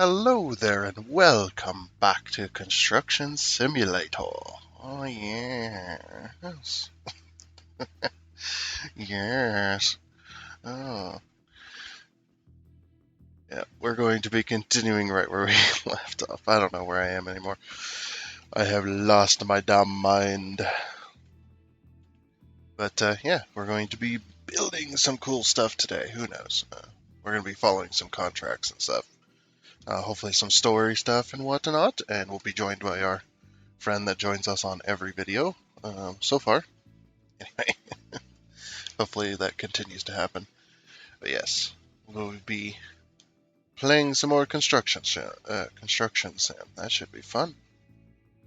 Hello there and welcome back to Construction Simulator. Oh yes. Yes. Oh. Yeah, we're going to be continuing right where we left off. I don't know where I am anymore. I have lost my damn mind. But yeah, we're going to be building some cool stuff today. Who knows? We're going to be following some contracts and stuff. Hopefully some story stuff and whatnot. And we'll be joined by our friend that joins us on every video so far. Anyway, hopefully that continues to happen. But yes, we'll be playing some more construction sim. That should be fun.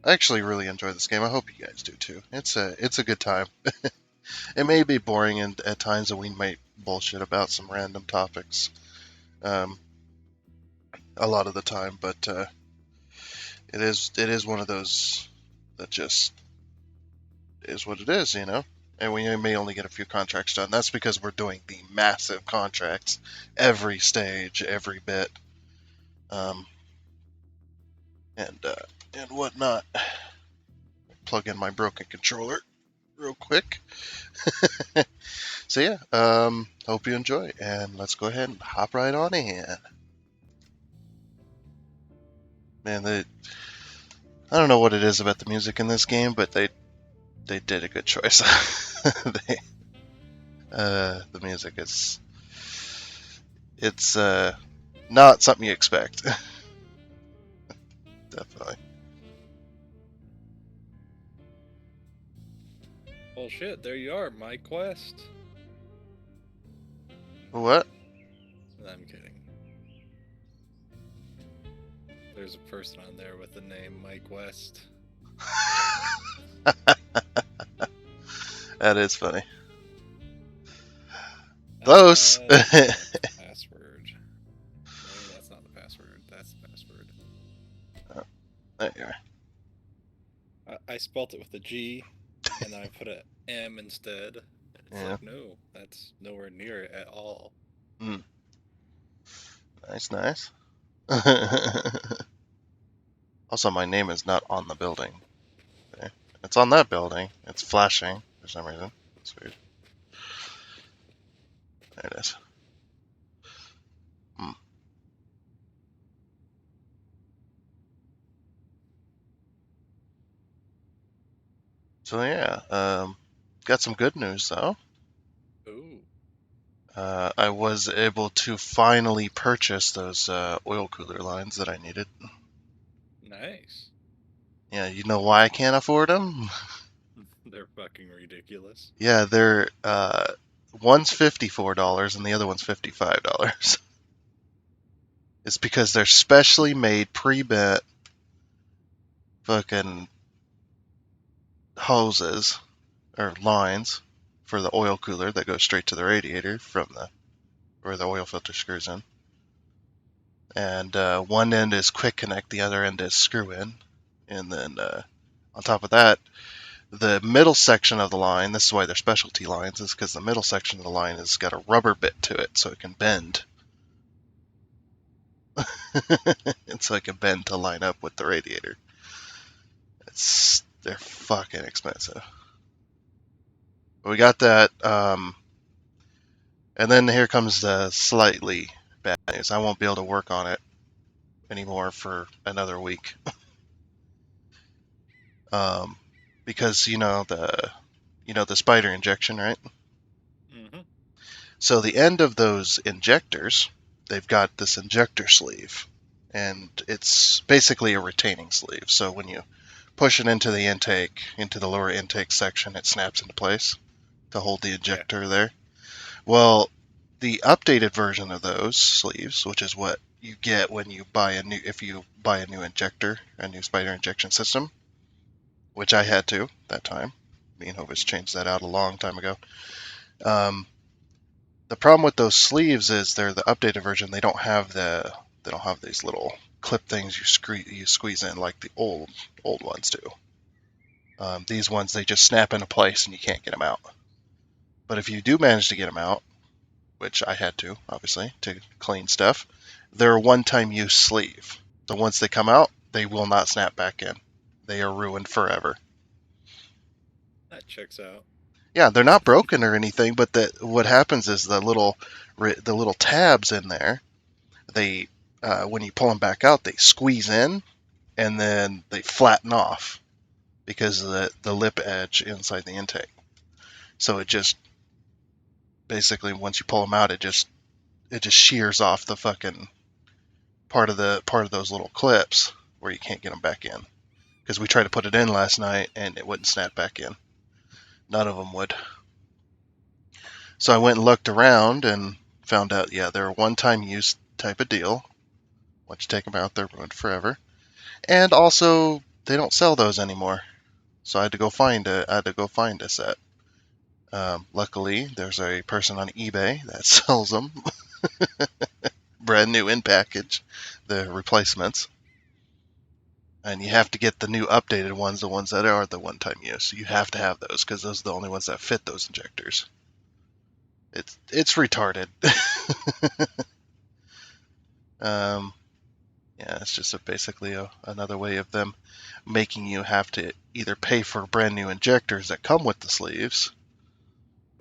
I actually really enjoy this game. I hope you guys do too. It's a good time. It may be boring and at times that we might bullshit about some random topics. Um, a lot of the time, but it is one of those that just is what it is, you know. And we may only get a few contracts done. That's because we're doing the massive contracts, every stage, every bit, um, and whatnot. Plug in my broken controller real quick. So yeah, hope you enjoy, and let's go ahead and hop right on in. Man, I don't know what it is about the music in this game, but they did a good choice. The music is it's not something you expect. Definitely. Well, shit, there you are, my quest. What? I'm kidding. There's a person on there with the name Mike West. That is funny. Close. That's not the password. No, that's not the password. That's the password. There you are. I spelt it with a G, and then I put a M instead. It's Yeah. like, no, that's nowhere near it at all. Mm. Nice, nice. Also, my name is not on the building. Okay. It's on that building. It's flashing for some reason. It's weird. There it is. Mm. So yeah, got some good news though. Ooh, I was able to finally purchase those oil cooler lines that I needed. nice. Yeah, you know why I can't afford them? They're fucking ridiculous. Yeah, they're one's $54 and the other one's $55. It's because they're specially made, pre-bent fucking hoses or lines for the oil cooler that goes straight to the radiator from the where the oil filter screws in. And one end is quick connect, the other end is screw in. And then on top of that, the middle section of the line, this is why they're specialty lines, is because the middle section of the line has got a rubber bit to it so it can bend. And so it can bend to line up with the radiator. They're fucking expensive. We got that, and then here comes the slightly bad news. I won't be able to work on it anymore for another week, um, because the spider injection, right? Mm-hmm. So the end of those injectors, they've got this injector sleeve, and it's basically a retaining sleeve. So when you push it into the intake, into the lower intake section, it snaps into place to hold the Yeah. injector there. Well, the updated version of those sleeves, which is what you get when you buy if you buy a new injector, a new spider injection system, which I had to that time. Me and Hovis changed that out a long time ago. Um, the problem with those sleeves is they're the updated version. They don't have these little clip things you squeeze in like the old ones do. These ones they just snap into place and you can't get them out. But if you do manage to get them out, which I had to obviously to clean stuff, they're a one-time use sleeve. So once they come out, they will not snap back in. They are ruined forever. That checks out. Yeah, they're not broken or anything, but what happens is the little tabs in there, they when you pull them back out, they squeeze in and then they flatten off because of the lip edge inside the intake. So it just basically once you pull them out, it just shears off the fucking part of those little clips where you can't get them back in. Because we tried to put it in last night and it wouldn't snap back in. None of them would. So I went and looked around and found out, yeah, they're a one-time use type of deal. Once you take them out, they're ruined forever. And also, they don't sell those anymore. So I had to go find a set. Luckily, there's a person on eBay that sells them, brand new in package, the replacements. And you have to get the new updated ones, the ones that are the one-time use. You have to have those because those are the only ones that fit those injectors. It's retarded. Yeah, it's just basically another way of them making you have to either pay for brand new injectors that come with the sleeves,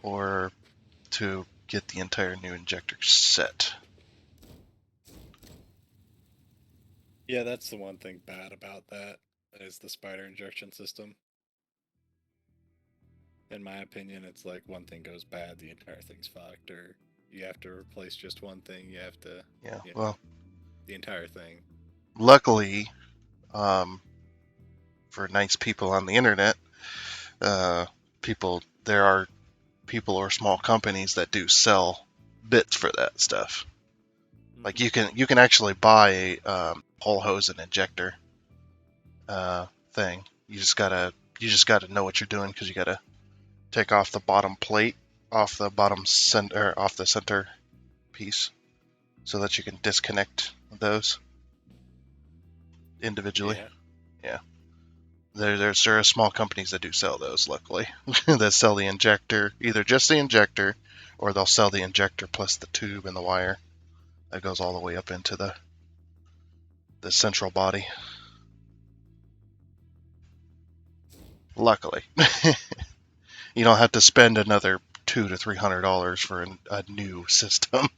or to get the entire new injector set. Yeah, that's the one thing bad about that is the spider injection system. In my opinion, it's like one thing goes bad, the entire thing's fucked, or you have to replace just one thing. You have to, Yeah, you know, well, the entire thing. luckily, for nice people on the internet, there are people or small companies that do sell bits for that stuff. Like you can actually buy a whole hose and injector thing. You just gotta know what you're doing because you gotta take off the bottom plate off the center piece so that you can disconnect those individually. Yeah. There are small companies that do sell those, luckily, that sell the injector, either just the injector, or they'll sell the injector plus the tube and the wire that goes all the way up into the central body. Luckily, you don't have to spend another $200 to $300 for a new system.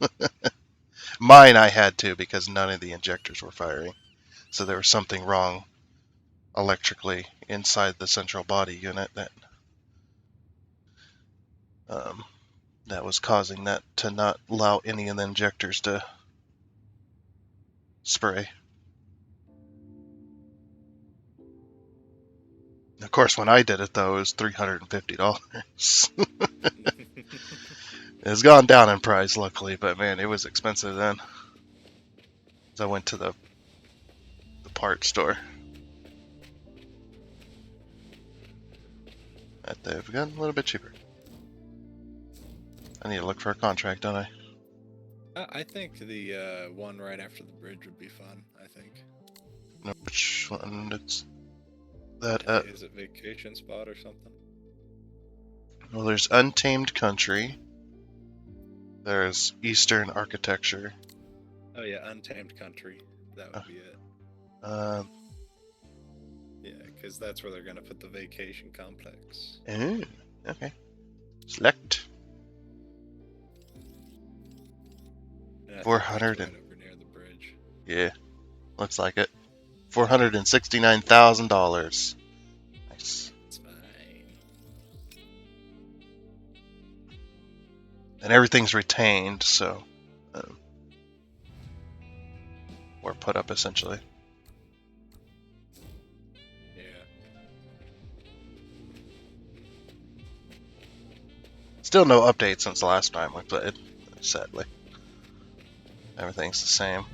Mine I had to because none of the injectors were firing, so there was something wrong electrically inside the central body unit that was causing that to not allow any of the injectors to spray. Of course, when I did it though, it was $350. It's gone down in price, luckily, but man, it was expensive then. So I went to the part store. They've gotten a little bit cheaper. I need to look for a contract, don't I? I think the one right after the bridge would be fun. I think. No, which one? It's that. Is it Vacation Spot or something? Well, there's Untamed Country. There's Eastern Architecture. Oh yeah, Untamed Country. That would be it. Yeah, because that's where they're gonna put the vacation complex. Okay. Select. 400 right over near the bridge. Yeah, looks like it. $469,000. Nice. It's fine. And everything's retained, so or put up essentially. Yeah. Still no update since the last time we played, sadly. Everything's the same.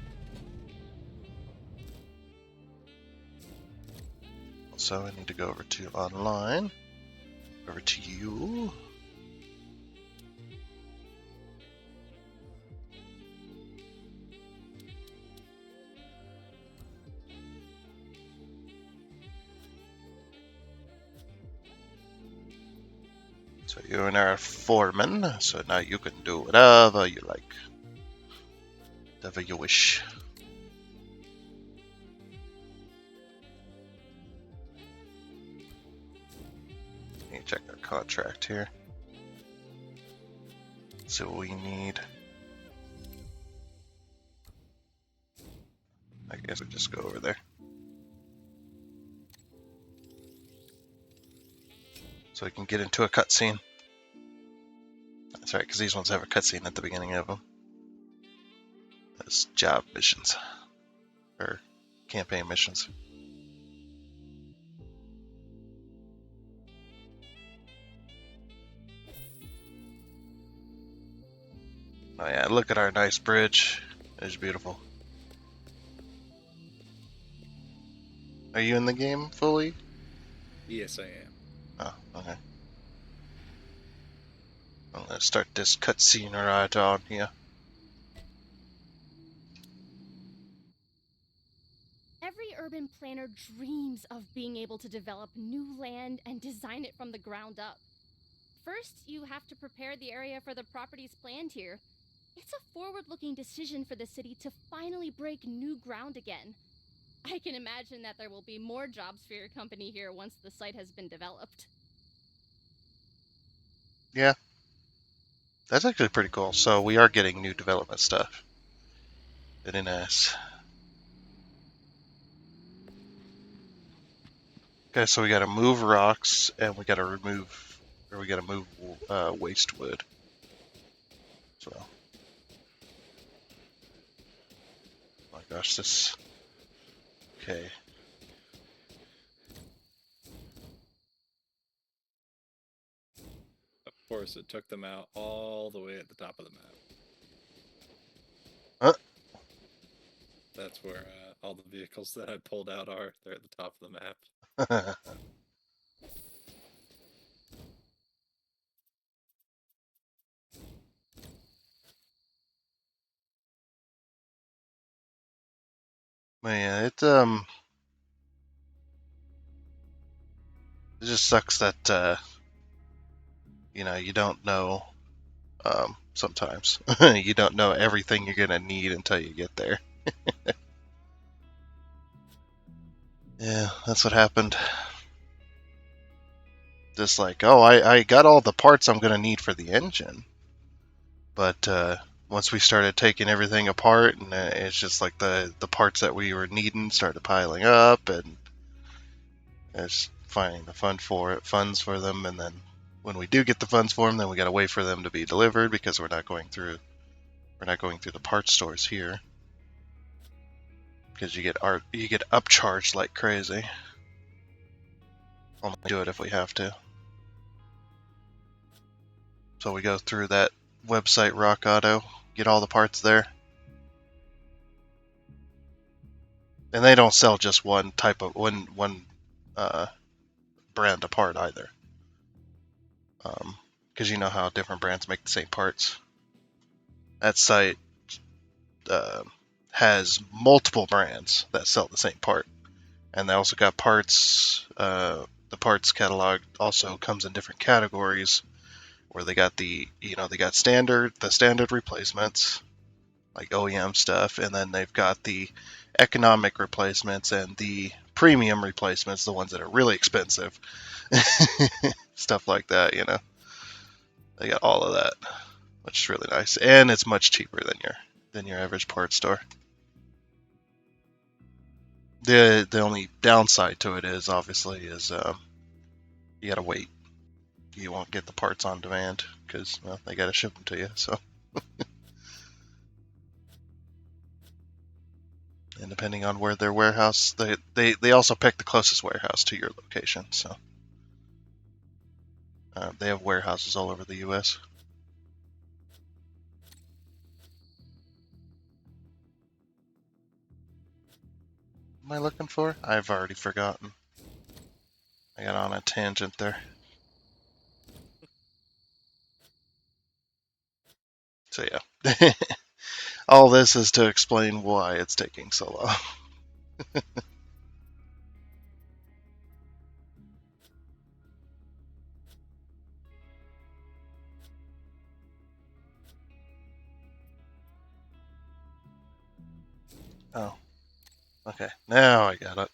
So I need to go over to online. Over to you. So you're our foreman, so now you can do whatever you like. Whatever you wish. Let me check our contract here. See what we need. I guess we just go over there. So we can get into a cutscene. That's right, because these ones have a cutscene at the beginning of them. That's job missions. Or campaign missions. Oh yeah, look at our nice bridge. It's beautiful. Are you in the game fully? Yes, I am. Oh, okay. I'm gonna start this cutscene right on here. Every urban planner dreams of being able to develop new land and design it from the ground up. First, you have to prepare the area for the properties planned here. It's a forward-looking decision for the city to finally break new ground again. I can imagine that there will be more jobs for your company here once the site has been developed. Yeah. That's actually pretty cool. So we are getting new development stuff. Very nice. Okay, so we gotta move rocks and we gotta move waste wood. So, oh my gosh, this. Okay. Of course, it took them out all the way at the top of the map. Huh? That's where all the vehicles that I pulled out are. They're at the top of the map. Man, it just sucks that you don't know sometimes. You don't know everything you're gonna need until you get there. Yeah, that's what happened. Just like, oh, I got all the parts I'm gonna need for the engine, but once we started taking everything apart, and it's just like the parts that we were needing started piling up, and it's finding the funds for them, and then when we do get the funds for them, then we gotta wait for them to be delivered because we're not going through the parts stores here, because you get upcharged like crazy. Only do it if we have to. So we go through that website, Rock Auto, get all the parts there. And they don't sell just one type of one brand of part either. Because you know how different brands make the same parts. That site has multiple brands that sell the same part, and they also got parts. The parts catalog also comes in different categories, where they got the standard replacements, like OEM stuff, and then they've got the economic replacements and the premium replacements, the ones that are really expensive. Stuff like that, They got all of that, which is really nice, and it's much cheaper than your average parts store. The only downside to it is obviously you gotta wait. You won't get the parts on demand because they gotta ship them to you. So, and depending on where their warehouse, they also pick the closest warehouse to your location. So they have warehouses all over the U.S. What am I looking for? I've already forgotten. I got on a tangent there. So yeah, all this is to explain why it's taking so long. Oh. Okay, now I got it.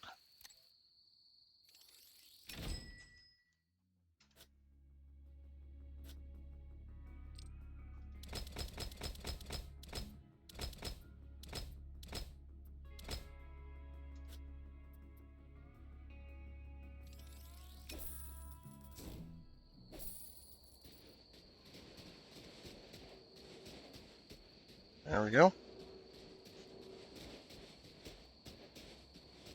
There we go.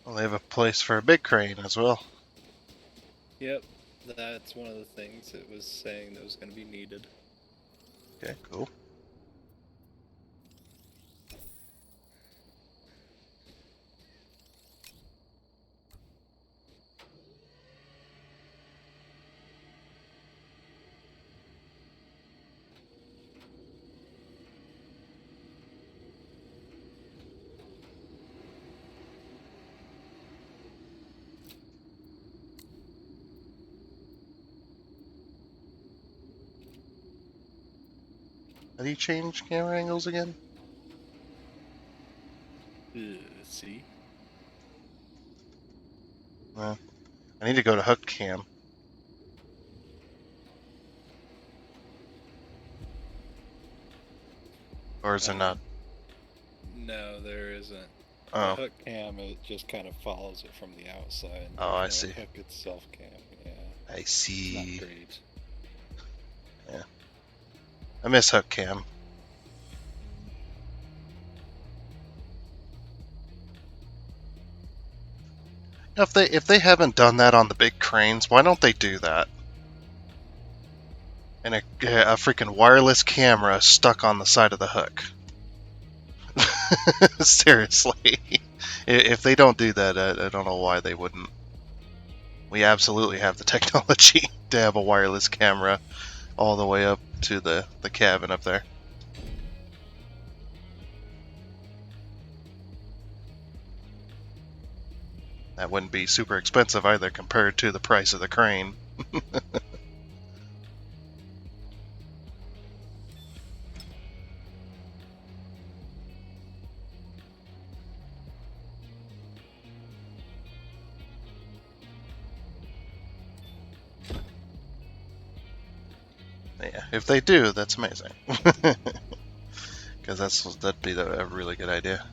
Well, they have a place for a big crane as well. Yep, that's one of the things it was saying that was going to be needed. Okay, cool. How do you change camera angles again? See? I need to go to hook cam. Or is it not? No, there isn't. The Oh, hook cam, it just kind of follows it from the outside. Oh, I There's no see. hook itself cam, yeah. I It's see. not great. I miss hook cam. If they haven't done that on the big cranes, why don't they do that? And a freaking wireless camera stuck on the side of the hook. Seriously. If they don't do that, I don't know why they wouldn't. We absolutely have the technology to have a wireless camera all the way up to the cabin up there. That wouldn't be super expensive either compared to the price of the crane. Yeah, if they do, that's amazing. Because that'd be a really good idea.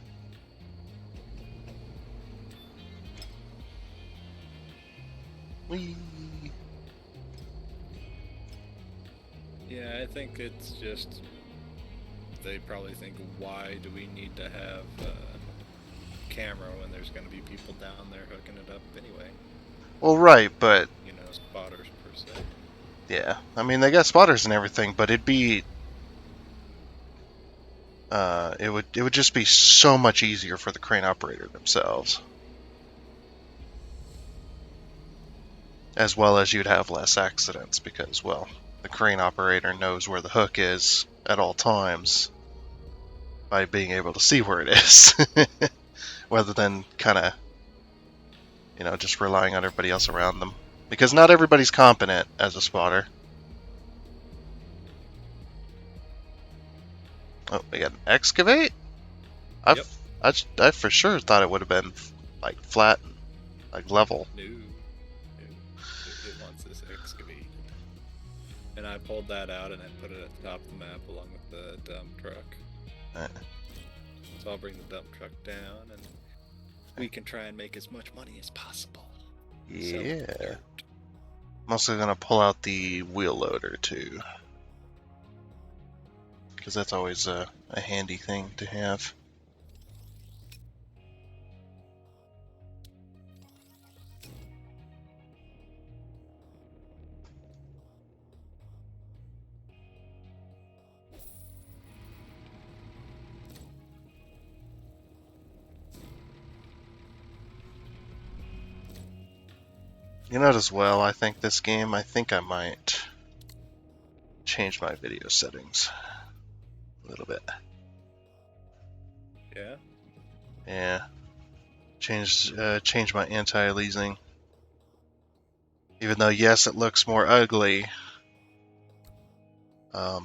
Whee! Yeah, I think it's just they probably think, why do we need to have a camera when there's going to be people down there hooking it up anyway? Well, right, but You know, spotters per se. yeah, I mean they got spotters and everything, but it'd be it would just be so much easier for the crane operator themselves, as well as you'd have less accidents because, well, the crane operator knows where the hook is at all times by being able to see where it is, rather than kind of, just relying on everybody else around them. Because not everybody's competent as a spotter. Oh, we got an excavate? Yep. I for sure thought it would have been like flat, like level. No. It wants this excavated. And I pulled that out and I put it at the top of the map along with the dump truck. So I'll bring the dump truck down and we can try and make as much money as possible. Yeah. I'm also gonna pull out the wheel loader too, because that's always a handy thing to have. You know, as well, I think this game, I might change my video settings a little bit. Yeah? Yeah. Change my anti-aliasing. Even though, yes, it looks more ugly. I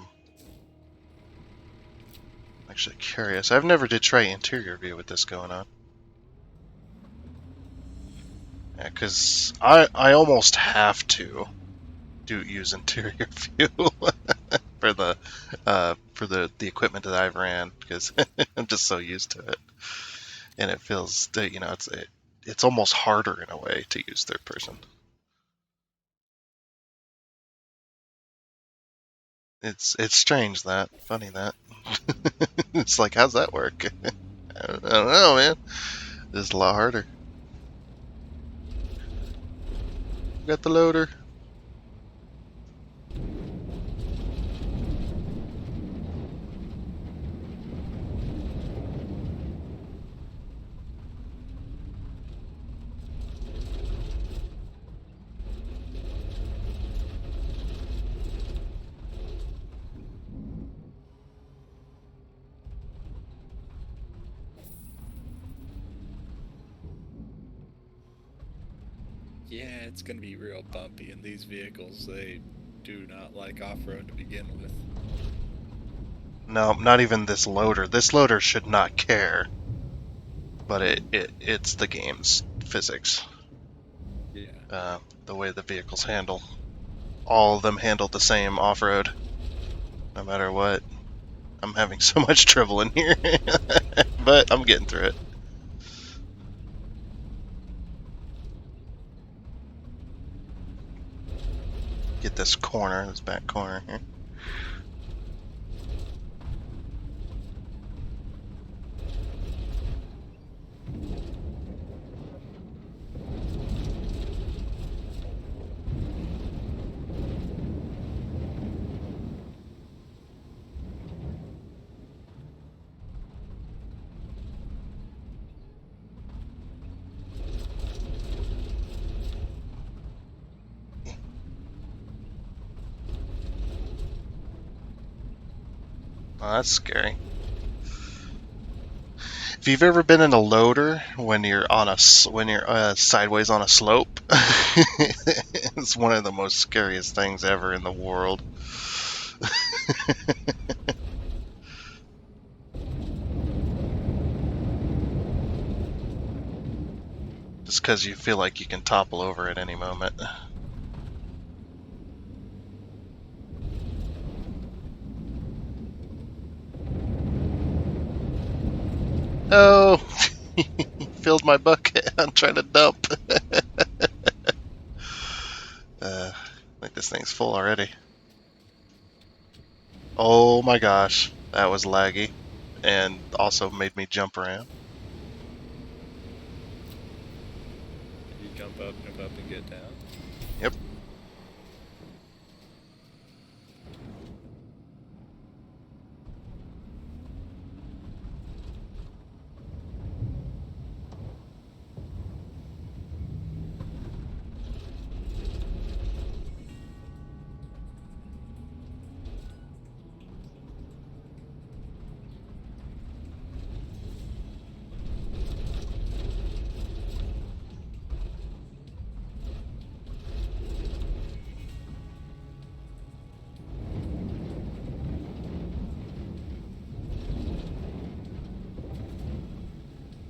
actually curious. I've never did try interior view with this going on. Yeah, because I almost have to use interior view for the equipment that I've ran, because I'm just so used to it, and it feels, you know, it's almost harder in a way to use third person. It's strange that, funny that. It's like, how's that work? I don't know, man. This is a lot harder. Got the loader. Yeah, it's gonna be real bumpy, and these vehicles, they do not like off-road to begin with. No, not even this loader. This loader should not care. But it's the game's physics. Yeah. The way the vehicles handle. All of them handle the same off-road. No matter what. I'm having so much trouble in here. But I'm getting through it. Get this corner, this back corner here. Oh, that's scary. If you've ever been in a loader when you're sideways on a slope, it's one of the most scariest things ever in the world. Just because you feel like you can topple over at any moment. Oh, filled my bucket. I'm trying to dump. I think this thing's full already. Oh my gosh, that was laggy, and also made me jump around. You jump up, and get down. Yep.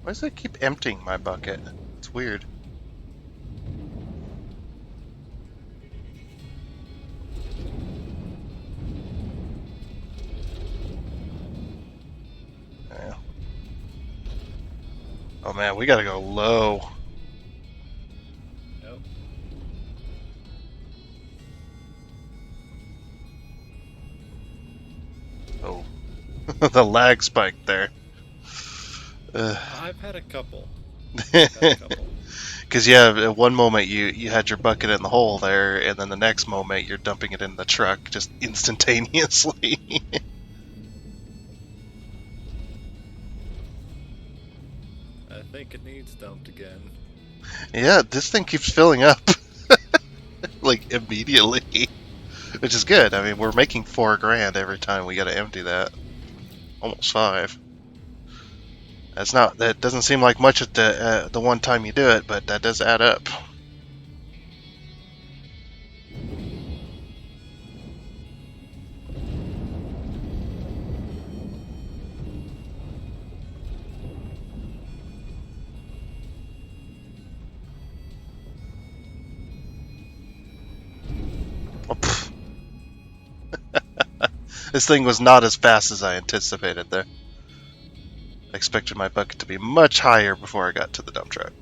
Why does it keep emptying my bucket? It's weird. Yeah. Oh man, we gotta go low. Nope. Oh, the lag spike there. I've had a couple. Because yeah, at one moment you had your bucket in the hole there, and then the next moment you're dumping it in the truck just instantaneously. I think it needs dumped again. Yeah, this thing keeps filling up. Like immediately. Which is good. I mean, we're making $4,000 every time we gotta empty that. Almost 5. That doesn't seem like much at the one time you do it, but that does add up. This thing was not as fast as I anticipated there. I expected my bucket to be much higher before I got to the dump truck.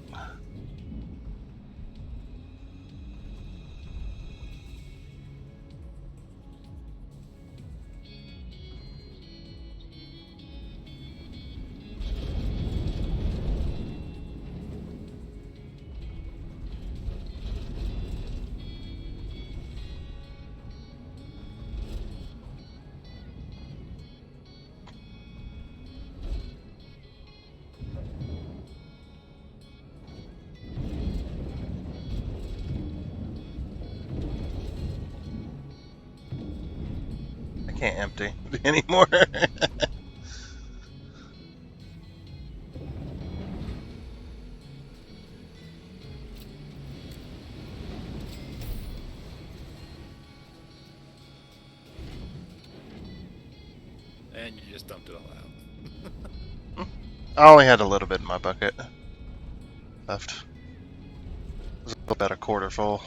I can't empty anymore. And you just dumped it all out. I only had a little bit in my bucket left. It was about a quarter full.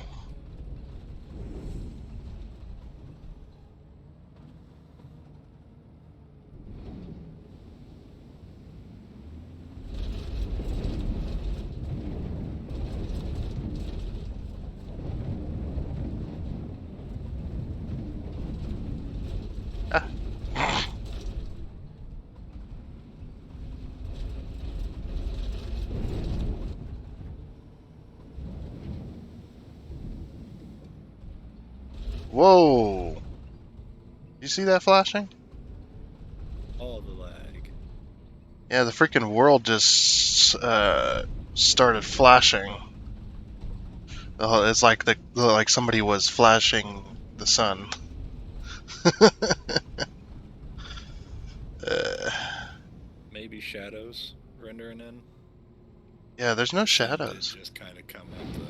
Whoa! You see that flashing? All the lag. Yeah, the freaking world just started flashing. It's like somebody was flashing the sun. Maybe shadows rendering in. Yeah, there's no It shadows. just kind of come up though.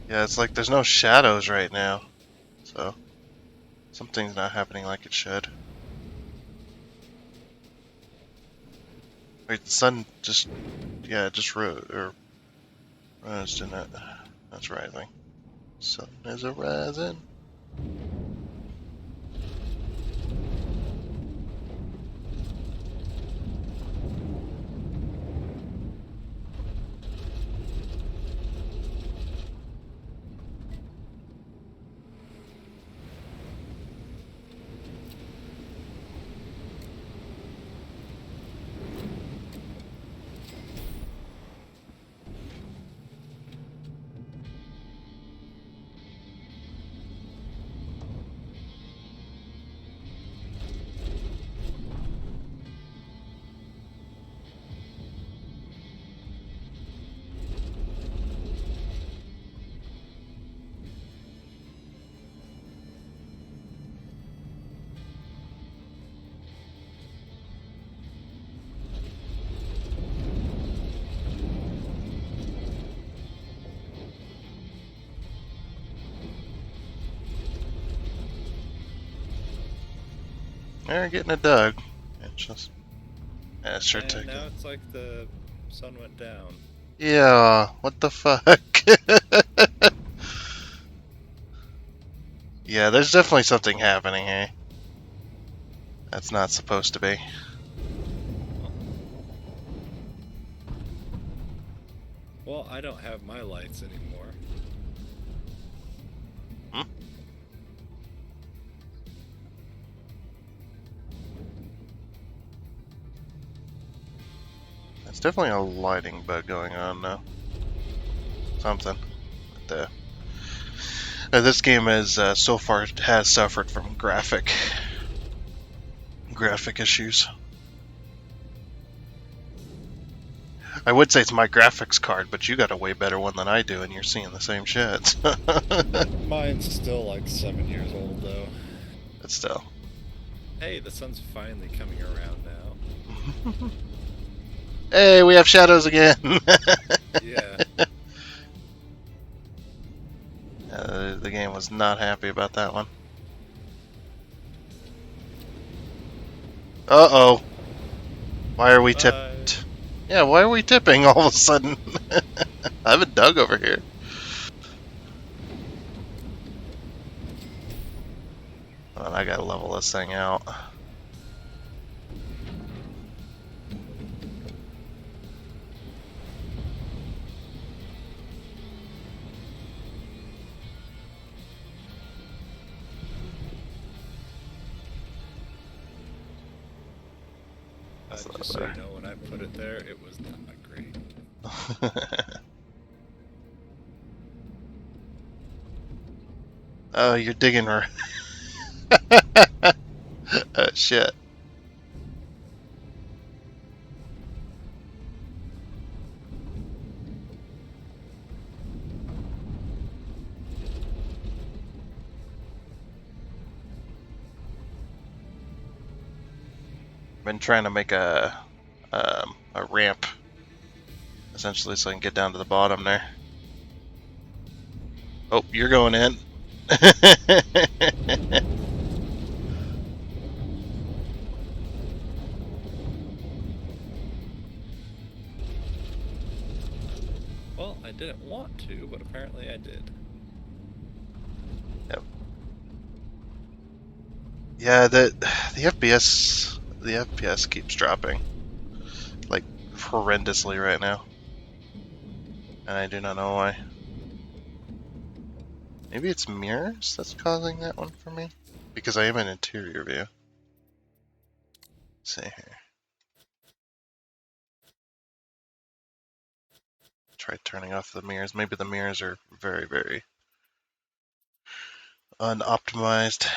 Yeah, it's like there's no shadows right now. So, something's not happening like it should. Wait, the sun just rose, didn't it? That's rising. Sun is a rising. They're getting it dug. It's sure And taking. now it's like the sun went down. Yeah, what the fuck? Yeah, there's definitely something happening here. That's not supposed to be. Well, I don't have my lights anymore. Hmm? There's definitely a lighting bug going on now. Something. But, this game is so far has suffered from graphic issues. I would say it's my graphics card, but you got a way better one than I do, and you're seeing the same shit. Mine's still like 7 years old though. But still. Hey, the sun's finally coming around now. Hey, we have shadows again. Yeah. The game was not happy about that one. Uh-oh. Why are we tipped? Yeah, why are we tipping all of a sudden? I haven't dug over here. on, I gotta level this thing out. Just so you know, when I put it there, it was not great. Oh, you're digging her. Oh, shit. Been trying to make a ramp, essentially, so I can get down to the bottom there. Oh, you're going in. Well, I didn't want to, but apparently I did. Yep. Yeah, the FPS keeps dropping, like horrendously right now, and I do not know why. Maybe it's mirrors that's causing that one for me, because I am in interior view. Let's see here. Try turning off the mirrors. Maybe the mirrors are very, very unoptimized.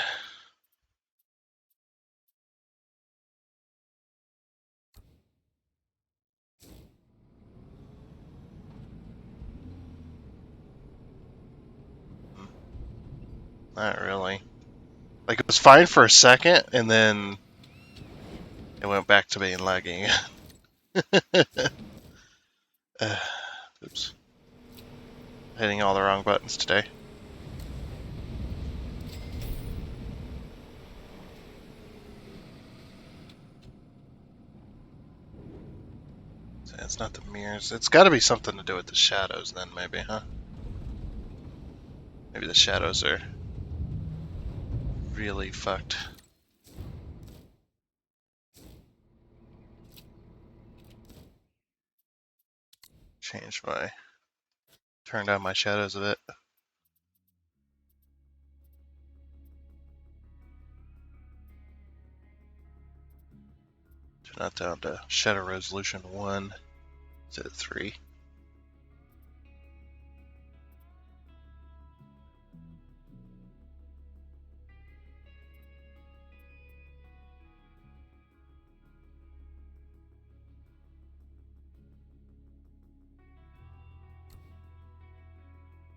Not really. Like, it was fine for a second, and then it went back to being laggy. Oops. Hitting all the wrong buttons today. So it's not the mirrors. It's got to be something to do with the shadows then, maybe, huh? Maybe the shadows are really fucked. Turn down my shadows a bit. Turn that down to shadow resolution 1 instead of 3.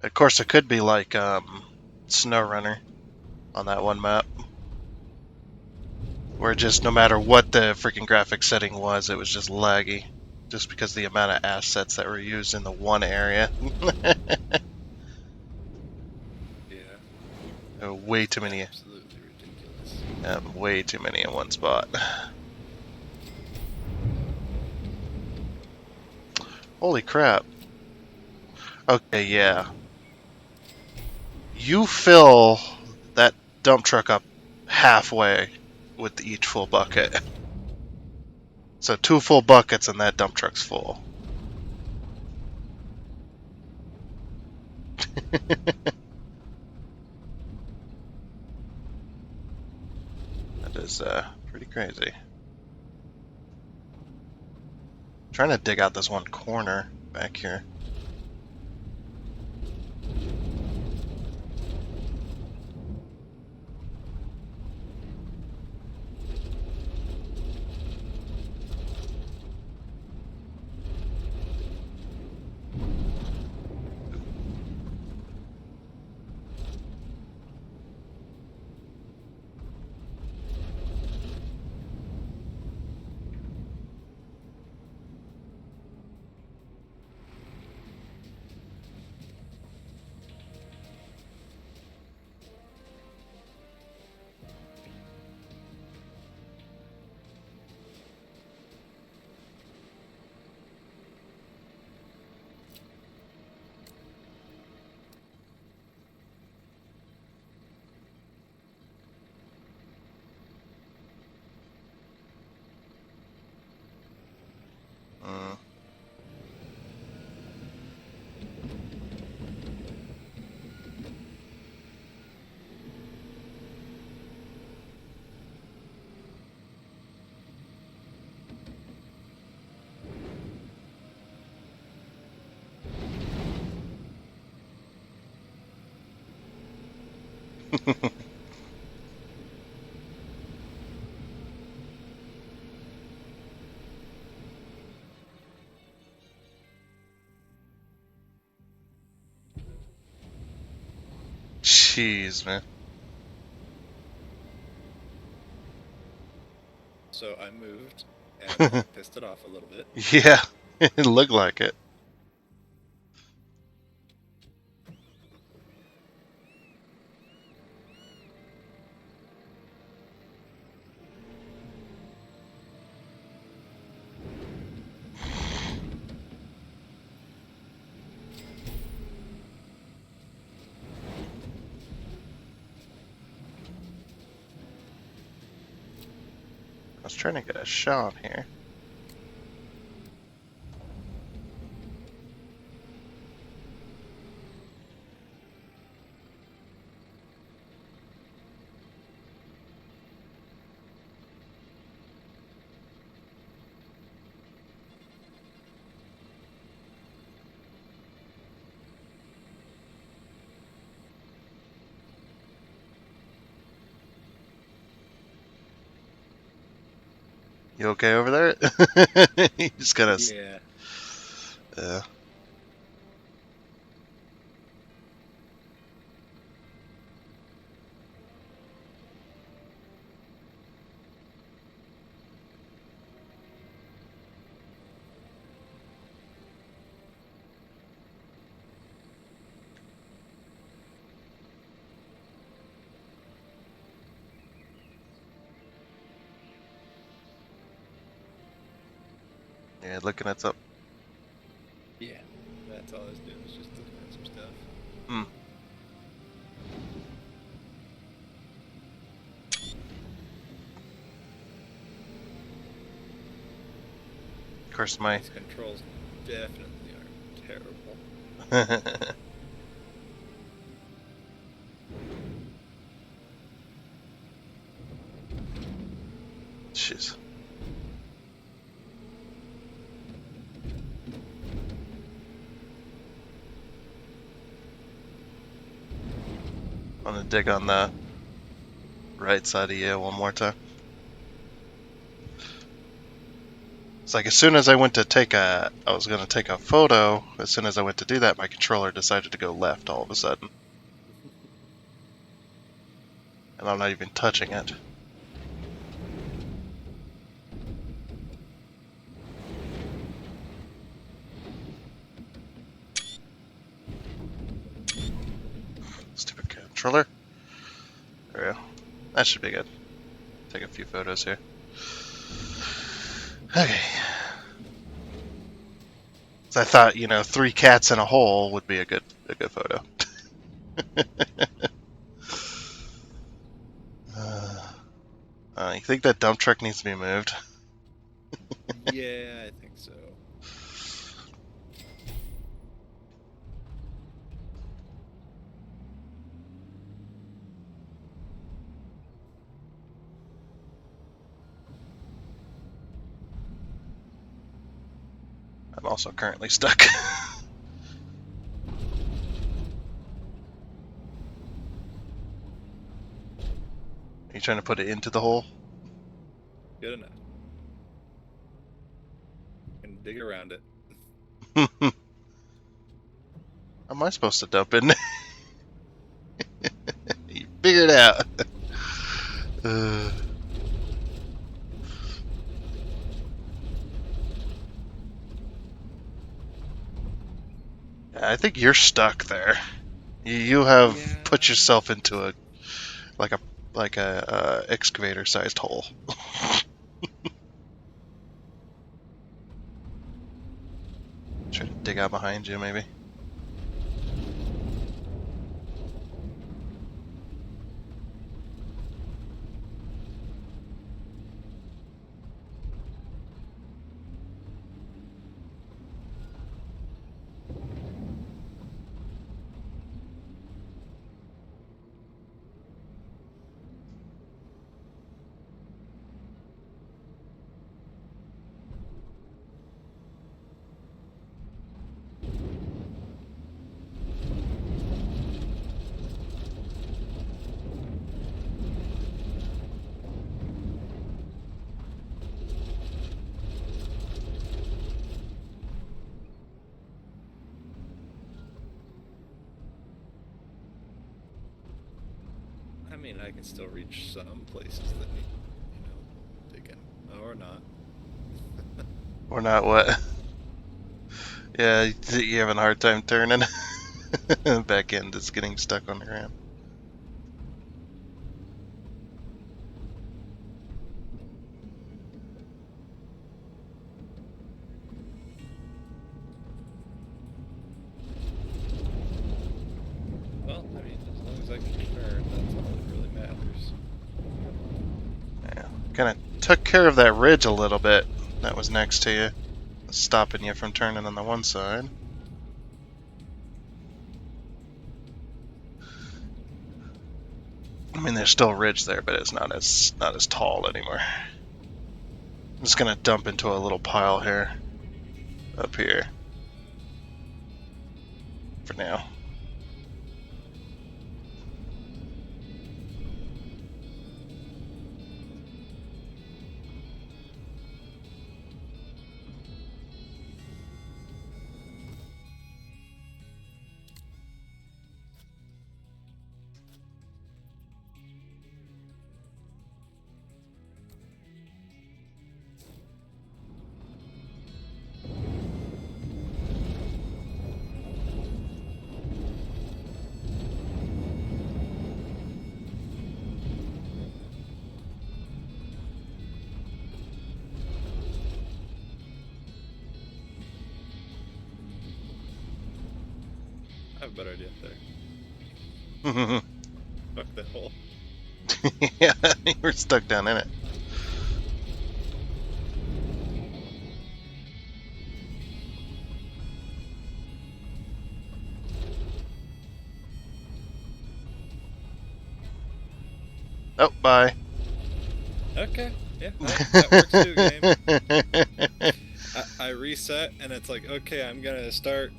Of course, it could be like SnowRunner on that one map, where just no matter what the freaking graphic setting was, it was just laggy, just because the amount of assets that were used in the one area. Yeah. Way too many. Absolutely ridiculous. Way too many in one spot. Holy crap. Okay, yeah. You fill that dump truck up halfway with each full bucket. So 2 full buckets and that dump truck's full. That is pretty crazy. Trying to dig out this one corner back here. Jeez, man. So I moved and pissed it off a little bit. Yeah, it looked like it. I was trying to get a shot here. You okay over there? You just gotta. Yeah. Yeah, looking at something. Yeah. That's all I was doing, was just looking at some stuff. Hmm. Of course, my. These controls definitely are terrible. Jeez. I'm gonna dig on the right side of you one more time. It's like as soon as I went to I was gonna take a photo. As soon as I went to do that, my controller decided to go left all of a sudden, and I'm not even touching it. Stupid controller. There we go. That should be good. Take a few photos here. Okay. So I thought, 3 cats in a hole would be a good photo. You think that dump truck needs to be moved? Yeah, I think so. I'm also currently stuck. Are you trying to put it into the hole? Good enough. Can dig around it. How am I supposed to dump in? You figure it out. I think you're stuck there. You have put yourself into a excavator-sized hole. Try to dig out behind you, maybe. I mean, I can still reach some places that need, digging. Or not. Or not what? Yeah, you're having a hard time turning. Back end is getting stuck on the ground. Well, I mean, as long as I can turn, that's all that really matters. Yeah, kind of took care of that ridge a little bit that was next to you, stopping you from turning on the one side. I mean, there's still a ridge there, but it's not as tall anymore. I'm just gonna dump into a little pile here, up here, for now. I have a better idea there. Fuck that hole. Yeah, you were stuck down in it. Oh, bye. Okay, yeah, that works too, game. I reset, and it's like, okay, I'm gonna start.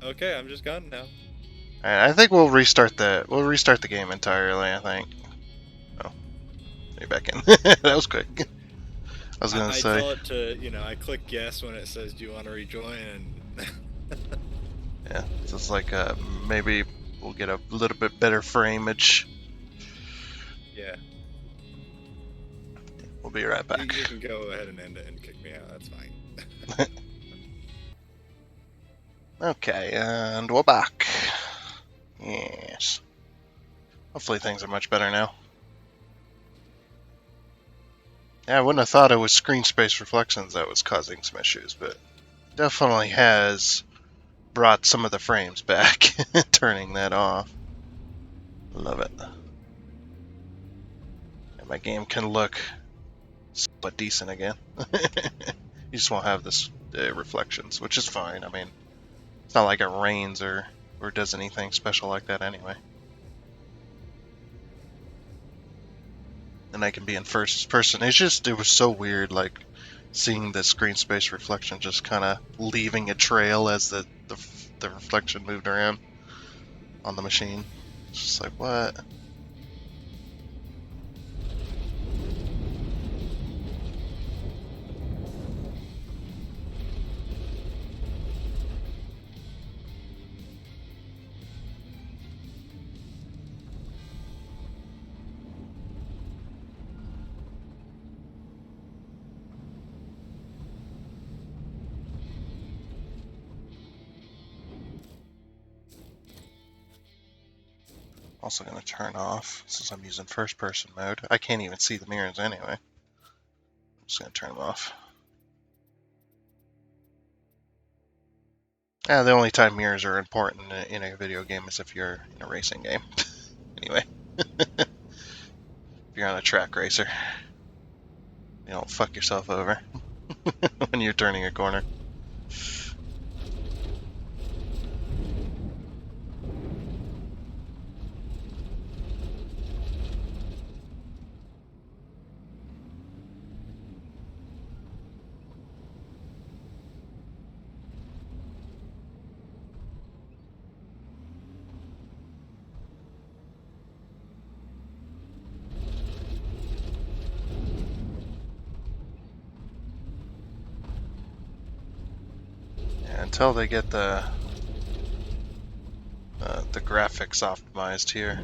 Okay, I'm just gone now. Alright, I think we'll restart the game entirely, I think. Oh. You're back in. That was quick. I was gonna I say. tell it to, I click yes when it says, do you want to rejoin? And Yeah, it's just like maybe we'll get a little bit better frameage. yeah. We'll be right back. You can go ahead and end it and kick me out, that's fine. Okay, and we're back. Yes. Hopefully things are much better now. Yeah, I wouldn't have thought it was screen space reflections that was causing some issues, but definitely has brought some of the frames back, turning that off. Love it. And my game can look but decent again. You just won't have this reflections, which is fine. I mean, it's not like it rains or does anything special like that anyway. And I can be in first person. It was so weird, like seeing the screen space reflection just kind of leaving a trail as the reflection moved around on the machine. It's just like, what? Also going to turn off, since I'm using first person mode. I can't even see the mirrors anyway. I'm just going to turn them off. Yeah, the only time mirrors are important in a video game is if you're in a racing game. Anyway. If you're on a track racer. You don't fuck yourself over when you're turning a corner. Until they get the graphics optimized here.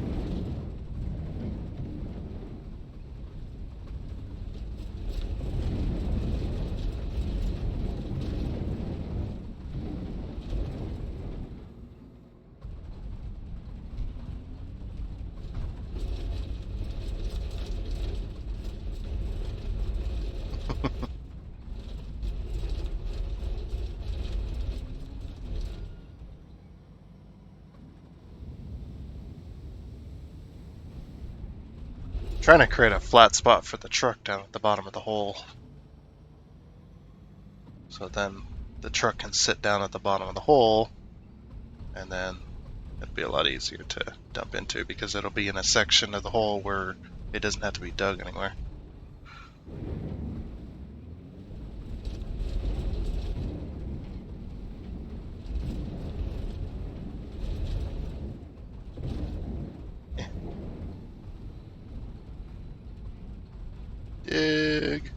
Trying to create a flat spot for the truck down at the bottom of the hole. So then the truck can sit down at the bottom of the hole, and then it'll be a lot easier to dump into because it'll be in a section of the hole where it doesn't have to be dug anywhere. Dig.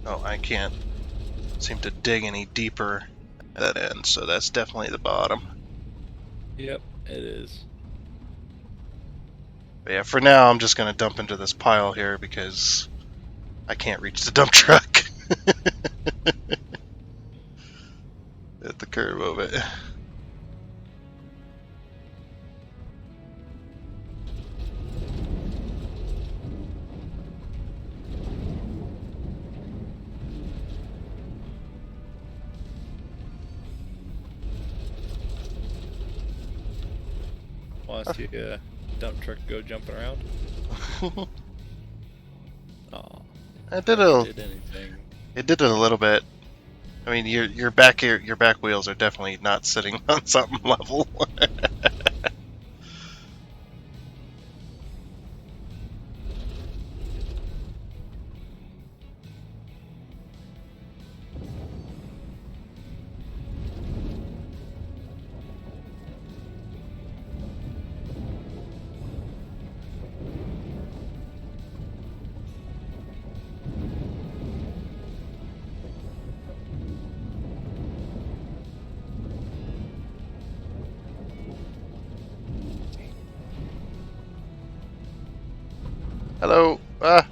Oh, I can't seem to dig any deeper at that end, so that's definitely the bottom. Yep, it is. But yeah, for now I'm just gonna dump into this pile here because I can't reach the dump truck at the curve of it. Want to see a dump truck go jumping around? Oh, I did did anything. It did it a little bit. I mean, your back wheels are definitely not sitting on something level. Hello. Ah.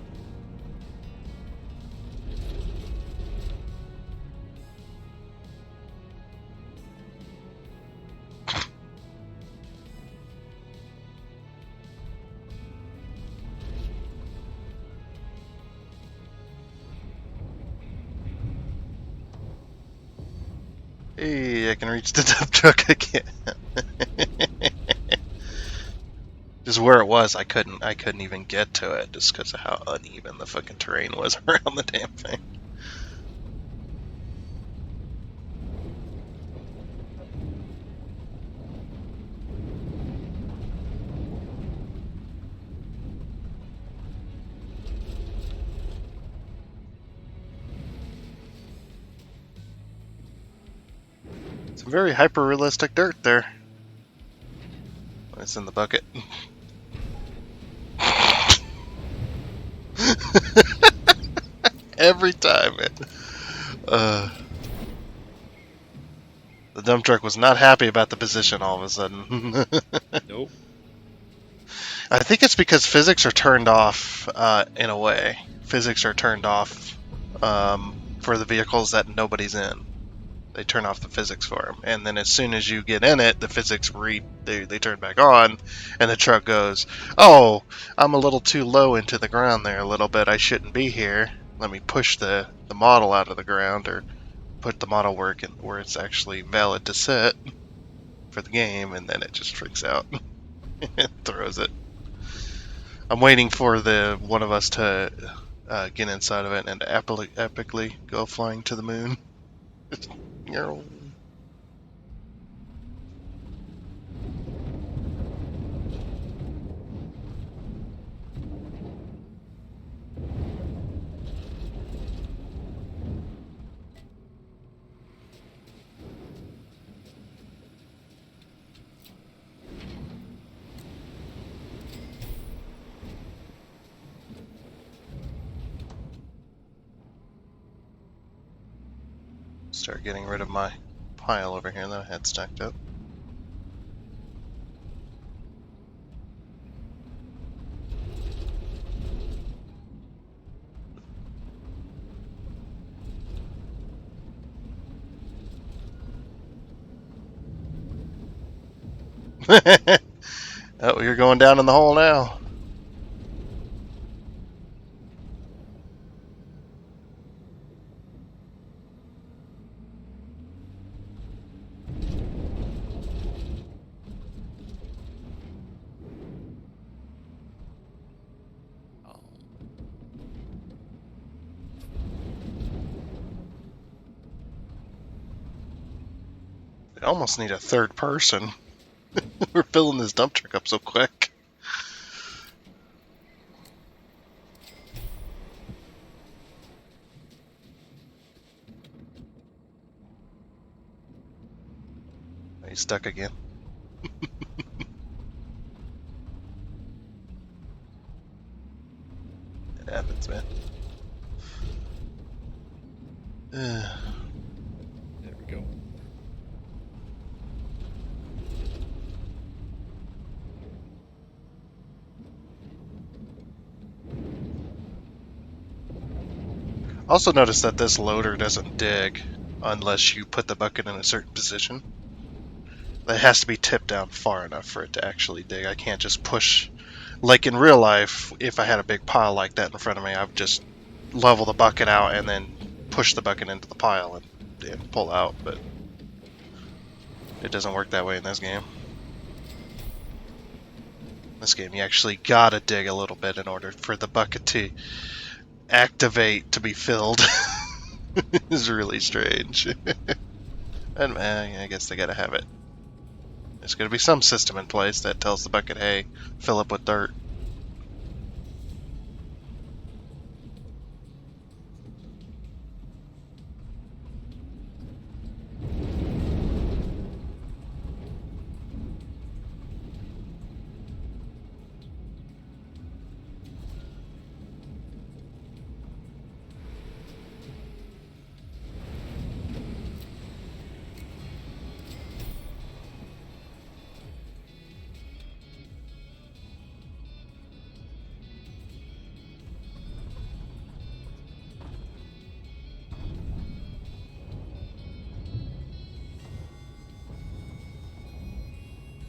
Hey, I can reach the dump truck again. Just where it was, I couldn't even get to it just because of how uneven the fucking terrain was around the damn thing. Some very hyper-realistic dirt there. It's in the bucket. Every time, man. The dump truck was not happy about the position all of a sudden. Nope. I think it's because physics are turned off in a way. Physics are turned off for the vehicles that nobody's in. They turn off the physics for them, and then as soon as you get in it, the physics they turn back on, and the truck goes, "Oh, I'm a little too low into the ground there a little bit. I shouldn't be here. Let me push the model out of the ground, or put the model where it's actually valid to sit for the game," and then it just freaks out and throws it. I'm waiting for the one of us to get inside of it and epically go flying to the moon. Start getting rid of my pile over here that I had stacked up. Oh, you're going down in the hole now. almost need a third person. We're filling this dump truck up so quick. Are you stuck again? It happens, man. There we go. Also notice that this loader doesn't dig unless you put the bucket in a certain position. It has to be tipped down far enough for it to actually dig. I can't just push. Like in real life, if I had a big pile like that in front of me, I would just level the bucket out and then push the bucket into the pile and pull out, but it doesn't work that way in this game. This game, you actually gotta dig a little bit in order for the bucket to activate to be filled. It's really strange. And I guess they gotta have it. There's gotta be some system in place that tells the bucket, hey, fill up with dirt.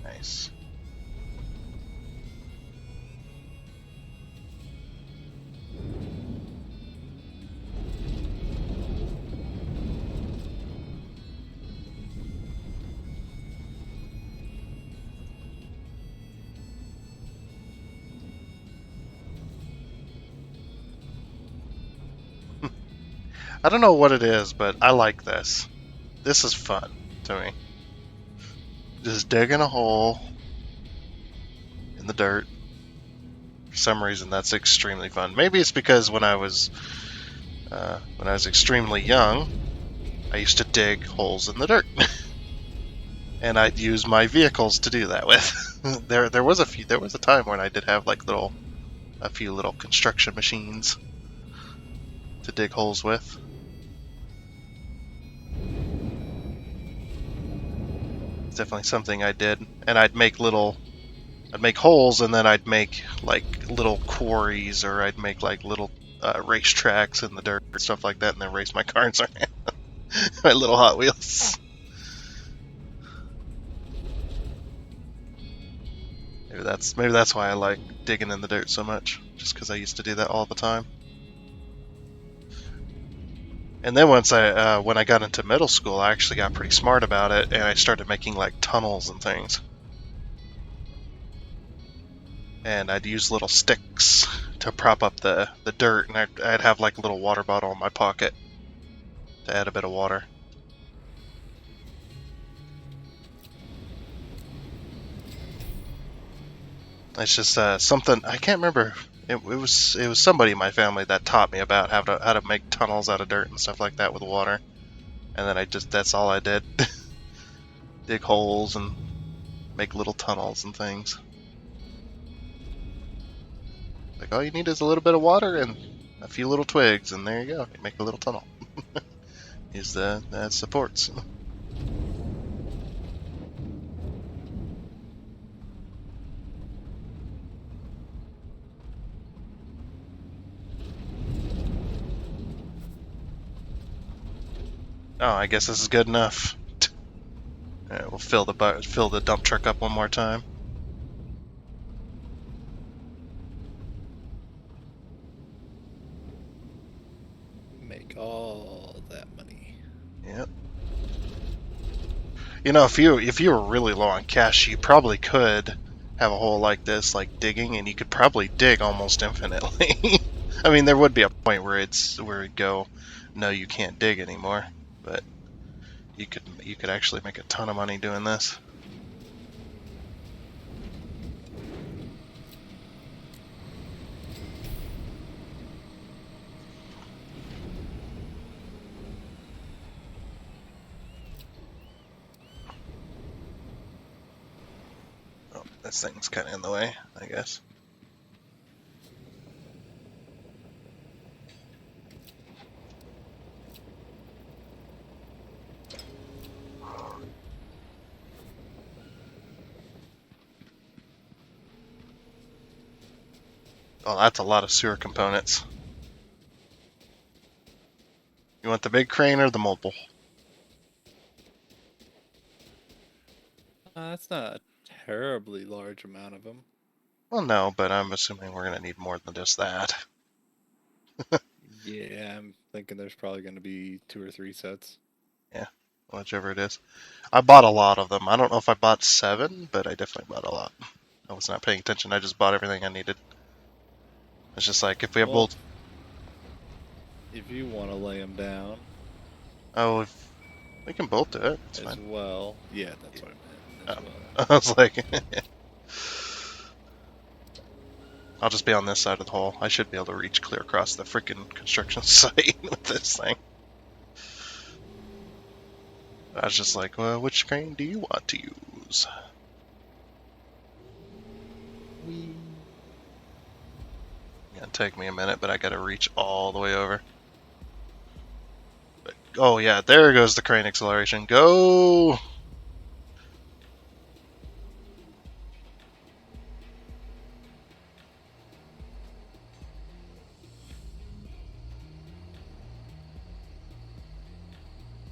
Nice. I don't know what it is, but I like this. This is fun to me. Just digging a hole in the dirt. For some reason, that's extremely fun. Maybe it's because when I was extremely young, I used to dig holes in the dirt, and I'd use my vehicles to do that with. There was a time when I did have like a few little construction machines to dig holes with. It's definitely something I did, and I'd make holes, and then I'd make like little quarries, or I'd make like little race tracks in the dirt or stuff like that, and then race my cars around. My little Hot Wheels. Maybe that's why I like digging in the dirt so much, just because I used to do that all the time. And then when I got into middle school, I actually got pretty smart about it, and I started making like tunnels and things. And I'd use little sticks to prop up the dirt, and I'd have like a little water bottle in my pocket to add a bit of water. It's just something I can't remember. It was somebody in my family that taught me about how to make tunnels out of dirt and stuff like that with water, and then that's all I did. Dig holes and make little tunnels and things. Like, all you need is a little bit of water and a few little twigs, and there you go. You make a little tunnel. That supports. Oh, I guess this is good enough. Alright, we'll fill the dump truck up one more time. Make all that money. Yep. You know, if you were really low on cash, you probably could have a hole like this, like digging, and you could probably dig almost infinitely. I mean, there would be a point where it'd go, no, you can't dig anymore. But You could actually make a ton of money doing this. Oh, this thing's kind of in the way, I guess. Oh, that's a lot of sewer components. You want the big crane or the mobile? That's not a terribly large amount of them. Well, no, but I'm assuming we're gonna need more than just that. Yeah, I'm thinking there's probably going to be 2 or 3 sets. Yeah, whichever it is. I bought a lot of them. I don't know if I bought 7, but I definitely bought a lot. I was not paying attention. I just bought everything I needed. It's just like if we have both. If you want to lay them down. Oh, if we can both do it. It's as fine. well. Yeah, that's what I meant. As well. I was like, I'll just be on this side of the hole. I should be able to reach clear across the freaking construction site with this thing. I was just like, well, which crane do you want to use? It'll take me a minute, but I gotta reach all the way over. But, oh yeah, there goes the crane acceleration. Go!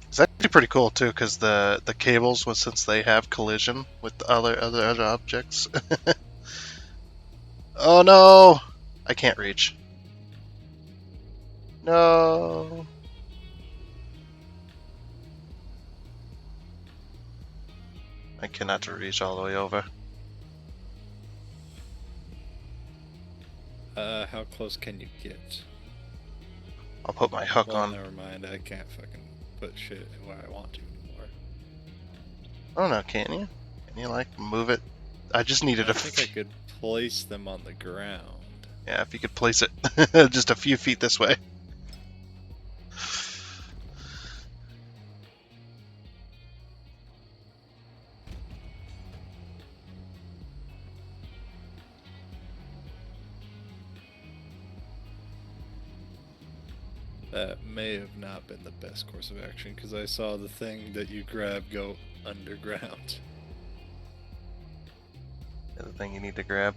It's actually pretty cool too, because the cables, since they have collision with the other objects. Oh no! I can't reach. No. I cannot reach all the way over. How close can you get? I'll put my hook well, on. Never mind. I can't fucking put shit where I want to anymore. Oh no, can you? Can you like move it? I just needed I think I could place them on the ground. Yeah, if you could place it just a few feet this way. That may have not been the best course of action because I saw the thing that you grab go underground. The thing you need to grab.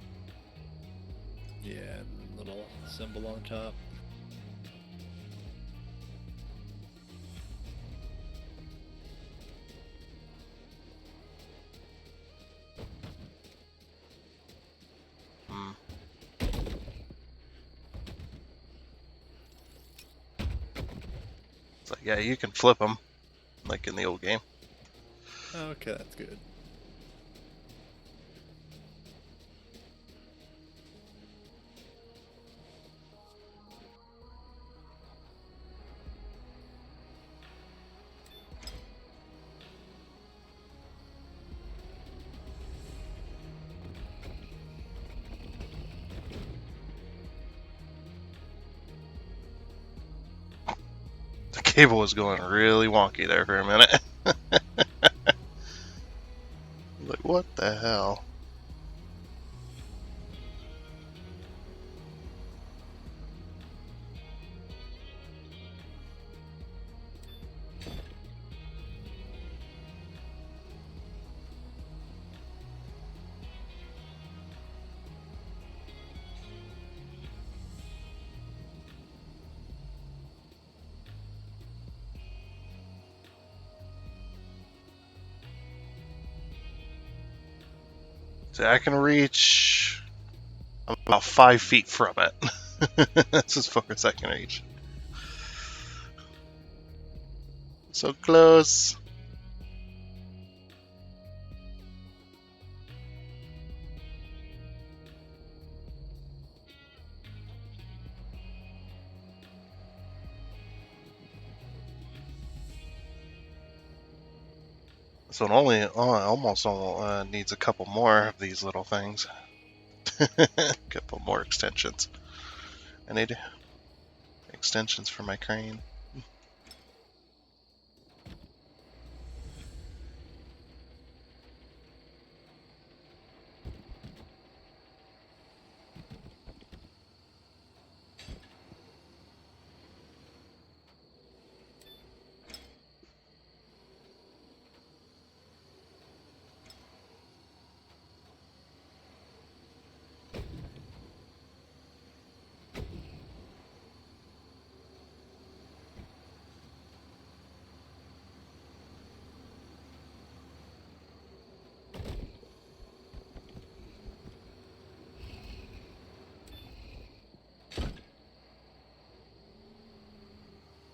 Yeah, the little symbol on top. It's like, yeah, you can flip them, like in the old game. Okay, that's good. The cable was going really wonky there for a minute. Like, what the hell? So I can reach about 5 feet from it. That's as far as I can reach. So close. So it only almost needs a couple more of these little things. Couple more extensions. I need extensions for my crane.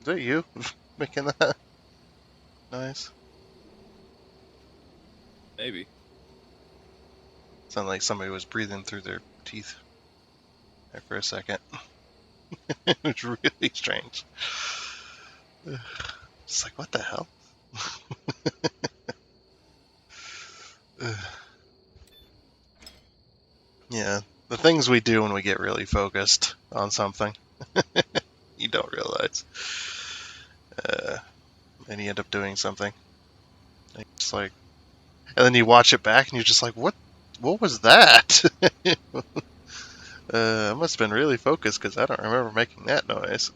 Is that you making that noise? Maybe. Sounded like somebody was breathing through their teeth there for a second. It was really strange. It's like, what the hell? Yeah, the things we do when we get really focused on something, you don't realize. And you end up doing something. And it's like, and then you watch it back and you're just like, what was that? I must have been really focused because I don't remember making that noise.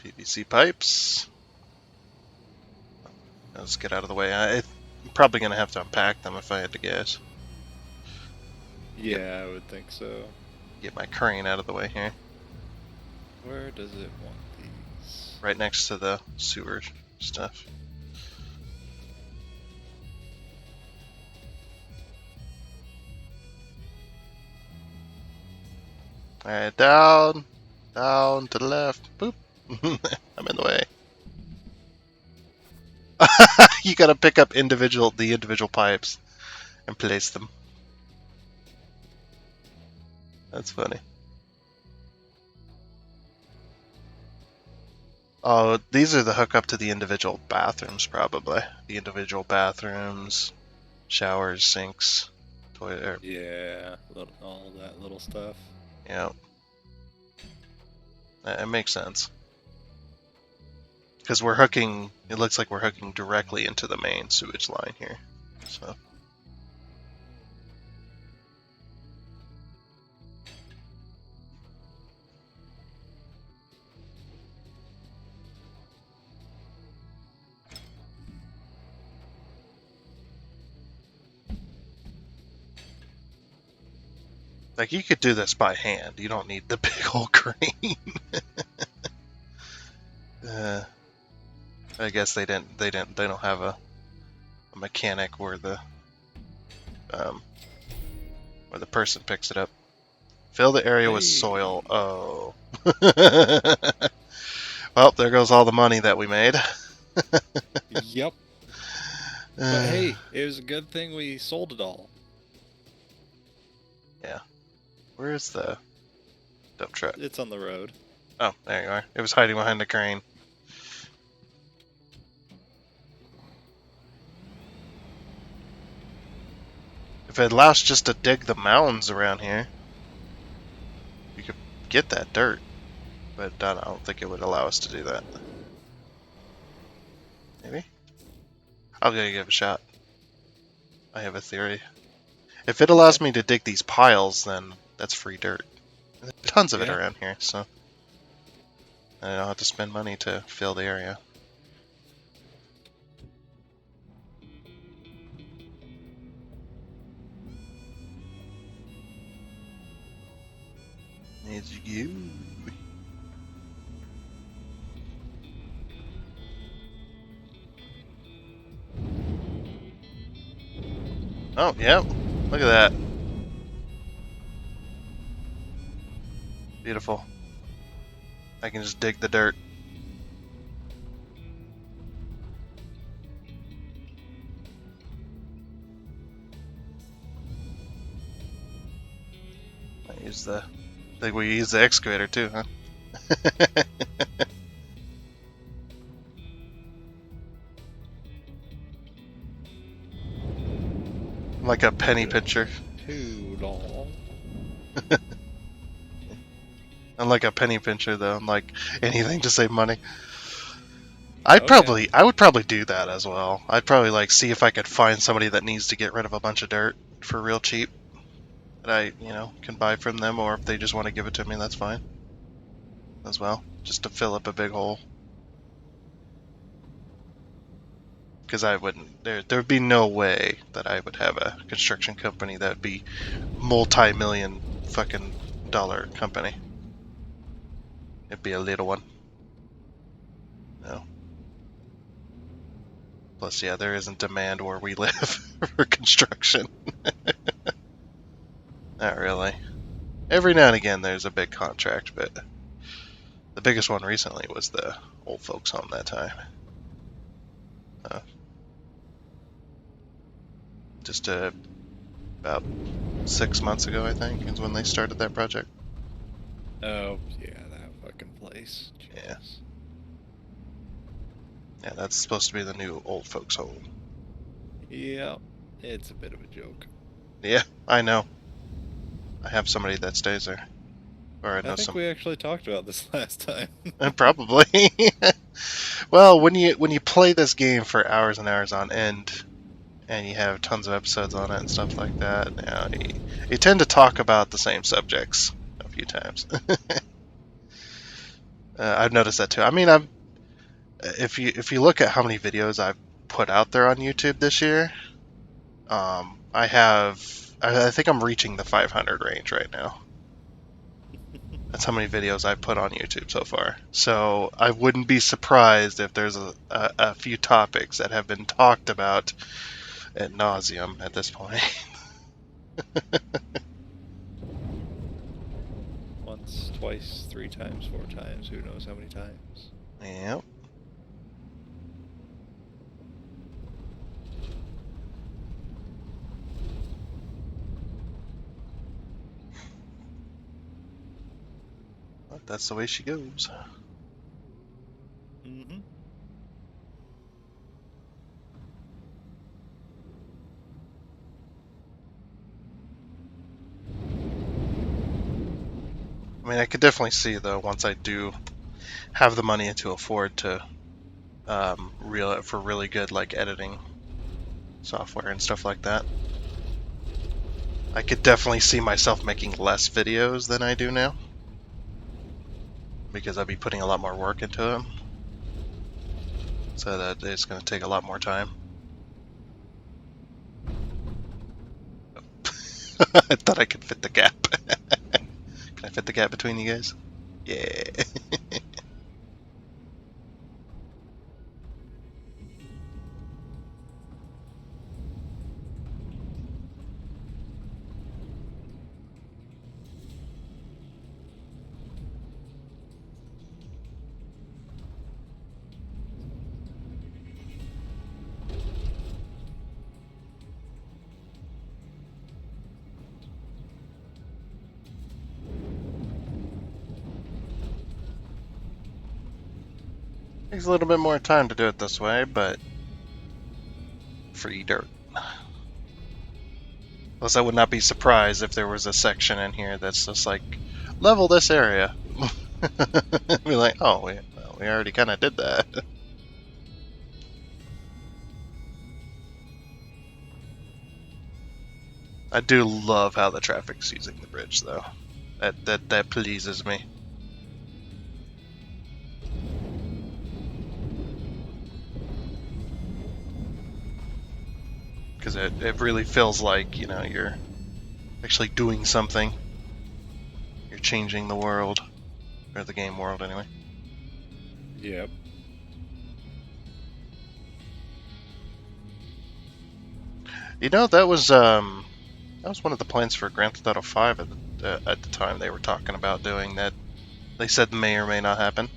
PVC pipes. Let's get out of the way. I'm probably going to have to unpack them if I had to guess. Yeah, I would think so. Get my crane out of the way here. Where does it want these? Right next to the sewer stuff. Alright, down to the left. Boop. I'm in the way. You gotta pick up the individual pipes and place them. That's funny. Oh, these are the hookup to the individual bathrooms, probably. The individual bathrooms, showers, sinks, toilet. Yeah, all that little stuff. Yeah. It makes sense. Because it looks like we're hooking directly into the main sewage line here. So. Like, you could do this by hand. You don't need the big old crane. I guess they don't have a mechanic where the person picks it up. Fill the area with soil. Oh. Well, there goes all the money that we made. Yep. But hey, it was a good thing we sold it all. Yeah. Where's the dump truck? It's on the road. Oh, there you are. It was hiding behind the crane. If it allows just to dig the mounds around here, you could get that dirt. But I don't think it would allow us to do that. Maybe? I'll go give it a shot. I have a theory. If it allows me to dig these piles, then that's free dirt. There's tons of it around here, so I don't have to spend money to fill the area. Needs you. Oh, yeah. Look at that. Beautiful. I can just dig the dirt. I use the Think we use the excavator too, huh? Like a penny pincher. Too long. I'm like a penny pincher though. I'm like anything to save money. Oh, I would probably do that as well. I'd probably like see if I could find somebody that needs to get rid of a bunch of dirt for real cheap that I, can buy from them, or if they just want to give it to me, that's fine as well, just to fill up a big hole. Because I wouldn't, there'd be no way that I would have a construction company that would be multi-million fucking dollar company. It'd be a little one. No. Plus, yeah, there isn't demand where we live for construction. Not really. Every now and again there's a big contract, but the biggest one recently was the old folks home that time. Just about 6 months ago, I think, is when they started that project. Oh, yeah, that fucking place. Yeah. Jeez. Yeah, that's supposed to be the new old folks home. Yeah, it's a bit of a joke. Yeah, I know. I have somebody that stays there. Or I know I think we actually talked about this last time. Probably. Well, when you play this game for hours and hours on end, and you have tons of episodes on it and stuff like that, you tend to talk about the same subjects a few times. I've noticed that too. I mean, if you look at how many videos I've put out there on YouTube this year, I think I'm reaching the 500 range right now. That's how many videos I've put on YouTube so far. So I wouldn't be surprised if there's a few topics that have been talked about ad nauseum at this point. Once, twice, 3 times, 4 times, who knows how many times. Yep. But that's the way she goes. Mm-hmm. I mean, I could definitely see, though, once I do have the money to afford to for really good like editing software and stuff like that, I could definitely see myself making less videos than I do now, because I'd be putting a lot more work into them, so that it's going to take a lot more time. I thought I could fit the gap. Can I fit the gap between you guys? Yeah. Takes a little bit more time to do it this way, but free dirt. Plus, I would not be surprised if there was a section in here that's just like, level this area. Be like, oh, we already kind of did that. I do love how the traffic's using the bridge, though. That pleases me. Because it really feels like, you're actually doing something. You're changing the world. Or the game world, anyway. Yep. That was one of the plans for Grand Theft Auto 5 at the time. They were talking about doing that. They said may or may not happen.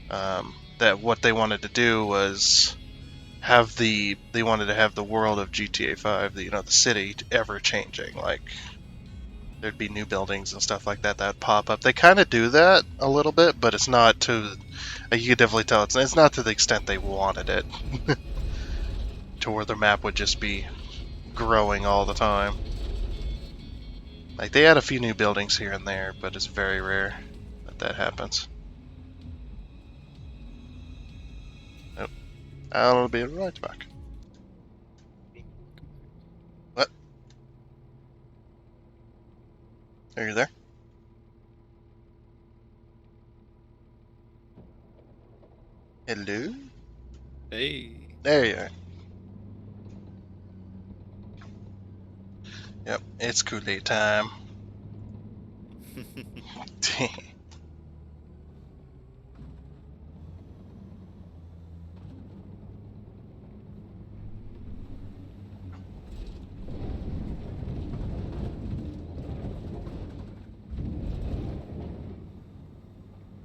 That what they wanted to do was they wanted to have the world of GTA 5, the city ever changing. Like, there'd be new buildings and stuff like that that would pop up. They kind of do that a little bit, but it's not to. You could definitely tell it's not to the extent they wanted it, to where the map would just be growing all the time. Like they add a few new buildings here and there, but it's very rare that happens. Oh, I'll be right back. What? Are you there? Hello? Hey. There you are. Yep, it's Kool-Aid time.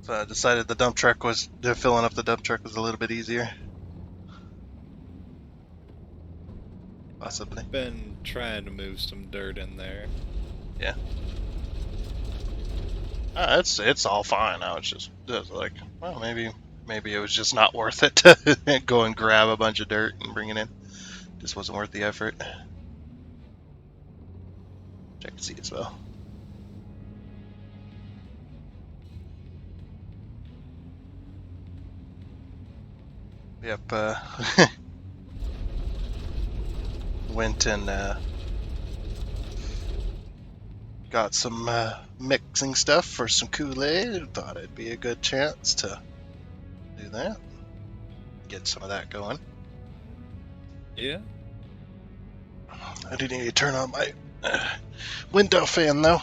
So I decided filling up the dump truck was a little bit easier. Possibly. Been trying to move some dirt in there. Yeah. It's all fine now. It's just like, well, maybe it was just not worth it to go and grab a bunch of dirt and bring it in. Just wasn't worth the effort. Check and see as well. Yep. Went and got some mixing stuff for some Kool-Aid. Thought it'd be a good chance to do that. Get some of that going. Yeah. I do need to turn on my window fan though.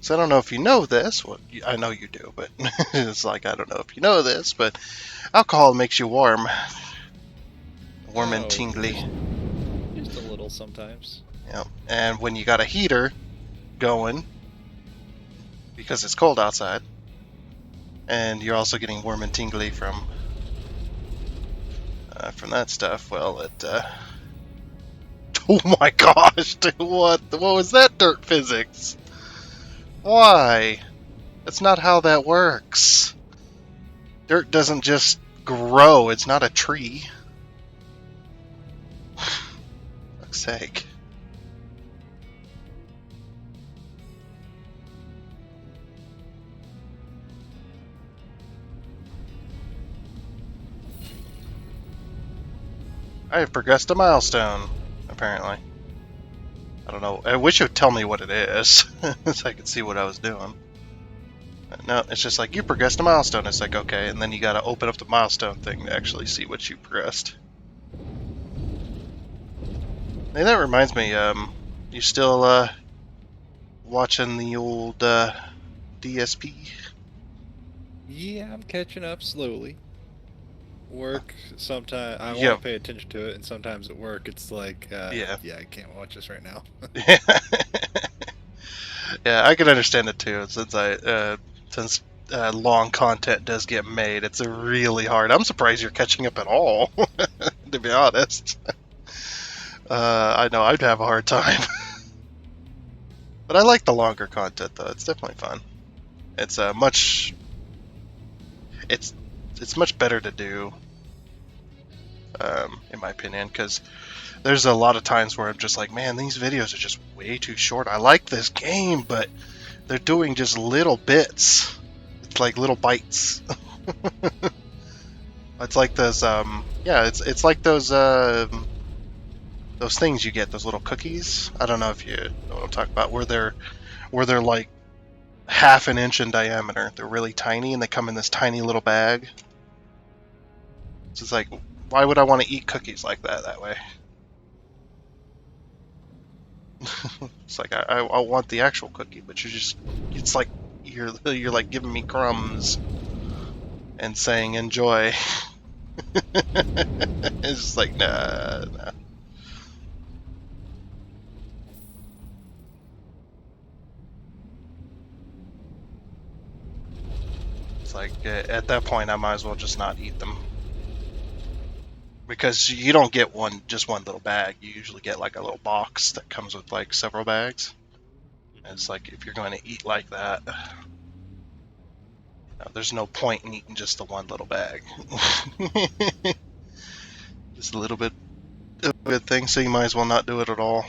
So I don't know if you know this. Well, I know you do, but it's like I don't know if you know this, but alcohol makes you warm. Warm and tingly. Just a little sometimes. Yeah. And when you got a heater going, because it's cold outside, and you're also getting warm and tingly from that stuff, well, it. Oh my gosh! Dude, what was that dirt physics? Why? That's not how that works. Dirt doesn't just grow. It's not a tree. Fuck's sake. I have progressed a milestone, apparently. I don't know. I wish it would tell me what it is, so I could see what I was doing. No, it's just like, you progressed a milestone. It's like, okay, and then you gotta open up the milestone thing to actually see what you progressed. Hey, that reminds me, you still, watching the old, DSP? Yeah, I'm catching up slowly. Work, sometimes I want to pay attention to it, and sometimes at work it's like, yeah, I can't watch this right now. Yeah, I can understand it too, since long content does get made. It's really hard. I'm surprised you're catching up at all, to be honest. I know I'd have a hard time. But I like the longer content, though. It's definitely fun. It's it's much better to do, in my opinion, because there's a lot of times where I'm just like, man, these videos are just way too short. I like this game, but they're doing just little bits. It's like little bites. It's like those, it's like those things you get, those little cookies. I don't know if you know what I'm talking about, where they're like half an inch in diameter. They're really tiny, and they come in this tiny little bag. So it's like, why would I want to eat cookies like that way? It's like, I want the actual cookie, but it's like you're like giving me crumbs and saying enjoy. It's just like, nah. It's like, at that point, I might as well just not eat them. Because you don't get just one little bag. You usually get like a little box that comes with like several bags. And it's like if you're going to eat like that, there's no point in eating just the one little bag. Just a little bit of a good thing, so you might as well not do it at all.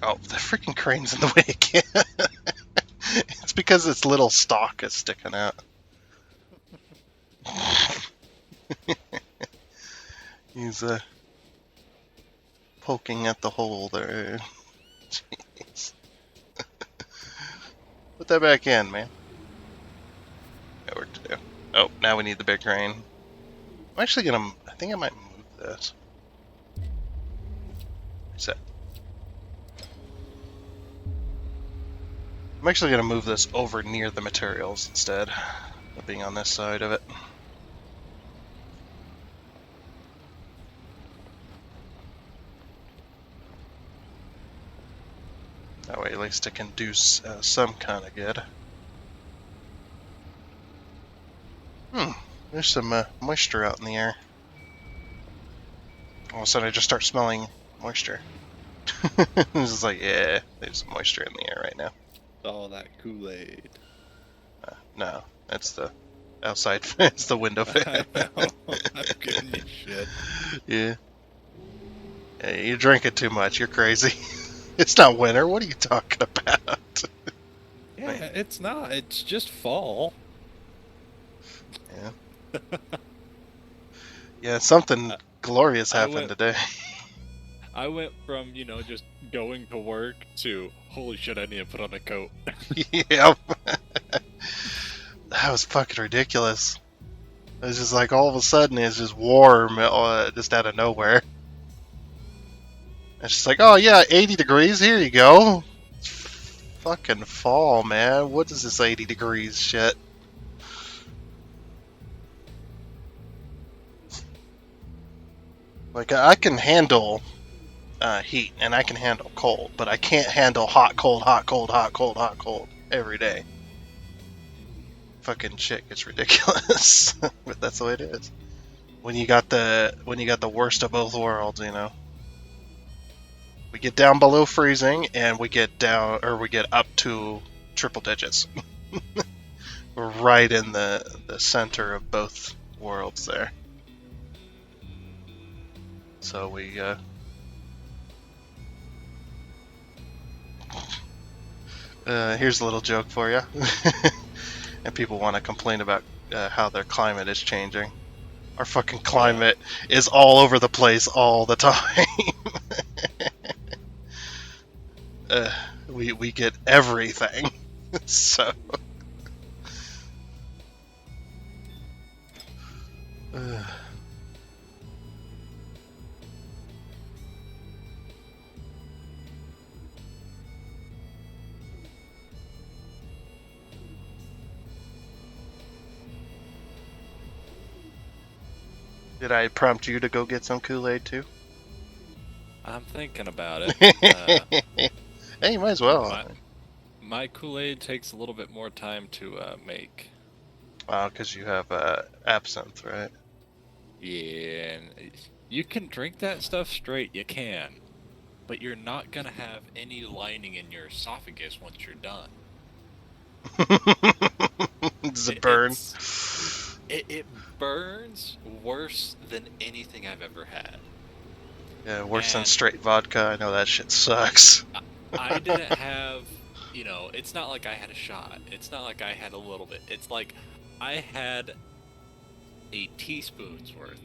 Oh, the freaking crane's in the way again. It's because its little stalk is sticking out. He's poking at the hole there. Jeez. Put that back in, man. Got work to do. Oh, now we need the big crane. I'm actually gonna. I think I might move this. Reset. I'm actually gonna move this over near the materials instead of being on this side of it. That way, at least it can do some kind of good. There's some moisture out in the air. All of a sudden, I just start smelling moisture. It's just like, yeah, there's some moisture in the air right now. All that Kool-Aid. No, that's the outside. It's the window fan. I know. I'm giving you shit. Yeah. Yeah, you drink it too much. You're crazy. It's not winter. What are you talking about? Yeah, it's not. It's just fall. Yeah. Yeah, something glorious happened today. I went from, just going to work to, holy shit, I need to put on a coat. Yep. That was fucking ridiculous. It was just like all of a sudden it's just warm just out of nowhere. It's just like, oh yeah, 80 degrees, here you go. It's fucking fall, man. What is this 80 degrees shit? Like, I can handle heat and I can handle cold, but I can't handle hot, cold, hot, cold, hot, cold, hot, cold every day. Fucking shit gets ridiculous. But that's the way it is. When you got the worst of both worlds, We get down below freezing and we get up to triple digits. We're right in the center of both worlds there. So we here's a little joke for you. And people want to complain about how their climate is changing. Our fucking climate is all over the place all the time. We get everything. So did I prompt you to go get some Kool-Aid too? I'm thinking about it. Hey, you might as well. My Kool-Aid takes a little bit more time to make. Because you have absinthe, right? Yeah, and you can drink that stuff straight, you can. But you're not gonna have any lining in your esophagus once you're done. Does it burn? It burns worse than anything I've ever had. Yeah, worse than straight vodka. I know that shit sucks. I didn't have, it's not like I had a shot. It's not like I had a little bit. It's like I had a teaspoon's worth.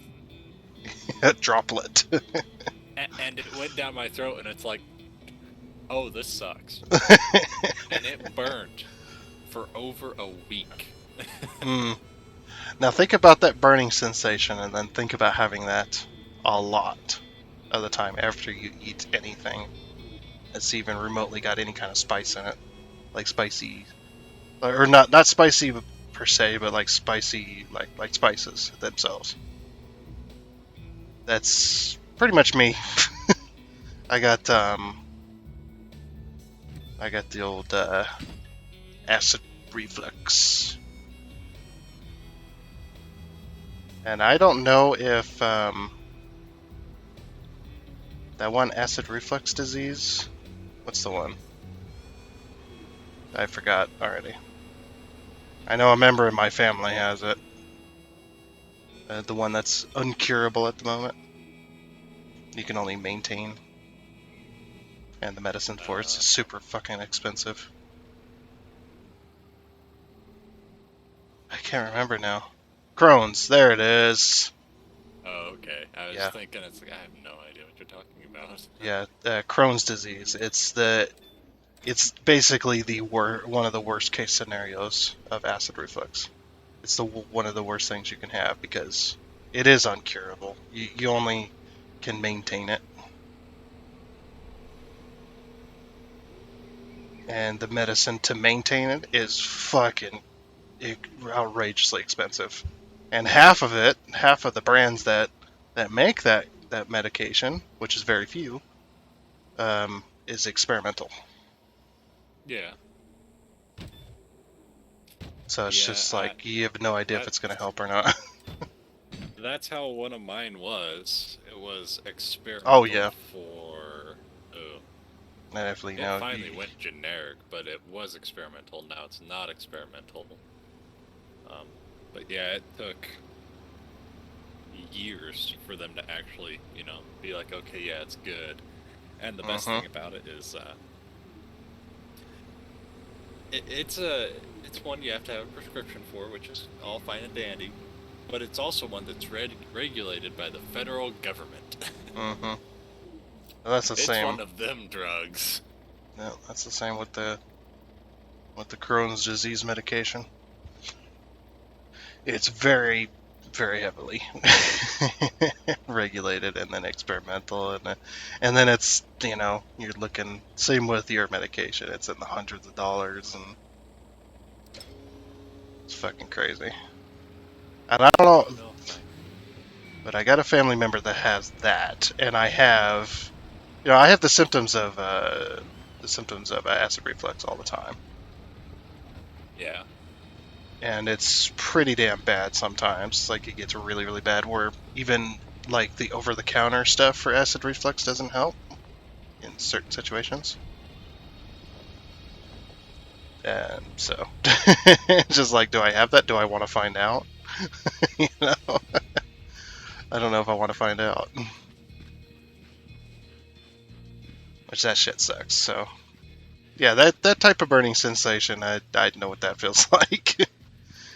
A droplet. And it went down my throat, and it's like, oh, this sucks. And it burned for over a week. Now think about that burning sensation, and then think about having that a lot of the time after you eat anything that's even remotely got any kind of spice in it, like spicy, or not spicy per se, but like spicy, like spices themselves. That's pretty much me. I got I got the old acid reflux. And I don't know if that one acid reflux disease, what's the one? I forgot already. I know a member of my family has it. The one that's uncurable at the moment. You can only maintain. And the medicine for it's super fucking expensive. I can't remember now. Crohn's, there it is. Oh, okay. I was thinking, it's like, I have no idea what you're talking about. Yeah, Crohn's disease. It's basically one of the worst case scenarios of acid reflux. It's one of the worst things you can have because it is uncurable. You only can maintain it. And the medicine to maintain it is fucking outrageously expensive. And half of the brands that make that medication, which is very few, is experimental. Yeah. So it's just like you have no idea if it's going to help or not. That's how one of mine was. It was experimental. Oh yeah. For Definitely it finally went generic, but it was experimental. Now it's not experimental. But yeah, it took years for them to actually, be like, okay, yeah, it's good. And the best thing about it is, it's one you have to have a prescription for, which is all fine and dandy. But it's also one that's regulated by the federal government. Well, that's the same. It's one of them drugs. Yeah, that's the same with the Crohn's disease medication. It's very, very heavily regulated and then experimental, and then it's you're looking same with your medication. It's in the hundreds of dollars, and it's fucking crazy. And I don't know, but I got a family member that has that, and I have the symptoms of acid reflux all the time. Yeah. And it's pretty damn bad sometimes. Like, it gets really, really bad where even like the over-the-counter stuff for acid reflux doesn't help in certain situations. And so, it's just like, do I have that? Do I want to find out? I don't know if I want to find out. Which, that shit sucks. So, yeah, that type of burning sensation, I know what that feels like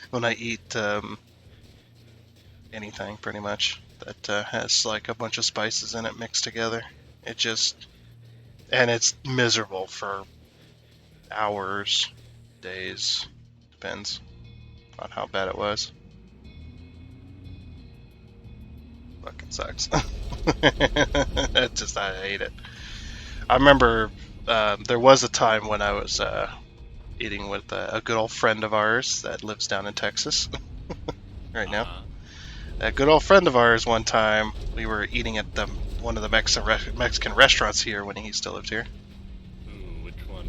when I eat anything, pretty much, that has like a bunch of spices in it mixed together. And it's miserable for hours, days, depends on how bad it was. Fucking sucks. I hate it. I remember there was a time when I was eating with a good old friend of ours that lives down in Texas right now. A good old friend of ours, one time, we were eating at one of the Mexican restaurants here when he still lived here. Ooh, which one?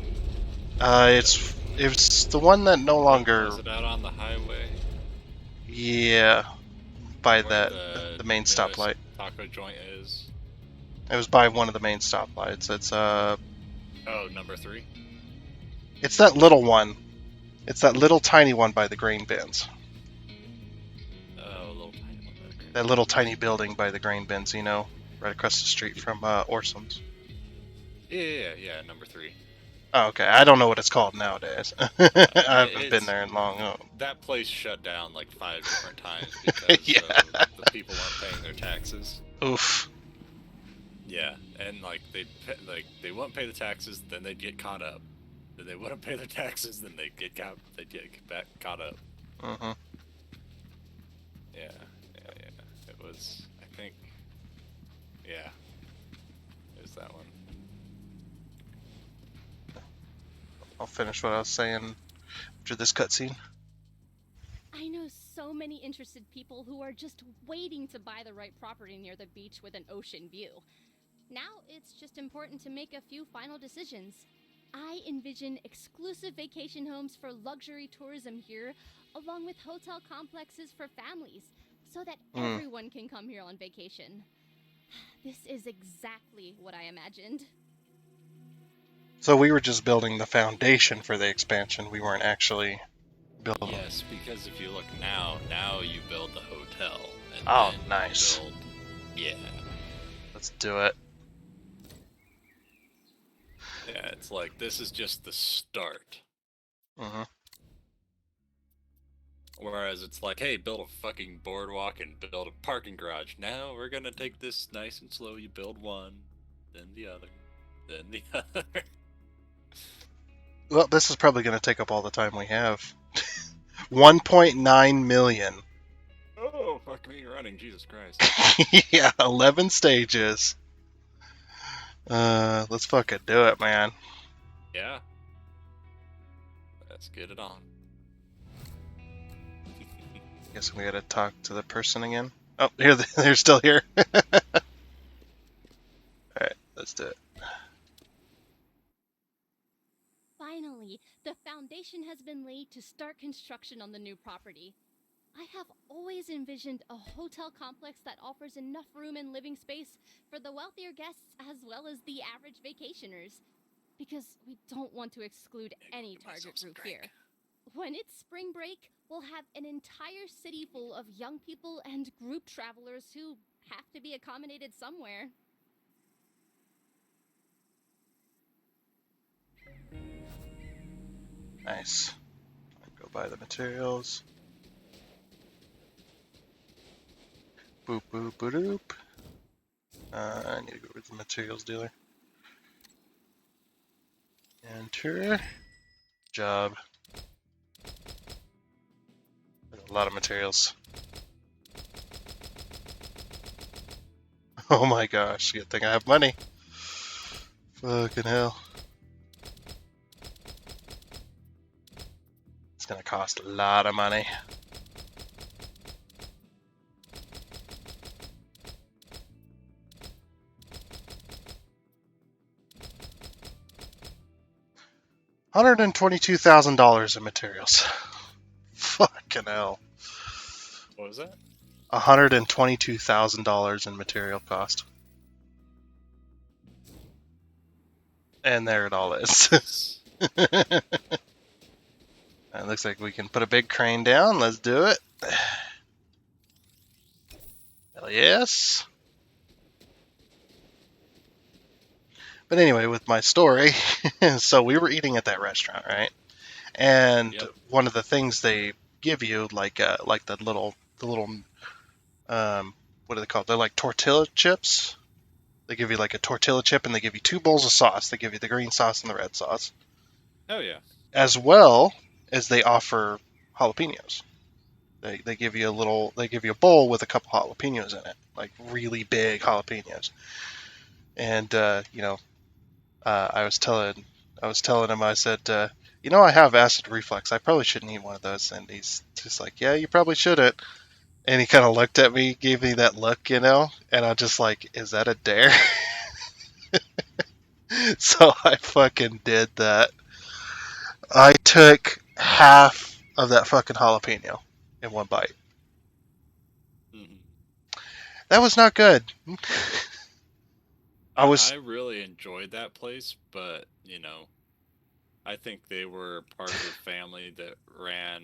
It's the one that no longer... Was it out on the highway? Yeah, by the main stoplight. Taco joint is? It was by one of the main stoplights. It's Oh, number 3? It's that little one. It's that little tiny one by the grain bins. Oh, a little tiny one. Okay. That little tiny building by the grain bins, right across the street from Orsum's. Yeah, number 3. Oh, okay. I don't know what it's called nowadays. I haven't been there in long. That place shut down like 5 different times because the people weren't paying their taxes. Oof. Yeah, and like they wouldn't pay the taxes, then they'd get caught up. Then they wouldn't pay their taxes, then they'd get caught up. Mm-hmm. Yeah. It was, I think, yeah, it was that one. I'll finish what I was saying after this cutscene. I know so many interested people who are just waiting to buy the right property near the beach with an ocean view. Now it's just important to make a few final decisions. I envision exclusive vacation homes for luxury tourism here, along with hotel complexes for families, so that everyone can come here on vacation. This is exactly what I imagined. So we were just building the foundation for the expansion. We weren't actually building. Yes, because if you look now you build the hotel. And Oh, then nice. Yeah. Let's do it. Yeah, it's like, this is just the start. Mm-hmm. Whereas it's like, hey, build a fucking boardwalk and build a parking garage. Now we're gonna take this nice and slow. You build one, then the other, then the other. Well, this is probably going to take up all the time we have. 1.9 million. Oh, fuck me running, Jesus Christ. Yeah, 11 stages. Let's fucking do it, man. Yeah. Let's get it on. Guess we gotta talk to the person again. Oh, here they're still here. Alright, let's do it. Finally, the foundation has been laid to start construction on the new property. I have always envisioned a hotel complex that offers enough room and living space for the wealthier guests as well as the average vacationers, because we don't want to exclude any target group here. When it's spring break, we'll have an entire city full of young people and group travelers who have to be accommodated somewhere. Nice. Go buy the materials. Boop, boop, boop, boop. I need to go to the materials dealer. Enter. Job. A lot of materials. Oh my gosh, good thing I have money. Fucking hell. It's gonna cost a lot of money. $122,000 in materials. Fucking hell. What was that? $122,000 in material cost. And there it all is. It looks like we can put a big crane down. Let's do it. Hell yes. But anyway, with my story, so we were eating at that restaurant, right? And Yep. one of the things they give you, like the little, what are they called? They're like tortilla chips. They give you like a tortilla chip, and they give you 2 bowls of sauce. They give you the green sauce and the red sauce, Oh yeah. as well as they offer jalapenos. They give you a bowl with a couple jalapenos in it, like really big jalapenos. And I was telling him, I said, I have acid reflux. I probably shouldn't eat one of those. And he's just like, yeah, you probably shouldn't. And he kind of looked at me, gave me that look, and I'm just like, is that a dare? So I fucking did that. I took half of that fucking jalapeno in one bite. Mm-hmm. That was not good. I really enjoyed that place, but I think they were part of the family that ran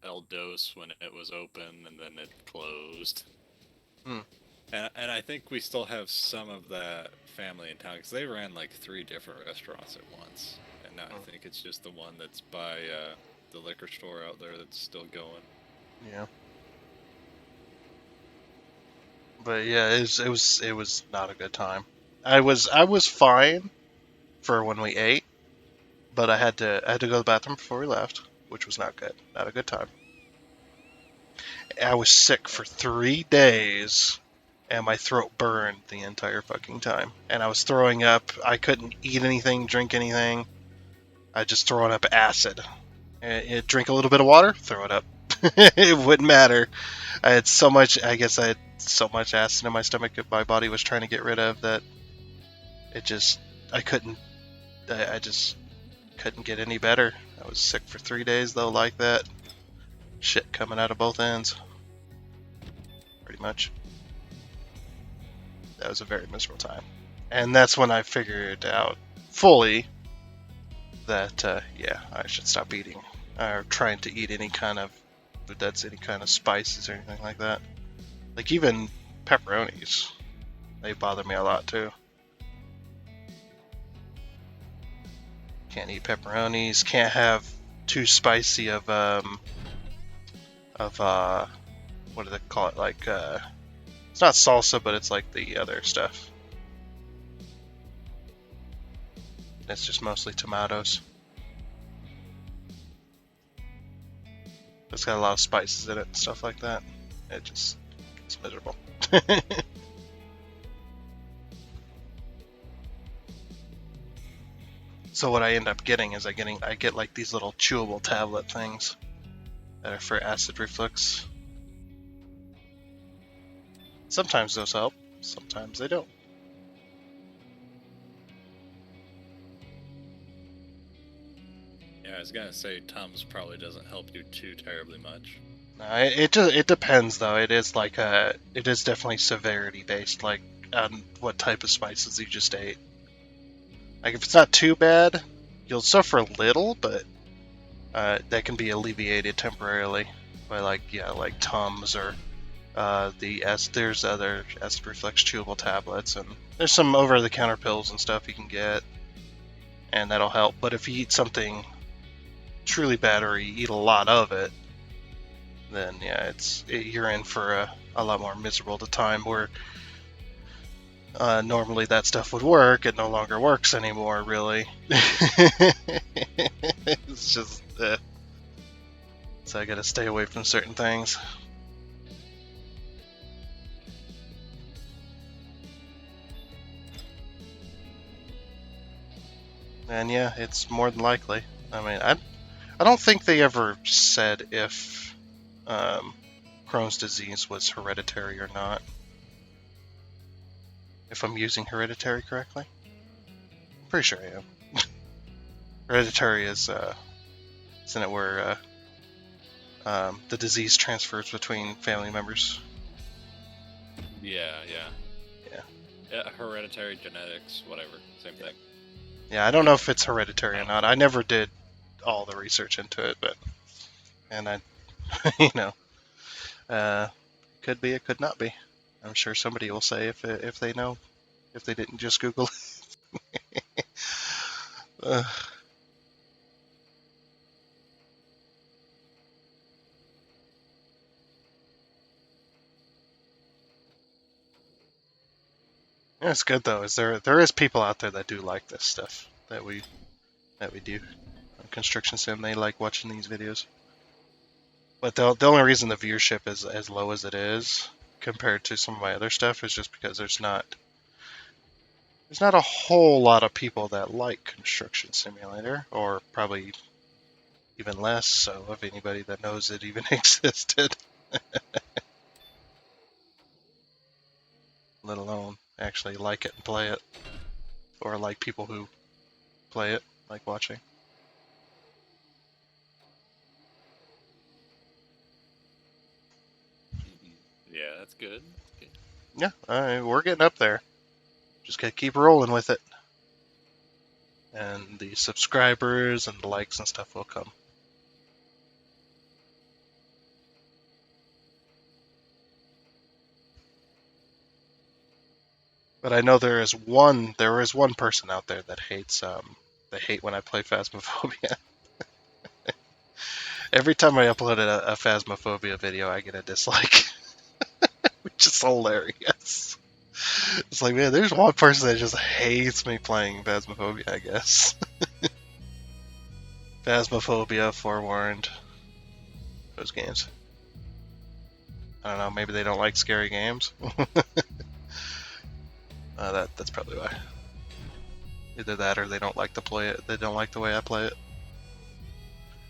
El Dos when it was open, and then it closed. And I think we still have some of that family in town, because they ran like 3 different restaurants at once, and now I think it's just the one that's by the liquor store out there that's still going. Yeah. But yeah, it was not a good time. I was fine for when we ate, but I had to go to the bathroom before we left, which was not good. Not a good time. I was sick for 3 days, and my throat burned the entire fucking time. And I was throwing up. I couldn't eat anything, drink anything. I just throwing up acid. Drink a little bit of water, throw it up. It wouldn't matter. I had so much acid in my stomach that my body was trying to get rid of that I couldn't I just couldn't get any better. I was sick for 3 days though, like that. Shit coming out of both ends. Pretty much. That was a very miserable time. And that's when I figured out fully that, yeah, I should stop eating, or trying to eat any kind of, but that's any kind of spices or anything like that. Like even pepperonis, they bother me a lot too. Can't eat pepperonis, can't have too spicy of what do they call it, like, it's not salsa, but it's like the other stuff. It's just mostly tomatoes. It's got a lot of spices in it and stuff like that. It's miserable. So what I end up getting is I get like these little chewable tablet things that are for acid reflux. Sometimes those help, sometimes they don't. Yeah, I was gonna say Tums probably doesn't help you too terribly much. No, it depends though. It is like it is definitely severity based, like on what type of spices you just ate. Like if it's not too bad, you'll suffer a little, but that can be alleviated temporarily by like Tums or there's other acid reflux chewable tablets, and there's some over-the-counter pills and stuff you can get, and that'll help. But if you eat something truly bad or you eat a lot of it, then yeah, you're in for a lot more miserable time where normally that stuff would work. It no longer works anymore, really. It's just so I gotta stay away from certain things. And yeah, it's more than likely. I mean, I don't think they ever said if Crohn's disease was hereditary or not. If I'm using hereditary correctly? I'm pretty sure I am. Hereditary is, isn't it where the disease transfers between family members? Yeah. Yeah. Hereditary genetics, whatever, same thing. Yeah, I don't know if it's hereditary or not. I never did all the research into it, and I, you know, could be, it could not be. I'm sure somebody will say if they know, if they didn't just Google it. Yeah, it's good though. Is there is people out there that do like this stuff that we do on Construction Sim. They like watching these videos. But the only reason the viewership is as low as it is compared to some of my other stuff is just because there's not a whole lot of people that like Construction Simulator, or probably even less so of anybody that knows it even existed. Let alone actually like it and play it, or like people who play it, like watching. Yeah, that's good. Yeah, we're getting up there. Just gotta keep rolling with it. And the subscribers and the likes and stuff will come. But I know there is one person out there that hates they hate when I play Phasmophobia. Every time I upload a Phasmophobia video, I get a dislike. Which is hilarious. It's like, man, there's one person that just hates me playing Phasmophobia, I guess. Phasmophobia, Forewarned. Those games. I don't know, maybe they don't like scary games. That's probably why. Either that or they don't like to play it. They don't like the way I play it.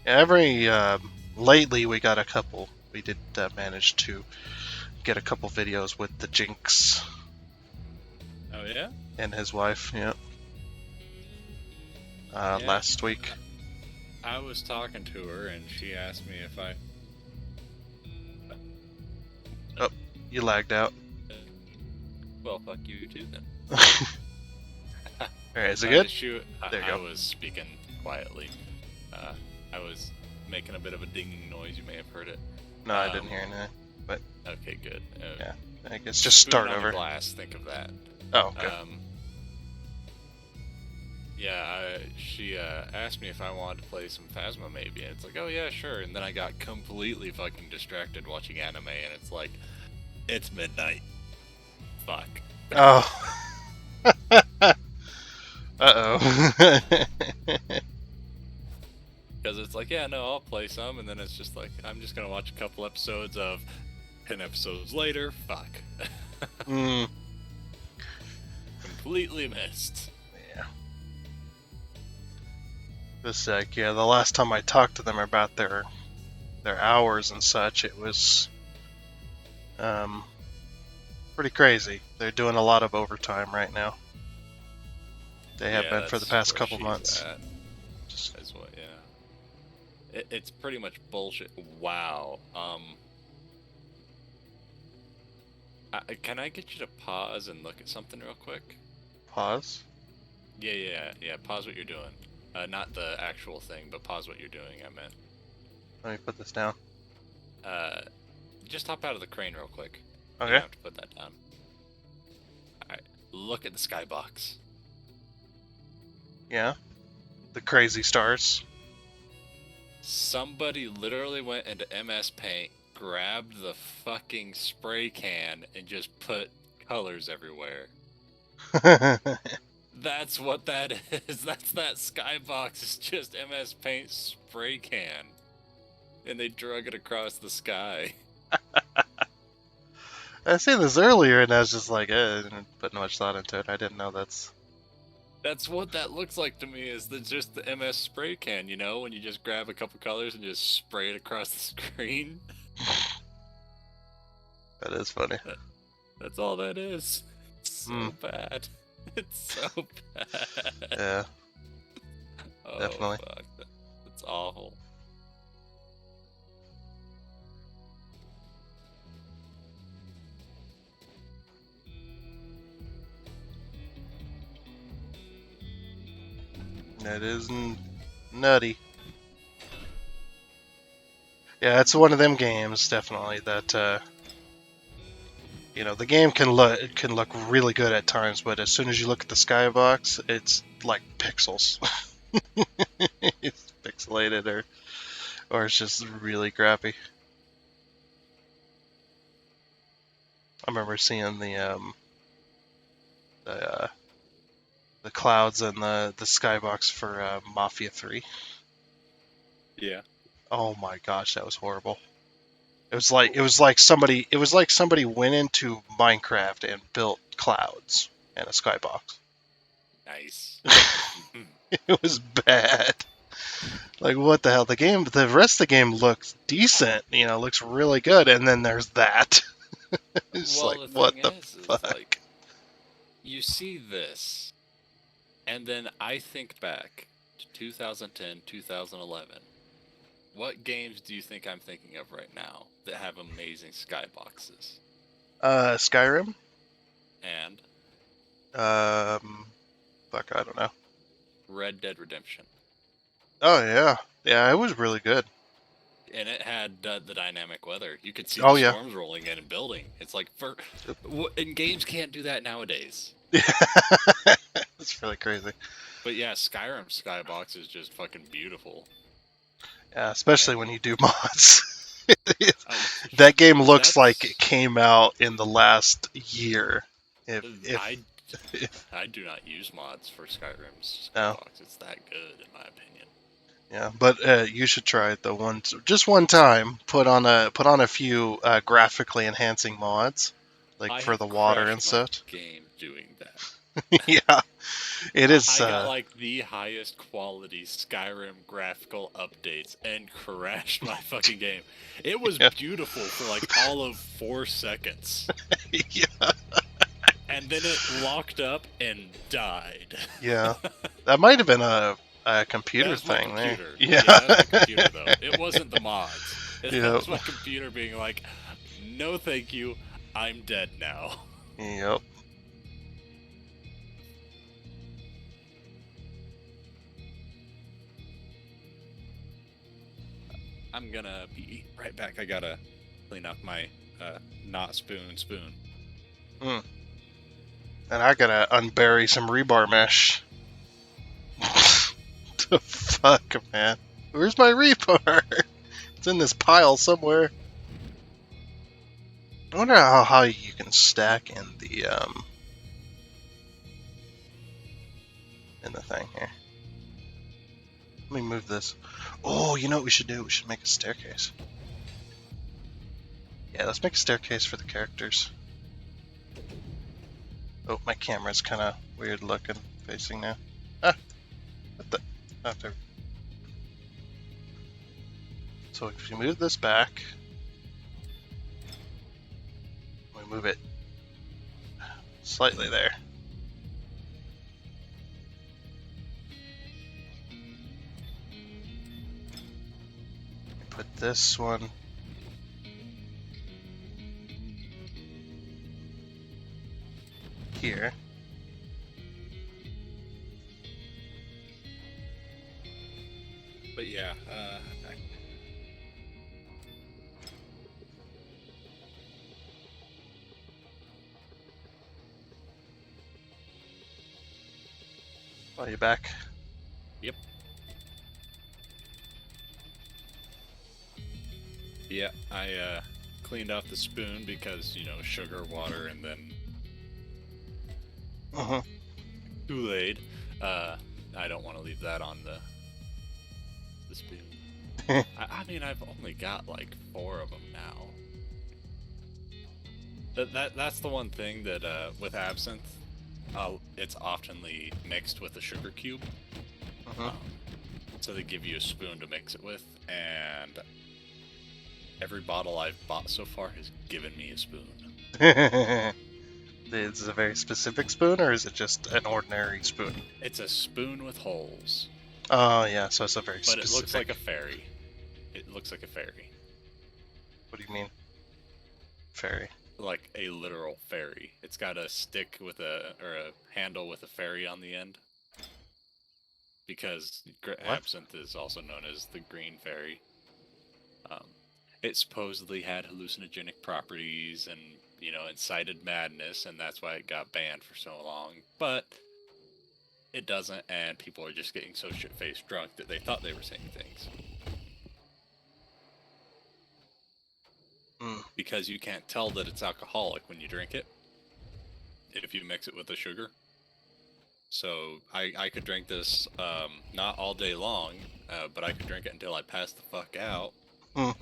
Yeah, lately we got a couple. We did manage to get a couple videos with the Jinx. Oh yeah? And his wife, yeah. last week. I was talking to her, and she asked me if I... Oh, you lagged out. Well, fuck you too, then. Alright, is it good? There you go. I was speaking quietly. I was making a bit of a dinging noise. You may have heard it. No, I didn't hear anything. But okay, good. Yeah, I guess just start over. Glass, think of that. Oh, okay. She asked me if I wanted to play some Phasma maybe, and it's like, oh yeah, sure. And then I got completely fucking distracted watching anime, and it's like, it's midnight. Fuck. Oh. Uh-oh. Because it's like, yeah, no, I'll play some, and then it's just like, I'm just gonna watch a couple episodes of 10 episodes later. Fuck. Completely missed. Yeah. This the last time I talked to them about their hours and such, it was pretty crazy. They're doing a lot of overtime right now. They have been for the past couple months. That's what, yeah. It's pretty much bullshit. Wow. Can I get you to pause and look at something real quick? Pause? Yeah. Pause what you're doing. Not the actual thing, but pause what you're doing, I meant. Let me put this down. Just hop out of the crane real quick. Okay. You don't have to put that down. Alright, look at the skybox. Yeah. The crazy stars. Somebody literally went into MS Paint, grabbed the fucking spray can, and just put colors everywhere. That's what that is. That's that skybox. It's just MS Paint spray can. And they drug it across the sky. I seen this earlier and I was just like, I didn't put much thought into it. I didn't know that's what that looks like to me, is just the MS spray can, you know, when you just grab a couple colors and just spray it across the screen. That is funny. That's all that is. It's so bad. It's so bad. Yeah. Oh, definitely. Fuck. It's awful. That is nutty. Yeah, it's one of them games, definitely, that, the game can look really good at times, but as soon as you look at the skybox, it's like pixels. It's pixelated, or it's just really crappy. I remember seeing the clouds and the skybox for Mafia 3. Yeah. Oh my gosh, that was horrible. It was like somebody went into Minecraft and built clouds and a skybox. Nice. It was bad. Like, what the hell? The rest of the game looks decent, looks really good, and then there's that. It's well, like, what the fuck? Like, you see this, and then I think back to 2010, 2011. What games do you think I'm thinking of right now that have amazing skyboxes? Skyrim? And? Fuck, I don't know. Red Dead Redemption. Oh, yeah. Yeah, it was really good. And it had the dynamic weather. You could see the storms rolling in and building. It's like, and games can't do that nowadays. Yeah. It's really crazy. But yeah, Skyrim skybox is just fucking beautiful. Yeah, especially when you do mods. That game looks like it came out in the last year. I do not use mods for Skyrim's skybox. No. It's that good, in my opinion. Yeah, but you should try it though. Just one time. Put on a few graphically enhancing mods, like for the water and such. Game doing that. Yeah, it is. I got like the highest quality Skyrim graphical updates and crashed my fucking game. It was beautiful for like all of 4 seconds. Yeah. And then it locked up and died. Yeah, that might have been a a computer That's my thing there. computer. Yeah. That's my computer, though. It wasn't the mods. That Yep. was my computer being like, no thank you, I'm dead now. Yep. I'm gonna be right back. I gotta clean up my not spoon. And I gotta unbury some rebar mesh. The fuck, man? Where's my rebar? It's in this pile somewhere. I wonder how high you can stack in the thing here. Let me move this. Oh, you know what we should do? We should make a staircase. Yeah, let's make a staircase for the characters. Oh, my camera's kind of weird looking, facing now. Ah, what the? Oh, there. So if you move this back, we move it slightly there. Put this one here. But yeah, Oh, you back? Yep. Yeah, I cleaned off the spoon because, you know, sugar, water, and then Kool-Aid. I don't want to leave that on the spoon. I mean, I've only got like 4 of them now. That's the one thing that with absinthe, it's oftenly mixed with a sugar cube. So they give you a spoon to mix it with, and every bottle I've bought so far has given me a spoon. Is it a very specific spoon, or is it just an ordinary spoon? It's a spoon with holes. Oh, yeah, so it's a very specific. But it looks like a fairy. What do you mean? Fairy? Like a literal fairy. It's got a stick with a handle with a fairy on the end. Because absinthe is also known as the green fairy. It supposedly had hallucinogenic properties and, you know, incited madness, and that's why it got banned for so long. But it doesn't, and people are just getting so shit-faced drunk that they thought they were saying things. Because you can't tell that it's alcoholic when you drink it, if you mix it with the sugar. So I could drink this not all day long, but I could drink it until I passed the fuck out. And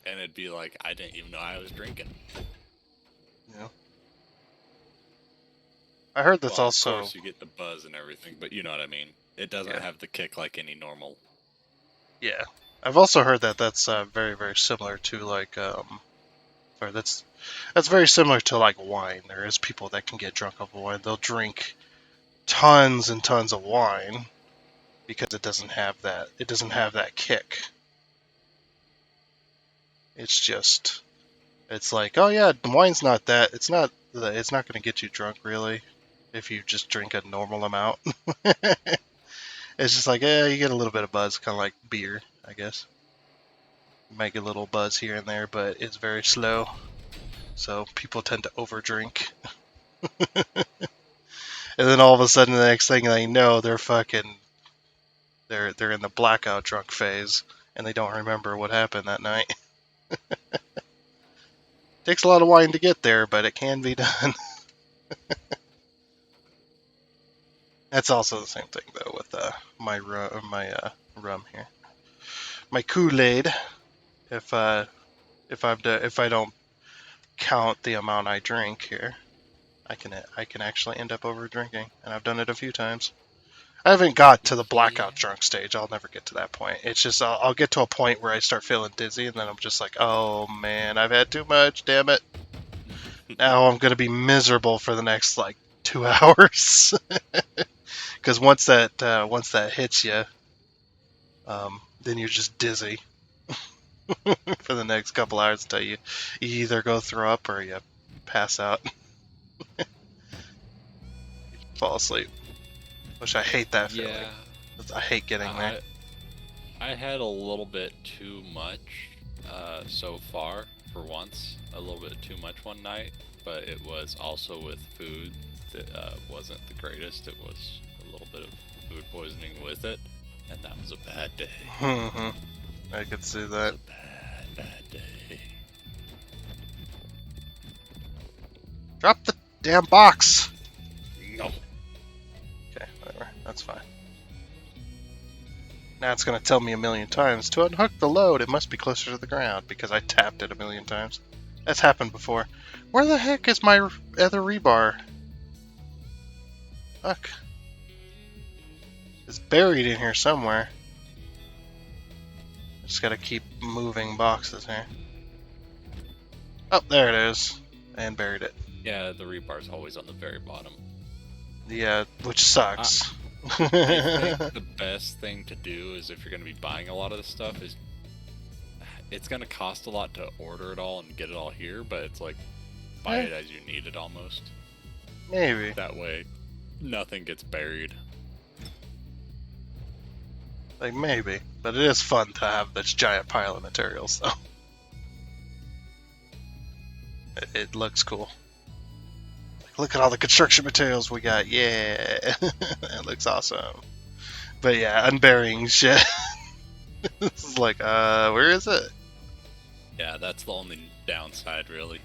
it'd be like, I didn't even know I was drinking. Yeah. I heard that's also... Of course you get the buzz and everything, but you know what I mean. It doesn't have the kick like any normal. Yeah. I've also heard that that's very, very similar to, like, or that's very similar to, like, wine. There is people that can get drunk off of wine. They'll drink tons and tons of wine because it doesn't have that kick. It's just, it's like, oh yeah, wine's not that, it's not going to get you drunk, really, if you just drink a normal amount. It's just like, yeah, you get a little bit of buzz, kind of like beer, I guess. You might get a little buzz here and there, but it's very slow, so people tend to overdrink. And then all of a sudden, the next thing they know, they're in the blackout drunk phase, and they don't remember what happened that night. Takes a lot of wine to get there, but it can be done. That's also the same thing though with my rum here, my Kool-Aid. If I don't count the amount I drink here, I can actually end up over drinking, and I've done it a few times. I haven't got to the blackout drunk stage. I'll never get to that point. It's just I'll get to a point where I start feeling dizzy, and then I'm just like, oh man, I've had too much, damn it. Now I'm going to be miserable for the next, like, 2 hours. Because once that hits you, then you're just dizzy for the next couple hours until you either go throw up or you pass out, fall asleep. Which I hate that feeling. Yeah. I hate getting there. I had a little bit too much so far for once. A little bit too much one night, but it was also with food that wasn't the greatest. It was a little bit of food poisoning with it, and that was a bad day. I could see It that. was a bad day. Drop the damn box! No. Okay, whatever. That's fine. Now it's going to tell me a million times, to unhook the load, it must be closer to the ground, because I tapped it a million times. That's happened before. Where the heck is my other rebar? Fuck. It's buried in here somewhere. Just gotta keep moving boxes here. Oh, there it is. And buried it. Yeah, the rebar's always on the very bottom. Yeah, which sucks. I think the best thing to do is, if you're going to be buying a lot of this stuff, is it's going to cost a lot to order it all and get it all here, but it's like buy it as you need it almost. Maybe. That way, nothing gets buried. Like, maybe. But it is fun to have this giant pile of materials, though. It looks cool. Like, look at all the construction materials we got. Yeah. It looks awesome. But yeah, unburying shit. This is like, where is it? Yeah, that's the only downside, really.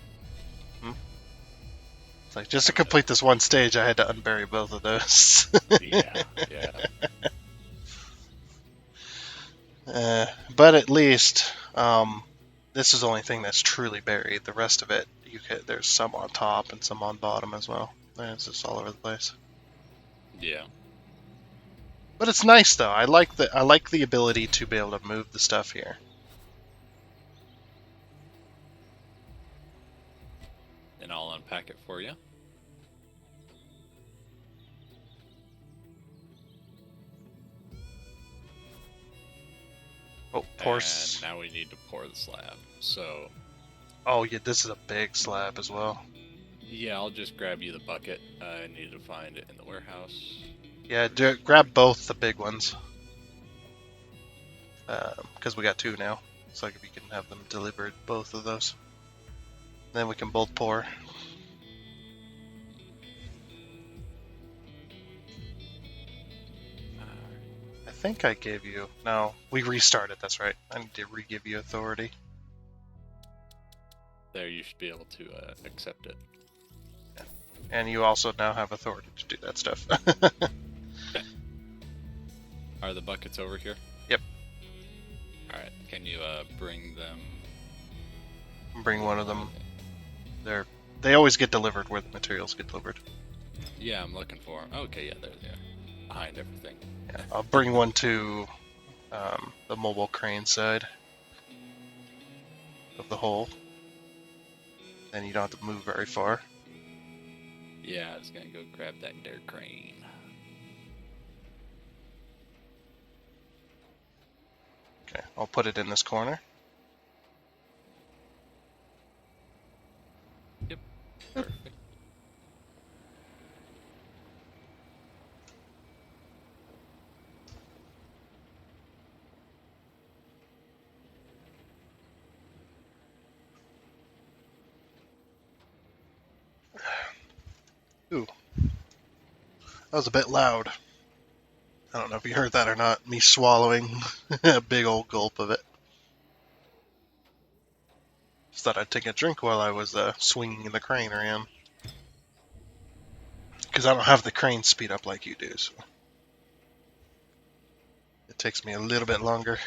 It's like, just to complete this one stage, I had to unbury both of those. Yeah. But at least, this is the only thing that's truly buried. The rest of it, there's some on top and some on bottom as well. It's just all over the place. Yeah. But it's nice though. I like the ability to be able to move the stuff here. And I'll unpack it for you. Oh, And now we need to pour the slab. So, oh yeah, this is a big slab as well. yeah, I'll just grab you the bucket. I need to find it in the warehouse. Yeah, grab both the big ones. Because we got two now. It's like if you can have them delivered, both of those. Then we can both pour. I think I gave you... No, we restarted, that's right. I need to re-give you authority. There, you should be able to accept it. And you also now have authority to do that stuff. Are the buckets over here? Yep. Alright, can you bring them? Bring one of them. They always get delivered where the materials get delivered. Yeah, I'm looking for them. Okay, yeah, there they are. Behind everything. Yeah, I'll bring one to the mobile crane side of the hole. Then you don't have to move very far. Yeah, I was gonna go grab that there crane. Okay, I'll put it in this corner. Yep. Perfect. Ooh. That was a bit loud. I don't know if you heard that or not. Me swallowing a big old gulp of it. Just thought I'd take a drink while I was swinging the crane around. Because I don't have the crane speed up like you do, so it takes me a little bit longer.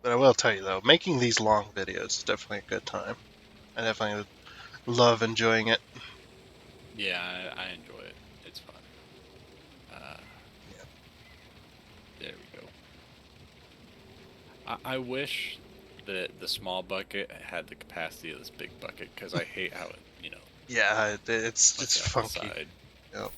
But I will tell you though, making these long videos is definitely a good time. I definitely love enjoying it. Yeah, I enjoy it. It's fun. I wish that the small bucket had the capacity of this big bucket, because I hate how it, Yeah, it's lets it out the funky. side. Yep.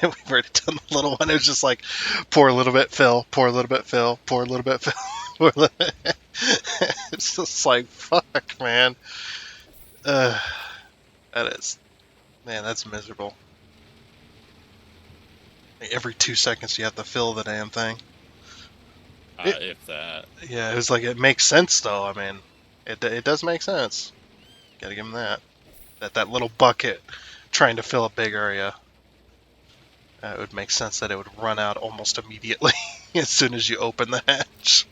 We've already done the little one. It was just like pour a little bit, fill, pour a little bit, fill, pour a little bit, fill. Pour a little bit. It's just like fuck, man. That is, man, that's miserable. Like, every 2 seconds you have to fill the damn thing. If that. Yeah, it was like, it makes sense though. I mean, it does make sense. Gotta give him that. That little bucket trying to fill a big area. It would make sense that it would run out almost immediately as soon as you open the hatch.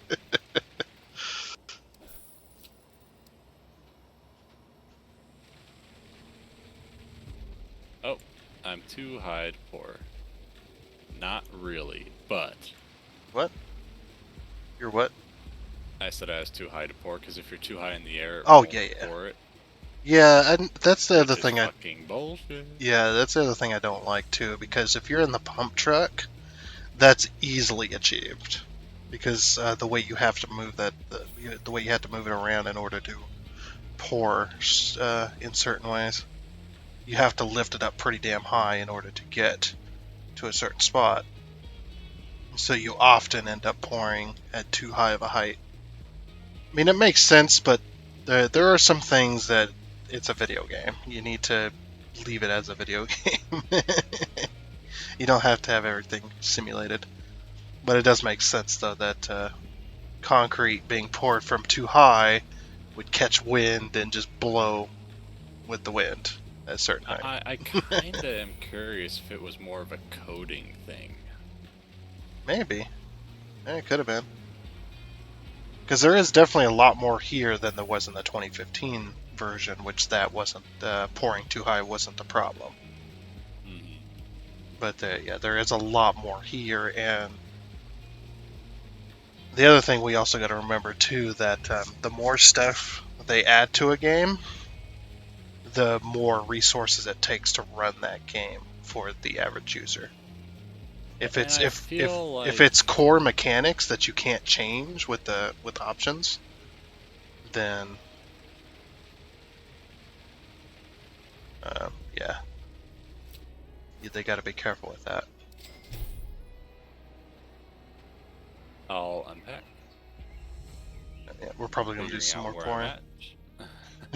Oh, I'm too high to pour. Not really, but. What? You're what? I said I was too high to pour, because if you're too high in the air, Oh, won't yeah. pour it. Yeah, and that's the other Which is thing fucking bullshit. Yeah, that's the other thing I don't like too, because if you're in the pump truck, that's easily achieved. Because the way you have to move the way you have to move it around in order to pour in certain ways, you have to lift it up pretty damn high in order to get to a certain spot. So you often end up pouring at too high of a height. I mean, it makes sense, but there are some things that it's a video game. You need to leave it as a video game. You don't have to have everything simulated. But it does make sense, though, that concrete being poured from too high would catch wind and just blow with the wind at a certain height. I kind of am curious if it was more of a coding thing. Maybe. Yeah, it could have been. Because there is definitely a lot more here than there was in the 2015 version, which that wasn't, pouring too high wasn't the problem. Mm-hmm. But yeah, there is a lot more here, and the other thing we also got to remember too, that the more stuff they add to a game, the more resources it takes to run that game for the average user. If it's core mechanics that you can't change with options, then yeah, they got to be careful with that. I'll unpack. Yeah, we're probably going to do some more pouring.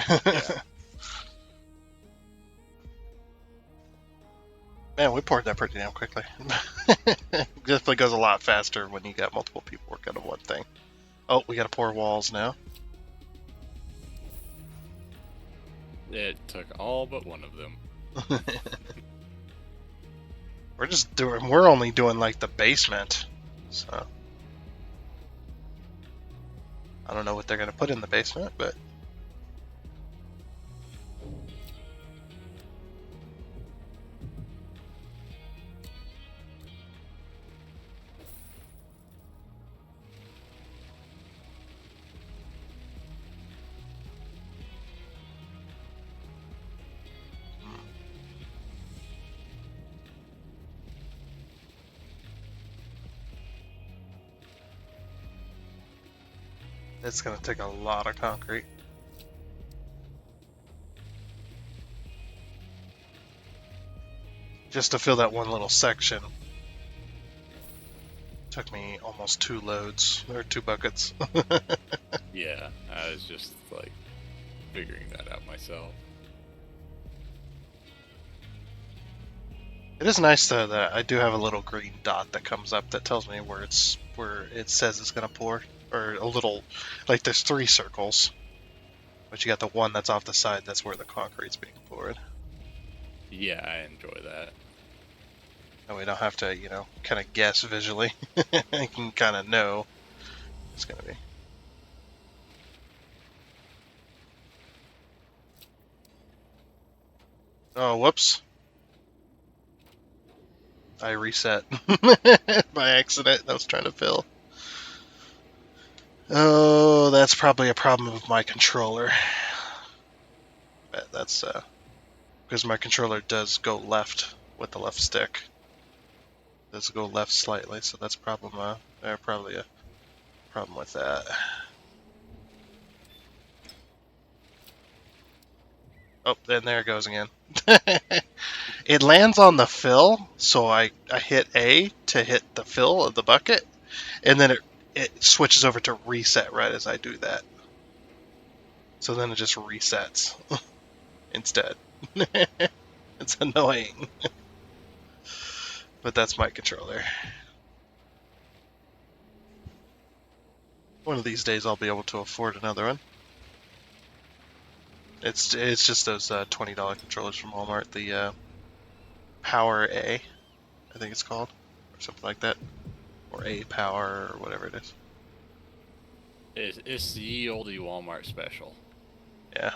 Yeah. Man, we poured that pretty damn quickly. Definitely goes a lot faster when you got multiple people working on one thing. Oh, we got to pour walls now. It took all but one of them. We're only doing like the basement, so I don't know what they're gonna put in the basement, but it's gonna take a lot of concrete. Just to fill that one little section. Took me almost 2 loads, or 2 buckets. Yeah, I was just like figuring that out myself. It is nice though that I do have a little green dot that comes up that tells me where it says it's gonna pour, or a little, like there's 3 circles, but you got the one that's off the side. That's where the concrete's being poured. Yeah, I enjoy that. And we don't have to, kind of guess visually. I can kind of know it's gonna be. Oh, whoops. I reset by accident. I was trying to fill. Oh, that's probably a problem with my controller. That's because my controller does go left with the left stick. Does go left slightly, so that's probably a problem with that. Oh, and there it goes again. It lands on the fill, so I hit A to hit the fill of the bucket, and then it switches over to reset right as I do that. So then it just resets instead. It's annoying. But that's my controller. One of these days I'll be able to afford another one. It's just those $20 controllers from Walmart. The Power A, I think it's called, or something like that, or A Power or whatever it is. It's the ye olde Walmart special. Yeah,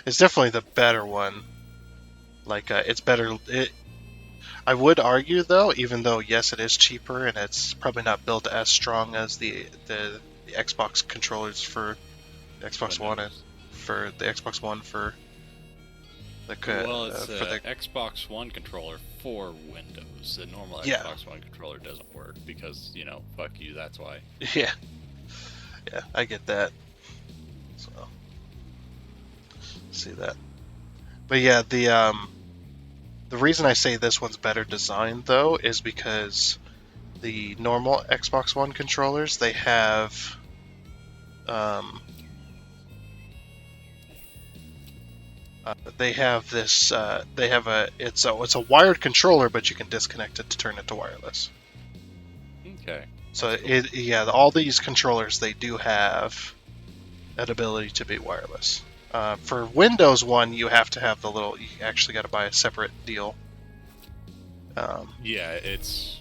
it's definitely the better one. Like it's better. I would argue though, even though yes, it is cheaper and it's probably not built as strong as the Xbox controllers for the Xbox One and for the Xbox One for the well, it's for the Xbox One controller for Windows. The normal Xbox One controller doesn't work because, you know, fuck you, that's why. Yeah, I get that. So see that, but yeah, the reason I say this one's better designed though is because the normal Xbox One controllers, they have this it's a wired controller, but you can disconnect it to turn it to wireless. Okay. So all these controllers, they do have an ability to be wireless. For Windows One, you have to have the little. You actually got to buy a separate deal. Yeah, it's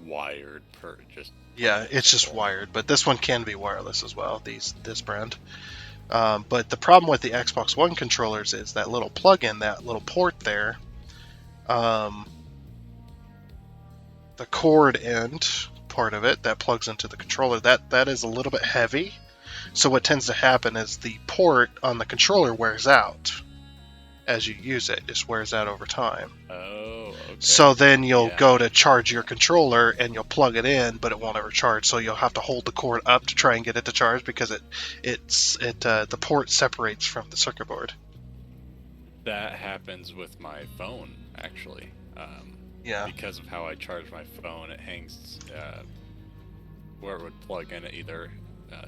wired per just. Yeah, it's just wired, but this one can be wireless as well. This brand. But the problem with the Xbox One controllers is that little plug-in, that little port there. The cord end part of it that plugs into the controller, that is a little bit heavy. So what tends to happen is the port on the controller wears out as you use it. It just wears out over time. Oh, okay. So then you'll go to charge your controller and you'll plug it in, but it won't ever charge. So you'll have to hold the cord up to try and get it to charge because the port separates from the circuit board. That happens with my phone, actually. Yeah. Because of how I charge my phone, it hangs where it would plug in. It either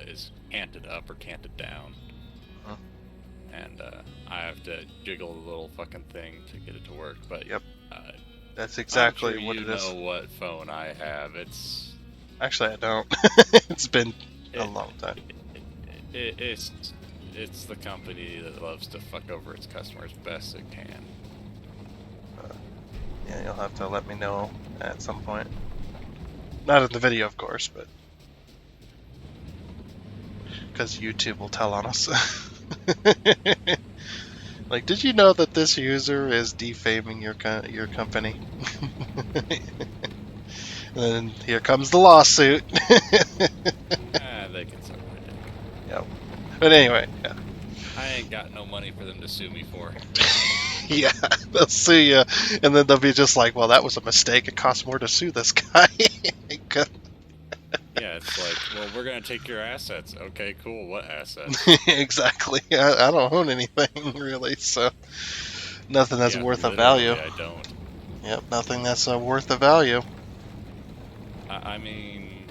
is canted up or canted down. Uh-huh. And I have to jiggle the little fucking thing to get it to work. But yep, that's exactly I'm sure what it is. You know what phone I have? It's actually I don't. It's been a long time. It's the company that loves to fuck over its customers best it can. Yeah, you'll have to let me know at some point. Not in the video, of course, but because YouTube will tell on us. Like, did you know that this user is defaming your company? And then here comes the lawsuit. They can suck my dick. Yep. But anyway, yeah. I ain't got no money for them to sue me for. Yeah, they'll sue you, and then they'll be just like, well, that was a mistake. It costs more to sue this guy. Yeah, it's like, well, we're going to take your assets. Okay, cool. What assets? Exactly. I don't own anything, really, so nothing that's worth a value. I don't. Yep, nothing that's worth a value. I mean,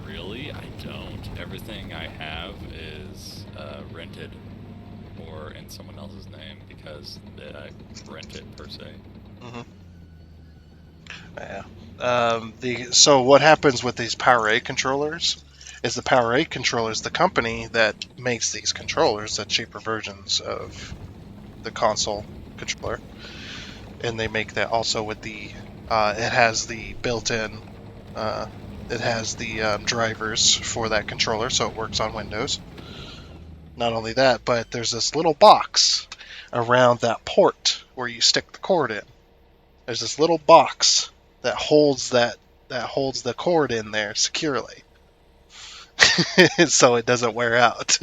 really, I don't. Everything I have is rented or in someone else's name because I rent it, per se. Mm-hmm. Yeah. So what happens with these PowerA controllers is the PowerA controller is the company that makes these controllers, the cheaper versions of the console controller, and they make that also with the. It has the built-in. It has the drivers for that controller, so it works on Windows. Not only that, but there's this little box around that port where you stick the cord in. There's this little box that holds the cord in there securely, so it doesn't wear out.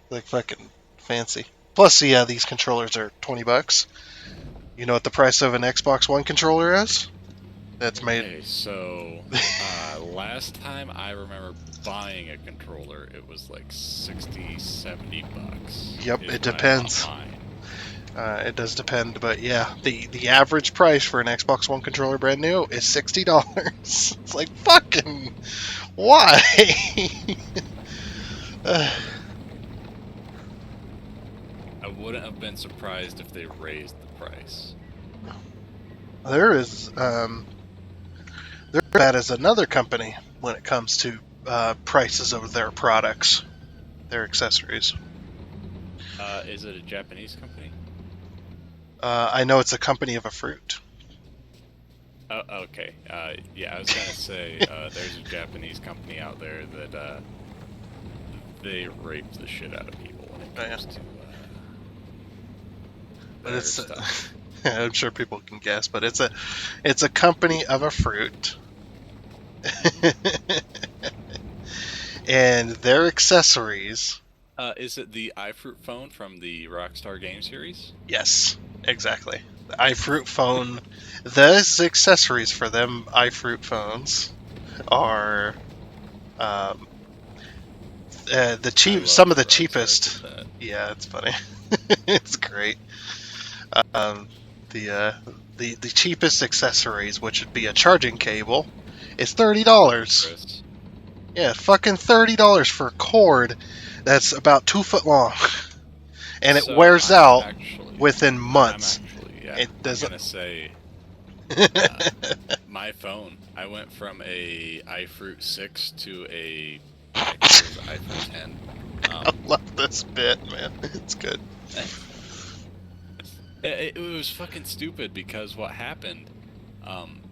Like fucking fancy. Plus, yeah, these controllers are $20. You know what the price of an Xbox One controller is? that's made. Okay, so last time I remember buying a controller, it was like 60, 70 bucks. Yep, is it when I bought depends. mine. It does depend, but yeah, the average price for an Xbox One controller brand new is $60. It's like, fucking why? Uh, I wouldn't have been surprised if they raised the price. There's that is another company when it comes to prices of their products, their accessories. Is it a Japanese company? I know it's a company of a fruit. Oh, okay. Yeah, I was gonna say there's a Japanese company out there that they rape the shit out of people when it comes to But their it's stuff. I'm sure people can guess, but it's a company of a fruit. And their accessories. Is it the iFruit phone from the Rockstar game series? Yes, exactly. The iFruit phone. Those accessories for them iFruit phones are the I cheap. love Some of that the Rockstar cheapest. did that. Yeah, it's funny. It's great. Um, the the cheapest accessories, which would be a charging cable, is $30. Chris. Yeah, fucking $30 for a cord that's about 2 foot long, and it So wears out within I'm months. actually, yeah, It I'm doesn't. gonna say my phone. I went from a iFruit 6 to a, I think it was iPhone 10. I love this bit, man. It's good. It was fucking stupid because what happened,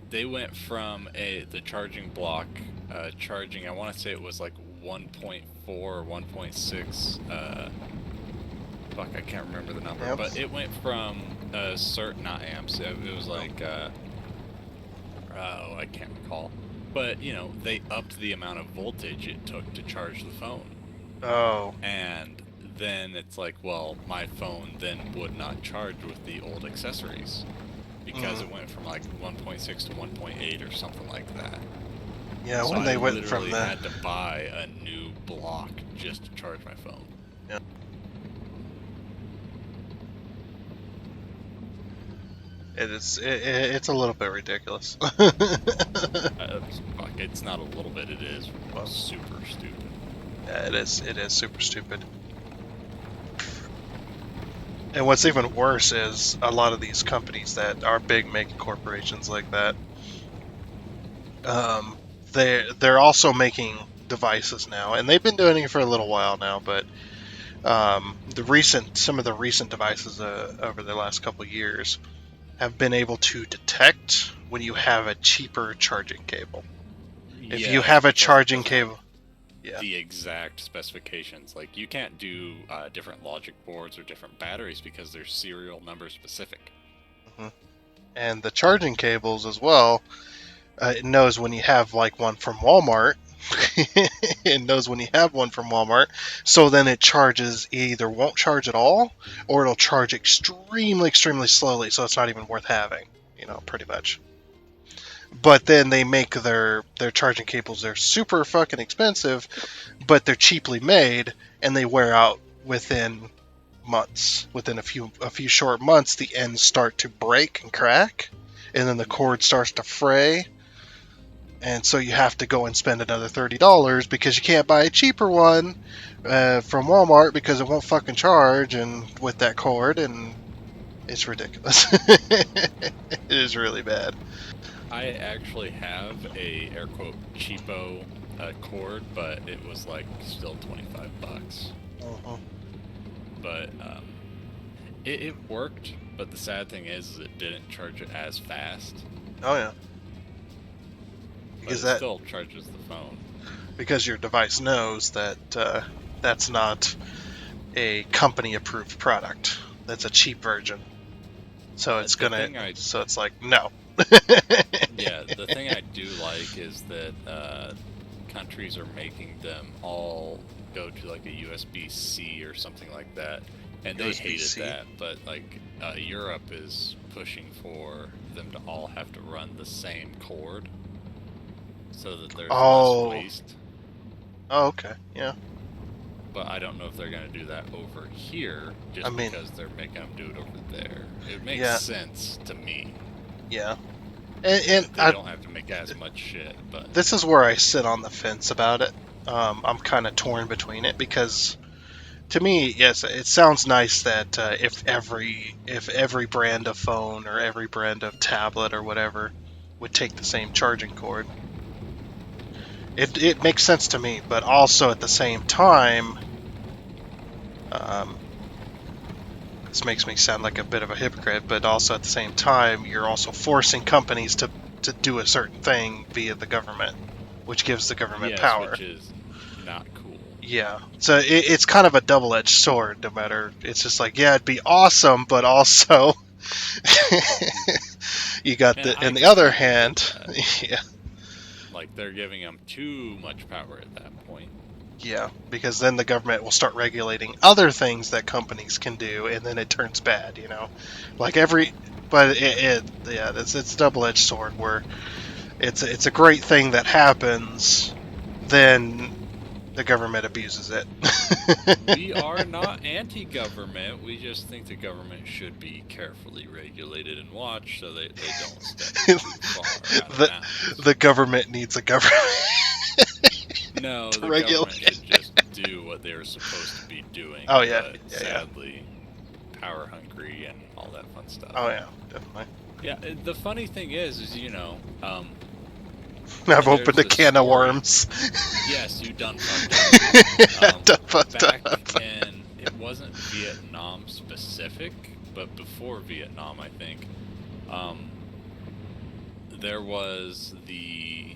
they went from the charging block charging, I want to say it was like 1.4 or 1.6, fuck, I can't remember the number, Amps? but it went from a certain, not amps, it was like, oh, I can't recall. But, you know, they upped the amount of voltage it took to charge the phone. Oh. And then it's like, well, my phone then would not charge with the old accessories because it went from like 1.6 to 1.8 or something like that. Yeah, So when I they went from literally the. had to buy a new block just to charge my phone. Yeah. It's a little bit ridiculous. Fuck, it's not a little bit, it is super stupid. Yeah, it is super stupid. And what's even worse is a lot of these companies that are big mega corporations like that, they're also making devices now, and they've been doing it for a little while now. But some of the recent devices over the last couple of years have been able to detect when you have a cheaper charging cable. If you have a charging cable, yeah, the exact specifications. Like, you can't do different logic boards or different batteries because they're serial number specific. Mm-hmm. And the charging cables as well, it knows when you have like one from Walmart. It knows when you have one from Walmart, so then it charges, either won't charge at all, or it'll charge extremely slowly, so it's not even worth having, pretty much. But then they make their charging cables, they're super fucking expensive, but they're cheaply made, and they wear out within months. Within a few short months, the ends start to break and crack, and then the cord starts to fray. And so you have to go and spend another $30 because you can't buy a cheaper one from Walmart because it won't fucking charge and with that cord, and it's ridiculous. It is really bad. I actually have a air quote cheapo cord, but it was like still $25. Uh-huh. But it worked. But the sad thing is it didn't charge it as fast. Oh yeah. Because that still charges the phone. Because your device knows that that's not a company-approved product. That's a cheap version. So it's So it's like, no. Yeah, the thing I do like is that countries are making them all go to like a USB-C or something like that, And they hated USB-C. that, but like Europe is pushing for them to all have to run the same cord, so that there's Oh. less waste. Oh, okay. Yeah. But I don't know if they're going to do that over here, just I mean- because they're making them do it over there. It makes Yeah. sense to me. Yeah. And They don't have to make as much shit, but this is where I sit on the fence about it. I'm kind of torn between it because, to me, yes, it sounds nice that if every brand of phone or every brand of tablet or whatever would take the same charging cord, it makes sense to me. But also at the same time, this makes me sound like a bit of a hypocrite. But also at the same time, you're also forcing companies to do a certain thing via the government, which gives the government yes, power. which is not cool. Yeah, so it's kind of a double-edged sword. No matter, it's just like, yeah, it'd be awesome, but also you got And I on the other completely hand, get that. yeah, Like, they're giving them too much power at that point. yeah, because then the government will start regulating other things that companies can do, and then it turns bad, you know, like but it's a double-edged sword where it's a great thing that happens, then the government abuses it. We are not anti-government. We just think the government should be carefully regulated and watched so they don't step too far out of bounds. The government needs a government. No, to the regulate. government should just do what they were supposed to be doing. Oh, yeah. But Yeah, sadly, power hungry and all that fun stuff. Oh yeah, definitely. Yeah, the funny thing is you know, I've opened a there's a can of story. worms. yes, you done fucked up. Done fucked Back up. in, it wasn't Vietnam specific, but before Vietnam, I think, there was the,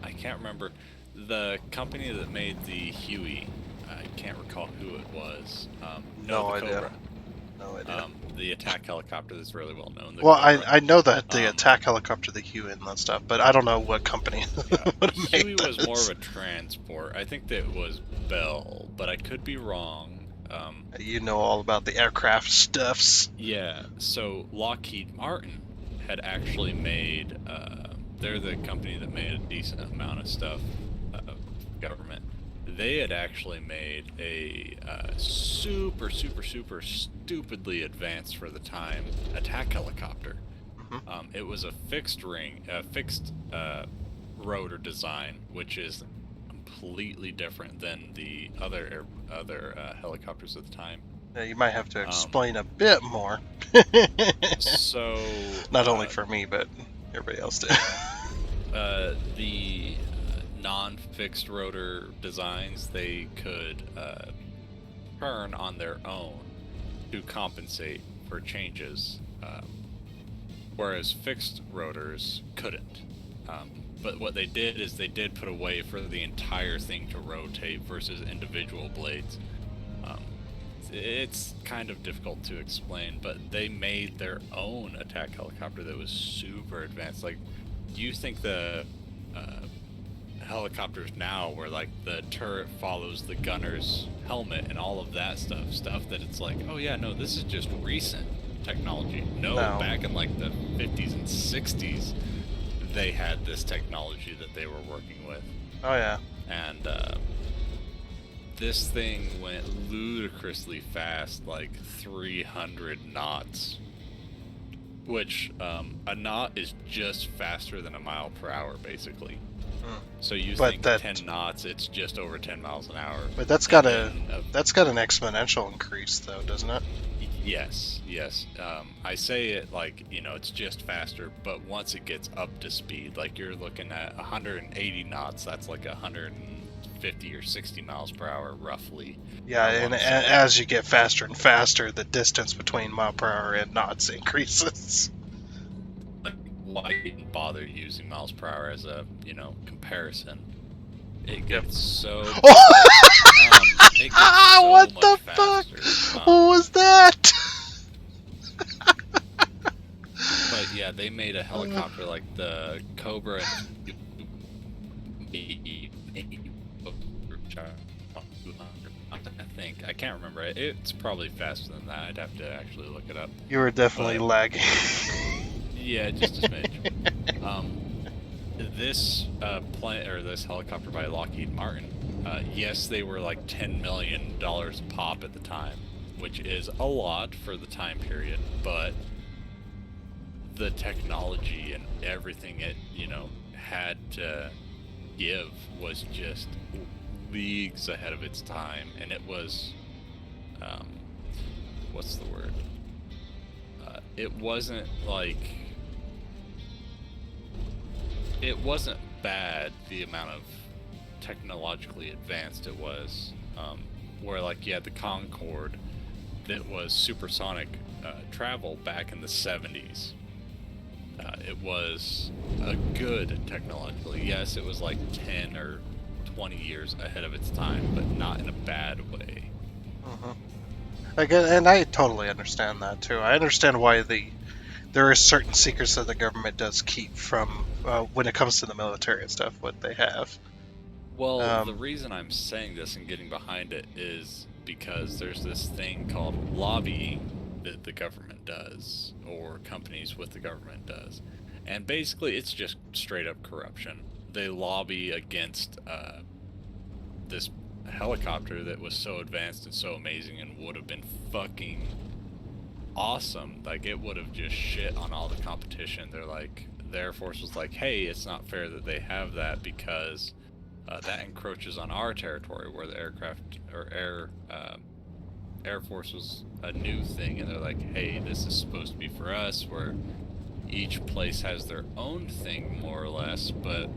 I can't remember, the company that made the Huey, I can't recall who it was. No the idea. Cobra. No idea. The attack helicopter that's really well known. the Well, Cobra. I know that the Um, attack helicopter, the Huey and that stuff, but I don't know what company Yeah, would have made Huey was more those. of a transport. I think that it was Bell, but I could be wrong. You know all about the aircraft stuffs. Yeah, so Lockheed Martin had actually made, they're the company that made a decent amount of stuff, government. They had actually made a super stupidly advanced for the time attack helicopter. Mhm. It was a fixed rotor design, which is completely different than the other helicopters at the time. Yeah, you might have to explain a bit more. So Not only for me, but everybody else too. the non-fixed rotor designs, they could turn on their own to compensate for changes, whereas fixed rotors couldn't. But what they did is they did put a way for the entire thing to rotate versus individual blades. It's kind of difficult to explain, but they made their own attack helicopter that was super advanced. Like, do you think the helicopters now, where like the turret follows the gunner's helmet and all of that stuff that it's like, oh yeah, no, this is just recent technology. No, back in like the 50s and 60s, they had this technology that they were working with. Oh yeah. And this thing went ludicrously fast, like 300 knots. Which, a knot is just faster than a mile per hour, basically. So you But think that- 10 knots, it's just over 10 miles an hour. But that's got And then, that's got an exponential increase though, doesn't it? Yes. I say it like, you know, it's just faster, but once it gets up to speed, like you're looking at 180 knots, that's like 150 or 60 miles per hour, roughly. Yeah, on and one side. as you get faster and faster, the distance between mile per hour and knots increases. Like, why even bother using miles per hour as a, you know, comparison? It gets so... it gets so What much the fuck? faster. What was that? But yeah, they made a helicopter like the Cobra and think. I can't remember. It's probably faster than that. I'd have to actually look it up. You were definitely lagging. Yeah, just a smidge. This plane or this helicopter by Lockheed Martin, yes, they were like $10 million a pop at the time, which is a lot for the time period, but the technology and everything it, had to give was just leagues ahead of its time, and it was, what's the word? It wasn't like, it wasn't bad the amount of technologically advanced it was, where like you had the Concorde that was supersonic travel back in the 70s. It was a good technologically. Yes, it was like 10 or 20 years ahead of its time, but not in a bad way. And I totally understand that too. I understand why there are certain secrets that the government does keep from when it comes to the military and stuff, what they have. Well, the reason I'm saying this and getting behind it is because there's this thing called lobbying that the government does, or companies with the government does. And basically, it's just straight up corruption. They lobby against this helicopter that was so advanced and so amazing and would have been fucking awesome. Like, it would have just shit on all the competition. They're like, the Air Force was like, hey, it's not fair that they have that because that encroaches on our territory, where the aircraft or Air Force was a new thing, and they're like, hey, this is supposed to be for us, where each place has their own thing, more or less, but,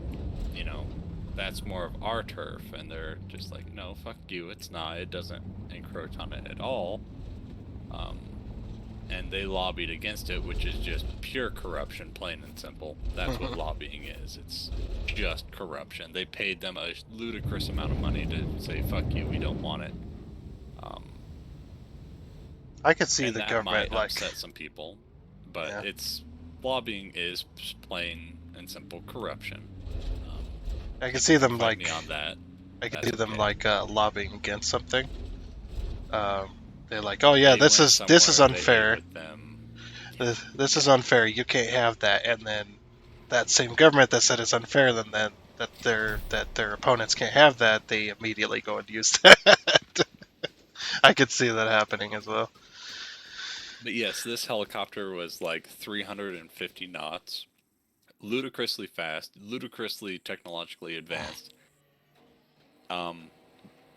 that's more of our turf, and they're just like, no, fuck you, it's not, it doesn't encroach on it at all, and they lobbied against it, which is just pure corruption, plain and simple. That's what lobbying is. It's just corruption. They paid them a ludicrous amount of money to say, fuck you, we don't want it. I could see and the that government might upset some people, but it's lobbying is plain and simple corruption. I can see them fight me on that. I can That's see them okay. lobbying against something. They're like, oh yeah, They this went is somewhere, they unfair. ate with them. This is unfair. You can't have that. And then that same government that said it's unfair, then that their opponents can't have that, they immediately go and use that. I could see that happening as well. But yes, this helicopter was like 350 knots. Ludicrously fast, ludicrously technologically advanced.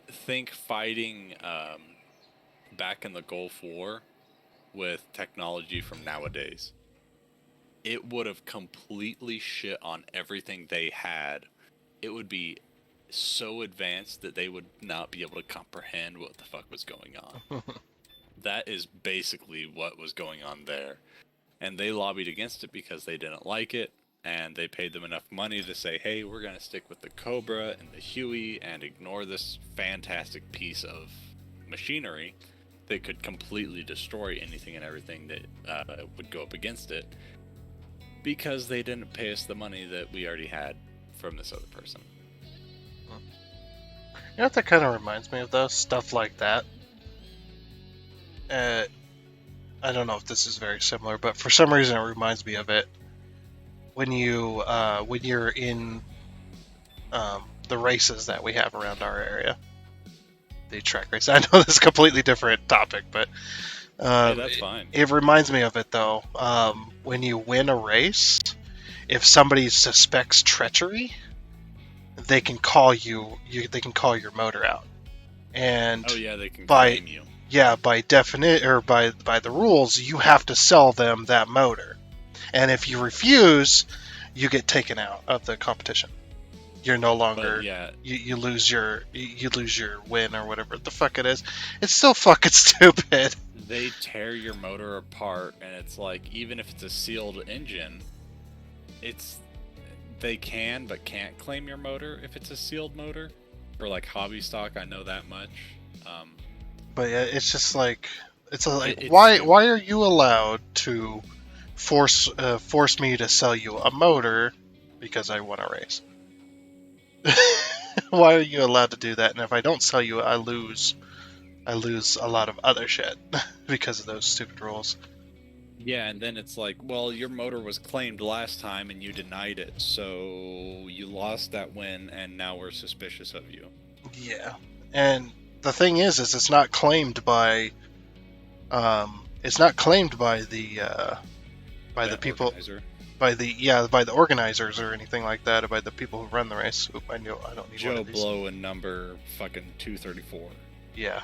Think fighting back in the Gulf War with technology from nowadays. It would have completely shit on everything they had. It would be so advanced that they would not be able to comprehend what the fuck was going on. That is basically what was going on there. And they lobbied against it because they didn't like it, and they paid them enough money to say, hey, we're going to stick with the Cobra and the Huey and ignore this fantastic piece of machinery that could completely destroy anything and everything that would go up against it, because they didn't pay us the money that we already had from this other person. You know what that kind of reminds me of, though? Stuff like that. I don't know if this is very similar, but for some reason it reminds me of it. When you're in the races that we have around our area, the track race. I know this is a completely different topic, but Hey, that's fine. It reminds me of it though. When you win a race, if somebody suspects treachery, they can call they can call your motor out, and oh yeah, they can claim you. Yeah, by definite or by the rules, you have to sell them that motor, and if you refuse, you get taken out of the competition. You're no longer. But yeah, you lose your win or whatever the fuck it is. It's still fucking stupid. they tear your motor apart, and it's like, even if it's a sealed engine, they can but can't claim your motor if it's a sealed motor. For like hobby stock, I know that much. But yeah, it's just like It's why stupid. are you allowed to force me to sell you a motor because I won a race? Why are you allowed to do that? And if I don't sell you, I lose I lose a lot of other shit because of those stupid rules. Yeah, and then it's like, well, your motor was claimed last time and you denied it, so you lost that win, and now we're suspicious of you. Yeah, and the thing is it's not claimed by, it's not claimed by the people, Organizer. by the organizers or anything like that, or by the people who run the race. Oop, I don't need one Joe of these. Blow and number fucking 234. Yeah,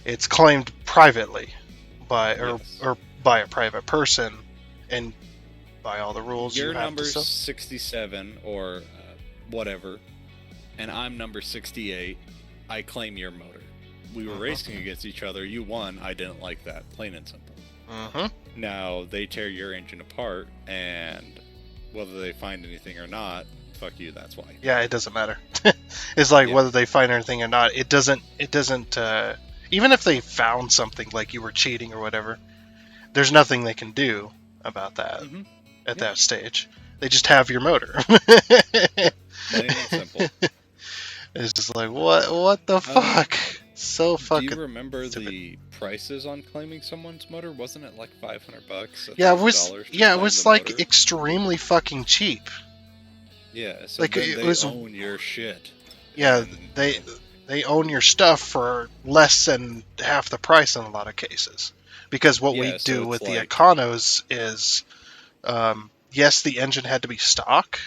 it's claimed privately by Yes. or by a private person, and by all the rules You're you have number to sell. 67 or whatever, and I'm number 68. I claim your motor. We were racing against each other. You won. I didn't like that. Plain and simple. Mm-hmm. Now they tear your engine apart, and whether they find anything or not, fuck you. That's why. Yeah, it doesn't matter. It's like Yeah. whether they find anything or not. It doesn't. Even if they found something like you were cheating or whatever, there's nothing they can do about that Mhm. at Yeah. that stage. They just have your motor. Plain and simple. It's just like what the fuck? So fucking. Do you remember stupid. the prices on claiming someone's motor? Wasn't it like $500? Yeah, it $1,000 was. to Yeah, it claim was the like motor? extremely fucking cheap. Yeah, so like, then it they was- own your shit. Yeah, And- they own your stuff for less than half the price in a lot of cases. Because what we Yeah, so do it's with the like- Econos is, yes, the engine had to be stock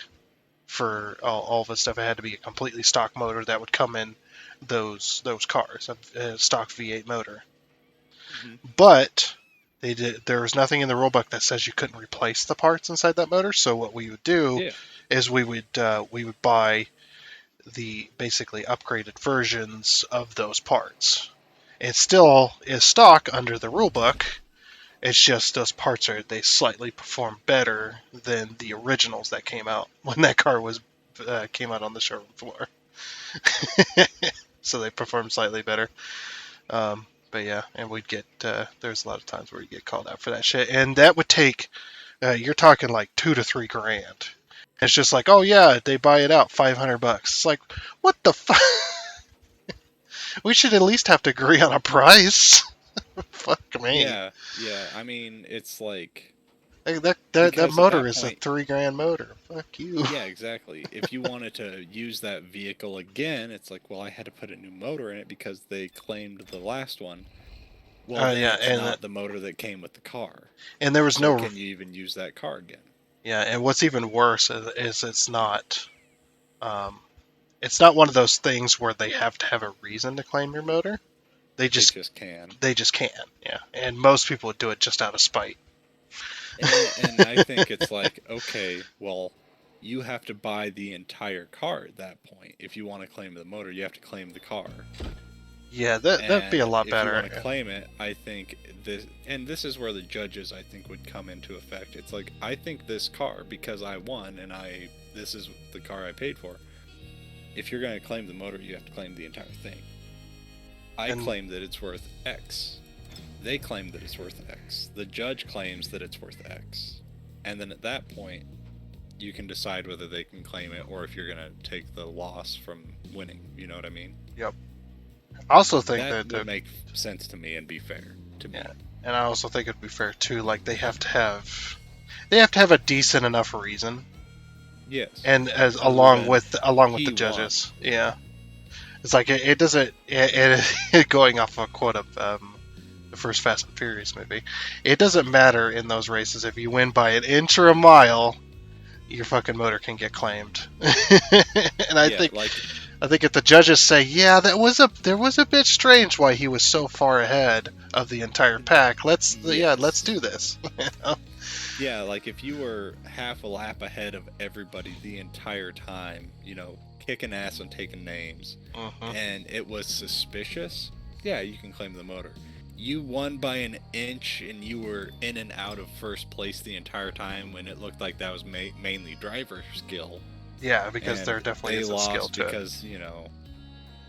for all of the stuff. It had to be a completely stock motor that would come in those cars, a stock V8 motor. Mhm. But there was nothing in the rulebook that says you couldn't replace the parts inside that motor. So what we would do Yeah. is we would buy the basically upgraded versions of those parts. It still is stock under the rulebook. It's just those parts they slightly perform better than the originals that came out when that car was came out on the showroom floor. So they perform slightly better. But yeah, and we'd get there's a lot of times where you get called out for that shit, and that would take you're talking like $2,000 to $3,000. It's just like, oh yeah, they buy it out $500. It's like, what the fuck? We should at least have to agree on a price. Fuck me. Yeah, I mean, it's like... Like, that Because at motor that is point- a $3,000 motor. Fuck you. Yeah, exactly. If you wanted to use that vehicle again, it's like, well, I had to put a new motor in it because they claimed the last one. Well, then yeah, it's and not the motor that came with the car. And there was So no. can you even use that car again? Yeah, and what's even worse is it's not. It's not one of those things where they have to have a reason to claim your motor. They just can. They just can. Yeah, and most people would do it just out of spite. And I think it's like, okay, well, you have to buy the entire car at that point. If you want to claim the motor, you have to claim the car. Yeah, that'd be a lot better. If you want to claim it, I think this is where the judges, I think, would come into effect. It's like, I think this car, because I won and this is the car I paid for. If you're going to claim the motor, you have to claim the entire thing. I claim that it's worth X. They claim that it's worth X. The judge claims that it's worth X. And then at that point, you can decide whether they can claim it or if you're going to take the loss from winning. You know what I mean? Yep. I also think that that would make sense to me and be fair to me. Yeah, and I also think it'd be fair too. Like they have to have a decent enough reason. Yes. And as Other along than with the he judges. Yeah. It's like it doesn't. It going off a quote of the first Fast and Furious movie. It doesn't matter in those races if you win by an inch or a mile. Your fucking motor can get claimed. And I think if the judges say, yeah, there was a bit strange why he was so far ahead of the entire pack. Let's do this. You know? Yeah, like if you were half a lap ahead of everybody the entire time, kicking ass and taking names, and it was suspicious, yeah, you can claim the motor. You won by an inch and you were in and out of first place the entire time when it looked like that was mainly driver skill. Yeah, because there definitely is a skill to it. Because,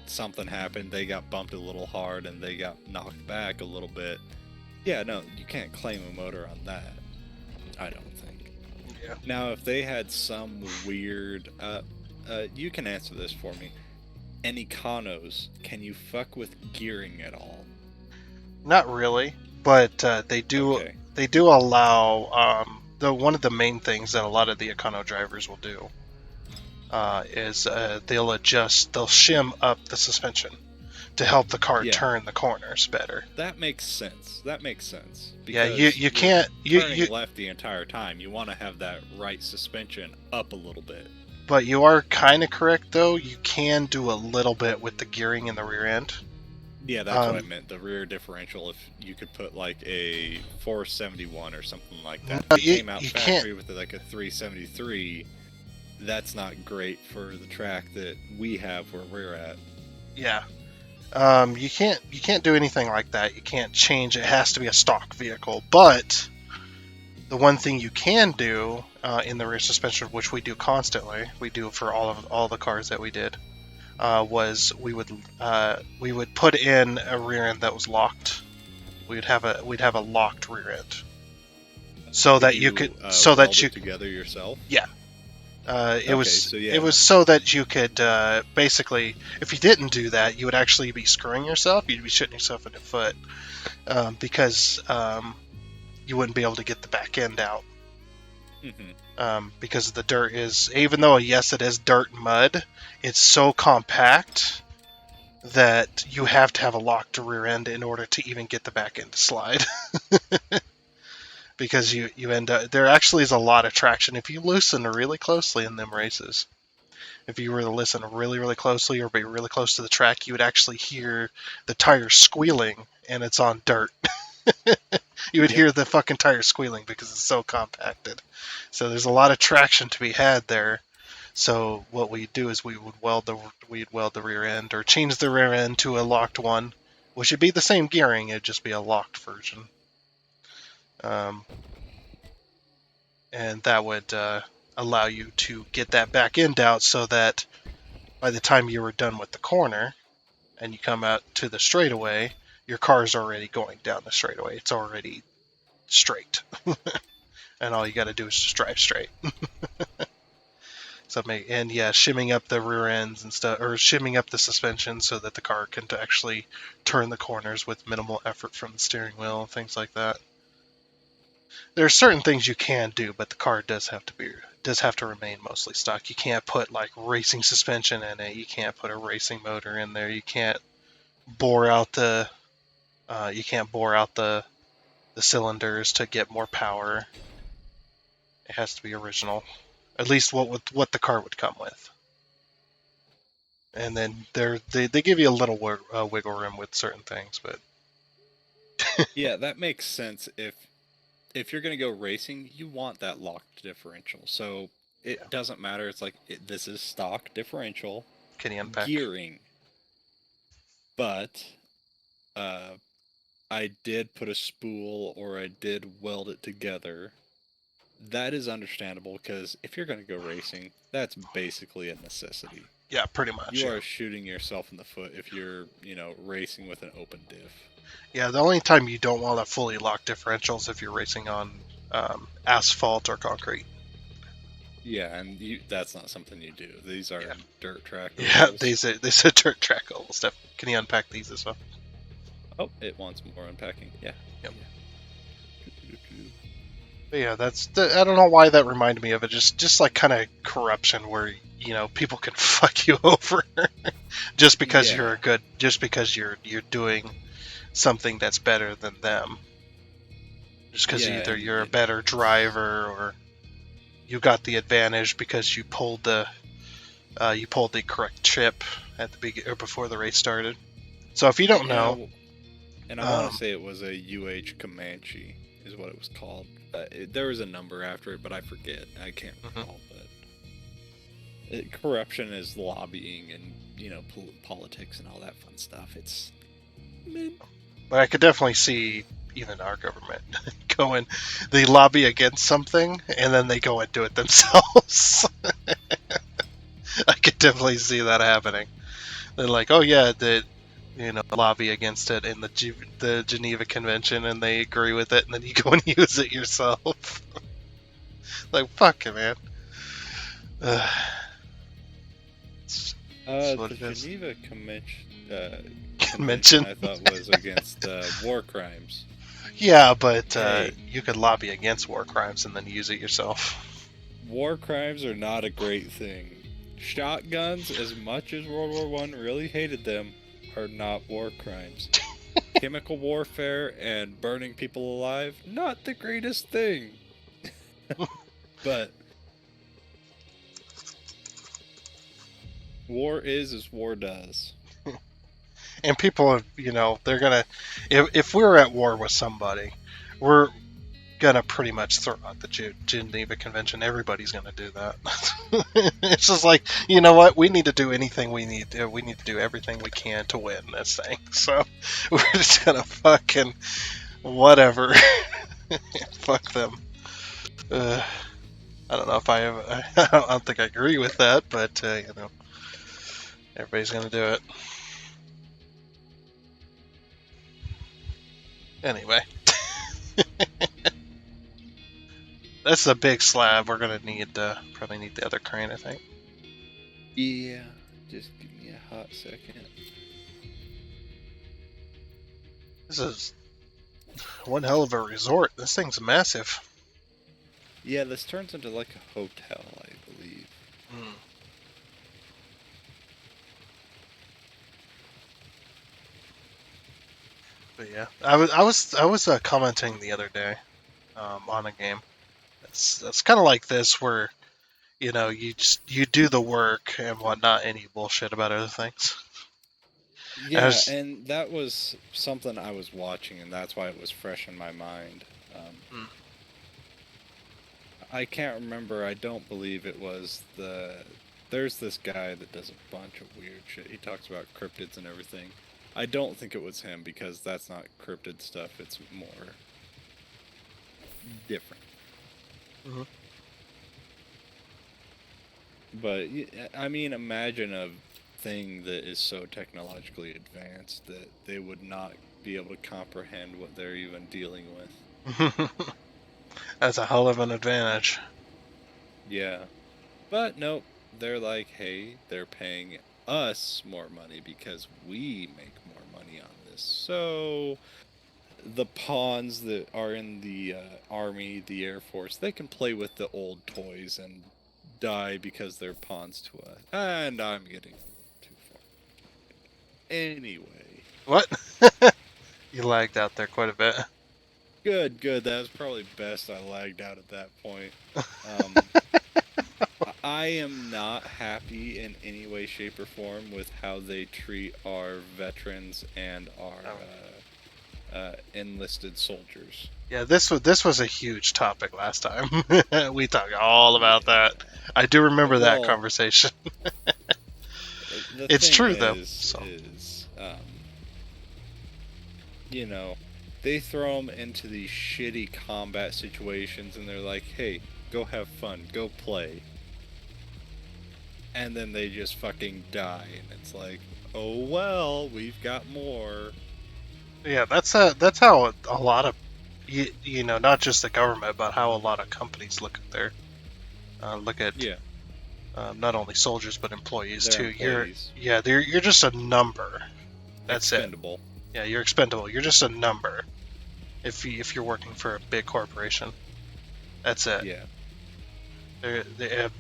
something happened, they got bumped a little hard and they got knocked back a little bit. Yeah, no, you can't claim a motor on that. I don't think. Yeah. Now, if they had some weird... you can answer this for me. in Econos, can you fuck with gearing at all? Not really, but they do Okay. they do allow one of the main things that a lot of the Econo drivers will do is they'll shim up the suspension to help the car Yeah. turn the corners better. That makes sense. Because Yeah, you can't turning left the entire time. You want to have that right suspension up a little bit. But you are kind of correct though. You can do a little bit with the gearing in the rear end. Yeah, that's what I meant. The rear differential. If you could put like a 471 or something like that, No, if you came out you factory with like a 373. That's not great for the track that we have where we're at. Yeah. You can't do anything like that. You can't change. It has to be a stock vehicle. But the one thing you can do in the rear suspension, which we do constantly, we do for all the cars that we did, was we would put in a rear end that was locked. We'd have a locked rear end, so that you could weld it together yourself. Yeah. It it was so that you could basically, if you didn't do that, you would actually be screwing yourself. You'd be shooting yourself in the foot because you wouldn't be able to get the back end out. Mm-hmm. Because the dirt is, even though yes it is dirt and mud, it's so compact that you have to have a locked rear end in order to even get the back end to slide. Because you end up, there actually is a lot of traction if you listen really closely in them races. If you were to listen really, really closely or be really close to the track, you would actually hear the tires squealing, and it's on dirt. You would hear the fucking tire squealing because it's so compacted. So there's a lot of traction to be had there. So what we do is we'd weld the rear end or change the rear end to a locked one, which would be the same gearing. It'd just be a locked version. And that would allow you to get that back end out so that by the time you were done with the corner and you come out to the straightaway, your car's already going down the straightaway. It's already straight. And all you got to do is just drive straight. Shimming up the rear ends and stuff, or shimming up the suspension so that the car can actually turn the corners with minimal effort from the steering wheel and things like that. There are certain things you can do, but the car does have to remain mostly stock. You can't put like racing suspension in it. You can't put a racing motor in there. You can't bore out the cylinders to get more power. It has to be original, at least what the car would come with. And then they give you a little wiggle room with certain things, but yeah, that makes sense. If you're going to go racing, you want that locked differential. So it doesn't matter. It's like, this is stock differential. Can you unpack? Gearing. But I did put a spool or I did weld it together. That is understandable because if you're going to go racing, that's basically a necessity. Yeah, pretty much. You are shooting yourself in the foot if you're, racing with an open diff. Yeah, the only time you don't want a fully locked differential is if you're racing on asphalt or concrete. Yeah, and that's not something you do. These are dirt track ovals. Yeah, these are dirt track ovals. Can you unpack these as well? Oh, it wants more unpacking. Yeah. Yep. But yeah, I don't know why that reminded me of it. Just like kind of corruption where people can fuck you over just because you're doing something that's better than them. Just because either you're a better driver or you got the advantage because you pulled the correct chip at the or before the race started. So if you don't know, and I want to say it was a UH Comanche is what it was called. There was a number after it, but I forget. I can't recall. But corruption is lobbying and politics and all that fun stuff. It's. But I could definitely see even our government they lobby against something and then they go and do it themselves. I could definitely see that happening. They're like, oh yeah, lobby against it in the Geneva Convention and they agree with it and then you go and use it yourself. Like, fuck it, man. That's what it is. Geneva Convention. I thought was against war crimes. Yeah, but Hey. you could lobby against war crimes and then use it yourself. War crimes are not a great thing. Shotguns, as much as World War I really hated them, are not war crimes. Chemical warfare and burning people alive, not the greatest thing. But war is as war does. And people, they're gonna, if we're at war with somebody, we're gonna pretty much throw out the Geneva Convention. Everybody's gonna do that. It's just like, you know what? We need to do anything we need to. We need to do everything we can to win this thing. So we're just gonna fucking whatever. Fuck them. I don't know if I don't think I agree with that, but everybody's gonna do it. Anyway. That's a big slab. We're gonna probably need the other crane, I think. Yeah, just give me a hot second. This is one hell of a resort. This thing's massive. Yeah, this turns into like a hotel, I believe. But yeah, I was commenting the other day on a game. It's kind of like this where you do the work and whatnot, and you bullshit about other things. Yeah, and that was something I was watching, and that's why it was fresh in my mind. I can't remember. I don't believe it was There's this guy that does a bunch of weird shit. He talks about cryptids and everything. I don't think it was him, because that's not cryptid stuff. It's more different. Mm-hmm. But, I mean, imagine a thing that is so technologically advanced that they would not be able to comprehend what they're even dealing with. That's a hell of an advantage. Yeah. But nope, they're like, hey, they're paying us more money because we make more money on this. So the pawns that are in the Army, the Air Force, they can play with the old toys and die because they're pawns to us. And I'm getting too far. Anyway. What? You lagged out there quite a bit. Good. That was probably best I lagged out at that point. I am not happy in any way, shape, or form with how they treat our veterans and our enlisted soldiers. Yeah, this was a huge topic last time. We talked all about that. I do remember that conversation. It's true, though. They throw them into these shitty combat situations, and they're like, hey, go have fun, go play. And then they just fucking die, and it's like, oh well, we've got more. Yeah, that's how a lot of, not just the government, but how a lot of companies look at not only soldiers but employees too. Employees. You're just a number. That's expendable. Yeah, you're expendable. You're just a number. If you're working for a big corporation, that's it. Yeah.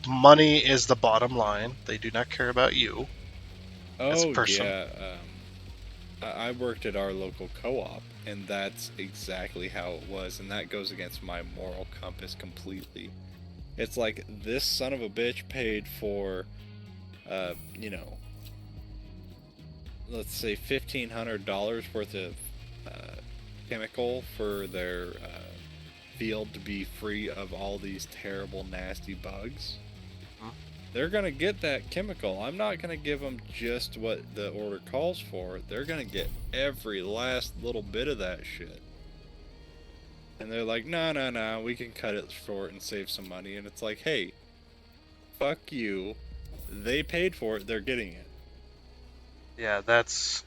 Money is the bottom line. They do not care about you as a person. Yeah. I worked at our local co-op, and that's exactly how it was, and that goes against my moral compass completely. It's like, this son of a bitch paid for, let's say $1,500 worth of chemical for their field to be free of all these terrible, nasty bugs. They're going to get that chemical. I'm not going to give them just what the order calls for. They're going to get every last little bit of that shit. And they're like, no, we can cut it short and save some money. And it's like, hey, fuck you. They paid for it. They're getting it. Yeah, that's...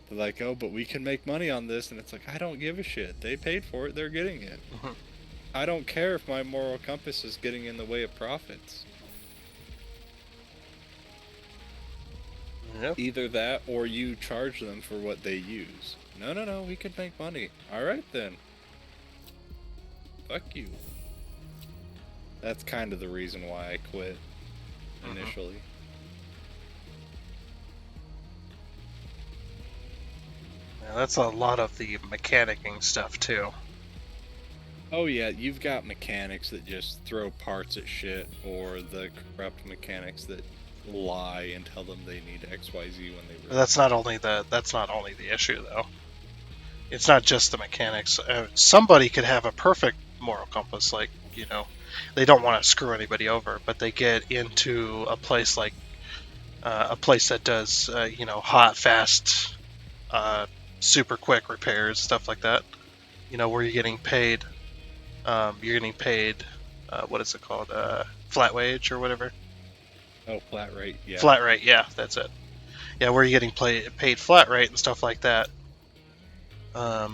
They're like, oh, but we can make money on this. And it's like, I don't give a shit. They paid for it. They're getting it. I don't care if my moral compass is getting in the way of profits. Yep. Either that or you charge them for what they use. No, we could make money. Alright then. Fuck you. That's kind of the reason why I quit initially. Yeah, that's a lot of the mechanicking stuff too. Oh yeah, you've got mechanics that just throw parts at shit, or the corrupt mechanics that lie and tell them they need XYZ when they really That's not only the issue though. It's not just the mechanics. Somebody could have a perfect moral compass, like, you know, they don't want to screw anybody over, but they get into a place like a place that does hot, fast, super quick repairs, stuff like that. You know, where you're getting paid. What is it called? Flat wage or whatever. Oh, flat rate, yeah. Flat rate, yeah, that's it. Yeah, where you're getting paid flat rate and stuff like that. A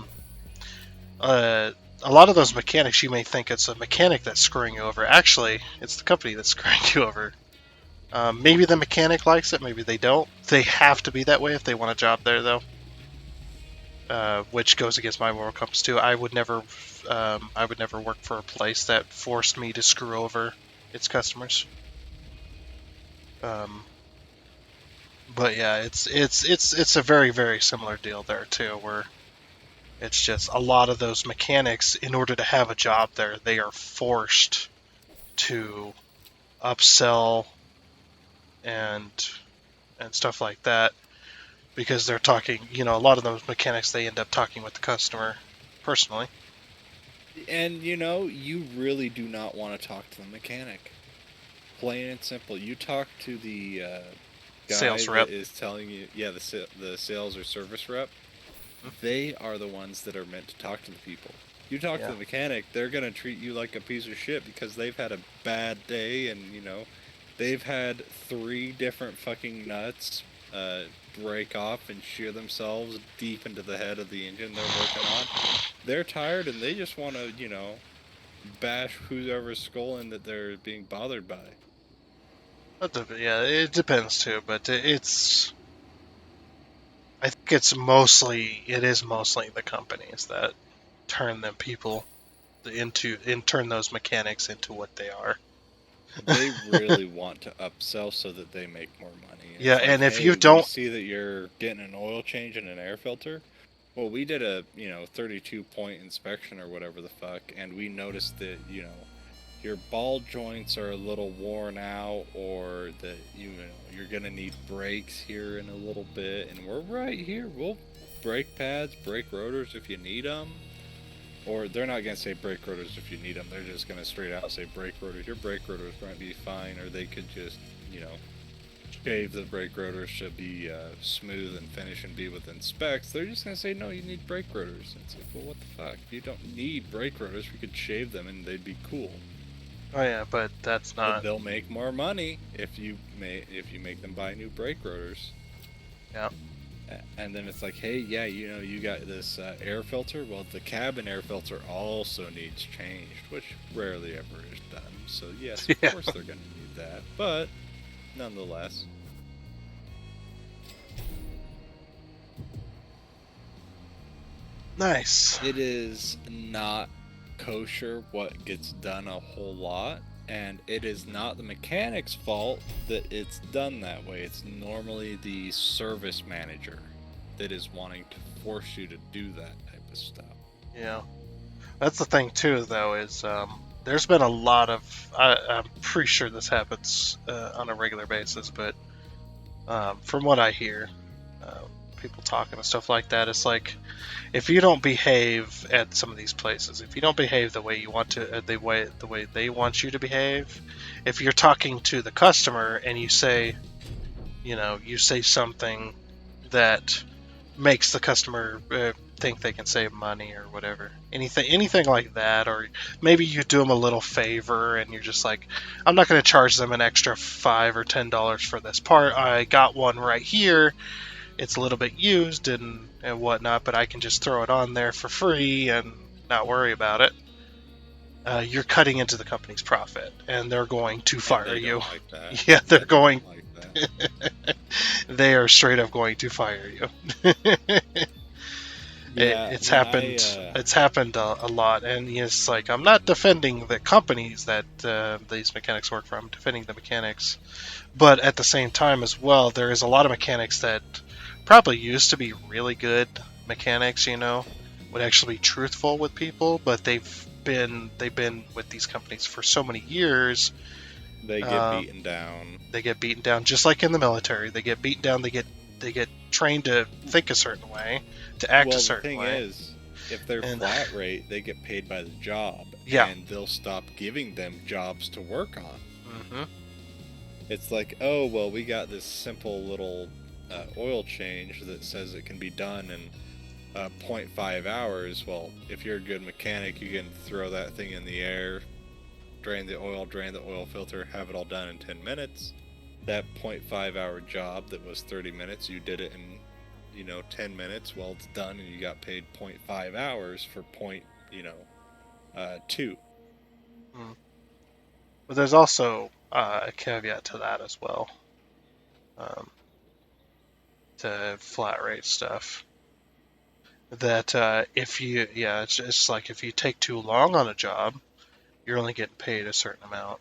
lot of those mechanics, you may think it's a mechanic that's screwing you over. Actually, it's the company that's screwing you over. Maybe the mechanic likes it, maybe they don't. They have to be that way if they want a job there, though. Which goes against my moral compass too. I would never work for a place that forced me to screw over its customers. But yeah, it's a very, very similar deal there too, where it's just a lot of those mechanics, in order to have a job there, they are forced to upsell and stuff like that, because they're talking, a lot of those mechanics, they end up talking with the customer personally. And you really do not want to talk to the mechanic. Plain and simple. You talk to the guy Sales rep. that is telling you, the sales or service rep. They are the ones that are meant to talk to the people. You talk to the mechanic, they're going to treat you like a piece of shit because they've had a bad day, and, they've had 3 different fucking nuts break off and shear themselves deep into the head of the engine they're working on. They're tired, and they just want to, bash whoever's skull in that they're being bothered by. Yeah, it depends too, but I think it is mostly the companies that turn them people turn those mechanics into what they are. They really want to upsell so that they make more money. Yeah, and if you don't see that you're getting an oil change and an air filter, well, we did a 32-point inspection or whatever the fuck, and we noticed that your ball joints are a little worn out, or that you're gonna need brakes here in a little bit, and we're right here. We'll brake pads, brake rotors if you need them. Or they're not going to say brake rotors if you need them. They're just going to straight out say brake rotors. Your brake rotors might be fine, or they could just, shave the brake rotors to be smooth and finish and be within specs. They're just going to say, no, you need brake rotors. It's like, well, what the fuck? You don't need brake rotors. We could shave them and they'd be cool. Oh yeah, but that's not. But they'll make more money if you make them buy new brake rotors. Yeah. And then it's like, hey, yeah, you got this air filter. Well, the cabin air filter also needs changed, which rarely ever is done. So, yes, of course they're going to need that. But, nonetheless. Nice. It is not kosher what gets done a whole lot. And it is not the mechanic's fault that it's done that way. It's normally the service manager that is wanting to force you to do that type of stuff. Yeah. That's the thing, too, though, is there's been a lot of... I'm pretty sure this happens on a regular basis, but from what I hear, people talking and stuff like that, it's like, if you don't behave at some of these places, if you don't behave the way you want to, the way they want you to behave, if you're talking to the customer and you say something that makes the customer think they can save money or whatever, anything like that, or maybe you do them a little favor and you're just like, I'm not going to charge them an extra $5 or $10 for this part. I got one right here. It's a little bit used and whatnot, but I can just throw it on there for free and not worry about it. You're cutting into the company's profit, and they're going to fire you. Like that. Yeah, they're going. Like that. they are straight up going to fire you. It's when happened. It's happened a lot, and it's like I'm not defending the companies that these mechanics work for. I'm defending the mechanics, but at the same time as well, there is a lot of mechanics that probably used to be really good mechanics. Would actually be truthful with people, but they've been with these companies for so many years. They get beaten down. They get beaten down, just like in the military. They get beaten down. They get trained to think a certain way, to act a certain way. The thing is, if they're flat rate, they get paid by the job. Yeah. And they'll stop giving them jobs to work on. Mm-hmm. It's like, oh, well, we got this simple little oil change that says it can be done in 0.5 hours. Well, if you're a good mechanic, you can throw that thing in the air, drain the oil filter, have it all done in 10 minutes. That 0.5 hour job that was 30 minutes, you did it in 10 minutes. Well, it's done, and you got paid 0.5 hours for 2. But there's also a caveat to that as well, to flat rate stuff. That it's like if you take too long on a job, you're only getting paid a certain amount.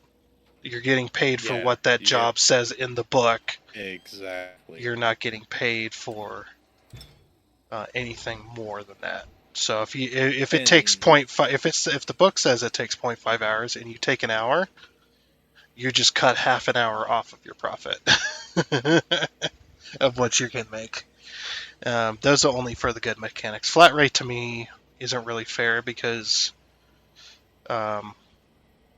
You're getting paid for what that job says in the book. Exactly. You're not getting paid for anything more than that. So if it takes 0.5, if the book says it takes 0.5 hours and you take an hour, you just cut half an hour off of your profit of what you can make. Those are only for the good mechanics. Flat rate to me isn't really fair because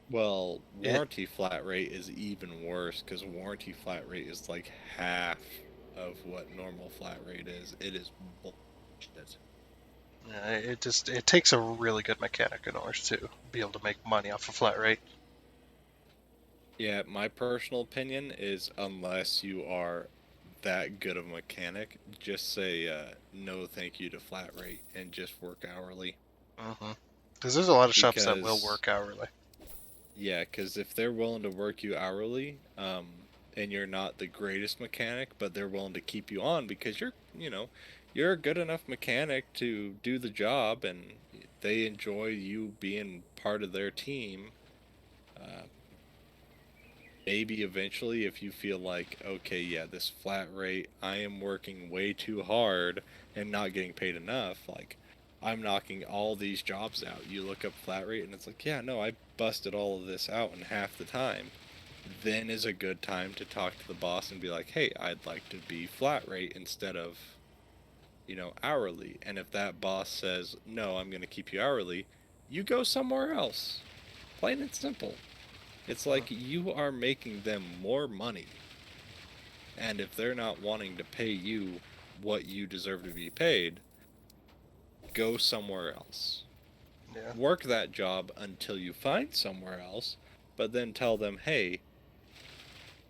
warranty flat rate is even worse, because warranty flat rate is like half of what normal flat rate is. It is bullshit. Yeah, it takes a really good mechanic in order to be able to make money off of flat rate. Yeah, my personal opinion is, unless you are that good of a mechanic, just say no thank you to flat rate and just work hourly. Because there's a lot of shops that will work hourly. Yeah, because if they're willing to work you hourly, and you're not the greatest mechanic, but they're willing to keep you on because you're a good enough mechanic to do the job, and they enjoy you being part of their team. Maybe eventually, if you feel like, okay, yeah, this flat rate, I am working way too hard and not getting paid enough, like, I'm knocking all these jobs out. You look up flat rate, and it's like, yeah, no, I busted all of this out in half the time. Then is a good time to talk to the boss and be like, hey, I'd like to be flat rate instead of, hourly. And if that boss says, no, I'm going to keep you hourly, you go somewhere else. Plain and simple. It's like you are making them more money. And if they're not wanting to pay you what you deserve to be paid, go somewhere else. Yeah. Work that job until you find somewhere else, but then tell them, hey,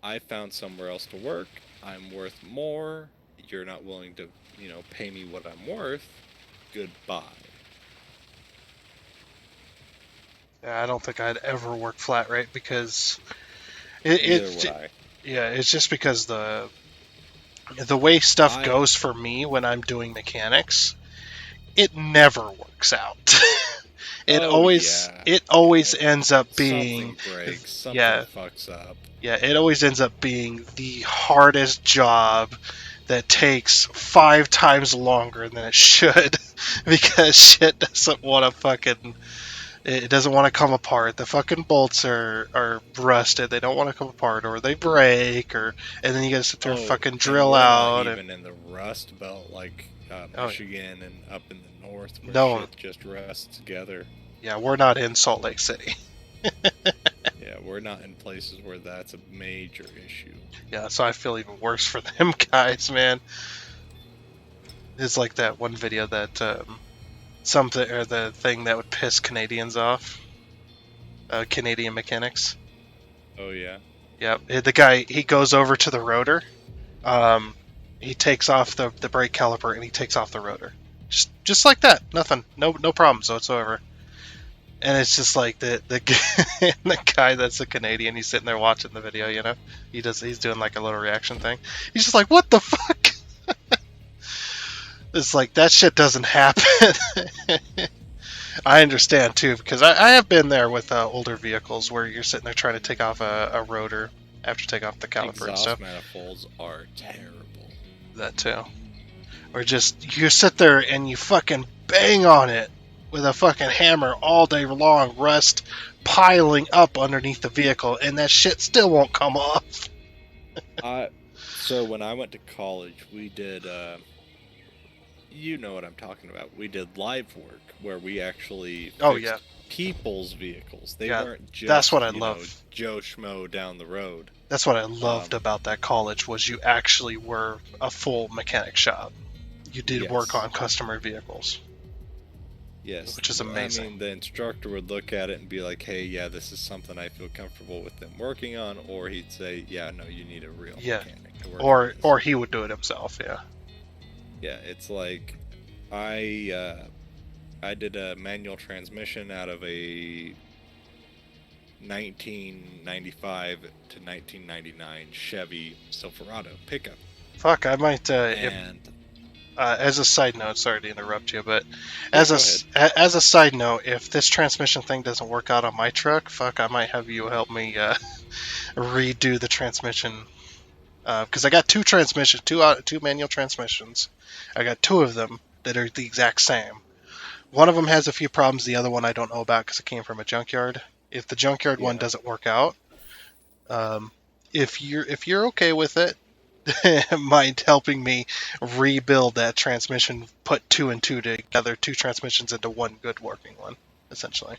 I found somewhere else to work. I'm worth more. You're not willing to, pay me what I'm worth. Goodbye. Yeah, I don't think I'd ever work flat rate because it's just because the way stuff goes for me when I'm doing mechanics, it never works out. It always ends up being something breaks, something fucks up. Yeah, it always ends up being the hardest job that takes 5 times longer than it should because shit doesn't want to fucking. It doesn't want to come apart. The fucking bolts are rusted. They don't want to come apart, or they break, and then you gotta sit there and fucking drill out. Even in the Rust Belt, like Michigan and up in the north, where shit just rusts together. Yeah, we're not in Salt Lake City. Yeah, we're not in places where that's a major issue. Yeah, so I feel even worse for them guys, man. It's like that one video that something or the thing that would piss Canadians off. Canadian mechanics. Oh yeah. Yeah, the guy, he goes over to the rotor. He takes off the brake caliper and he takes off the rotor. Just like that. Nothing. No problems whatsoever. And it's just like the guy that's a Canadian, he's sitting there watching the video, you know? He's doing like a little reaction thing. He's just like, what the fuck? It's like, that shit doesn't happen. I understand too, because I have been there with older vehicles where you're sitting there trying to take off a rotor after taking off the caliper and stuff. Exhaust manifolds are terrible. That too. Or just, you sit there and you fucking bang on it with a fucking hammer all day long, rust piling up underneath the vehicle, and that shit still won't come off. So when I went to college, we did, you know what I'm talking about. We did live work where we actually fixed people's vehicles. They weren't just, that's what I love. Joe Schmo down the road. That's what I loved about that college, was you actually were a full mechanic shop. You did work on customer vehicles. Yes. Which is amazing. I mean, the instructor would look at it and be like, hey, yeah, this is something I feel comfortable with them working on. Or he'd say, yeah, no, you need a real mechanic to work on this. Or he would do it himself, yeah. Yeah, it's like, I did a manual transmission out of a 1995 to 1999 Chevy Silverado pickup. Fuck, I might, as a side note, sorry to interrupt you, but as a side note, if this transmission thing doesn't work out on my truck, fuck, I might have you help me redo the transmission, because I got two manual transmissions. I got two of them that are the exact same. One of them has a few problems. The other one I don't know about because it came from a junkyard. If the junkyard one doesn't work out, if you're okay with it, mind helping me rebuild that transmission, put two and two together, two transmissions into one good working one, essentially.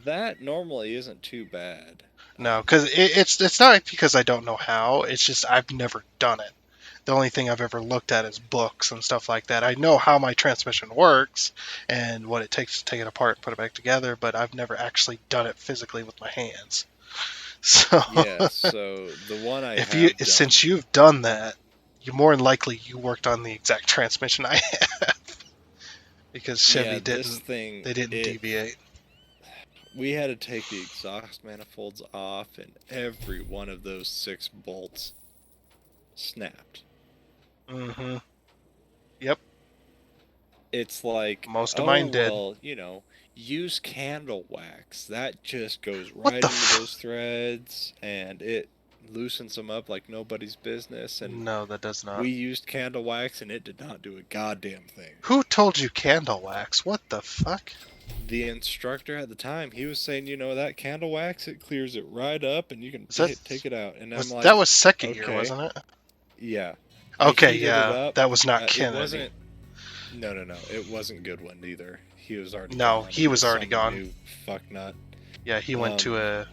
That normally isn't too bad. No, because it's not because I don't know how. It's just I've never done it. The only thing I've ever looked at is books and stuff like that. I know how my transmission works and what it takes to take it apart and put it back together, but I've never actually done it physically with my hands. So yeah, so the one since you've done that, you more than likely you worked on the exact transmission I have, because Chevy didn't deviate. We had to take the exhaust manifolds off, and every one of those 6 bolts snapped. Mm-hmm. Yep. It's like, most of mine did. Well, you know, use candle wax. That just goes right into those threads, and it loosens them up like nobody's business. And no, that does not. We used candle wax, and it did not do a goddamn thing. Who told you candle wax? What the fuck? The instructor at the time, he was saying, you know, that candle wax, it clears it right up, and you can take it out. And I'm like, that was second year, wasn't it? Yeah. Okay, yeah, that was not Kennedy. No, it wasn't Goodwin either. He was already gone. He was already gone. New fucknut. Yeah, he went to a...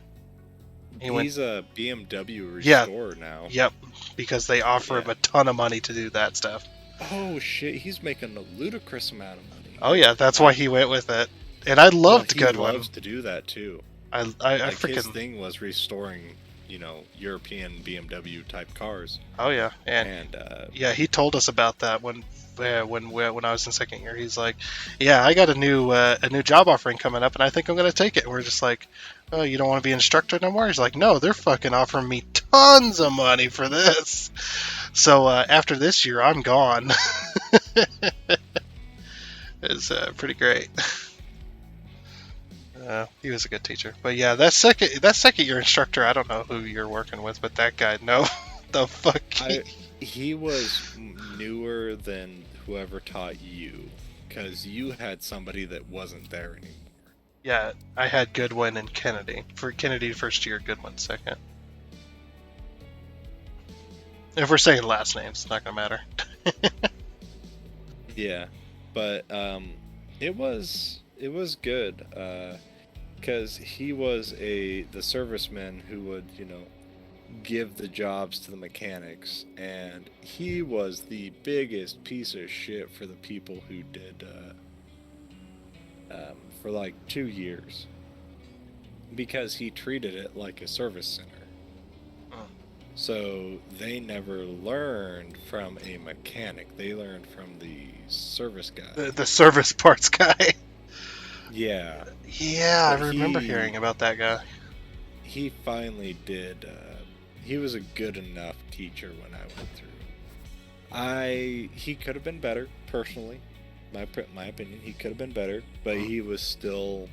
He's a BMW restorer now. Yep, because they offer him a ton of money to do that stuff. Oh shit, he's making a ludicrous amount of money. Oh yeah, that's why he went with it. And I loved Goodwin. He loves to do that too. I freaking... His thing was restoring, you know, European BMW type cars. Oh yeah, and yeah, he told us about that when I was in second year. He's like, yeah, I got a new job offering coming up, and I think I'm gonna take it. And we're just like, oh, you don't want to be an instructor no more? He's like, no, they're fucking offering me tons of money for this. So after this year, I'm gone. It's pretty great. He was a good teacher. But yeah, that second year instructor, I don't know who you're working with, but that guy, no, the fuck. He was newer than whoever taught you, because you had somebody that wasn't there anymore. Yeah, I had Goodwin and Kennedy. For Kennedy first year, Goodwin second. If we're saying last names, it's not gonna matter. Yeah, but it was good, because he was the serviceman who would, you know, give the jobs to the mechanics, and he was the biggest piece of shit for the people who did for like 2 years, because he treated it like a service center. So they never learned from a mechanic. They learned from the service guy. The service parts guy. Yeah. Yeah, I But remember he- hearing about that guy. He finally did. He was a good enough teacher when I went through. He could have been better, personally. My opinion, he could have been better, but he was still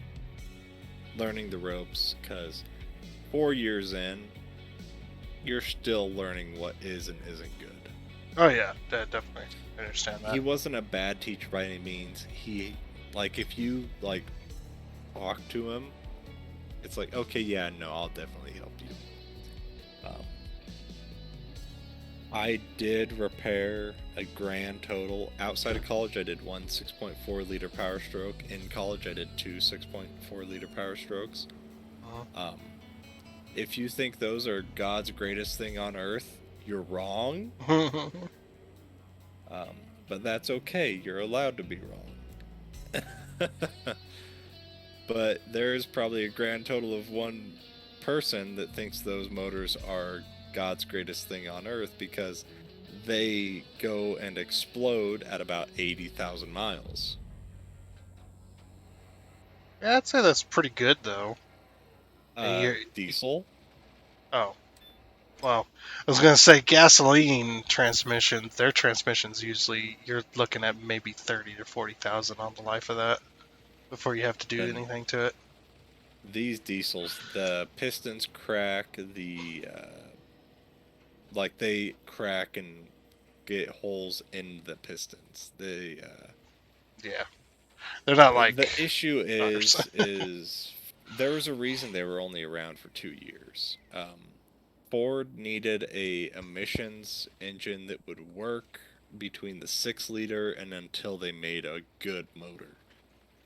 learning the ropes, because 4 years in, you're still learning what is and isn't good. Oh yeah, definitely. I understand that. He wasn't a bad teacher by any means. He, like, if you, like, talk to him, it's like, okay, yeah, no, I'll definitely help you. I did repair a grand total. Outside of college, I did one 6.4 liter power stroke. In college, I did two 6.4 liter power strokes. Uh-huh. If you think those are God's greatest thing on earth, you're wrong. But that's okay. You're allowed to be wrong. But there's probably a grand total of one person that thinks those motors are God's greatest thing on earth, because they go and explode at about 80,000 miles. Yeah, I'd say that's pretty good though. Diesel? Oh. Well, I was gonna say gasoline transmissions. Their transmissions usually you're looking at maybe 30 to 40,000 on the life of that before you have to do Then- anything to it. These diesels, the pistons crack, like they crack and get holes in the pistons. Yeah, they're not like The issue is ours. is there was a reason they were only around for 2 years. Ford needed a emissions engine that would work between the 6 liter and until they made a good motor.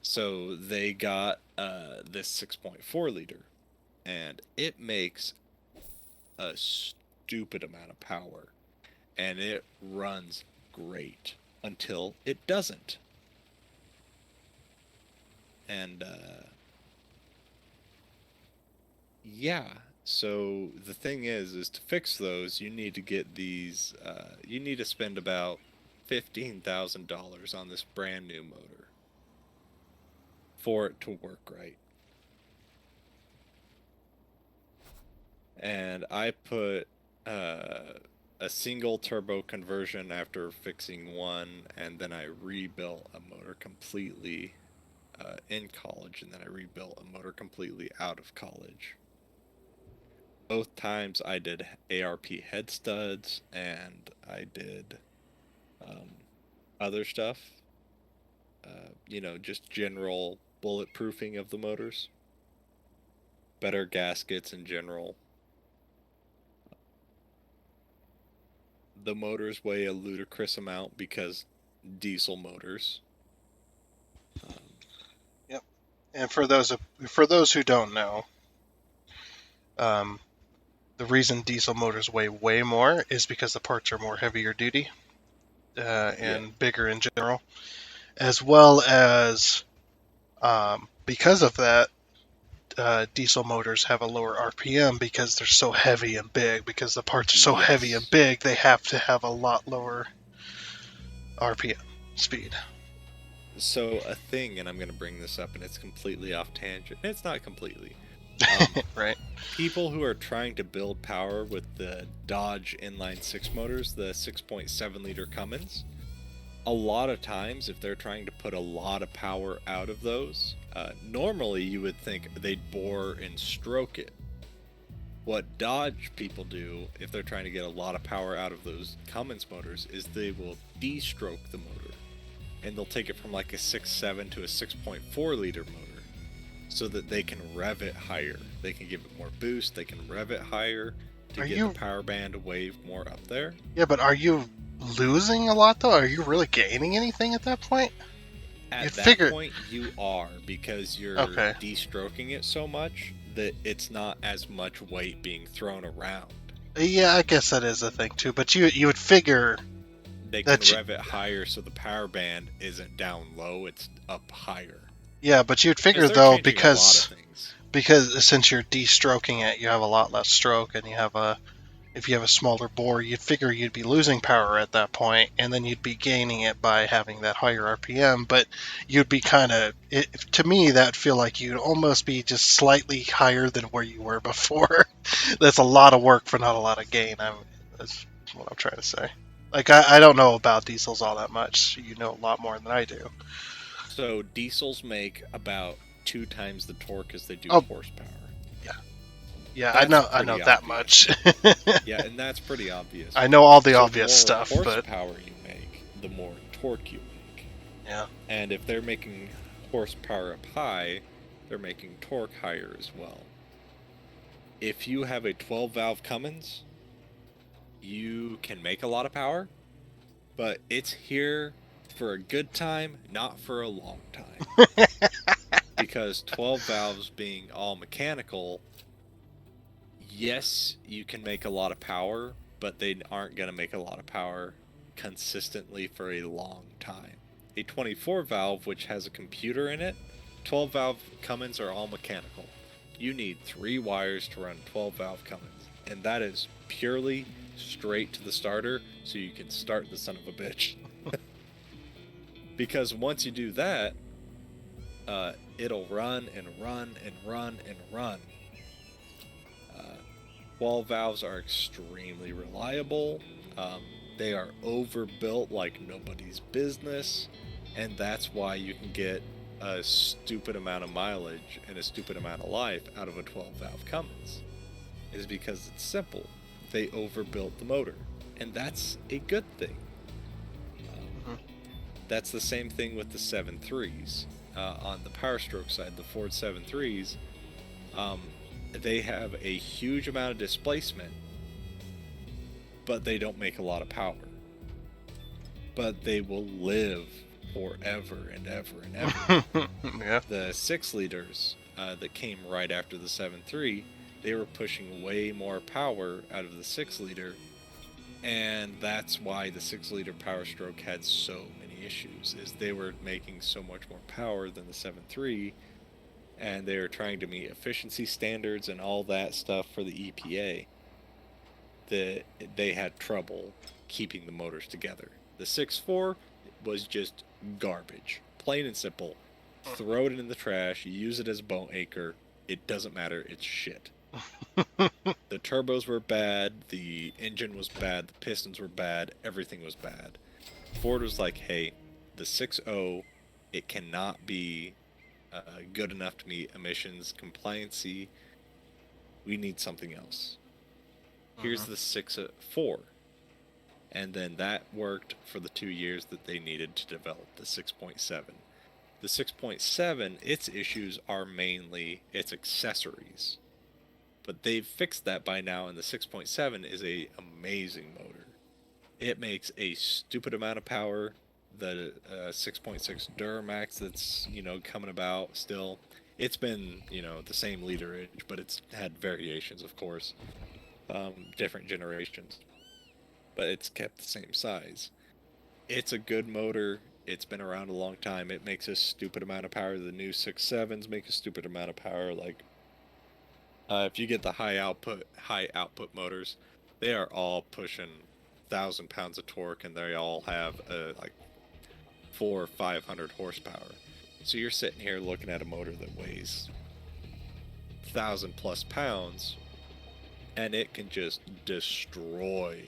So they got this 6.4 liter, and it makes a stupid amount of power, and it runs great until it doesn't. And yeah, so the thing is to fix those, you need to get these. You need to spend about $15,000 on this brand new motor for it to work right. And I put a single turbo conversion after fixing one, and then I rebuilt a motor completely in college, and then I rebuilt a motor completely out of college. Both times I did ARP head studs, and I did other stuff. Just general bulletproofing of the motors. Better gaskets in general. The motors weigh a ludicrous amount because diesel motors. Yep. And for those who don't know, the reason diesel motors weigh way more is because the parts are more heavier duty and bigger in general, as well as because of that, diesel motors have a lower RPM because they're so heavy and big. Because the parts are so heavy and big, they have to have a lot lower RPM speed. So a thing, and I'm going to bring this up, and it's completely off tangent. It's not completely. Right. People who are trying to build power with the Dodge inline 6 motors, the 6.7 liter Cummins, a lot of times if they're trying to put a lot of power out of those, normally you would think they'd bore and stroke it. What Dodge people do if they're trying to get a lot of power out of those Cummins motors is they will de-stroke the motor, and they'll take it from like a 6.7 to a 6.4 liter motor, so that they can rev it higher. They can give it more boost. They can rev it higher to get the power band wave more up there. Yeah, but are you losing a lot though? Are you really gaining anything at that point? At that point, you are, because you're de-stroking it so much that it's not as much weight being thrown around. Yeah, I guess that is a thing too. But you would figure they can rev it higher so the power band isn't down low; it's up higher. Yeah, but you'd figure though, because since you're de-stroking it, you have a lot less stroke, and you have if you have a smaller bore, you'd figure you'd be losing power at that point, and then you'd be gaining it by having that higher RPM. But you'd be to me, that'd feel like you'd almost be just slightly higher than where you were before. That's a lot of work for not a lot of gain. That's what I'm trying to say. Like, I don't know about diesels all that much. You know a lot more than I do. So diesels make about 2 times the torque as they do Oh. horsepower. Yeah, That's I know pretty that obvious. much. Yeah, and that's pretty obvious. I know all the So obvious the more stuff, but horsepower you make, the more torque you make. yeah. And if they're making horsepower up high, they're making torque higher as well. If you have a 12-valve Cummins, you can make a lot of power, but it's here for a good time, not for a long time. Because 12 valves being all mechanical, yes, you can make a lot of power, but they aren't going to make a lot of power consistently for a long time. A 24 valve, which has a computer in it, 12 valve Cummins are all mechanical. You need 3 wires to run 12 valve Cummins, and that is purely straight to the starter so you can start the son of a bitch. Because once you do that, it'll run and run and run and run. 12 valves are extremely reliable. They are overbuilt like nobody's business, and that's why you can get a stupid amount of mileage and a stupid amount of life out of a 12 valve Cummins. Is because it's simple. They overbuilt the motor, and that's a good thing. That's the same thing with the 7.3s. On the Power Stroke side, the Ford 7.3s, they have a huge amount of displacement, but they don't make a lot of power. But they will live forever and ever and ever. Yeah. The 6 liters that came right after the 7.3, they were pushing way more power out of the 6 liter, and that's why the 6 liter Power Stroke had so many issues, is they were making so much more power than the 7.3, and they were trying to meet efficiency standards and all that stuff for the EPA. They had trouble keeping the motors together. The 6.4 was just garbage, plain and simple. Throw it in the trash, use it as a bone acre, it doesn't matter, it's shit. The turbos were bad, the engine was bad, the pistons were bad, everything was bad. Ford was like, hey, the 6.0, it cannot be good enough to meet emissions compliancy. We need something else. Here's the 6.4. And then that worked for the 2 years that they needed to develop the 6.7. The 6.7, its issues are mainly its accessories. But they've fixed that by now, and the 6.7 is a amazing motor. It makes a stupid amount of power. The 6.6 Duramax that's, coming about still, it's been, the same literage, but it's had variations, of course. Different generations. But it's kept the same size. It's a good motor. It's been around a long time. It makes a stupid amount of power. The new 6.7s make a stupid amount of power. Like, if you get the high output motors, they are all pushing 1,000 pounds of torque, and they all have like 400 or 500 horsepower. So you're sitting here looking at a motor that weighs 1,000 plus pounds, and it can just destroy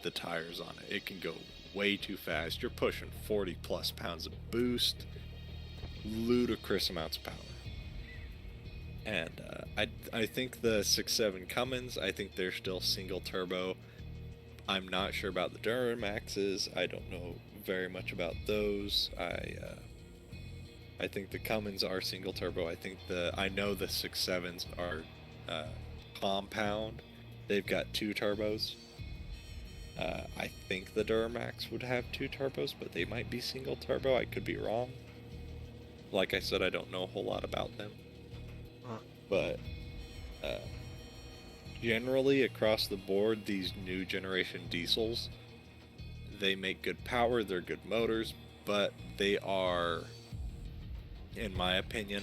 the tires on it. It can go way too fast. You're pushing 40 plus pounds of boost, ludicrous amounts of power. And I think the 6.7 Cummins, I think they're still single turbo. I'm not sure about the Duramaxes. I don't know very much about those. I think the Cummins are single turbo. I know the 6.7s are compound. They've got 2 turbos. I think the Duramax would have 2 turbos, but they might be single turbo. I could be wrong. Like I said, I don't know a whole lot about them. But generally across the board, these new generation diesels, they make good power, they're good motors, but they are, in my opinion,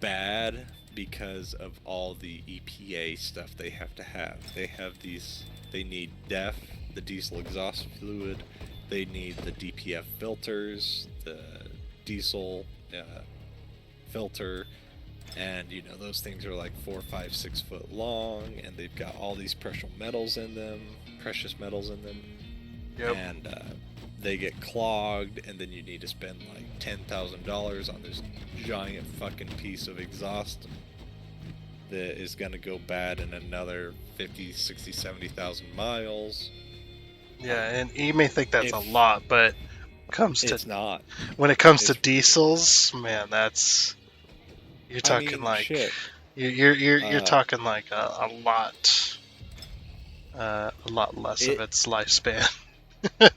bad because of all the EPA stuff they have to have. They have these, they need DEF, the diesel exhaust fluid, they need the DPF filters, the diesel filter, and you know, those things are like 4, 5, 6 foot long, and they've got all these precious metals in them, Yep. and they get clogged, and then you need to spend like $10,000 on this giant fucking piece of exhaust that is going to go bad in another 50, 60, 70,000 miles. Yeah, and you may think that's a If- lot, but comes to It's not. when it comes to it's- diesels, man, that's you're talking I mean, like shit. you're Uh, talking like a lot less of It- its lifespan.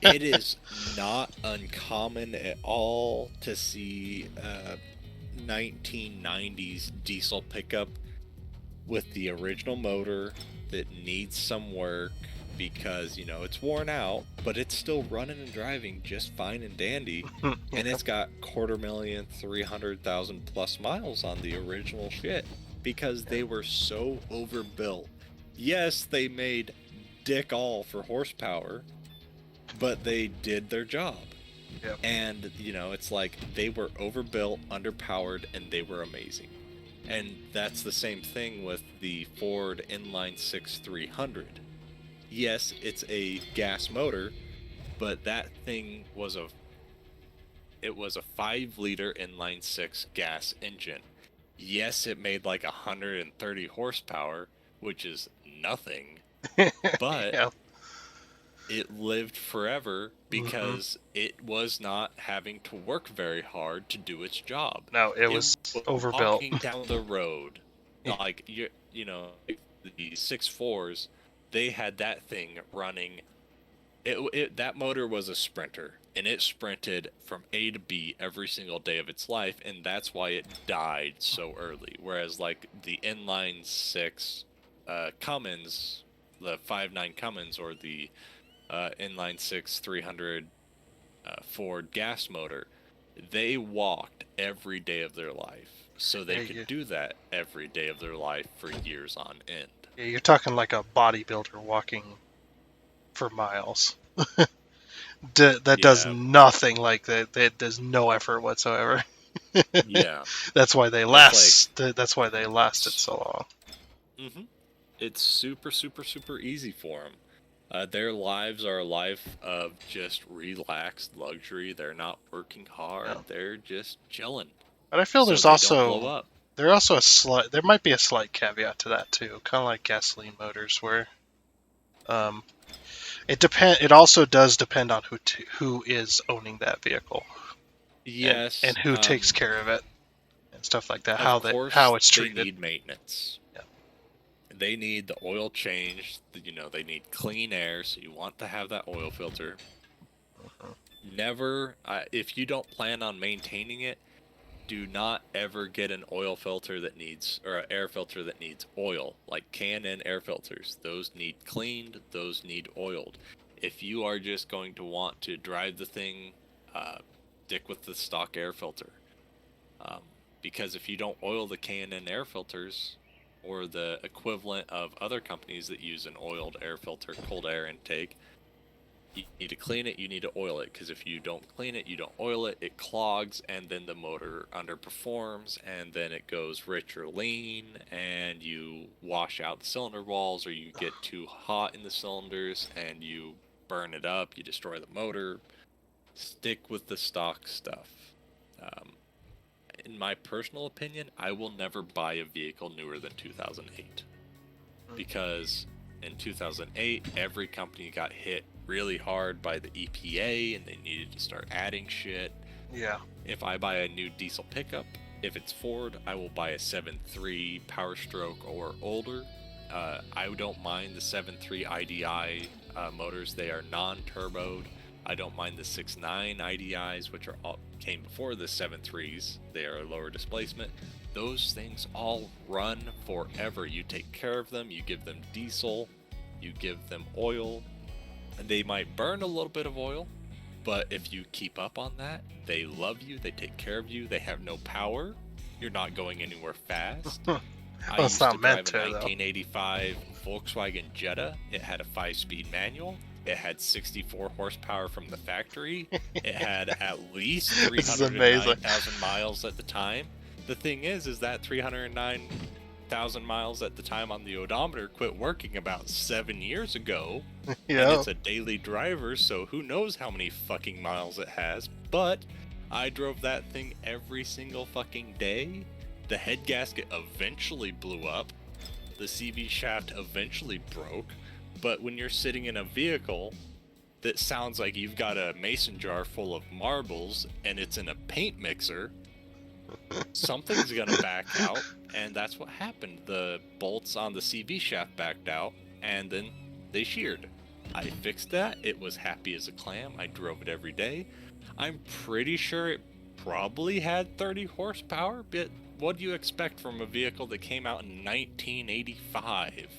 It is not uncommon at all to see 1990s diesel pickup with the original motor that needs some work because, you know, it's worn out, but it's still running and driving just fine and dandy. And it's got 250,000, 300,000 plus miles on the original shit because they were so overbuilt. Yes, they made dick all for horsepower, but they did their job. Yep. And, you know, it's like they were overbuilt, underpowered, and they were amazing. And that's the same thing with the Ford Inline 6 300. Yes, it's a gas motor, but that thing was a 5-liter inline 6 gas engine. Yes, it made like 130 horsepower, which is nothing, but Yeah. it lived forever because it was not having to work very hard to do its job. No, it was overbuilt. Walking down the road, like you know, the 6.4s, they had that thing running. That motor was a sprinter, and it sprinted from A to B every single day of its life, and that's why it died so early. Whereas like the inline 6 Cummins, the 5.9 Cummins, or the inline 6 300 Ford gas motor, they walked every day of their life, so they Yeah, could yeah. do that every day of their life for years on end. Yeah, you're talking like a bodybuilder walking for miles. That does Yeah. nothing like that. That does no effort whatsoever. Yeah. That's why they last. That's why they lasted so long. Hmm. It's super, super, super easy for them. Their lives are a life of just relaxed luxury. They're not working hard. No. They're just chilling. But I feel so there's they don't blow also up. there might be a slight caveat to that too, kind of like gasoline motors, where it also does depend on who is owning that vehicle. Yes. And who takes care of it and stuff like that. Of course, how it's they treated. need maintenance. Yeah. They need the oil changed. You know, they need clean air, so you want to have that oil filter. Never, if you don't plan on maintaining it, do not ever get an oil filter that needs, or an air filter that needs oil, like Can-Am air filters. Those need cleaned, those need oiled. If you are just going to want to drive the thing, stick with the stock air filter. Because if you don't oil the Can-Am air filters, or the equivalent of other companies that use an oiled air filter, cold air intake, you need to clean it, you need to oil it, because if you don't clean it, you don't oil it, it clogs, and then the motor underperforms, and then it goes rich or lean, and you wash out the cylinder walls, or you get too hot in the cylinders, and you burn it up, you destroy the motor. Stick with the stock stuff. In my personal opinion, I will never buy a vehicle newer than 2008. Because in 2008, every company got hit really hard by the EPA, and they needed to start adding shit. Yeah. If I buy a new diesel pickup, if it's Ford, I will buy a 7.3 Power Stroke or older. I don't mind the 7.3 IDI motors. They are non-turboed. I don't mind the 6.9 IDIs, which came before the 7.3s. They are lower displacement. Those things all run forever. You take care of them, you give them diesel, you give them oil, and they might burn a little bit of oil, but if you keep up on that, they love you, they take care of you, they have no power, You're not going anywhere fast. Well, I it's used not to meant drive a to, though. 1985 Volkswagen Jetta. It had a 5-speed manual. It had 64 horsepower from the factory. It had at least This is amazing. 309,000 miles at the time. The thing is that 309,000 miles at the time on the odometer quit working about 7 years ago. And Yeah. it's a daily driver, so who knows how many fucking miles it has. But I drove that thing every single fucking day. The head gasket eventually blew up. The CV shaft eventually broke. But when you're sitting in a vehicle that sounds like you've got a mason jar full of marbles and it's in a paint mixer, something's gonna back out, and that's what happened. The bolts on the CV shaft backed out, and then they sheared. I fixed that. It was happy as a clam. I drove it every day. I'm pretty sure it probably had 30 horsepower, but what do you expect from a vehicle that came out in 1985?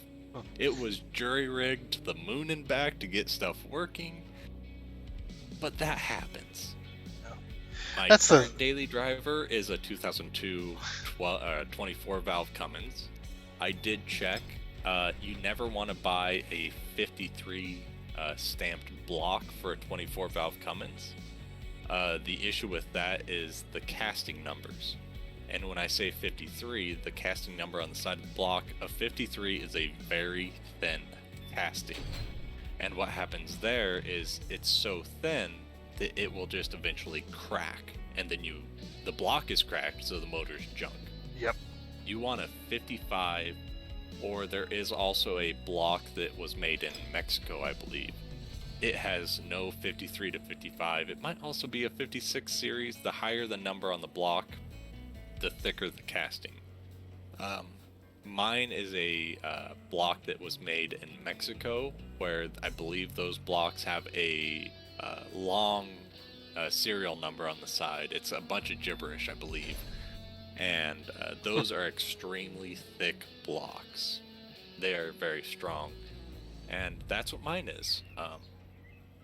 It was jury-rigged to the moon and back to get stuff working, but that happens. My That's the- current daily driver is a 2002 24-valve Cummins. I did check. You never want to buy a 53 stamped block for a 24-valve Cummins. The issue with that is the casting numbers. And when I say 53, the casting number on the side of the block of 53 is a very thin casting. And what happens there is it's so thin that it will just eventually crack. And then the block is cracked, so the motor's junk. Yep. You want a 55, or there is also a block that was made in Mexico, I believe. It has no 53 to 55. It might also be a 56 series. The higher the number on the block, the thicker the casting. Mine is a block that was made in Mexico, where I believe those blocks have a long serial number on the side. It's a bunch of gibberish, I believe. And those are extremely thick blocks. They are very strong. And that's what mine is.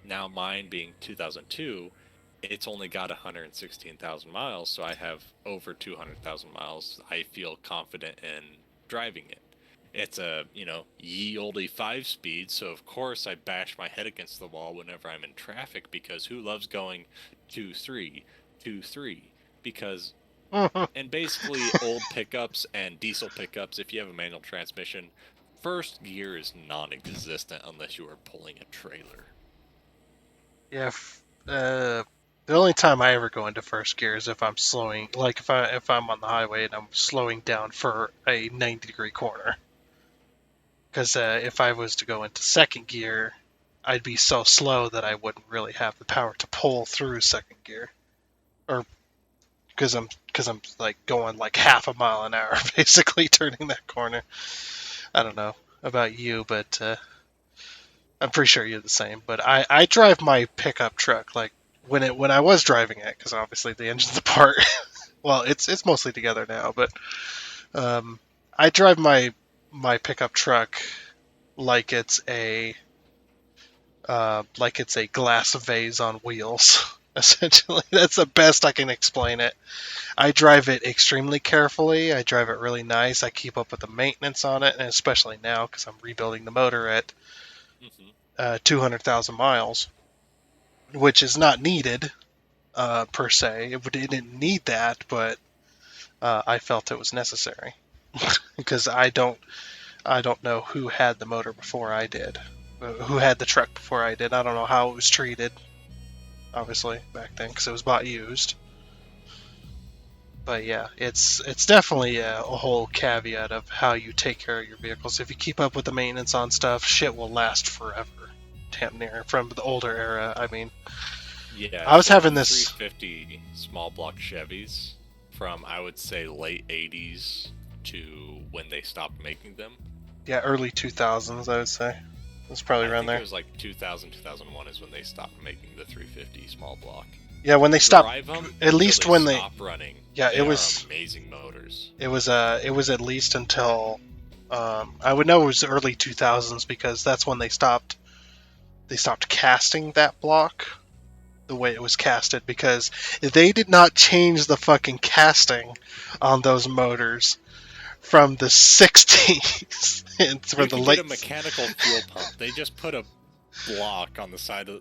Now mine being 2002, it's only got 116,000 miles, so I have over 200,000 miles. I feel confident in driving it. It's a, ye olde 5-speed, so of course I bash my head against the wall whenever I'm in traffic, because who loves going 2-3, 2-3? Because, and basically old pickups and diesel pickups, if you have a manual transmission, first gear is non-existent unless you are pulling a trailer. Yeah. The only time I ever go into first gear is if I'm slowing, like if I'm on the highway and I'm slowing down for a 90-degree corner. Because if I was to go into second gear, I'd be so slow that I wouldn't really have the power to pull through second gear, or because I'm like going like half a mile an hour, basically turning that corner. I don't know about you, but I'm pretty sure you're the same. But I drive my pickup truck like when I was driving it, because obviously the engine's apart. Well, it's mostly together now, but I drive my pickup truck like it's a glass vase on wheels. Essentially, that's the best I can explain it. I drive it extremely carefully. I drive it really nice. I keep up with the maintenance on it, and especially now because I'm rebuilding the motor at 200,000 miles, which is not needed per se. It didn't need that, but I felt it was necessary because I don't know who had the motor before I did, who had the truck before I did. I don't know how it was treated, obviously back then, because it was bought used. But yeah, it's definitely a whole caveat of how you take care of your vehicles. If you keep up with the maintenance on stuff, shit will last forever. Damn near. From the older era, I mean. Yeah, I was so having this 350 small block Chevys from, I would say, late 80s to when they stopped making them. Yeah, early 2000s, I would say. It's probably I around think there. it was like 2000, 2001 is when they stopped making the 350 small block. Yeah, when they stopped. Drive them At least when they stop running. Yeah, They it are was. amazing motors. It was at least until I would know it was early 2000s because that's when they stopped casting that block. the way it was casted, because they did not change the fucking casting on those motors from the 60s and from You the could late. get a mechanical fuel pump. They just put a block on the side of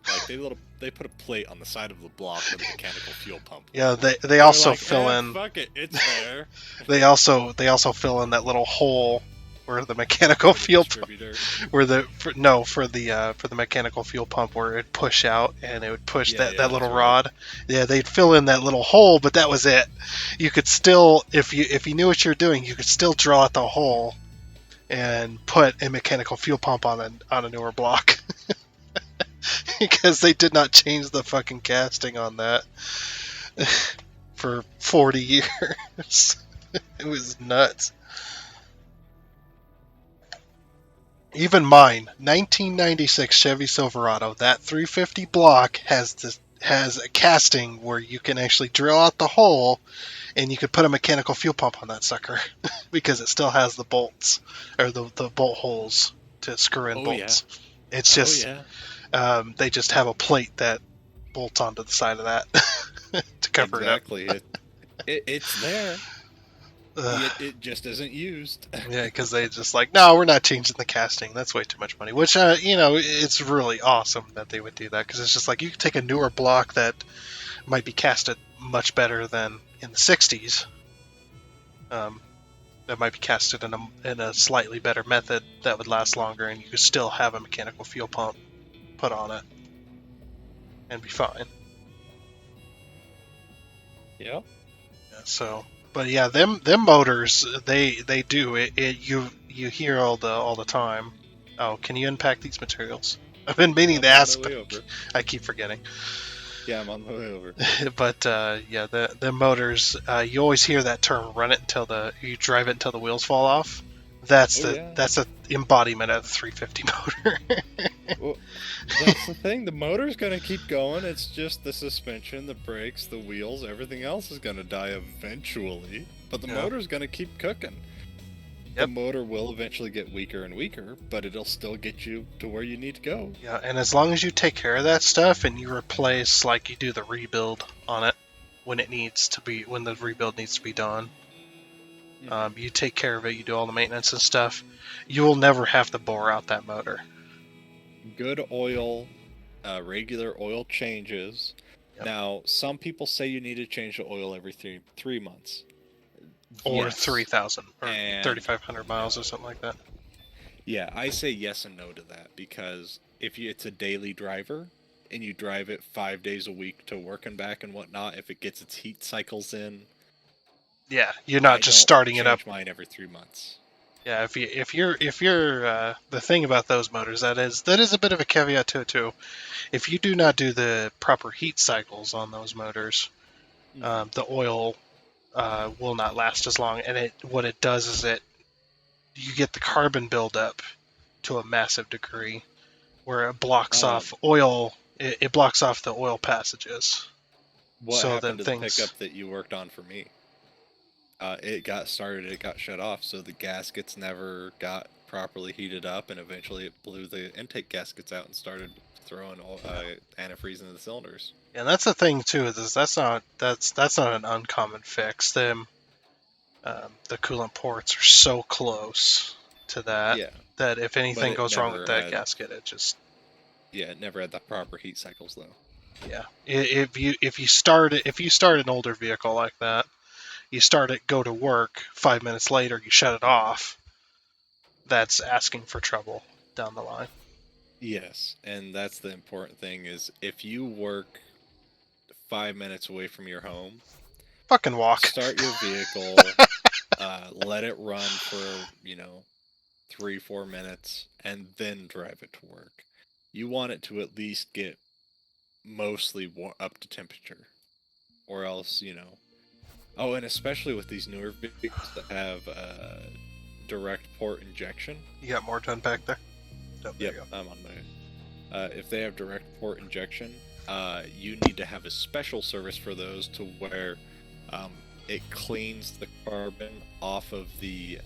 they put a plate on the side of the block with a mechanical fuel pump. Yeah, they They're also like, fill in. Fuck it, it's there. They also fill in that little hole where the mechanical For the fuel pump, distributor. where for the mechanical fuel pump where it'd push out and it would push Yeah, that little that's right. rod. Yeah, they'd fill in that little hole, but that was it. You could still, if you knew what you were doing, you could still draw out the hole and put a mechanical fuel pump on a newer block. Because they did not change the fucking casting on that for 40 years. It was nuts. Even mine, 1996 Chevy Silverado, that 350 block has a casting where you can actually drill out the hole and you could put a mechanical fuel pump on that sucker because it still has the bolts or the bolt holes to screw in bolts. Yeah. It's just they just have a plate that bolts onto the side of that to cover it up. It's there. It just isn't used. Yeah, because they just like, no, we're not changing the casting. That's way too much money. Which, it's really awesome that they would do that, because it's just like you could take a newer block that might be casted much better than in the 60s. That might be casted in a slightly better method that would last longer, and you could still have a mechanical fuel pump put on it and be fine. Yeah. So, but yeah, them motors, they do it. You hear all the time. Oh, can you unpack these materials? I've been meaning to ask, but I keep forgetting. Yeah, I'm on the way over. But yeah, the motors. You always hear that term. Run it until you drive it until the wheels fall off. That's the embodiment of the 350 motor. Well, that's the thing. The motor's gonna keep going. It's just the suspension, the brakes, the wheels, everything else is gonna die eventually. But the motor's gonna keep cooking. The motor will eventually get weaker and weaker, but it'll still get you to where you need to go. Yeah, and as long as you take care of that stuff and you replace, like you do the rebuild on it when the rebuild needs to be done. You take care of it, you do all the maintenance and stuff, you will never have to bore out that motor. Good oil, regular oil changes. Yep. Now, some people say you need to change the oil every 3 months. Or 3,000 or 3,500 miles or something like that. Yeah, I say yes and no to that, because if it's a daily driver and you drive it 5 days a week to work and back and whatnot, if it gets its heat cycles in, yeah, you're not just starting it up. Mine every 3 months. Yeah, if you're the thing about those motors, that is a bit of a caveat to it too. If you do not do the proper heat cycles on those motors, the oil will not last as long, and what it does is you get the carbon buildup to a massive degree, where it blocks off oil. It blocks off the oil passages. What happened to the pickup that you worked on for me? It got started, it got shut off, so the gaskets never got properly heated up, and eventually it blew the intake gaskets out and started throwing antifreeze into the cylinders. And that's the thing too, is that's not an uncommon fix. The coolant ports are so close to that that if anything goes wrong with that gasket, it never had the proper heat cycles though. Yeah, if you start an older vehicle like that, you start it, go to work, 5 minutes later you shut it off, that's asking for trouble down the line. Yes, and that's the important thing, is if you work 5 minutes away from your home, fucking walk. Start your vehicle, let it run for 3-4 minutes, and then drive it to work. You want it to at least get mostly up to temperature, or else Oh, and especially with these newer vehicles that have direct port injection. You got more to unpack there? Oh, yep, I'm on my. If they have direct port injection, you need to have a special service for those, to where it cleans the carbon off of the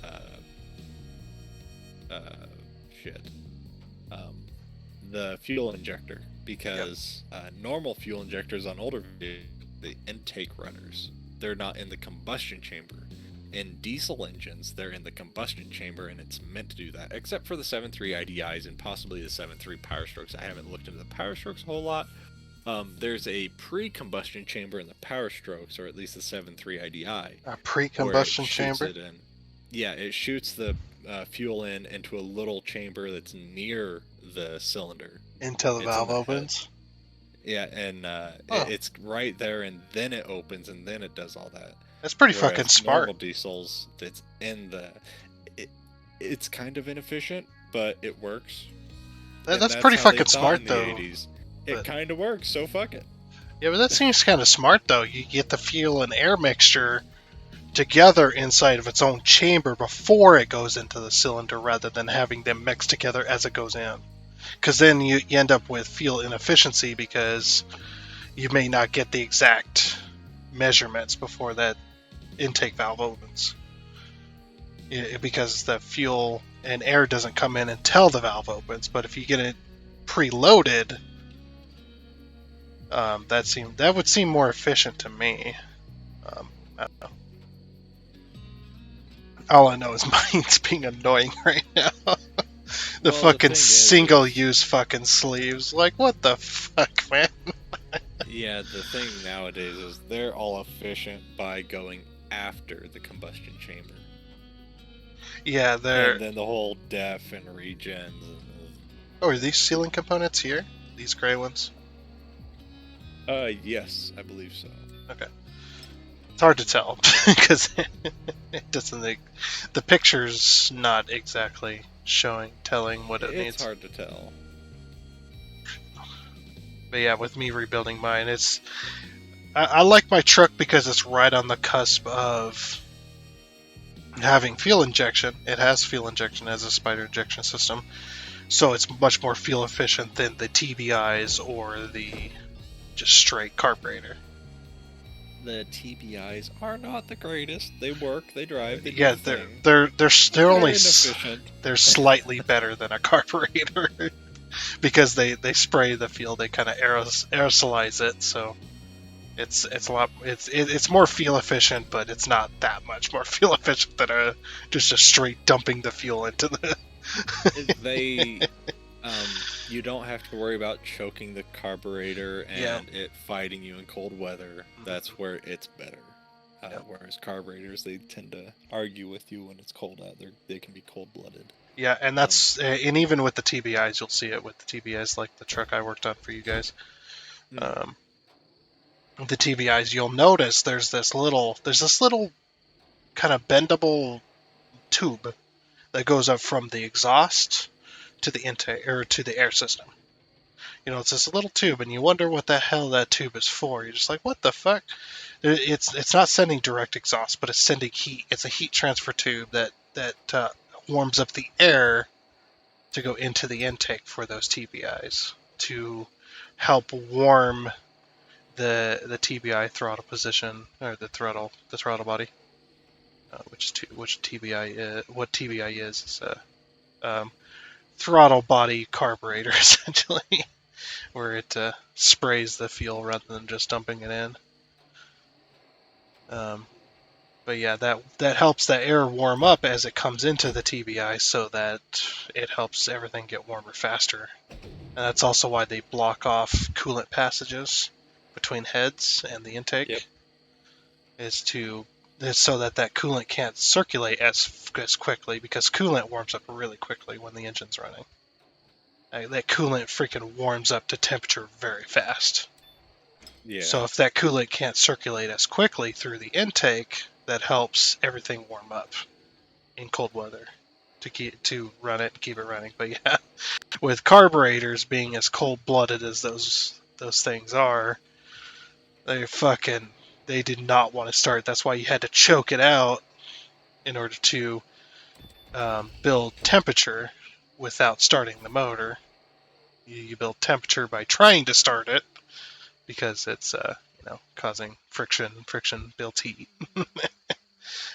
the fuel injector. because normal fuel injectors on older vehicles, the intake runners, they're not in the combustion chamber. In diesel engines, they're in the combustion chamber, and it's meant to do that, except for the 7.3 IDIs and possibly the 7.3 Power Strokes. I haven't looked into the Power Strokes a whole lot. There's a pre-combustion chamber in the Power Strokes, or at least the 7.3 IDI. A pre-combustion chamber? It shoots the fuel into a little chamber that's near the cylinder. Until the valve opens? Yeah, and it's right there, and then it opens, and then it does all that. That's pretty fucking smart. Normal diesels, that's in the... It's kind of inefficient, but it works. That's pretty fucking smart, though. 80s. It kind of works, so fuck it. Yeah, but that seems kind of smart, though. You get the fuel and air mixture together inside of its own chamber before it goes into the cylinder, rather than having them mixed together as it goes in. Because then you end up with fuel inefficiency, because you may not get the exact measurements before that intake valve opens. Because the fuel and air doesn't come in until the valve opens. But if you get it preloaded, that would seem more efficient to me. I don't know. All I know is mine's being annoying right now. The fucking single-use fucking sleeves. Like, what the fuck, man? Yeah, the thing nowadays is they're all efficient by going after the combustion chamber. Yeah, they're... And then the whole def and regens. Oh, are these sealing components here? These gray ones? Yes, I believe so. Okay. It's hard to tell, because it doesn't... The picture's not exactly telling what it needs. It's hard to tell. But yeah, with me rebuilding mine, I like my truck because it's right on the cusp of having fuel injection. It has fuel injection as a spider injection system, so it's much more fuel efficient than the TBIs or the just straight carburetor. The TBIs are not the greatest. They work, they drive, they do yeah, the they're only inefficient. They're slightly better than a carburetor. Because they spray the fuel, they kind of aerosolize it, so it's more fuel efficient, but it's not that much more fuel efficient than just a straight dumping the fuel into the. You don't have to worry about choking the carburetor and it fighting you in cold weather. That's where it's better. Whereas carburetors, they tend to argue with you when it's cold out. They can be cold-blooded. Yeah, and that's and even with the TBIs, you'll see it with the TBIs, like the truck I worked on for you guys. The TBIs, you'll notice there's this little kind of bendable tube that goes up from the exhaust to the intake or to the air system. You know, it's this little tube, and you wonder what the hell that tube is for. You're just like, what the fuck? It's not sending direct exhaust, but it's sending heat. It's a heat transfer tube that warms up the air to go into the intake for those TBIs to help warm the TBI throttle position, or the throttle body, which TBI what TBI is throttle body carburetor, essentially, where it sprays the fuel rather than just dumping it in. But yeah, that helps the air warm up as it comes into the TBI, so that it helps everything get warmer faster. And that's also why they block off coolant passages between heads and the intake. Yep. It's so that coolant can't circulate as quickly, because coolant warms up really quickly when the engine's running. That coolant freaking warms up to temperature very fast. Yeah. So if that coolant can't circulate as quickly through the intake, that helps everything warm up in cold weather to run it and keep it running. But yeah, with carburetors being as cold-blooded as those things are, they did not want to start. That's why you had to choke it out in order to build temperature without starting the motor. You build temperature by trying to start it, because it's causing friction builds heat.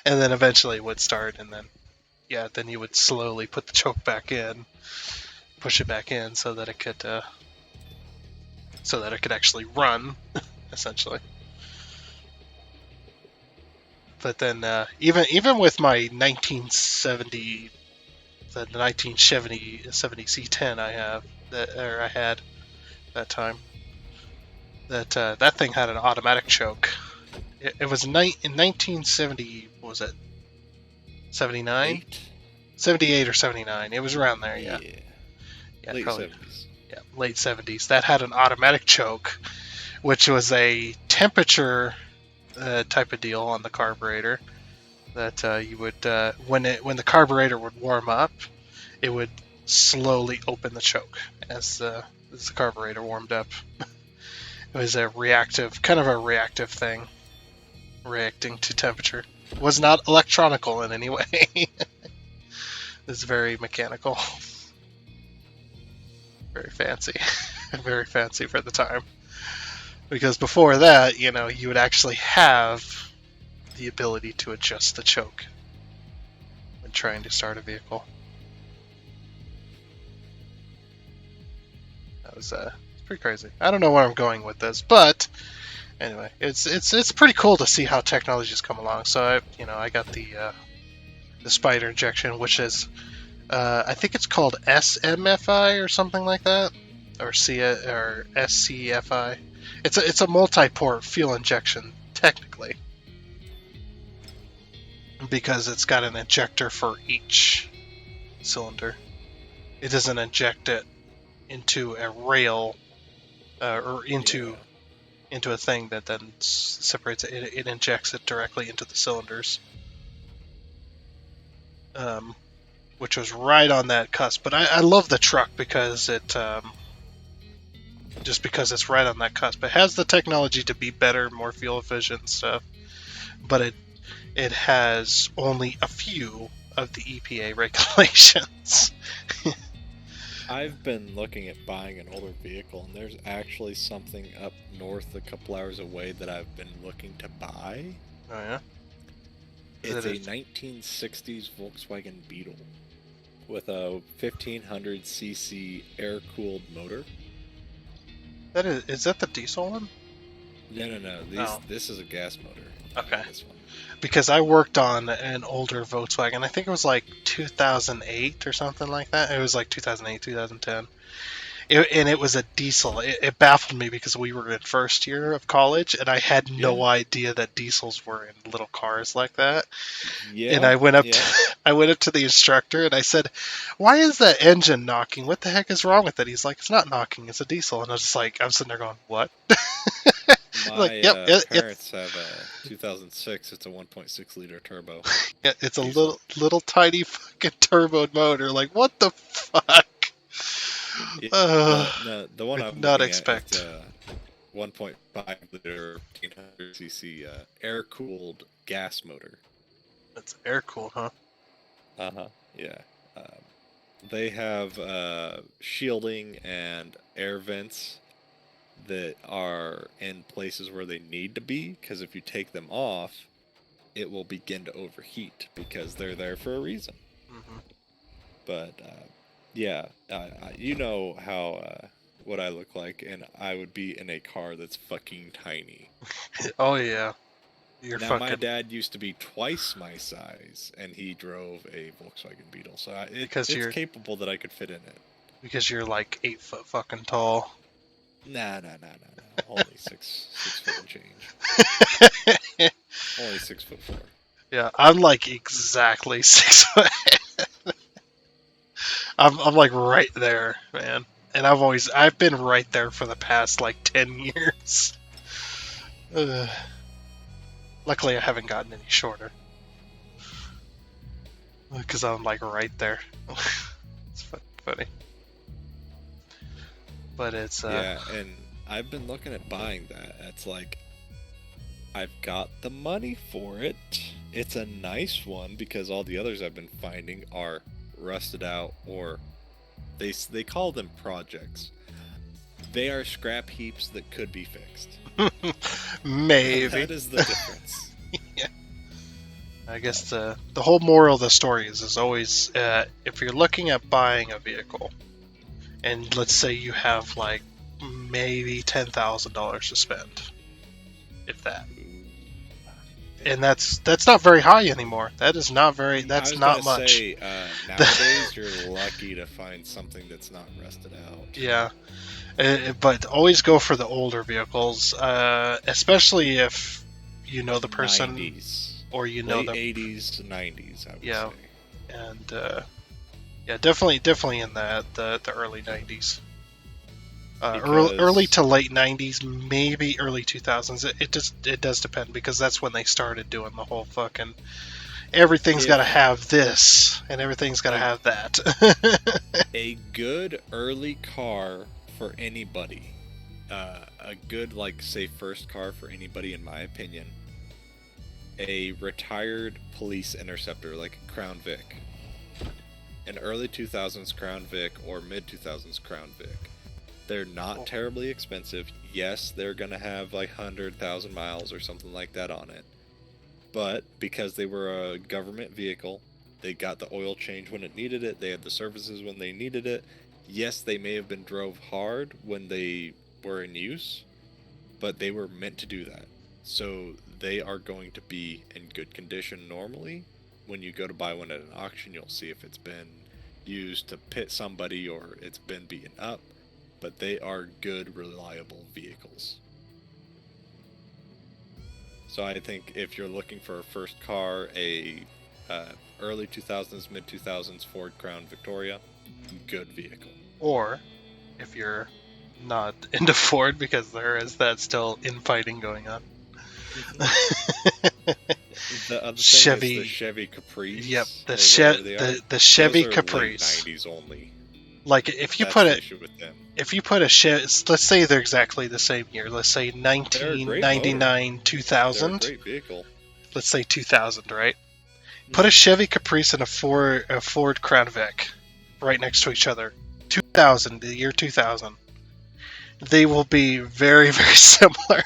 And then eventually it would start, and then you would slowly put the choke back in, push it back in so that it could so that it could actually run, essentially. But then, even with my 1970, the 1970 C10 I had that time, that thing had an automatic choke. It was in 1970. What was it? 79, 78 or 79. It was around there. Yeah. Late probably. 70s. Yeah, late 70s. That had an automatic choke, which was a temperature type of deal on the carburetor. That you would, when the carburetor would warm up, it would slowly open the choke as the carburetor warmed up. It was kind of a reactive thing, reacting to temperature. It was not electronical in any way. It's very mechanical. Very fancy. Very fancy for the time. Because before that, you would actually have the ability to adjust the choke when trying to start a vehicle. That was pretty crazy. I don't know where I'm going with this, but anyway, it's pretty cool to see how technology's come along. So I got the spider injection, which is I think it's called SMFI or something like that, or SCFI. It's a multi-port fuel injection technically, because it's got an injector for each cylinder. It doesn't inject it into a rail or into a thing that then separates it. It injects it directly into the cylinders, which was right on that cusp. But I love the truck because it just because it's right on that cusp. It has the technology to be better, more fuel efficient and stuff, but it has only a few of the EPA regulations. I've been looking at buying an older vehicle, and there's actually something up north a couple hours away that I've been looking to buy. Oh yeah? It's a 1960s Volkswagen Beetle with a 1500cc air-cooled motor. Is that the diesel one? No. This is a gas motor. Okay. This one. Because I worked on an older Volkswagen. I think it was like 2008 or something like that. It was like 2008, 2010. And it was a diesel. It baffled me because we were in first year of college, and I had no idea that diesels were in little cars like that. Yeah. And I went up to the instructor and I said, "Why is that engine knocking? What the heck is wrong with it?" He's like, "It's not knocking. It's a diesel." And I was just like, I'm sitting there going, "What?" My parents have a 2006. It's a 1.6 liter turbo. Yeah, it's a little tiny fucking turbo motor. Like, what the fuck? No, the one I'm not looking expect. at is 1.5 liter 1500cc air-cooled gas motor. It's air-cooled, huh? Yeah. They have shielding and air vents that are in places where they need to be, because if you take them off, it will begin to overheat because they're there for a reason. Mm-hmm. But you know how what I look like, and I would be in a car that's fucking tiny. Oh yeah, My dad used to be twice my size, and he drove a Volkswagen Beetle, so it's capable that I could fit in it. Because you're like 8 foot fucking tall. Nah. Only 6 foot and change. Only 6'4". Yeah, I'm like exactly 6 foot. I'm like right there, man. And I've been right there for the past like 10 years. Luckily I haven't gotten any shorter. Because I'm like right there. It's funny. But it's yeah, and I've been looking at buying that. It's like, I've got the money for it. It's a nice one because all the others I've been finding are rusted out, or they call them projects. They are scrap heaps that could be fixed. Maybe. That is the difference. Yeah. I guess the whole moral of the story is always, if you're looking at buying a vehicle, and let's say you have like maybe $10,000 to spend, if that. And that's not very high anymore. That is not very. That's not much. Say, nowadays, you're lucky to find something that's not rusted out. Yeah, but always go for the older vehicles, especially if you know the person 90s. or you know Late them. 80s to 90s, I would Yeah. say. And yeah, definitely in the early 90s. Early to late 90s, maybe early 2000s. It does depend, because that's when they started doing the whole fucking everything's got to have this and everything's got to have that. A good early car for anybody, a good, like, say, first car for anybody, in my opinion, a retired police interceptor, like a Crown Vic. An early 2000s Crown Vic or mid 2000s Crown Vic. They're not terribly expensive. Yes, they're going to have like 100,000 miles or something like that on it. But because they were a government vehicle, they got the oil change when it needed it. They had the services when they needed it. Yes, they may have been drove hard when they were in use, but they were meant to do that. So they are going to be in good condition normally. When you go to buy one at an auction, you'll see if it's been used to pit somebody or it's been beaten up. But they are good, reliable vehicles. So I think if you're looking for a first car, a early 2000s, mid 2000s Ford Crown Victoria, good vehicle. Or if you're not into Ford, because there is that still infighting going on. The other thing Chevy, is the Chevy Caprice. Yep, the Chevy Caprice. Late 90s only. Like if you That's put the it, issue with them. if you put a Chevy, let's say they're exactly the same year. Let's say 1999, 2000. They're a great vehicle. Let's say 2000, right? Put a Chevy Caprice and a Ford Crown Vic right next to each other. 2000, the year 2000. They will be very, very similar.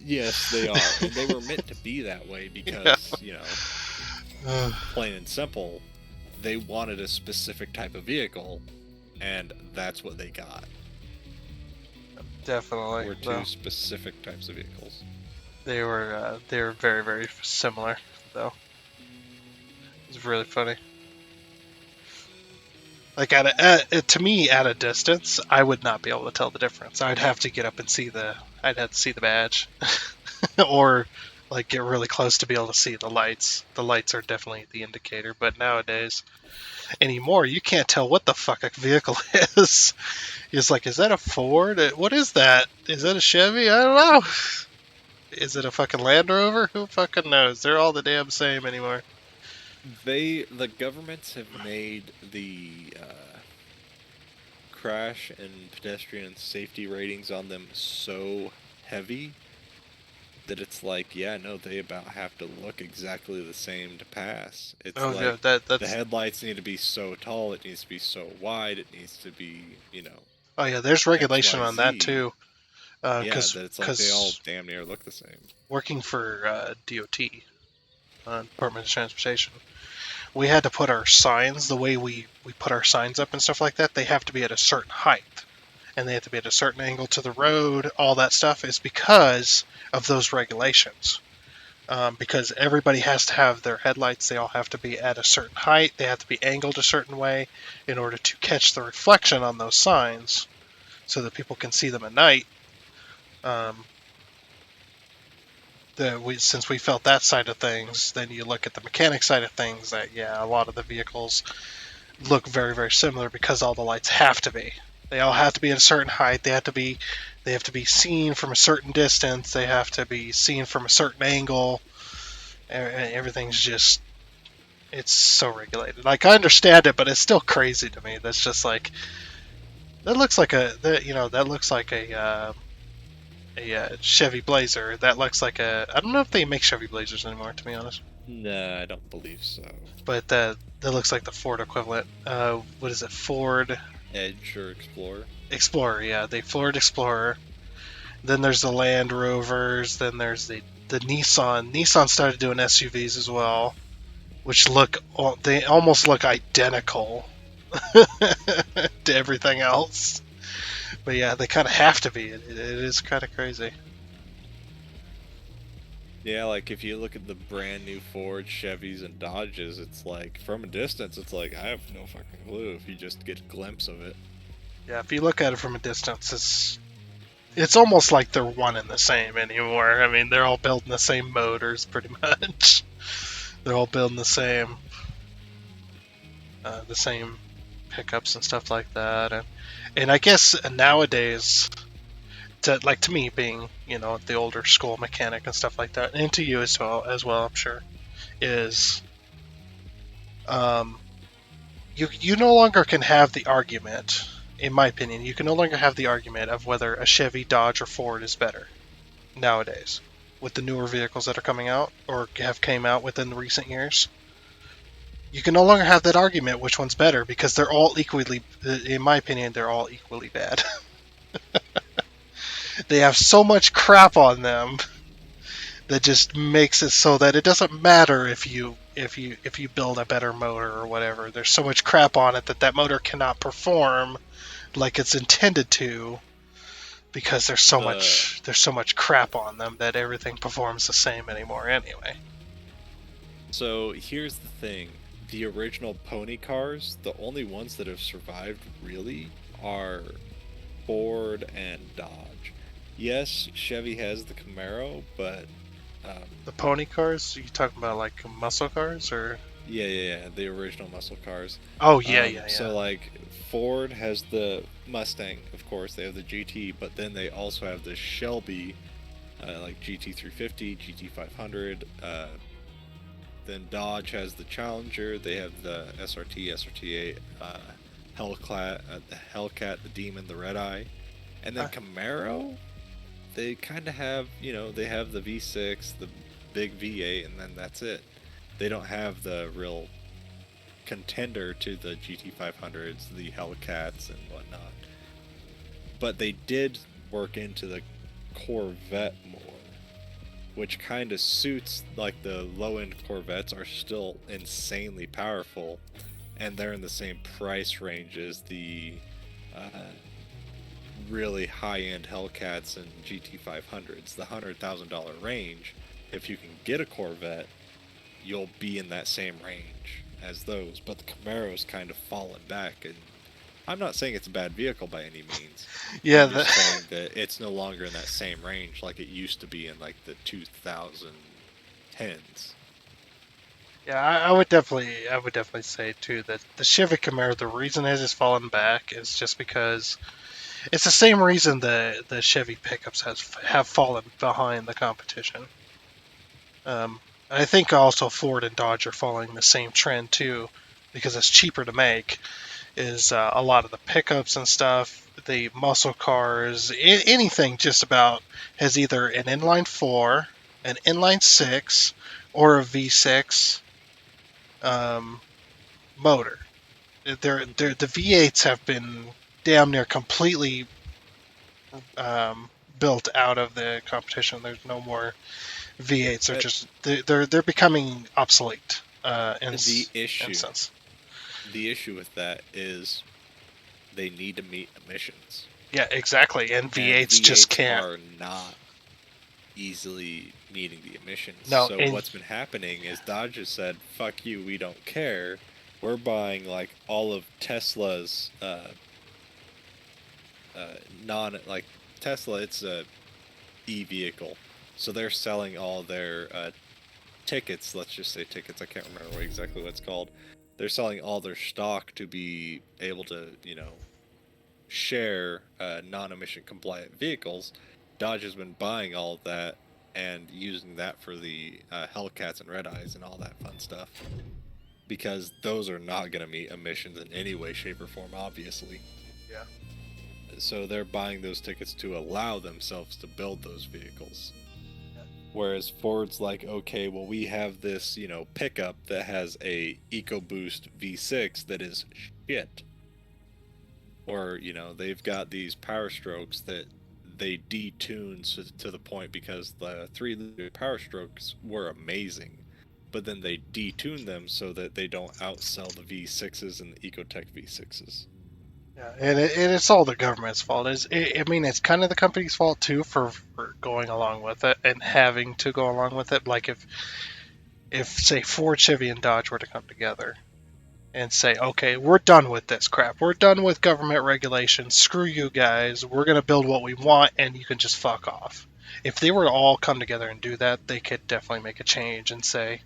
Yes, they are. And they were meant to be that way because, plain and simple, they wanted a specific type of vehicle, and that's what they got. Definitely. Were two specific types of vehicles. They were very, very similar, though. It's really funny. Like to me, at a distance, I would not be able to tell the difference. I'd have to get up and I'd have to see the badge, or like get really close to be able to see the lights. The lights are definitely the indicator. But nowadays, anymore, you can't tell what the fuck a vehicle is. It's like, is that a Ford? What is that? Is that a Chevy? I don't know. Is it a fucking Land Rover? Who fucking knows? They're all the damn same anymore. The governments have made the crash and pedestrian safety ratings on them so heavy that it's like, they about have to look exactly the same to pass. It's that's... the headlights need to be so tall, it needs to be so wide, it needs to be, Oh yeah, there's regulation on that too. It's like they all damn near look the same. Working for DOT, Department of Transportation, we had to put our signs, the way we put our signs up and stuff like that, they have to be at a certain height. And they have to be at a certain angle to the road. All that stuff is because of those regulations. Because everybody has to have their headlights, they all have to be at a certain height, they have to be angled a certain way in order to catch the reflection on those signs so that people can see them at night. Since we felt that side of things, then you look at the mechanic side of things, that a lot of the vehicles look very, very similar because all the lights have to be. They all have to be at a certain height. They have to be seen from a certain distance. They have to be seen from a certain angle. Everything's just, it's so regulated. Like, I understand it, but it's still crazy to me. That's just like, that looks like a Chevy Blazer. That looks like I don't know if they make Chevy Blazers anymore, to be honest. No, I don't believe so. But that looks like the Ford equivalent. What is it? Ford Edge or Explorer? Explorer, yeah. The Ford Explorer. Then there's the Land Rovers. Then there's the Nissan. Nissan started doing SUVs as well, which they almost look identical to everything else. But yeah, they kind of have to be. It is kind of crazy. Yeah, like if you look at the brand new Ford, Chevys, and Dodges, it's like from a distance, it's like I have no fucking clue if you just get a glimpse of it. Yeah, if you look at it from a distance, it's almost like they're one and the same anymore. I mean, they're all building the same motors, pretty much. They're all building the same pickups and stuff like that, and I guess nowadays, to me being the older school mechanic and stuff like that, and to you as well, I'm sure, is you no longer can have the argument. In my opinion, you can no longer have the argument of whether a Chevy, Dodge, or Ford is better nowadays with the newer vehicles that are coming out or have came out within the recent years. You can no longer have that argument which one's better because they're all equally, in my opinion, they're all equally bad. They have so much crap on them that just makes it so that it doesn't matter if you build a better motor or whatever. There's so much crap on it that motor cannot perform like it's intended to because there's so much crap on them that everything performs the same anymore anyway. So here's the thing. The original pony cars, the only ones that have survived really are Ford and Dodge. Yes, Chevy has the Camaro, but the pony cars? Are you talking about like muscle cars or? Yeah, the original muscle cars. Oh yeah. So like Ford has the Mustang, of course. They have the GT, but then they also have the Shelby, like GT350, GT500. Then Dodge has the Challenger. They have the SRT, SRT8, Hellcat, the Demon, the Red Eye, and then Camaro. They kind of have, they have the V6, the big V8, and then that's it. They don't have the real contender to the GT500s, the Hellcats, and whatnot. But they did work into the Corvette more, which kind of suits, like the low-end Corvettes are still insanely powerful, and they're in the same price range as the really high-end Hellcats and GT500s, the $100,000 range. If you can get a Corvette, you'll be in that same range as those. But the Camaro's kind of fallen back, and I'm not saying it's a bad vehicle by any means. Yeah, I'm just saying that it's no longer in that same range like it used to be in like the 2010s. Yeah, I would definitely say too that the Chevy Camaro, the reason it has fallen back is just because it's the same reason the Chevy pickups have fallen behind the competition. I think also Ford and Dodge are following the same trend too, because it's cheaper to make. Is a lot of the pickups and stuff, the muscle cars, anything just about has either an inline 4, an inline 6, or a V6 motor. The V8s have been damn near completely built out of the competition. There's no more V8s. They're just they're becoming obsolete. The issue with that is they need to meet emissions. Yeah, exactly. And V8s just can't. Are not easily meeting the emissions. No, so what's been happening is Dodge has said, "Fuck you, we don't care. We're buying like all of Tesla's Tesla. It's a e-vehicle, so they're selling all their tickets. Let's just say tickets. I can't remember exactly what it's called." They're selling all their stock to be able to, share non-emission compliant vehicles. Dodge has been buying all of that and using that for the Hellcats and Red Eyes and all that fun stuff. Because those are not going to meet emissions in any way, shape, or form, obviously. Yeah. So they're buying those tickets to allow themselves to build those vehicles. Whereas Ford's like, okay, well, we have this, pickup that has a EcoBoost V6 that is shit. Or, they've got these Power Strokes that they detune to the point because the 3-liter Power Strokes were amazing. But then they detune them so that they don't outsell the V6s and the Ecotec V6s. Yeah, and it's all the government's fault. I mean, it's kind of the company's fault too for going along with it and having to go along with it. Like if say Ford, Chevy, and Dodge were to come together and say, okay, we're done with this crap. We're done with government regulations. Screw you guys. We're gonna build what we want, and you can just fuck off. If they were to all come together and do that, they could definitely make a change and say,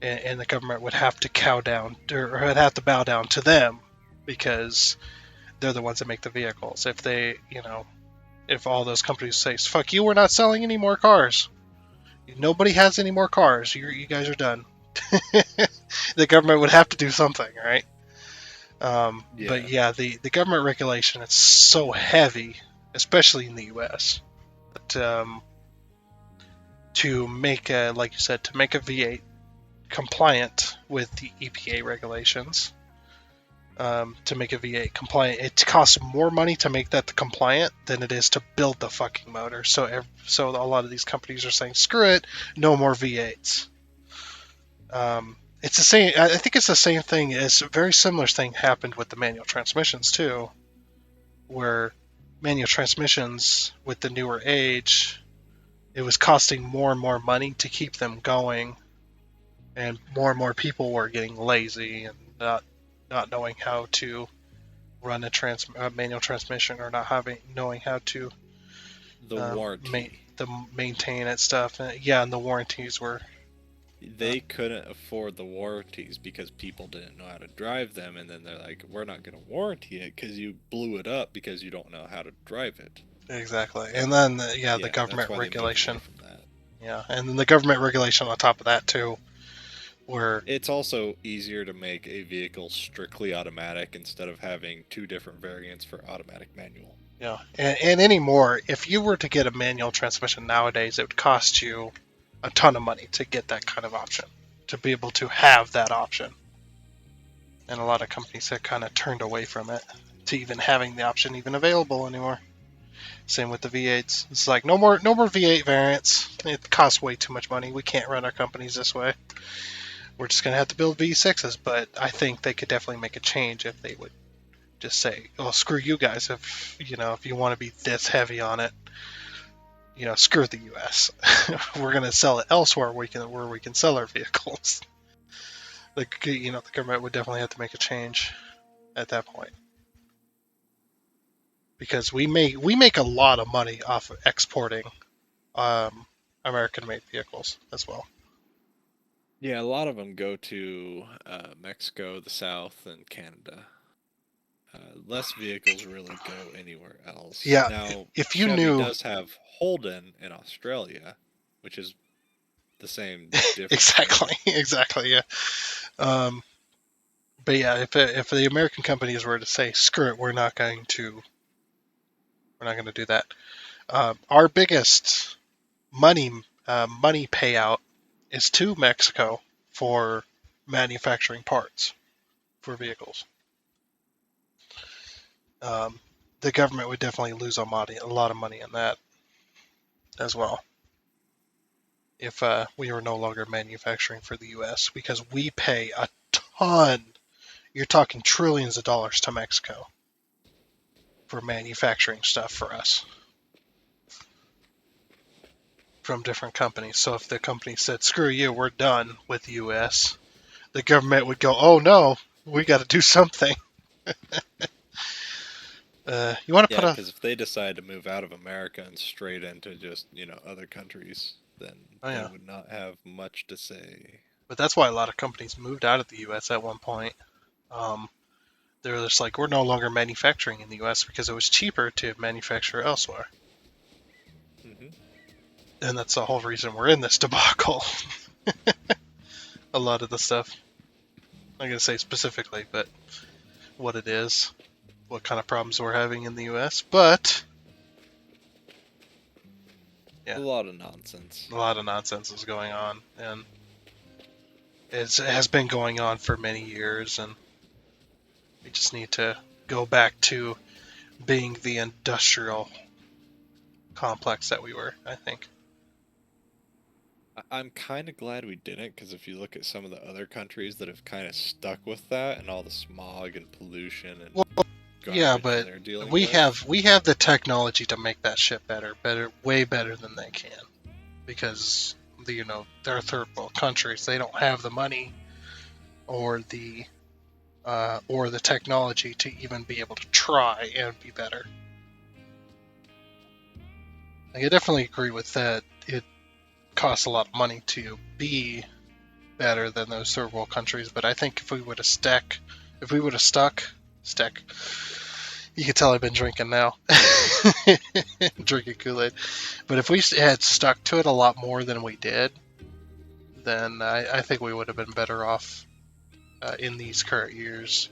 and the government would have to cow down or would have to bow down to them because they're the ones that make the vehicles. If they, if all those companies say, fuck you, we're not selling any more cars. Nobody has any more cars. You guys are done. The government would have to do something, right? But yeah, the government regulation is so heavy, especially in the U.S. But, to make a, like you said, to make a V8 compliant with the EPA regulations, to make a V8 compliant, it costs more money to make that compliant than it is to build the fucking motor. So a lot of these companies are saying, screw it, no more V8s. It's the same. I think it's the same thing. It's a very similar thing happened with the manual transmissions too, where manual transmissions with the newer age, it was costing more and more money to keep them going, and more people were getting lazy and not knowing how to run a manual transmission or not knowing how to maintain it stuff. And the warranties were. They couldn't afford the warranties because people didn't know how to drive them, and then they're like, we're not going to warranty it because you blew it up because you don't know how to drive it. Exactly. And then the government regulation. Yeah, and then the government regulation on top of that too, where it's also easier to make a vehicle strictly automatic instead of having two different variants for automatic manual. Yeah, and anymore, if you were to get a manual transmission nowadays, it would cost you a ton of money to get that kind of option, to be able to have that option. And a lot of companies have kind of turned away from it, to even having the option even available anymore. Same with the V8s. It's like no more V8 variants. It costs way too much money. We can't run our companies this way. We're just gonna have to build V6s. But I think they could definitely make a change if they would just say, "Oh, screw you guys. If you want to be this heavy on it, screw the U.S. We're gonna sell it elsewhere. Where we can sell our vehicles." The government would definitely have to make a change at that point, because we make a lot of money off of exporting American-made vehicles as well. Yeah, a lot of them go to Mexico, the South, and Canada. Less vehicles really go anywhere else. Yeah, now if you Chevy knew, does have Holden in Australia, which is the same difference. exactly, yeah. But yeah, if the American companies were to say, "Screw it, we're not going to do that," our biggest money payout is to Mexico for manufacturing parts for vehicles. The government would definitely lose a lot of money on that as well if we were no longer manufacturing for the U.S., because we pay a ton. You're talking trillions of dollars to Mexico for manufacturing stuff for us from different companies. So if the company said, "Screw you, we're done with the U.S.," the government would go, "Oh no, we got to do something." You want to put because if they decide to move out of America and straight into just other countries, then they would not have much to say. But that's why a lot of companies moved out of the U.S. at one point. They're just like, we're no longer manufacturing in the U.S. because it was cheaper to manufacture elsewhere. Mm-hmm. And that's the whole reason we're in this debacle. A lot of the stuff. I'm going to say specifically, but what it is, what kind of problems we're having in the U.S. But yeah, a lot of nonsense. A lot of nonsense is going on, and it has been going on for many years, and we just need to go back to being the industrial complex that we were, I think. I'm kind of glad we didn't, because if you look at some of the other countries that have kind of stuck with that and all the smog and pollution and Yeah, garbage but they're dealing we with. have the technology to make that shit better, way better than they can, because they're third world countries. They don't have the money or the technology to even be able to try and be better. I definitely agree with that. It costs a lot of money to be better than those third world countries, but I think if we would have stuck, you can tell I've been drinking now, drinking Kool-Aid. But if we had stuck to it a lot more than we did, then I think we would have been better off in these current years.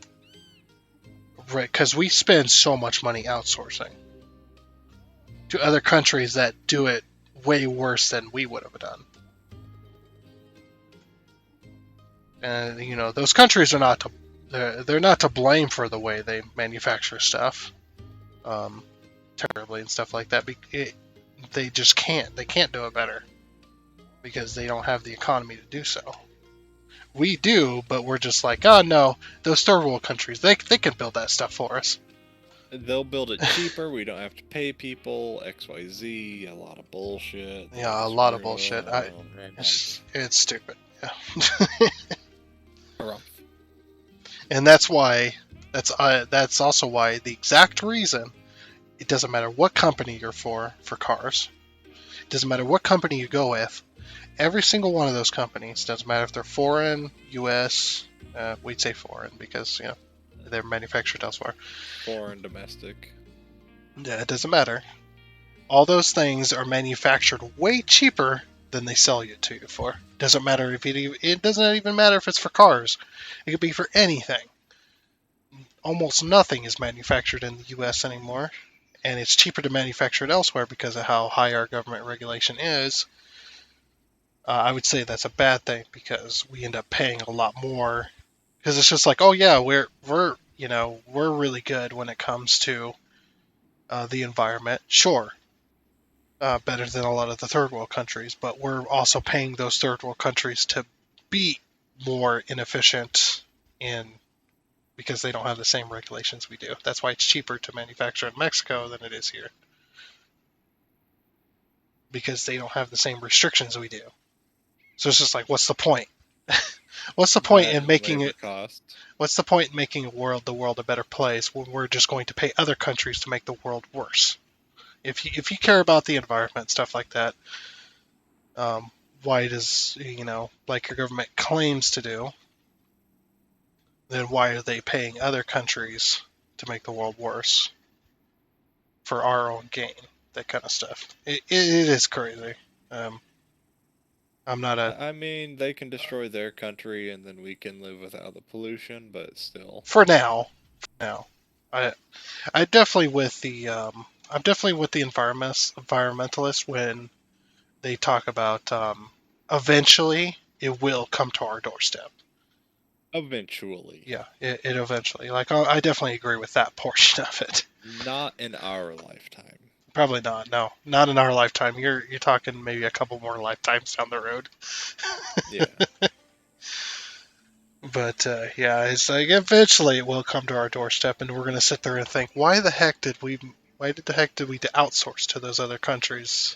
Right, because we spend so much money outsourcing to other countries that do it way worse than we would have done. And those countries are not they're not to blame for the way they manufacture stuff, terribly and stuff like that. They just can't. They can't do it better because they don't have the economy to do so. We do, but we're just like, oh no, those third world countries, they can build that stuff for us. They'll build it cheaper. We don't have to pay people. XYZ. A lot of bullshit. Yeah, a lot of bullshit. It's stupid. Yeah. Rough. And that's also why the exact reason it doesn't matter what company you're for cars. It doesn't matter what company you go with. Every single one of those companies, doesn't matter if they're foreign, U.S., we'd say foreign because they're manufactured elsewhere. Foreign, domestic. Yeah, it doesn't matter. All those things are manufactured way cheaper than they sell you to you for. Doesn't matter if it doesn't even matter if it's for cars. It could be for anything. Almost nothing is manufactured in the U.S. anymore, and it's cheaper to manufacture it elsewhere because of how high our government regulation is. I would say that's a bad thing because we end up paying a lot more. Because it's just like, oh yeah, we're really good when it comes to the environment. Sure, better than a lot of the third world countries, but we're also paying those third world countries to be more inefficient because they don't have the same regulations we do. That's why it's cheaper to manufacture in Mexico than it is here. Because they don't have the same restrictions we do. So it's just like, what's the point? What's the point in making it? Cost. What's the point in making the world a better place when we're just going to pay other countries to make the world worse? If you care about the environment, stuff like that, why does like your government claims to do? Then why are they paying other countries to make the world worse for our own gain? That kind of stuff. It is crazy. I'm not a. I mean, they can destroy their country and then we can live without the pollution, but still. For now. I'm definitely with the environmentalists when they talk about eventually it will come to our doorstep. Eventually. Yeah, it eventually. Like I definitely agree with that portion of it. Not in our lifetime. Probably not. No, not in our lifetime. You're talking maybe a couple more lifetimes down the road. Yeah. But yeah, it's like eventually it will come to our doorstep, and we're gonna sit there and think, why the heck did we outsource to those other countries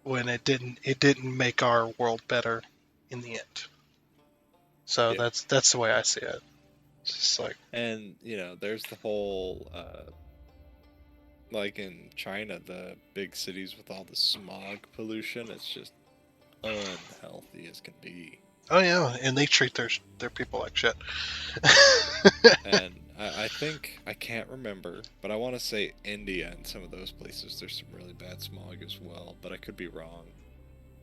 when it didn't make our world better in the end? So Yeah. that's the way I see it. It's just like, and there's the whole like in China, the big cities with all the smog pollution, it's just unhealthy as can be. oh yeah, and they treat their people like shit. And I think, I can't remember, but I want to say India and some of those places, there's some really bad smog as well, but I could be wrong.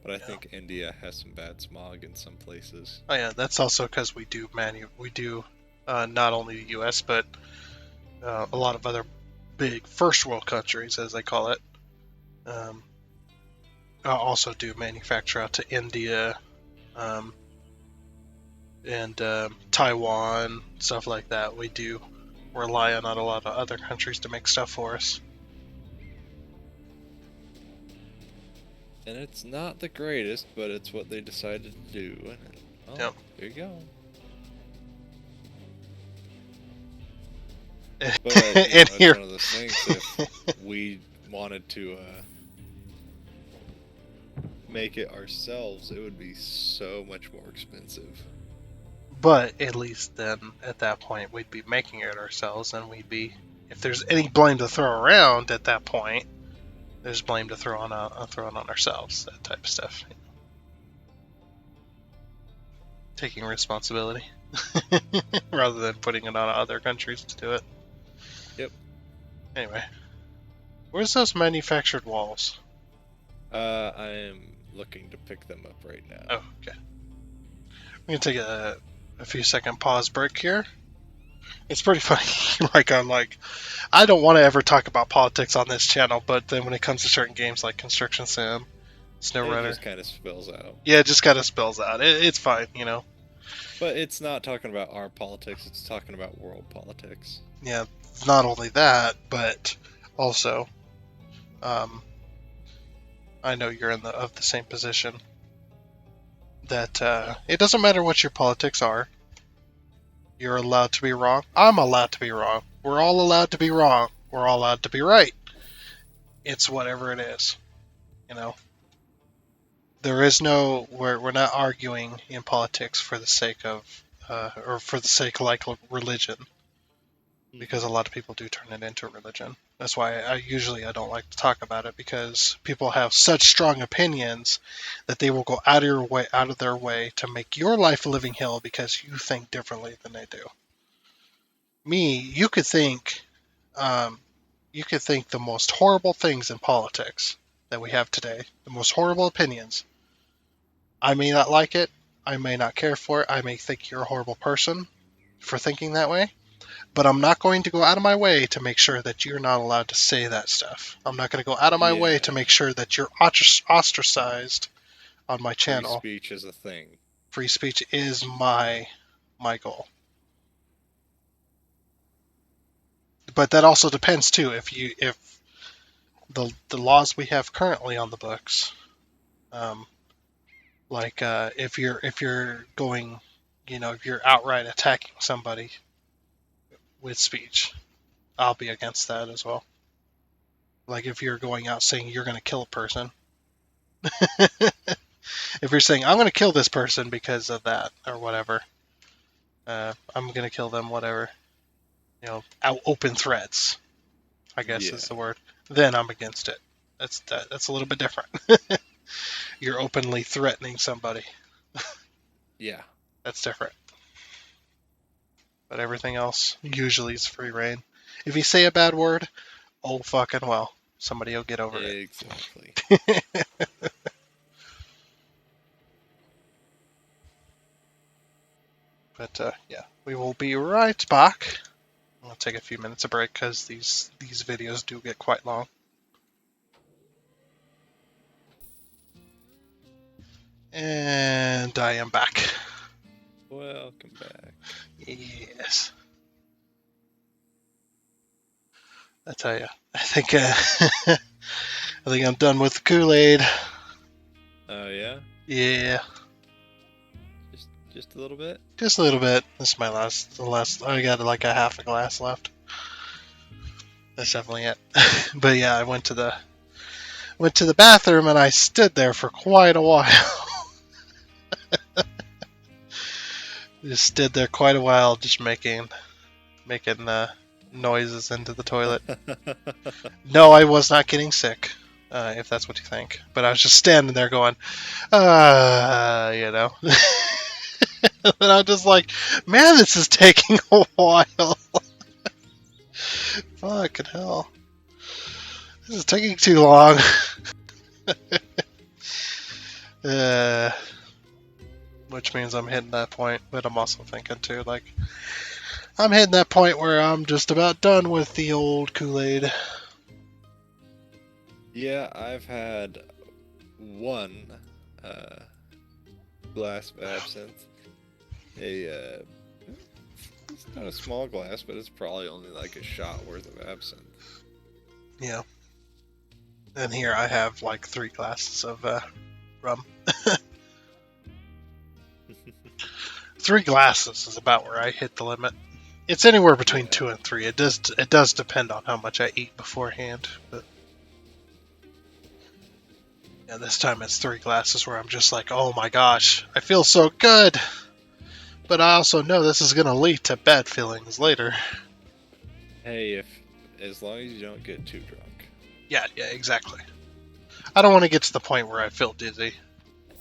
But I think India has some bad smog in some places. Oh yeah, that's also because we do not only the U.S. but a lot of other big first world countries, as they call it, also do manufacture out to India and Taiwan, stuff like that. We do rely on a lot of other countries to make stuff for us. And it's not the greatest, but it's what they decided to do. And, Yep. There you go. But you know, And it's here, one of those things. If we wanted to make it ourselves, it would be so much more expensive. but at least then at that point we'd be making it ourselves, and we'd be, if there's any blame to throw around at that point, there's blame to throw on ourselves. That type of stuff. Taking responsibility rather than putting it on other countries to do it. Yep. Anyway, where's those manufactured walls? I am looking to pick them up right now. Oh, okay. We're gonna take a few second pause break here. It's pretty funny. I don't want to ever talk about politics on this channel, but then when it comes to certain games like Construction Sim, It SnowRunner, just kind of spills out. yeah, it just kind of spills out. It's fine, you know. But it's not talking about our politics, it's talking about world politics. Yeah, not only that, but also, I know you're of the same position. That it doesn't matter what your politics are. You're allowed to be wrong. I'm allowed to be wrong. We're all allowed to be wrong. We're all allowed to be right. It's whatever it is, you know. There is no, we're not arguing in politics for the sake of, or for the sake of like religion, because a lot of people do turn it into religion. That's why I don't like to talk about it, because people have such strong opinions that they will go out of their way to make your life a living hell because you think differently than they do. Me, you could think the most horrible things in politics that we have today, the most horrible opinions. I may not like it. I may not care for it. I may think you're a horrible person for thinking that way. But I'm not going to go out of my way to make sure that you're not allowed to say that stuff. I'm not going to go out of my way to make sure that you're ostracized on my channel. Free speech is a thing. Free speech is my goal. But that also depends too. If the laws we have currently on the books, if you're going, if you're outright attacking somebody with speech, I'll be against that as well. Like if you're going out saying you're going to kill a person, if you're saying I'm going to kill this person because of that or whatever, I'm going to kill them, whatever, open threats, I guess is the word. Then I'm against it. That's a little bit different. You're openly threatening somebody. Yeah. That's different. But everything else usually is free reign. If you say a bad word, oh fucking well, somebody will get over it. Exactly. But yeah, we will be right back. I'll take a few minutes of break because these videos do get quite long. And I am back. Welcome back. Yes. I tell you, I think I'm done with the Kool-Aid. Oh yeah? Yeah. Just a little bit? Just a little bit. This is my last. I got like a half a glass left. That's definitely it. But yeah, I went to the bathroom and I stood there for quite a while. Just stood there quite a while, just making noises into the toilet. No, I was not getting sick, if that's what you think. But I was just standing there going, And I'm just like, man, this is taking a while. Fucking hell. This is taking too long. Which means I'm hitting that point, but I'm also thinking too, like, I'm hitting that point where I'm just about done with the old Kool-Aid. Yeah, I've had one glass of absinthe. It's not a small glass, but it's probably only like a shot worth of absinthe. Yeah. And here I have like 3 glasses of rum. 3 glasses is about where I hit the limit. It's anywhere between Yeah. 2 and 3. It does depend on how much I eat beforehand. But yeah, this time it's 3 glasses where I'm just like, oh my gosh, I feel so good. But I also know this is gonna lead to bad feelings later. Hey, as long as you don't get too drunk. Yeah, exactly. I don't want to get to the point where I feel dizzy.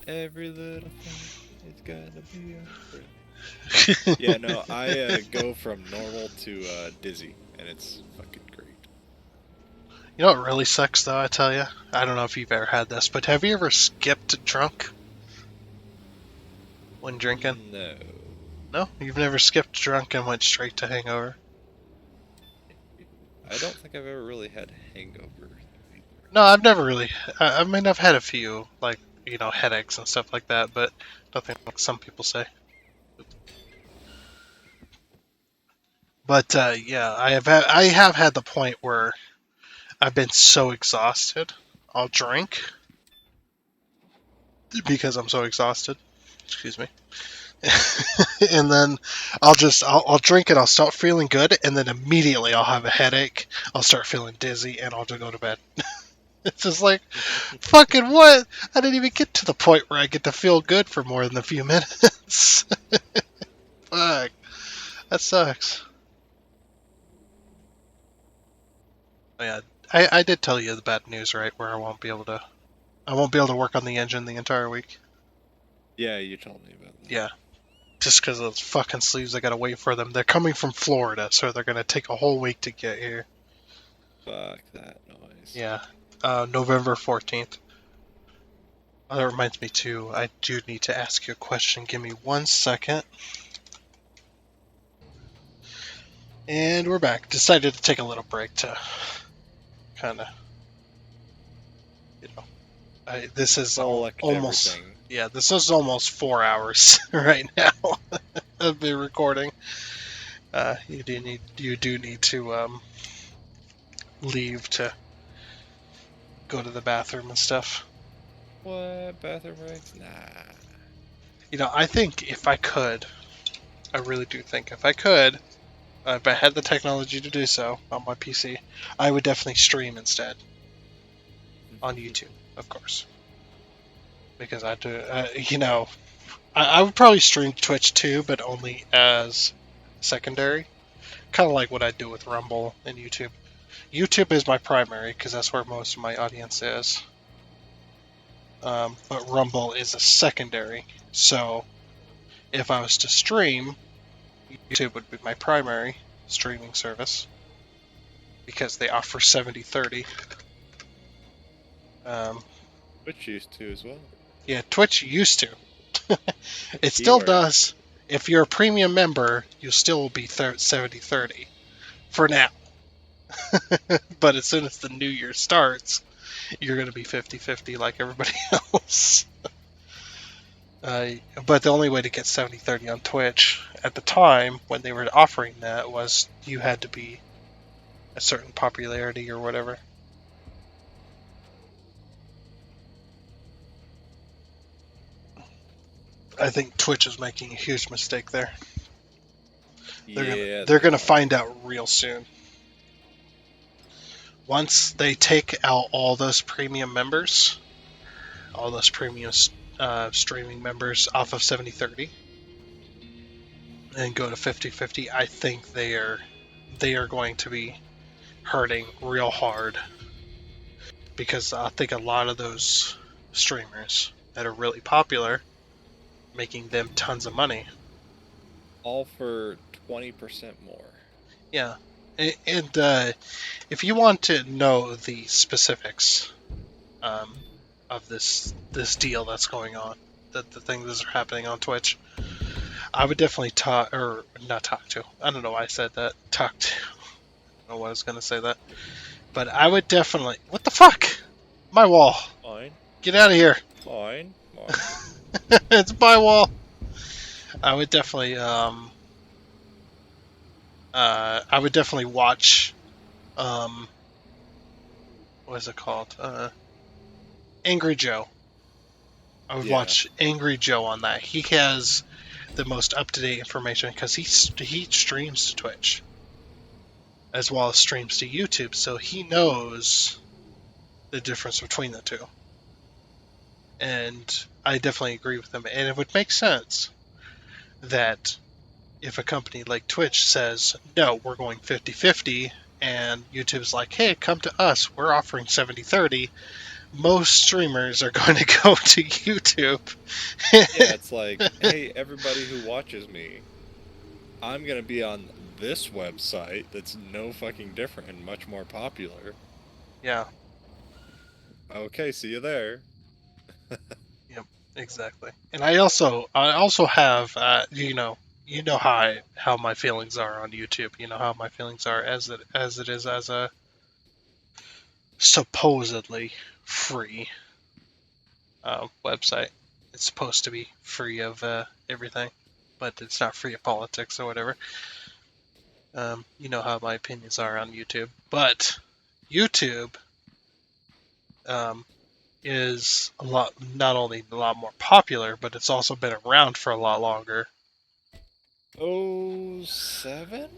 Every little thing is gonna be a friend. Yeah, no, I go from normal to dizzy, and it's fucking great. You know what really sucks though, I tell you? I don't know if you've ever had this, but have you ever skipped drunk when drinking? No. No? You've never skipped drunk and went straight to hangover? I don't think I've ever really had hangover. No, I've never really. I mean, I've had a few, like, headaches and stuff like that, but nothing like some people say. But yeah, I have had the point where I've been so exhausted, I'll drink because I'm so exhausted. Excuse me. And then I'll drink and I'll start feeling good, and then immediately I'll have a headache. I'll start feeling dizzy, and I'll just go to bed. It's just like, fucking what? I didn't even get to the point where I get to feel good for more than a few minutes. Fuck, that sucks. Oh, yeah, I did tell you the bad news, right? Where I won't be able to work on the engine the entire week. Yeah, you told me about that. Yeah. Just because of those fucking sleeves, I gotta wait for them. They're coming from Florida, so they're gonna take a whole week to get here. Fuck that noise. Yeah, November 14th. Oh, that reminds me too, I do need to ask you a question. Give me 1 second. And we're back. Decided to take a little break to kind of, this is Collect almost, everything. yeah, this is almost 4 hours right now of me recording. You do need to leave to go to the bathroom and stuff. What? Bathroom breaks? Nah. I think if I could, I really do think if I could, if I had the technology to do so on my PC, I would definitely stream instead. On YouTube, of course. Because I do, I would probably stream Twitch too, but only as secondary. Kind of like what I do with Rumble and YouTube. YouTube is my primary, because that's where most of my audience is. But Rumble is a secondary, so if I was to stream, YouTube would be my primary streaming service because they offer 70/30. Twitch used to as well. Yeah, Twitch used to. It still does. If you're a premium member, you'll still be 70/30 for now. But as soon as the new year starts, you're going to be 50/50 like everybody else. But the only way to get 70/30 on Twitch at the time when they were offering that was you had to be a certain popularity or whatever. I think Twitch is making a huge mistake there. They're gonna find out real soon. Once they take out all those premium members, all those premium streaming members off of 70/30 and go to 50/50, I think they are going to be hurting real hard, because I think a lot of those streamers that are really popular, making them tons of money, all for 20% more. Yeah, and if you want to know the specifics of this deal that's going on, the things that are happening on Twitch, I would definitely I don't know why I said that. I don't know why I was going to say that. But I would definitely... What the fuck? My wall. Fine. Get out of here. Fine. It's my wall. I would definitely... I would definitely watch... what is it called? Angry Joe. I would watch Angry Joe on that. the most up-to-date information because he streams to Twitch as well as streams to YouTube, so he knows the difference between the two. And I definitely agree with him. And it would make sense that if a company like Twitch says, no, we're going 50-50, and YouTube's like, hey, come to us, we're offering 70-30, most streamers are going to go to YouTube. Yeah, it's like, hey, everybody who watches me, I'm going to be on this website that's no fucking different and much more popular. Yeah. Okay, see you there. Yep, exactly. And I also have, you know how my feelings are on YouTube. You know how my feelings are as it is as a supposedly free website. It's supposed to be free of everything, but it's not free of politics or whatever. You know how my opinions are on YouTube, but YouTube is not only a lot more popular, but it's also been around for a lot longer. 07?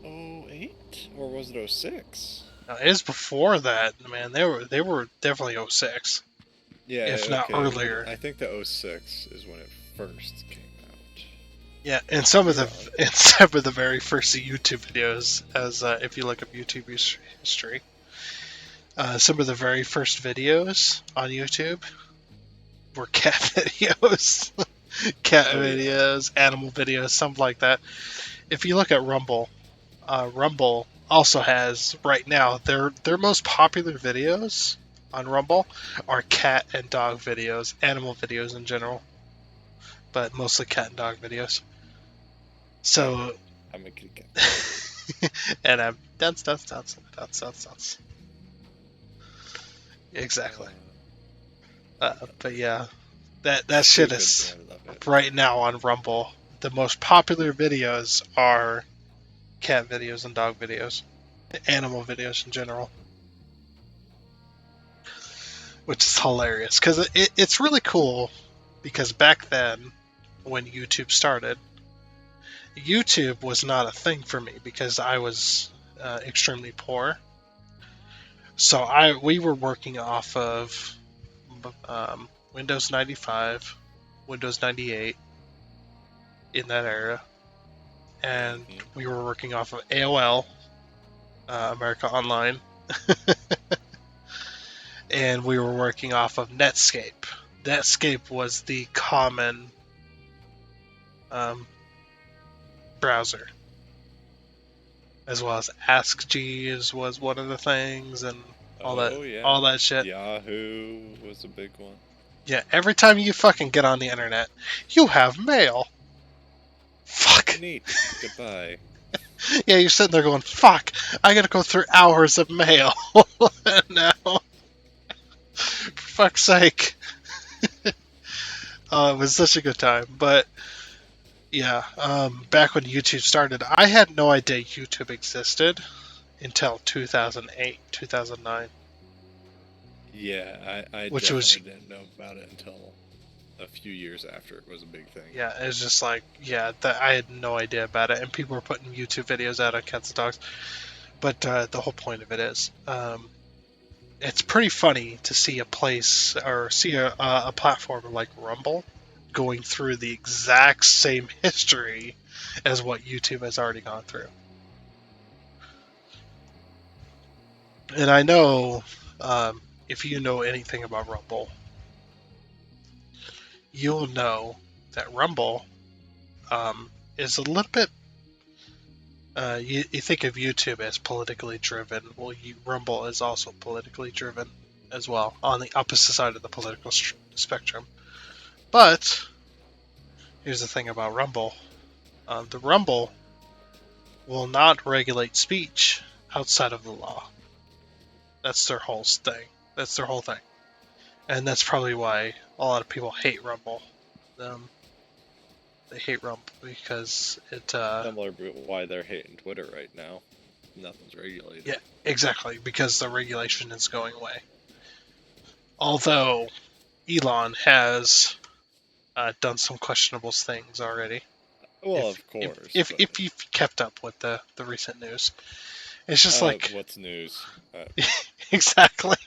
08? Or was it 06? It was before that, man. They were definitely 06. Yeah, if not earlier. I think the 06 is when it first came out. Yeah, and some of the very first YouTube videos, as if you look up YouTube history, some of the very first videos on YouTube were cat videos, videos, animal videos, something like that. If you look at Rumble, Rumble also has right now their most popular videos on Rumble are cat and dog videos, animal videos in general, but mostly cat and dog videos. So I'm a kitty cat. and I'm dance. Exactly. But yeah, that shit is right now on Rumble. The most popular videos are cat videos and dog videos, animal videos in general, which is hilarious because it's really cool. Because back then, when YouTube started, YouTube was not a thing for me because I was extremely poor. So we were working off of Windows 95, Windows 98 in that era, and we were working off of AOL, America Online, and we were working off of Netscape. Netscape was the common browser, as well as AskJeeves was one of the things, and all that shit. Yahoo was a big one. Yeah, every time you fucking get on the internet, you have mail. Fuck. Neat. Goodbye. Yeah, you're sitting there going, fuck, I gotta go through hours of mail now. For fuck's sake. It was such a good time. But, yeah, back when YouTube started, I had no idea YouTube existed until 2008, 2009. Yeah, I didn't know about it until a few years after it was a big thing. Yeah, it was just like, I had no idea about it, and people were putting YouTube videos out on cats and dogs. But the whole point of it is, it's pretty funny to see a place, or see a platform like Rumble going through the exact same history as what YouTube has already gone through. And I know, if you know anything about Rumble, you'll know that Rumble is a little bit... you think of YouTube as politically driven. Well, Rumble is also politically driven as well, on the opposite side of the political spectrum. But here's the thing about Rumble. The Rumble will not regulate speech outside of the law. That's their whole thing. That's their whole thing. And that's probably why a lot of people hate Rumble. They hate Rumble because it... Similar to why they're hating Twitter right now. Nothing's regulated. Yeah, exactly, because the regulation is going away. Although Elon has done some questionable things already Well, of course. If you've kept up with the recent news, it's just like what's news? exactly.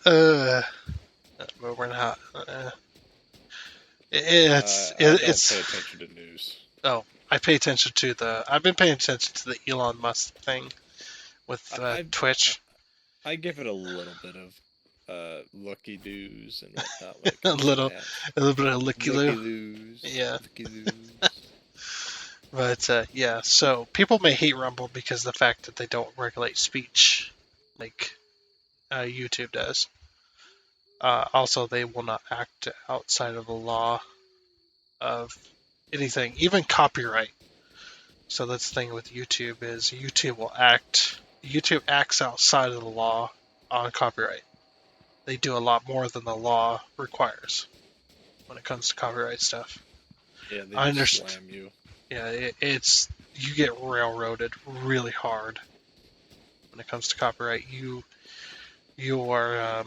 But we're not. It's I don't it's. pay attention to news. Oh, I pay attention to the. I've been paying attention to the Elon Musk thing with Twitch. I give it a little bit of looky doos and whatnot. When it a comes little to that. a little bit of looky loo. Loos. Yeah. Looky loos. But yeah, so people may hate Rumble because of the fact that they don't regulate speech like YouTube does. Also, they will not act outside of the law of anything, even copyright. So that's the thing with YouTube is YouTube acts outside of the law on copyright. They do a lot more than the law requires when it comes to copyright stuff. Yeah, they I understand. slam you. Yeah, it's you get railroaded really hard when it comes to copyright. You are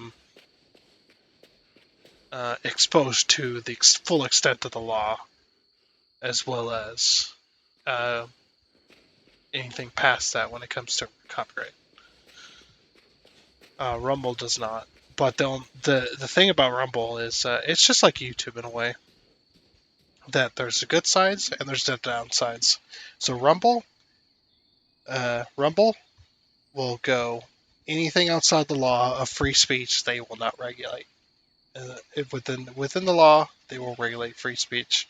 exposed to the full extent of the law, as well as anything past that when it comes to copyright. Rumble does not. But the thing about Rumble is it's just like YouTube in a way. That there's the good sides and there's the downsides. So Rumble will go anything outside the law of free speech they will not regulate. Within the law, they will regulate free speech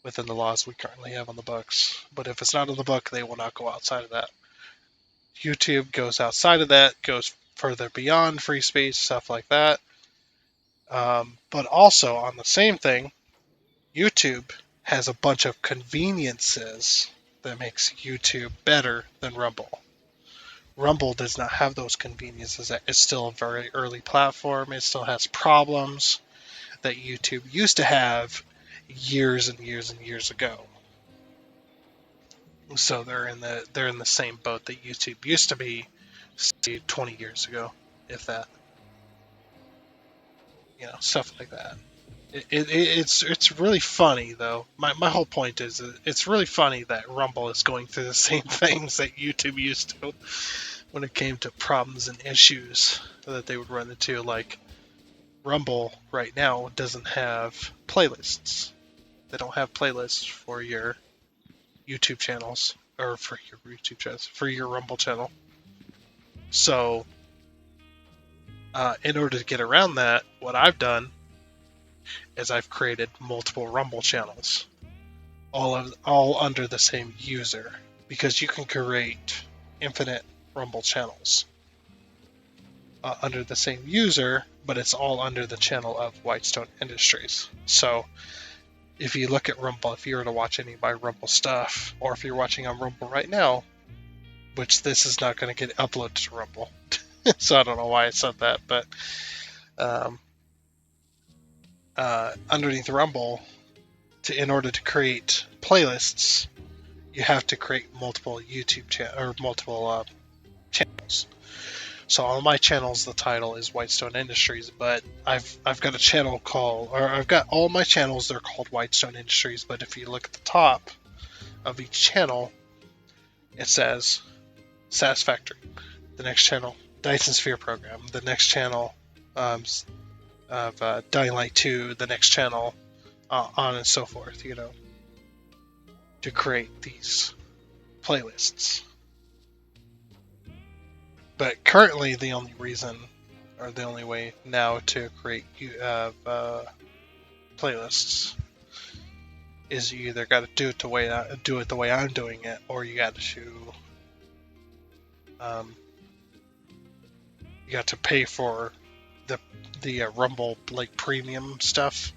within the laws we currently have on the books. But if it's not on the book, they will not go outside of that. YouTube goes outside of that, goes further beyond free speech, stuff like that. But also on the same thing, YouTube has a bunch of conveniences that makes YouTube better than Rumble. Rumble does not have those conveniences. It's still a very early platform. It still has problems that YouTube used to have years and years and years ago. So they're in the same boat that YouTube used to be 20 years ago, if that. Stuff like that. It's really funny though. My whole point is it's really funny that Rumble is going through the same things that YouTube used to when it came to problems and issues that they would run into. Like Rumble right now doesn't have playlists. They don't have playlists for your YouTube channels or for your Rumble channel. So in order to get around that, what I've done is I've created multiple Rumble channels, all under the same user, because you can create infinite Rumble channels under the same user, but it's all under the channel of Whitestone Industries. So if you look at Rumble, if you were to watch any of my Rumble stuff, or if you're watching on Rumble right now, which this is not going to get uploaded to Rumble, so I don't know why I said that, but underneath Rumble, in order to create playlists, you have to create multiple multiple channels. So on my channels, the title is Whitestone Industries, but I've got a channel I've got all my channels. They're called Whitestone Industries, but if you look at the top of each channel, it says Satisfactory. The next channel, Dyson Sphere Program. The next channel of Dying Light 2. The next channel, on and so forth. To create these playlists. But currently, the only reason, or the only way now to create playlists is you either got to do it the way I'm doing it, or you got to pay for the Rumble premium stuff,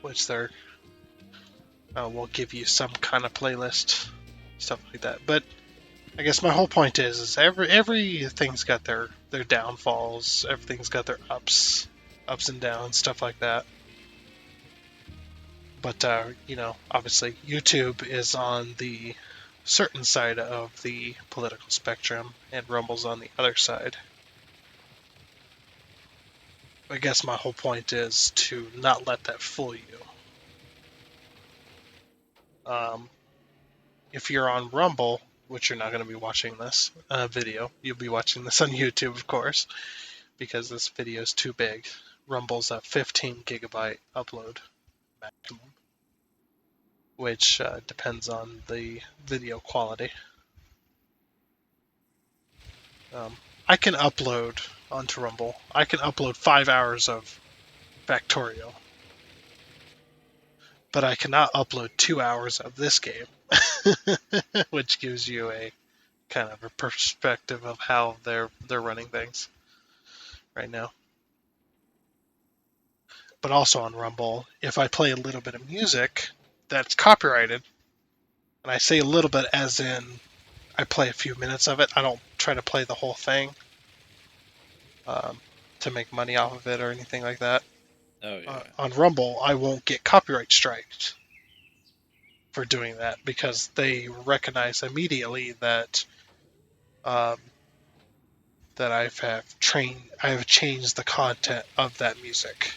which they're will give you some kind of playlist, stuff like that. But I guess my whole point is everything's got their downfalls. Everything's got their ups and downs, stuff like that. But obviously YouTube is on the certain side of the political spectrum, and Rumble's on the other side. I guess my whole point is to not let that fool you. If you're on Rumble, which you're not going to be watching this video, you'll be watching this on YouTube, of course, because this video is too big. Rumble's a 15 gigabyte upload maximum, which depends on the video quality. I can upload onto Rumble. I can upload 5 hours of Factorio, but I cannot upload 2 hours of this game, which gives you a kind of a perspective of how they're running things right now. But also on Rumble, if I play a little bit of music that's copyrighted, and I say a little bit as in I play a few minutes of it, I don't try to play the whole thing to make money off of it or anything like that. Oh, yeah. On Rumble, I won't get copyright striked for doing that because they recognize immediately that that I have changed the content of that music.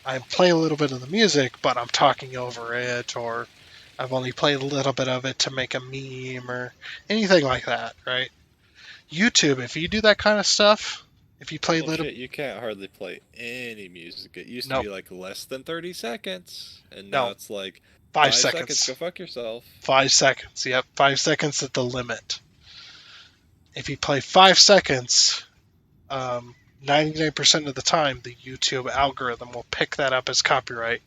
I play a little bit of the music, but I'm talking over it, or I've only played a little bit of it to make a meme or anything like that, right? YouTube, if you do that kind of stuff, if you play Shit, you can't hardly play any music. It used to be like less than 30 seconds, and now it's like 5 seconds. Go fuck yourself. 5 seconds, yep. 5 seconds at the limit. If you play 5 seconds, 99% of the time, the YouTube algorithm will pick that up as copyright,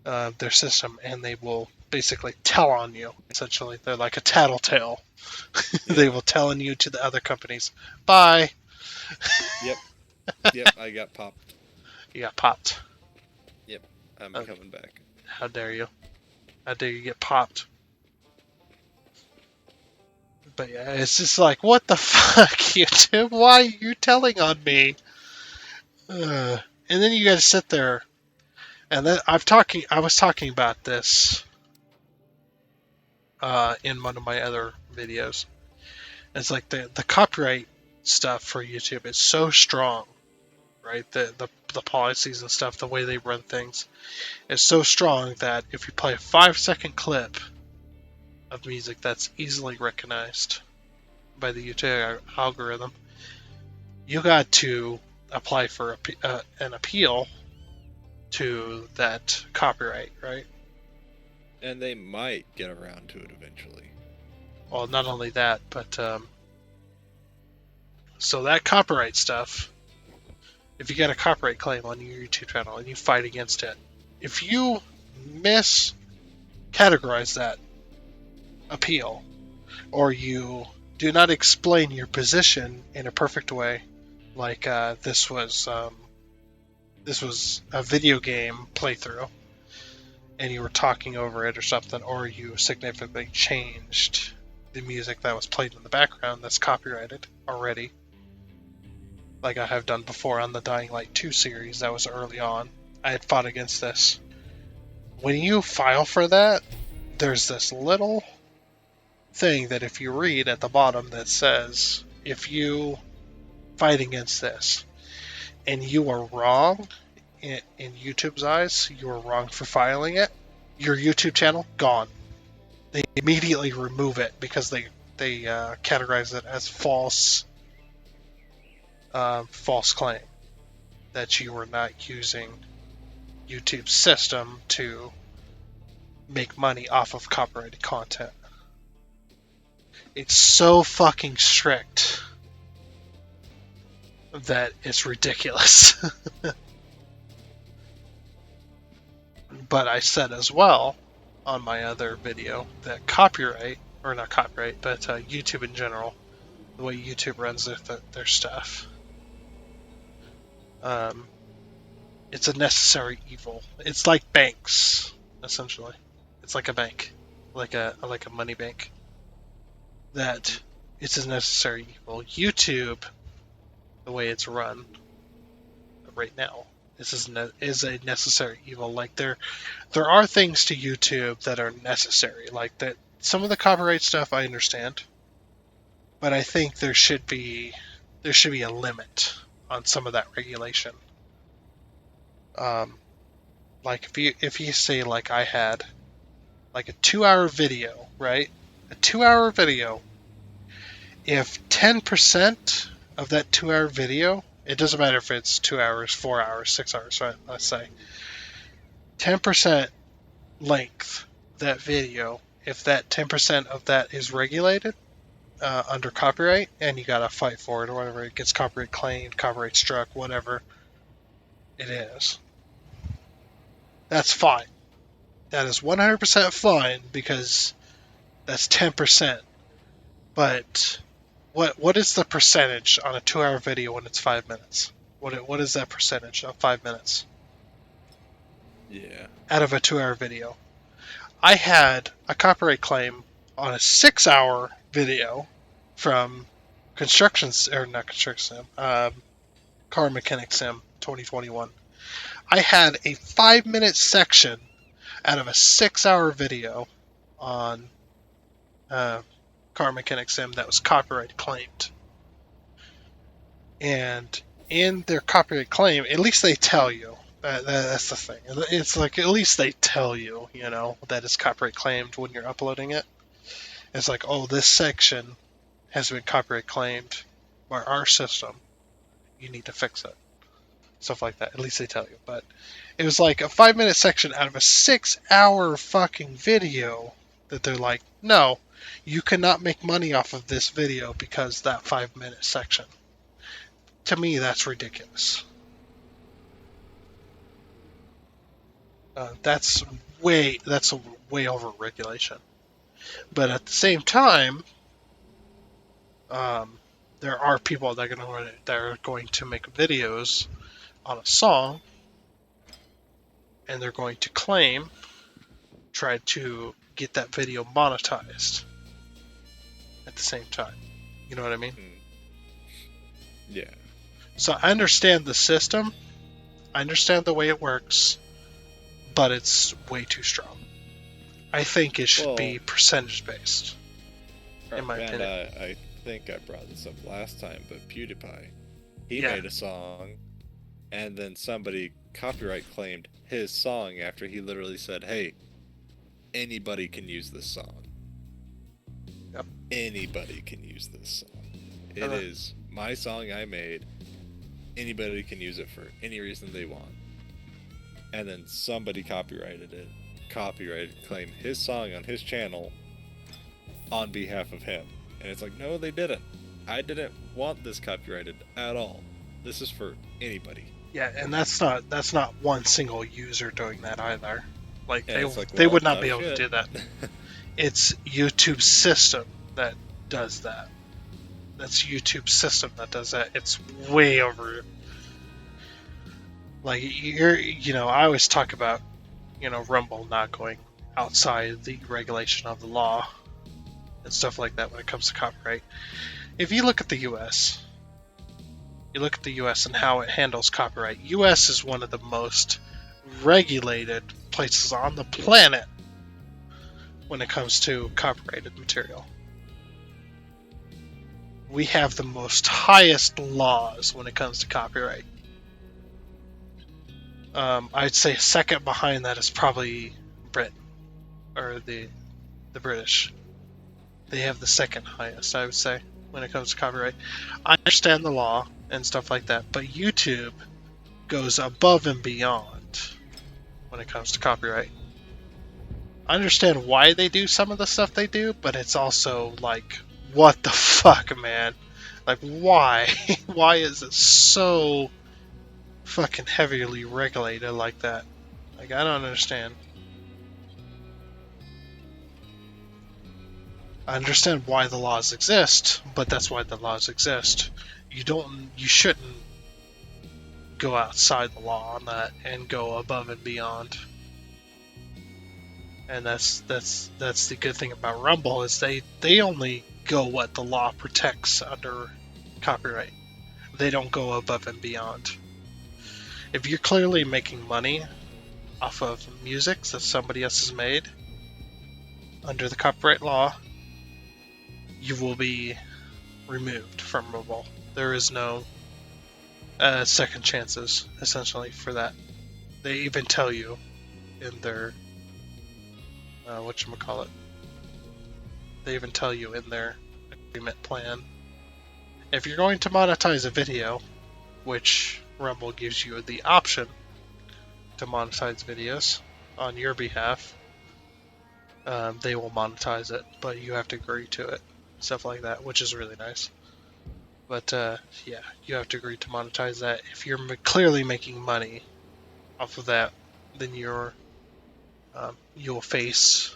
their system, and they will basically tell on you. Essentially, they're like a tattletale. They will tell on you to the other companies. Bye. Yep, I got popped. You got popped. Yep, I'm coming back. How dare you? How dare you get popped? But yeah, it's just like, what the fuck, YouTube? Why are you telling on me? And then you gotta sit there, and then I was talking about this in one of my other videos. It's like the copyright stuff for YouTube is so strong, right? The policies and stuff, the way they run things, is so strong that if you play a 5-second clip of music that's easily recognized by the YouTube algorithm, you got to apply for an appeal to that copyright, right? And they might get around to it eventually. Well, not only that, but so that copyright stuff, if you get a copyright claim on your YouTube channel and you fight against it, if you miscategorize that appeal, or you do not explain your position in a perfect way, like this was a video game playthrough, and you were talking over it or something, or you significantly changed the music that was played in the background that's copyrighted already, like I have done before on the Dying Light 2 series that was early on. I had fought against this. When you file for that, there's this little thing that if you read at the bottom that says, if you fight against this and you are wrong in YouTube's eyes, you are wrong for filing it, your YouTube channel, gone. They immediately remove it because they categorize it as false claim, that you were not using YouTube's system to make money off of copyrighted content. It's so fucking strict that it's ridiculous. But I said as well on my other video that copyright, or not copyright, but YouTube in general, the way YouTube runs their stuff, it's a necessary evil. It's like banks, essentially. It's like a bank, like a money bank. That it's a necessary evil. YouTube, the way it's run right now, is a necessary evil. Like there are things to YouTube that are necessary. Like that, some of the copyright stuff I understand, but I think there should be a limit on some of that regulation. Like if you say like I had like a 2-hour video, right? A 2-hour video. If 10% of that 2-hour video, it doesn't matter if it's 2 hours, 4 hours, 6 hours, right? Let's say 10% length that video. If that 10% of that is regulated under copyright, and you gotta fight for it or whatever, it gets copyright claimed, copyright struck, whatever it is. That's fine. That is 100% fine because that's 10%. But what is the percentage on a 2-hour video when it's 5 minutes? What is that percentage of 5 minutes? Yeah. Out of a 2-hour video. I had a copyright claim on a 6-hour video from Car Mechanic Sim 2021. I had a 5-minute section out of a 6-hour video on Car Mechanic Sim that was copyright claimed. And in their copyright claim, at least they tell you. That's the thing. It's like, at least they tell you, that it's copyright claimed when you're uploading it. It's like, oh, this section has been copyright claimed by our system. You need to fix it. Stuff like that. At least they tell you. But it was like a 5-minute section out of a 6-hour fucking video that they're like, no, you cannot make money off of this video because that 5-minute section. To me, that's ridiculous. That's way over regulation. But at the same time, there are people that are going to make videos on a song, and they're going to try to get that video monetized at the same time. You know what I mean? Yeah. So I understand the system. I understand the way it works, but it's way too strong. I think it should be percentage based. In my opinion. I think I brought this up last time, but PewDiePie, he made a song, and then somebody copyright claimed his song after he literally said, hey, anybody can use this song. Yep. Anybody can use this song. It is my song I made. Anybody can use it for any reason they want. And then somebody copyrighted claimed his song on his channel on behalf of him. And it's like, no, they didn't. I didn't want this copyrighted at all. This is for anybody. Yeah, and that's not one single user doing that either. Like and they would not be able to do that. It's YouTube's system that does that. That's YouTube's system that does that. It's way over. Like I always talk about, Rumble not going outside the regulation of the law and stuff like that when it comes to copyright. If you look at the U.S., and how it handles copyright. U.S. is one of the most regulated places on the planet when it comes to copyrighted material. We have the highest laws when it comes to copyright. I'd say second behind that is probably Britain, or the British. They have the second highest, I would say, when it comes to copyright. I understand the law and stuff like that, but YouTube goes above and beyond when it comes to copyright. I understand why they do some of the stuff they do, but it's also like, what the fuck, man? Like, why? Why is it so fucking heavily regulated like that? Like, I don't understand. I understand why the laws exist, but that's why the laws exist. You shouldn't go outside the law on that and go above and beyond. And that's the good thing about Rumble is they only go what the law protects under copyright. They don't go above and beyond. If you're clearly making money off of music that somebody else has made under the copyright law, you will be removed from Rumble. There is no second chances, essentially, for that. They even tell you in their whatchamacallit. They even tell you in their agreement plan, if you're going to monetize a video, which Rumble gives you the option to monetize videos on your behalf, they will monetize it, but you have to agree to it, stuff like that, which is really nice. But yeah, you have to agree to monetize that. If you're clearly making money off of that, then you'll face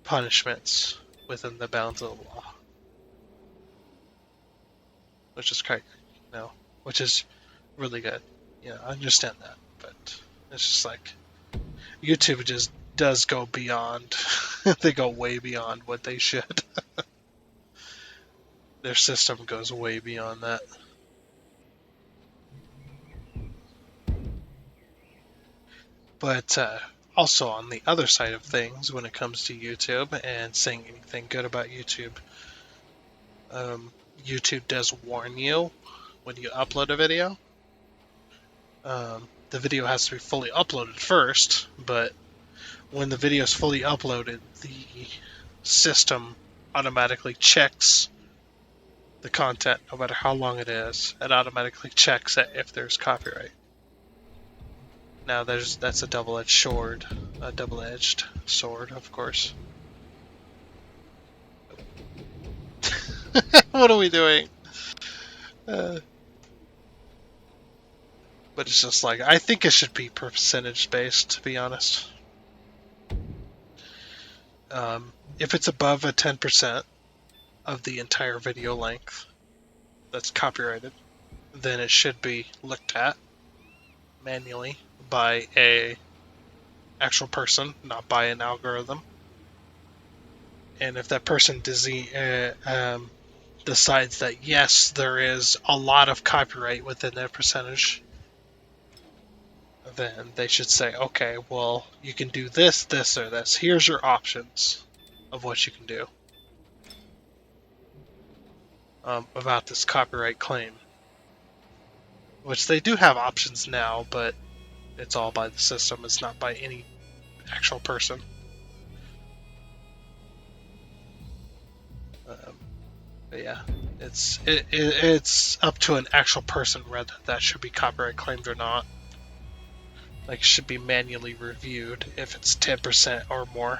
punishments within the bounds of the law, which is quite, which is really good. I understand that, but it's just like YouTube just does go beyond. They go way beyond what they should. Their system goes way beyond that. But also on the other side of things, when it comes to YouTube and saying anything good about YouTube, YouTube does warn you when you upload a video. The video has to be fully uploaded first, but when the video is fully uploaded, the system automatically checks the content, no matter how long it is. It automatically checks it if there's copyright. Now that's a double-edged sword, of course. What are we doing? But it's just like, I think it should be percentage based, to be honest. If it's above a 10% of the entire video length that's copyrighted, then it should be looked at manually by a actual person, not by an algorithm. And if that person decides that yes, there is a lot of copyright within that percentage, then they should say, okay, well, you can do this, this, or this. Here's your options of what you can do about this copyright claim. Which they do have options now, but it's all by the system. It's not by any actual person. But yeah, it's up to an actual person whether that should be copyright claimed or not. Like, it should be manually reviewed if it's 10% or more.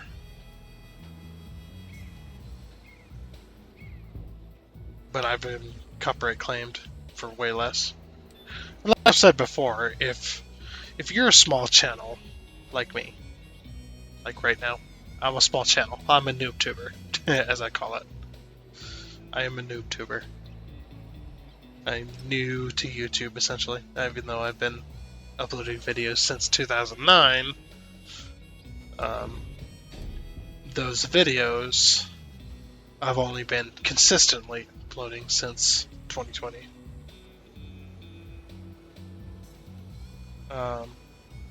But I've been copyright claimed for way less. Like I've said before, if you're a small channel like me, like right now, I'm a small channel. I'm a noob tuber, as I call it. I am a noob tuber. I'm new to YouTube, essentially, even though I've been uploading videos since 2009. Those videos I've only been consistently uploading since 2020.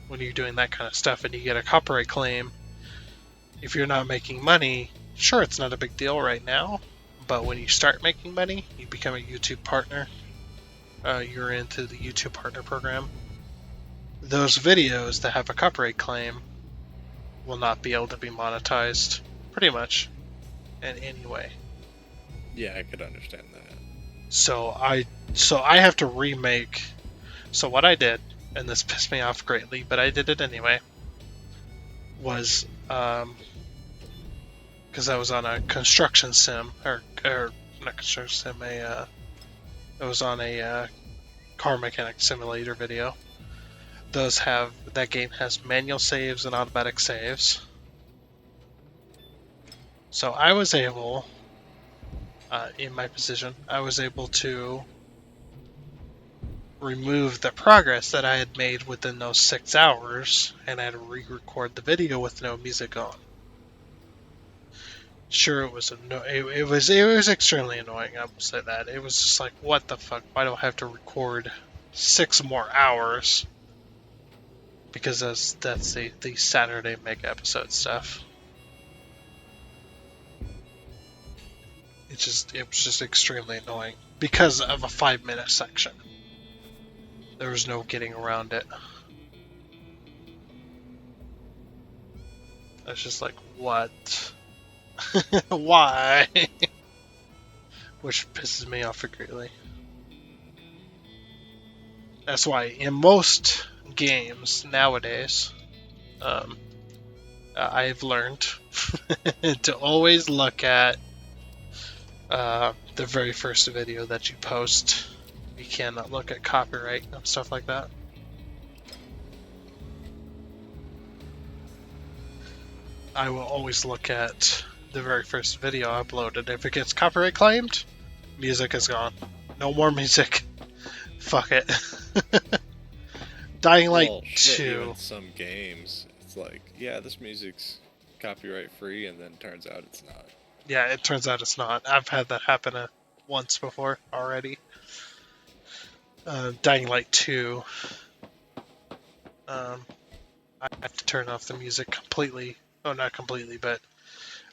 When you're doing that kind of stuff and you get a copyright claim, if you're not making money, sure, it's not a big deal right now, but when you start making money, you become a YouTube partner. You're into the YouTube Partner Program. Those videos that have a copyright claim will not be able to be monetized, pretty much, in any way. Yeah, I could understand that. So I have to remake. So what I did, and this pissed me off greatly, but I did it anyway, was because I was on a construction sim, or not construction sim, it was on a car mechanic simulator video. That game has manual saves and automatic saves. So I was able, in my position, I was able to remove the progress that I had made within those 6 hours, and I had to re-record the video with no music on. Sure, it was extremely annoying, I will say that. It was just like, what the fuck, why do I have to record 6 more hours? Because that's the Saturday mega episode stuff. It was just extremely annoying because of a 5-minute section. There was no getting around it. I was just like, what? Why? Which pisses me off greatly. That's why in most games nowadays, I've learned to always look at the very first video that you post. You cannot look at copyright and stuff like that. I will always look at the very first video uploaded. If it gets copyright claimed, music is gone. No more music. Fuck it. Dying Light Well, shit, 2. even some games, it's like, yeah, this music's copyright free, and then turns out it's not. Yeah, it turns out it's not. I've had that happen once before already. Dying Light 2. I have to turn off the music completely. Oh, not completely, but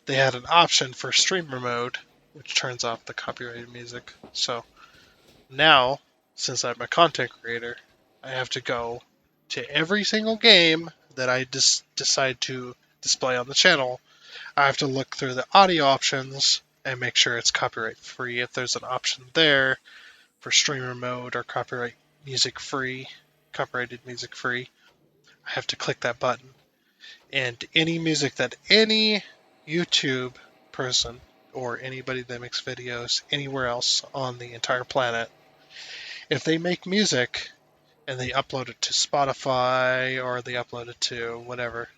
they had an option for streamer mode, which turns off the copyrighted music. So now, since I'm a content creator, I have to go to every single game that I decide to display on the channel. I have to look through the audio options and make sure it's copyright free. If there's an option there for streamer mode or copyrighted music free, I have to click that button. And any music that any YouTube person or anybody that makes videos anywhere else on the entire planet, if they make music and they upload it to Spotify or they upload it to whatever,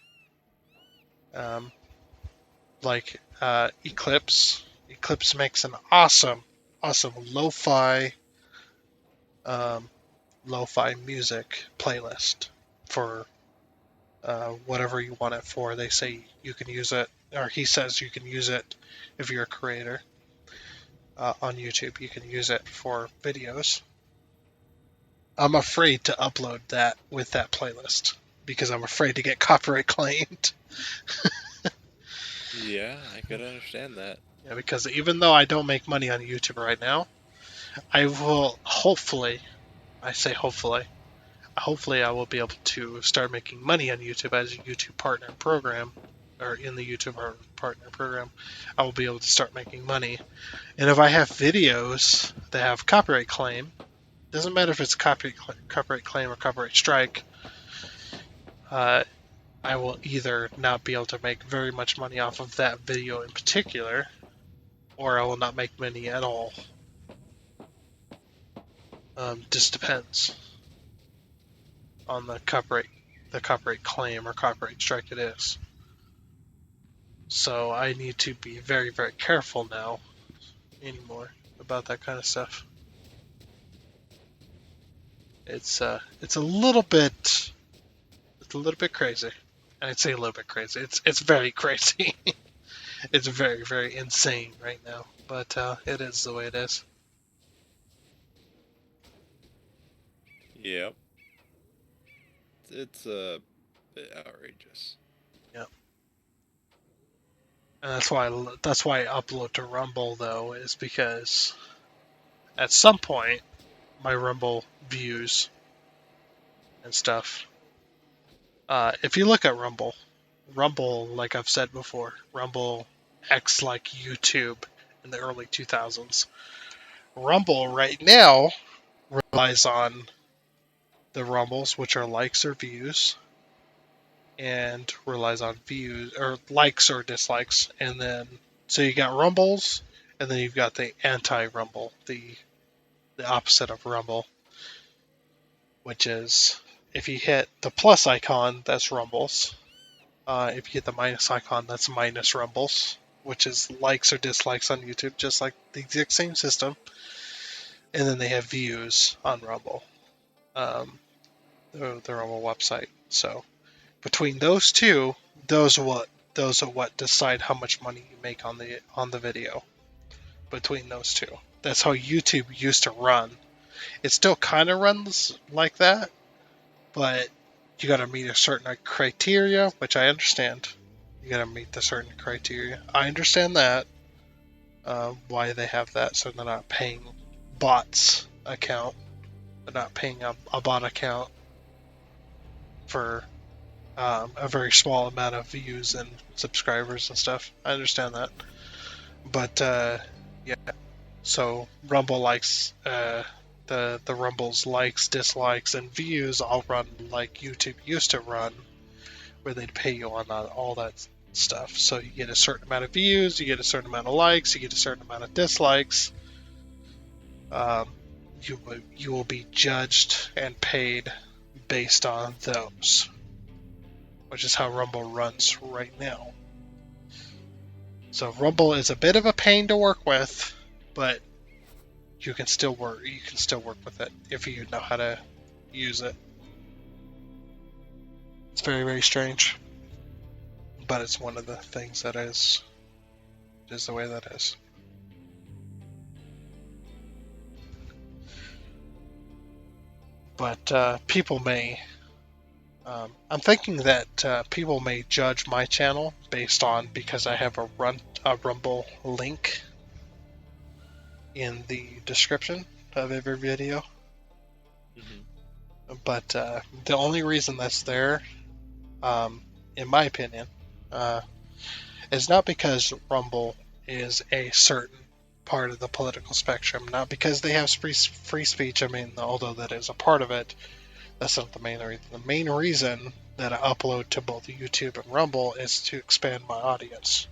like Eclipse makes an awesome lo-fi music playlist for whatever you want it for. They say you can use it, or he says you can use it if you're a creator on YouTube. You can use it for videos. I'm afraid to upload that with that playlist because I'm afraid to get copyright claimed. Yeah, I could understand that. Yeah, because even though I don't make money on YouTube right now, I will hopefully, I say hopefully I will be able to start making money on YouTube as a YouTube partner program, or in the YouTube partner program. I will be able to start making money. And if I have videos that have copyright claim, doesn't matter if it's copyright claim or copyright strike, I will either not be able to make very much money off of that video in particular, or I will not make money at all. Just depends on the copyright claim or copyright strike it is. So I need to be very, very careful now anymore about that kind of stuff. It's a little bit crazy. I'd say a little bit crazy. It's very crazy. It's very, very insane right now. But it is the way it is. Yep. It's a bit outrageous. Yep. And that's why I upload to Rumble though, is because at some point my Rumble views and stuff. If you look at Rumble, like I've said before, Rumble acts like YouTube in the early 2000s. Rumble right now relies on the Rumbles, which are likes or views, and relies on views or likes or dislikes, and then so you got Rumbles, and then you've got the anti-Rumble, the opposite of Rumble, which is if you hit the plus icon, that's Rumbles. If you hit the minus icon, that's minus Rumbles, which is likes or dislikes on YouTube, just like the exact same system. And then they have views on Rumble, the Rumble website. So between those two, those are what decide how much money you make on the video. Between those two, that's how YouTube used to run. It still kind of runs like that, but you got to meet a certain criteria, which I understand. You got to meet the certain criteria. I understand that, why they have that, so they're not paying bots account They're not paying a bot account for a very small amount of views and subscribers and stuff. I understand that. But yeah, so Rumble likes the Rumble's likes, dislikes, and views all run like YouTube used to run, where they'd pay you on all that stuff. So you get a certain amount of views, you get a certain amount of likes, you get a certain amount of dislikes. You will be judged and paid based on those, which is how Rumble runs right now. So Rumble is a bit of a pain to work with, but you can still work with it if you know how to use it. It's very, very strange, but it's one of the things that is the way that is. But people may I'm thinking that people may judge my channel based on because I have a Rumble link in the description of every video. Mm-hmm. But the only reason that's there, in my opinion, is not because Rumble is a certain part of the political spectrum, not because they have free speech. I mean, although that is a part of it, that's not the main reason. The main reason that I upload to both YouTube and Rumble is to expand my audience.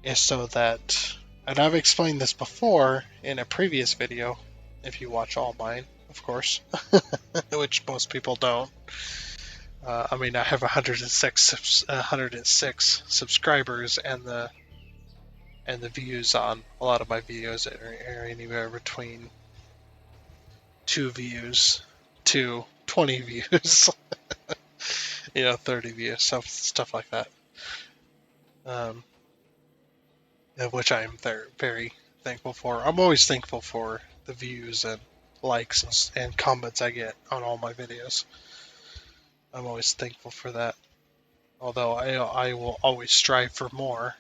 Is so that, and I've explained this before in a previous video, if you watch all mine, of course, which most people don't. I mean, I have 106 subscribers, and the views on a lot of my videos are anywhere between 2 views to 20 views. 30 views, stuff like that. Which I am very thankful for. I'm always thankful for the views and likes and comments I get on all my videos. I'm always thankful for that. Although I will always strive for more.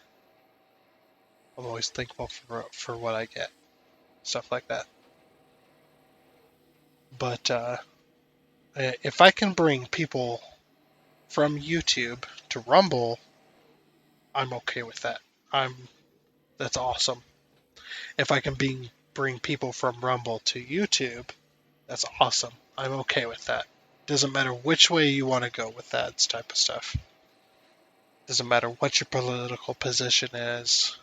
I'm always thankful for what I get. Stuff like that. But if I can bring people from YouTube to Rumble, I'm okay with that. That's awesome. If I can bring people from Rumble to YouTube, that's awesome. I'm okay with that. Doesn't matter which way you want to go with that type of stuff. Doesn't matter what your political position is.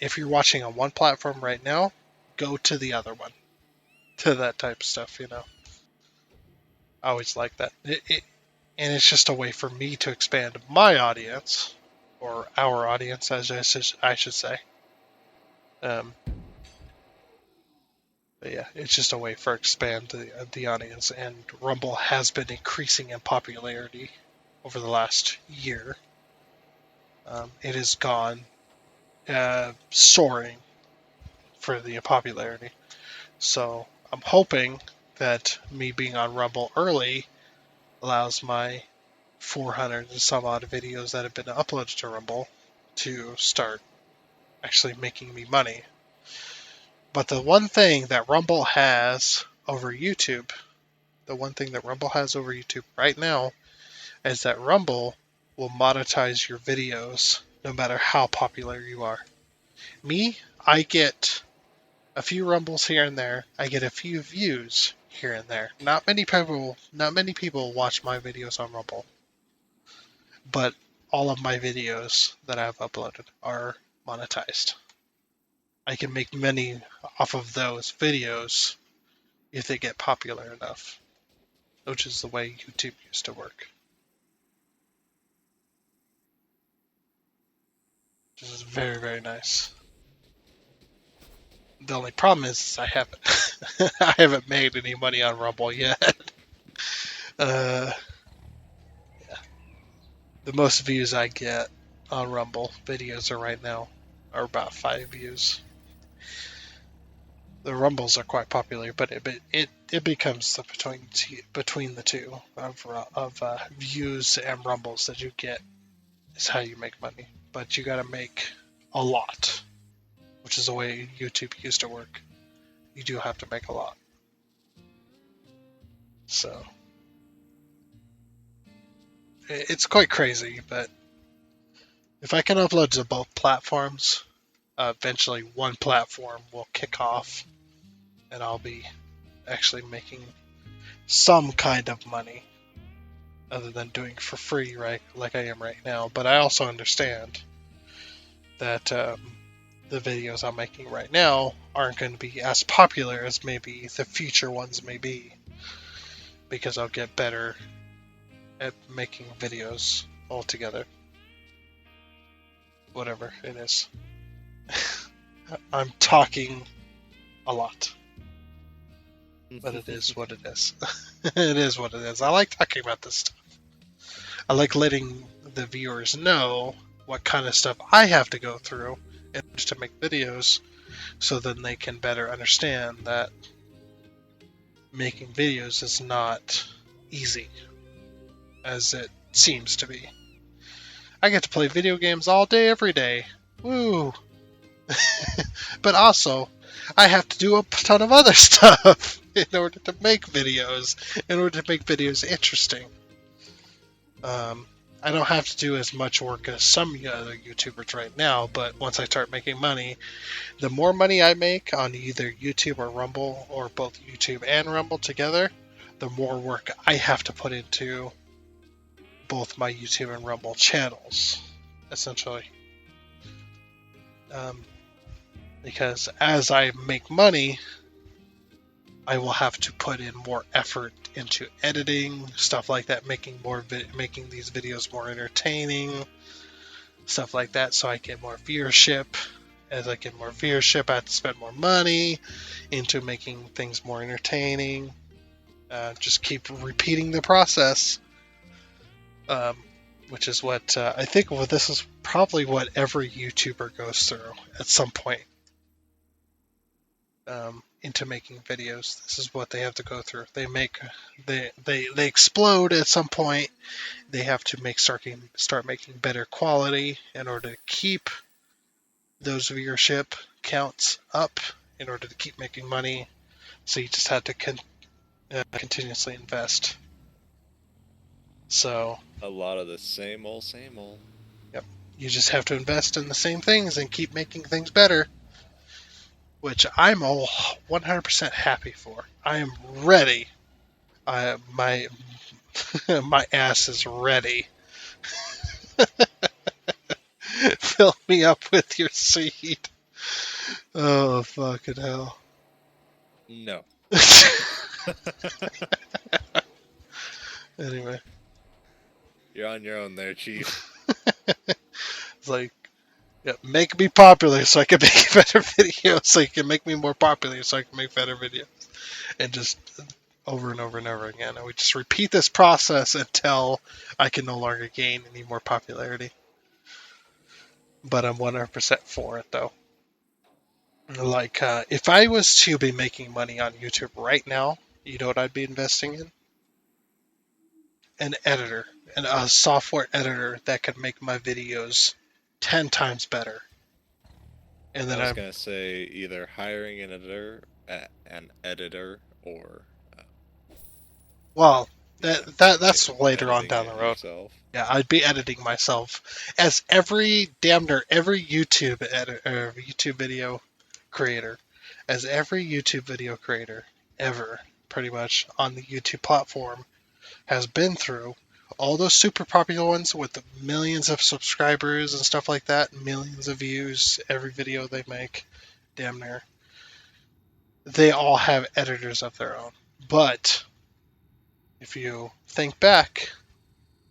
If you're watching on one platform right now, go to the other one. To that type of stuff, I always like that. And it's just a way for me to expand my audience, or our audience, as I should say. But yeah, it's just a way for expand the audience, and Rumble has been increasing in popularity over the last year. It has gone soaring for the popularity. So I'm hoping that me being on Rumble early allows my 400 and some odd videos that have been uploaded to Rumble to start actually making me money. But the one thing that Rumble has over YouTube, right now, is that Rumble will monetize your videos no matter how popular you are. Me, I get a few rumbles here and there. I get a few views here and there. Not many people watch my videos on Rumble. But all of my videos that I've uploaded are monetized. I can make money off of those videos if they get popular enough, which is the way YouTube used to work. This is very, very nice. The only problem is I haven't made any money on Rumble yet. Yeah. The most views I get on Rumble videos right now are about 5 views. The Rumbles are quite popular, but it becomes between the two of views and Rumbles that you get is how you make money. But you got to make a lot, which is the way YouTube used to work. you do have to make a lot. So it's quite crazy, but if I can upload to both platforms, eventually one platform will kick off and I'll be actually making some kind of money other than doing it for free, right? Like I am right now. But I also understand that the videos I'm making right now aren't going to be as popular as maybe the future ones may be, because I'll get better at making videos altogether. Whatever it is. I'm talking a lot. But it is what it is. It is what it is. I like talking about this stuff. I like letting the viewers know what kind of stuff I have to go through in order to make videos, so then they can better understand that making videos is not easy as it seems to be. I get to play video games all day, every day. Woo! But also, I have to do a ton of other stuff in order to make videos, in order to make videos interesting. I don't have to do as much work as some other YouTubers right now, but once I start making money, the more money I make on either YouTube or Rumble, or both YouTube and Rumble together, the more work I have to put into both my YouTube and Rumble channels, essentially. Because as I make money, I will have to put in more effort into editing, stuff like that, making these videos more entertaining, stuff like that, so I get more viewership. As I get more viewership, I have to spend more money into making things more entertaining. Just keep repeating the process, which is what I think. Well, this is probably what every YouTuber goes through at some point. Into making videos, this is what they have to go through. They explode at some point. They have to start making better quality in order to keep those viewership counts up, in order to keep making money. So you just have to continuously invest. So a lot of the same old. Yep, you just have to invest in the same things and keep making things better, which I'm all 100% happy for. I am ready. My my ass is ready. Fill me up with your seed. Oh, fucking hell. No. Anyway. You're on your own there, Chief. It's like, yeah, make me popular so I can make better videos, so you can make me more popular so I can make better videos. And just over and over and over again. And we just repeat this process until I can no longer gain any more popularity. But I'm 100% for it, though. Like, if I was to be making money on YouTube right now, you know what I'd be investing in? An editor, and a software editor that could make my videos 10 times better. And then I was gonna say either hiring an editor, or that's later on down the road. Yourself. Yeah, I'd be editing myself, as damn near every YouTube video creator, ever, pretty much, on the YouTube platform has been through. All those super popular ones with millions of subscribers and stuff like that, millions of views, every video they make, damn near, they all have editors of their own. But if you think back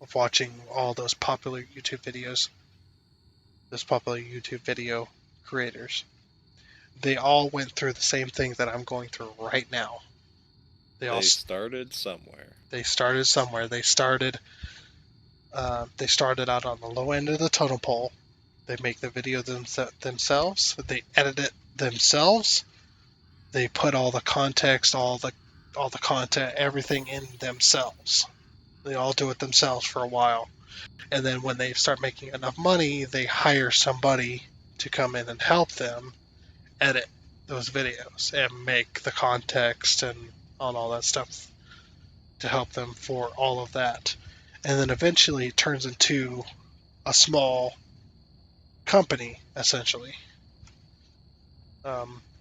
of watching all those popular YouTube videos, those popular YouTube video creators, they all went through the same thing that I'm going through right now. They started somewhere. They started somewhere. They started out on the low end of the totem pole. They make the video themselves. They edit it themselves. They put all the context, all the content, everything in themselves. They all do it themselves for a while. And then when they start making enough money, they hire somebody to come in and help them edit those videos and make the context and on all that stuff to help them for all of that. And then eventually it turns into a small company, essentially,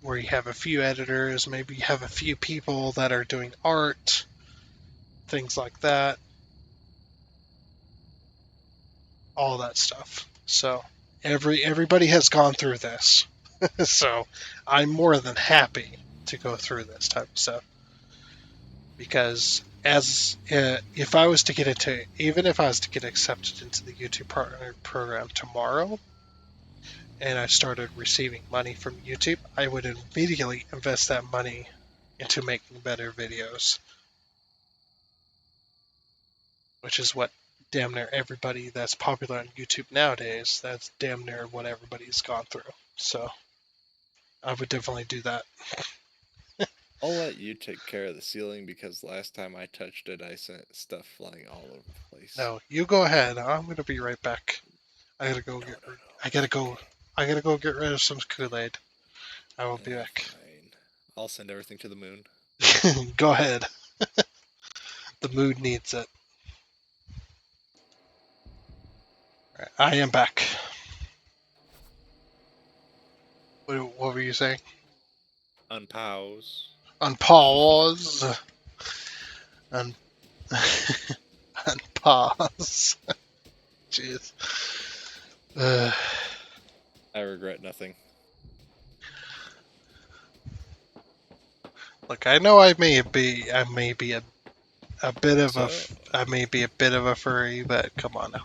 where you have a few editors, maybe you have a few people that are doing art, things like that, all that stuff. So everybody has gone through this. So I'm more than happy to go through this type of stuff, because if I was to get into, even if I was to get accepted into the YouTube Partner Program tomorrow, and I started receiving money from YouTube, I would immediately invest that money into making better videos, which is what damn near everybody that's popular on YouTube nowadays, that's damn near what everybody's gone through. So I would definitely do that. I'll let you take care of the ceiling because last time I touched it, I sent stuff flying all over the place. No, you go ahead. I'm gonna be right back. I gotta go get. I gotta go. I gotta go get rid of some Kool-Aid. I will be back. Fine. I'll send everything to the moon. Go ahead. The mood needs it. Right, I am back. What were you saying? Unpause. Unpause. Unpause. Jeez. I regret nothing. Look, I know I may be a bit of a furry, but come on now.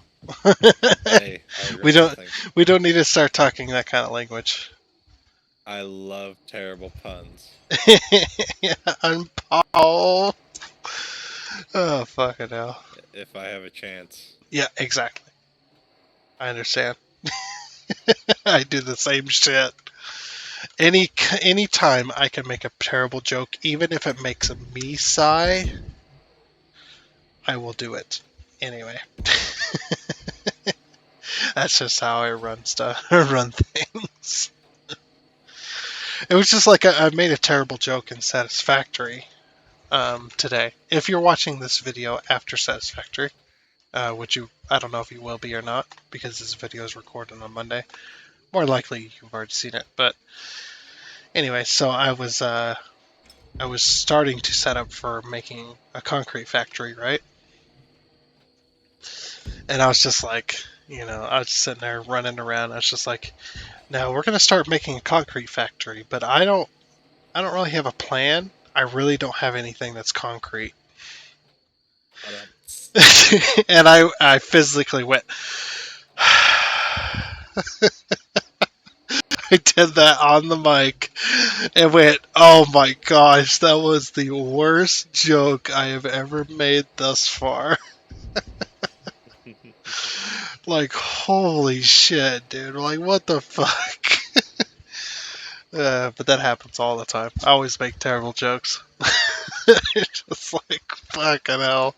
Hey, I regret nothing. We don't need to start talking that kind of language. I love terrible puns. Yeah, unpause. Oh, fucking hell. If I have a chance. Yeah, exactly. I understand. I do the same shit. Any time I can make a terrible joke, even if it makes me sigh, I will do it. Anyway. That's just how I run stuff, run things. It was just like I made a terrible joke in Satisfactory today. If you're watching this video after Satisfactory, which I don't know if you will be or not, because this video is recorded on Monday. More likely you've already seen it, but anyway, so I was starting to set up for making a concrete factory, right? And I was just like, I was just sitting there running around. I was just like, now we're gonna start making a concrete factory, but I don't really have a plan. I really don't have anything that's concrete. And I physically went. I did that on the mic and went, oh my gosh, that was the worst joke I have ever made thus far. Like, holy shit, dude. Like, what the fuck? But that happens all the time. I always make terrible jokes. It's just like, fucking hell.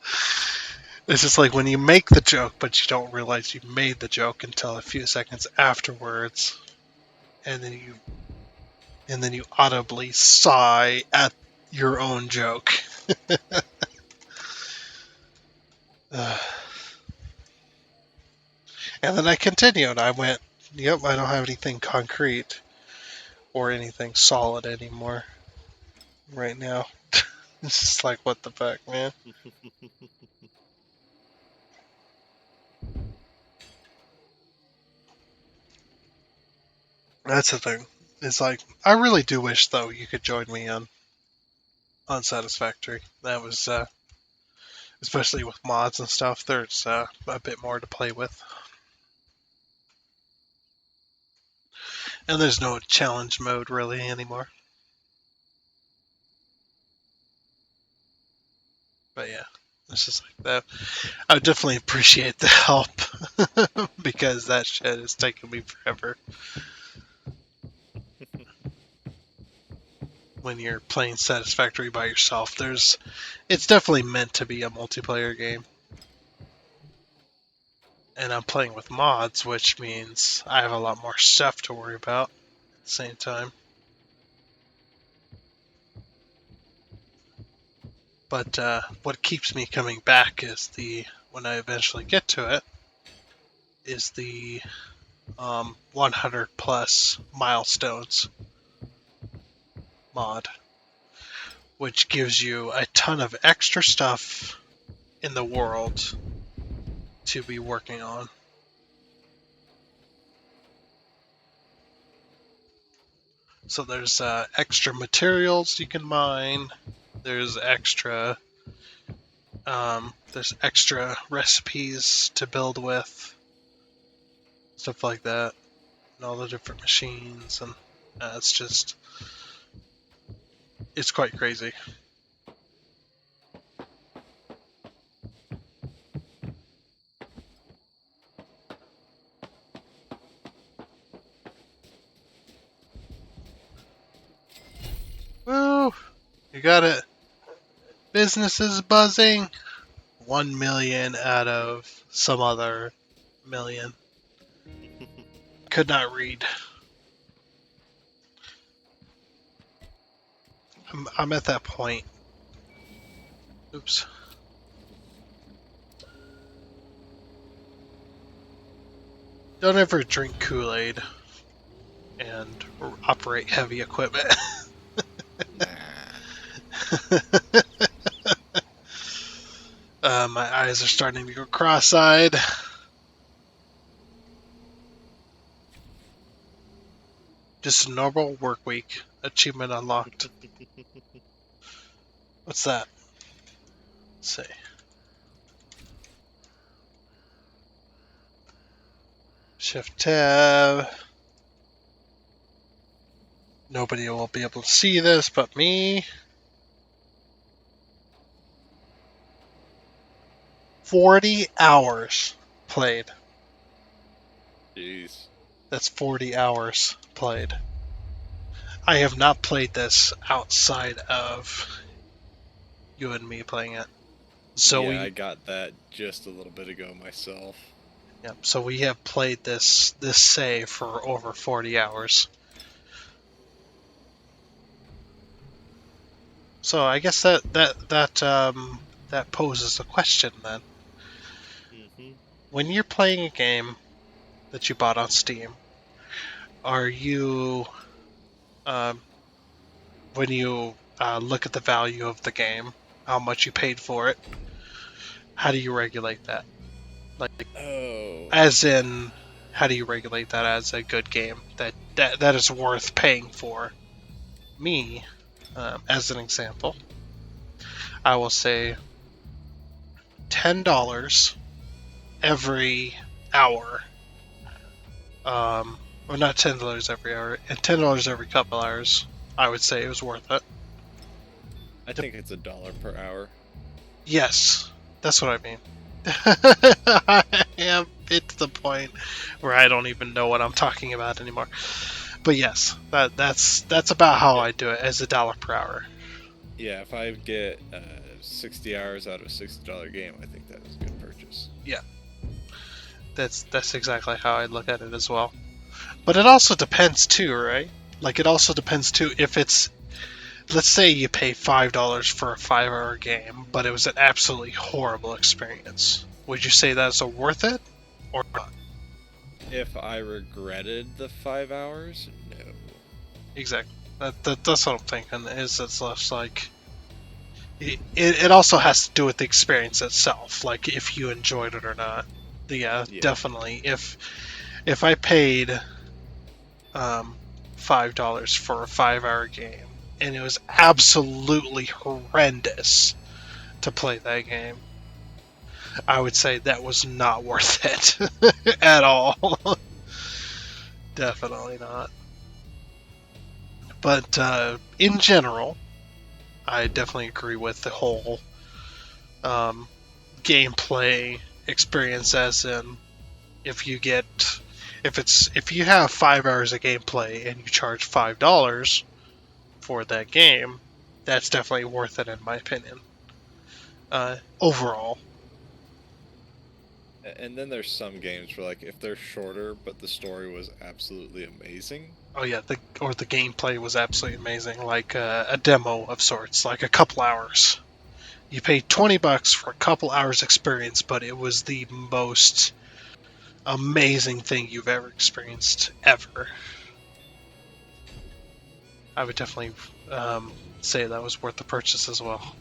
It's just like when you make the joke, but you don't realize you made the joke until a few seconds afterwards. And then you audibly sigh at your own joke. And then I continued. I went, yep, I don't have anything concrete or anything solid anymore right now. It's just like, what the fuck, man? That's the thing. It's like, I really do wish, though, you could join me on Satisfactory. That was, especially with mods and stuff, there's a bit more to play with. And there's no challenge mode, really, anymore. But yeah, it's just like that. I would definitely appreciate the help, because that shit is taking me forever. When you're playing Satisfactory by yourself, it's definitely meant to be a multiplayer game. And I'm playing with mods, which means I have a lot more stuff to worry about at the same time. But what keeps me coming back is when I eventually get to it, is the 100 plus milestones mod, which gives you a ton of extra stuff in the world to be working on. So there's extra materials you can mine. There's extra recipes to build with, stuff like that, and all the different machines, and it's quite crazy. Woo! You got it. Business is buzzing. 1 million out of some other million. Could not read. I'm at that point. Oops. Don't ever drink Kool-Aid and operate heavy equipment. My eyes are starting to go cross-eyed. Just a normal work week. Achievement unlocked. What's that? Let's see. Shift tab. Nobody will be able to see this but me. 40 hours played. Jeez. That's 40 hours played. I have not played this outside of you and me playing it. So yeah, I got that just a little bit ago myself. Yep. So we have played this save for over 40 hours. So I guess that poses a question then. Mm-hmm. When you're playing a game that you bought on Steam, are you when you look at the value of the game, how much you paid for it, how do you regulate that? As in, how do you regulate that as a good game that is worth paying for? Me, as an example, I will say $10 every hour. Or not $10 every hour, and $10 every couple hours. I would say it was worth it. I think it's $1 per hour. Yes, that's what I mean. I am to the point where I don't even know what I'm talking about anymore. But yes, that's about how I do it, as $1 per hour. Yeah, if I get 60 hours out of a $60 game, I think that is a good purchase. Yeah, that's exactly how I look at it as well. But it also depends too, right? Like, it also depends too if it's, let's say you pay $5 for a 5-hour game, but it was an absolutely horrible experience. Would you say that's worth it or not? If I regretted the 5 hours, no. Exactly. That's what I'm thinking. Is it's less like it also has to do with the experience itself, like if you enjoyed it or not. Yeah. Definitely. If I paid $5 for a 5-hour game and it was absolutely horrendous to play that game, I would say that was not worth it at all. Definitely not. But in general, I definitely agree with the whole gameplay experience, as in if you have 5 hours of gameplay and you charge $5 for that game, that's definitely worth it in my opinion. Overall. And then there's some games where, like, if they're shorter but the story was absolutely amazing. Oh yeah, the gameplay was absolutely amazing, like a demo of sorts, like a couple hours. You paid $20 for a couple hours experience, but it was the most amazing thing you've ever experienced, ever. I would definitely say that was worth the purchase as well.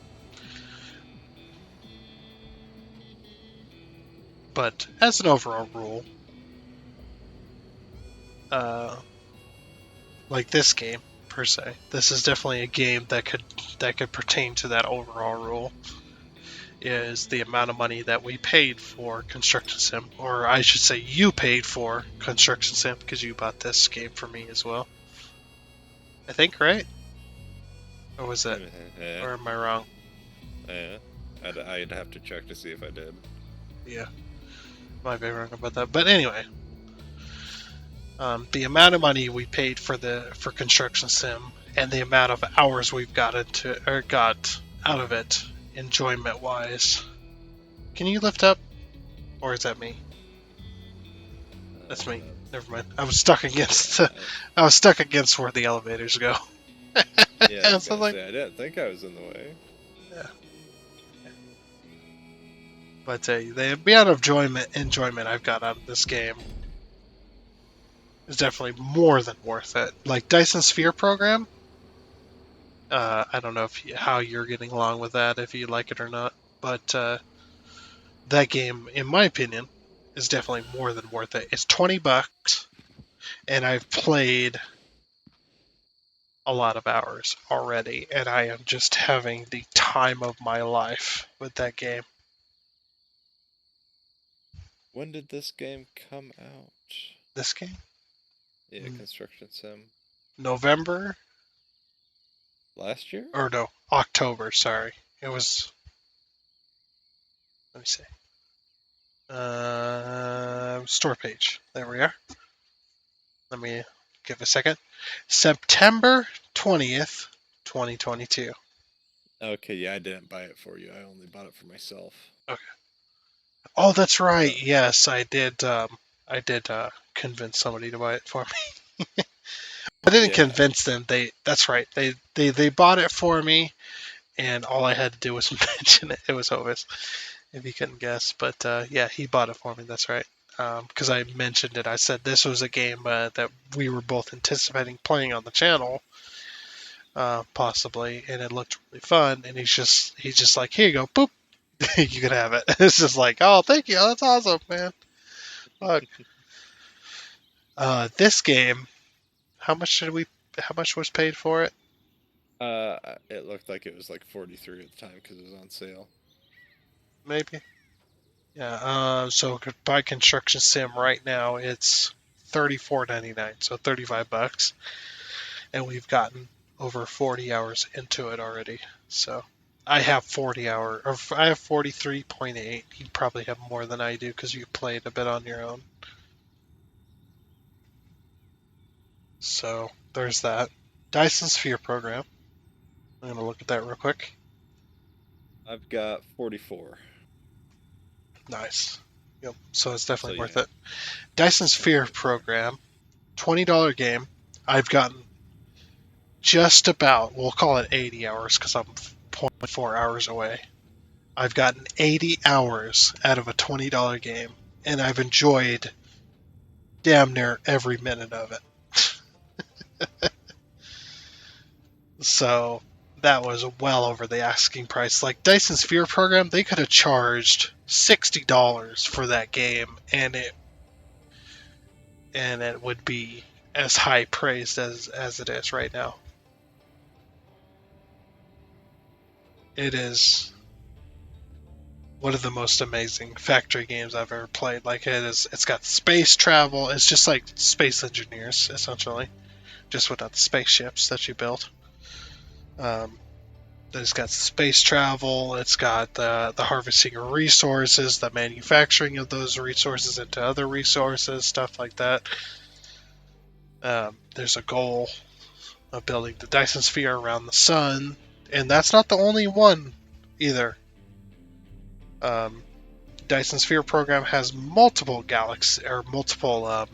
But as an overall rule, like this game per se, this is definitely a game that could pertain to that overall rule. Is the amount of money that we paid for Construction Sim, or I should say you paid for Construction Sim because you bought this game for me as well. I think, right? Or was it? Yeah. Or am I wrong? Yeah. I'd have to check to see if I did. Yeah. Might be wrong about that. But anyway, the amount of money we paid for Construction Sim and the amount of hours we've got out of it, enjoyment wise. Can you lift up? Or is that me? That's me. Never mind. I was stuck against where the elevators go. Yeah, I So like, I didn't think I was in the way. yeah. But the amount of enjoyment I've got out of this game is definitely more than worth it. Like Dyson Sphere program, I don't know how you're getting along with that, if you like it or not, but that game, in my opinion, is definitely more than worth it. It's $20, and I've played a lot of hours already, and I am just having the time of my life with that game. When did this game come out? This game? Yeah, Construction Sim. November? Last year? Or no, October, sorry. It was... Let me see. Store page. There we are. Let me give a second. September 20th, 2022. Okay, yeah, I didn't buy it for you. I only bought it for myself. Okay. Oh, that's right. Yes, I did. Convince somebody to buy it for me. I didn't convince them. That's right. They bought it for me, and all I had to do was mention it. It was Hovis, if you couldn't guess. But yeah, he bought it for me. That's right. Because I mentioned it. I said this was a game that we were both anticipating playing on the channel, possibly, and it looked really fun. And he's just like, here you go, boop, you can have it. It's just like, oh, thank you, that's awesome, man. Look, this game, how much was paid for it? It looked like it was like 43 at the time because it was on sale. Maybe. Yeah. So buy Construction Sim right now. It's $34.99, so $35, and we've gotten over 40 hours into it already. So I have 43.8. You probably have more than I do because you played a bit on your own. So there's that. Dyson Sphere program. I'm gonna look at that real quick. I've got 44. Nice. Yep. So it's definitely worth it. Dyson Sphere program, $20 game. I've gotten just about, we'll call it 80 hours because I'm 0.4 hours away. I've gotten 80 hours out of a $20 game, and I've enjoyed damn near every minute of it. So that was well over the asking price. Like Dyson Sphere program, they could have charged $60 for that game, and it would be as high praised as it is right now. It is one of the most amazing factory games I've ever played. Like it's got space travel. It's just like Space Engineers, essentially, just without the spaceships that you built. It's got space travel. It's got the harvesting of resources, the manufacturing of those resources into other resources, stuff like that. There's a goal of building the Dyson Sphere around the sun, and that's not the only one either. Dyson Sphere program has multiple galaxies or multiple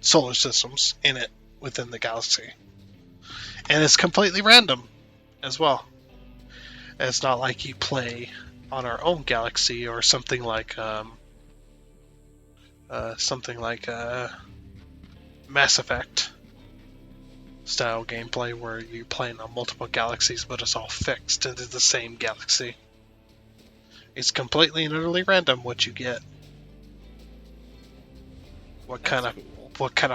solar systems in it within the galaxy, and it's completely random as well. It's not like you play on our own galaxy or something like Mass Effect style gameplay where you're playing on multiple galaxies, but it's all fixed into the same galaxy. It's completely and utterly random what you get. What kind of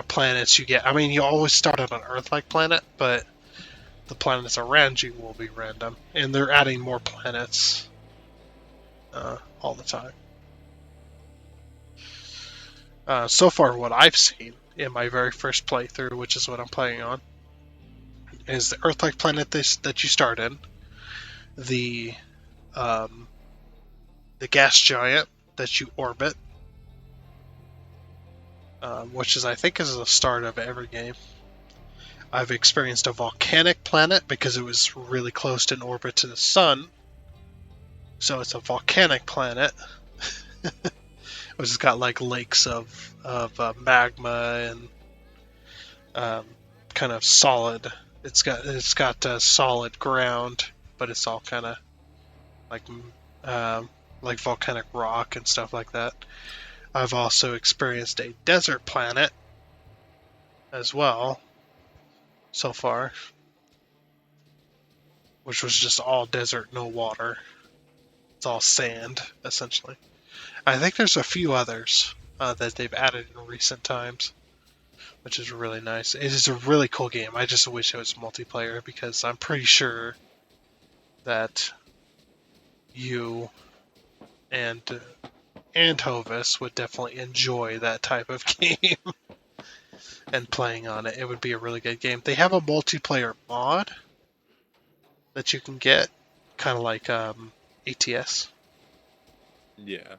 planets you get. I mean, you always start on an Earth-like planet, but the planets around you will be random, and they're adding more planets all the time. So far, what I've seen in my very first playthrough, which is what I'm playing on, is the Earth-like planet that you start in, the gas giant that you orbit, which is, I think, is the start of every game. I've experienced a volcanic planet because it was really close in orbit to the sun, so it's a volcanic planet, which has got like lakes of magma and kind of solid. It's got solid ground, but it's all kind of like volcanic rock and stuff like that. I've also experienced a desert planet as well so far, which was just all desert, no water. It's all sand, essentially. I think there's a few others that they've added in recent times, which is really nice. It is a really cool game. I just wish it was multiplayer because I'm pretty sure that you and Hovis would definitely enjoy that type of game. And playing on it, it would be a really good game. They have a multiplayer mod that you can get, kind of like ATS. Yeah.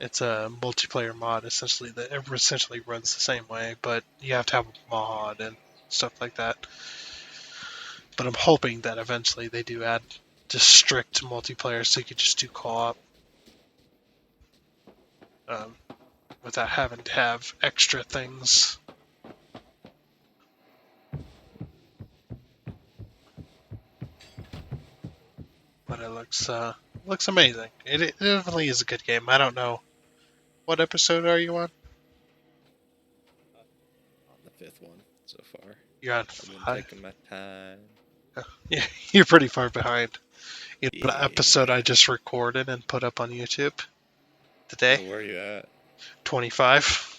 It's a multiplayer mod essentially that essentially runs the same way, but you have to have a mod and stuff like that. But I'm hoping that eventually they do add just strict multiplayer so you could just do co-op without having to have extra things. But it looks amazing. It definitely is a good game. I don't know. What episode are you on? On the 5th one so far. You're on I've 5. been taking my time. Yeah, you're pretty far behind. You know, Yeah. the episode I just recorded and put up on YouTube today? Where are you at? 25.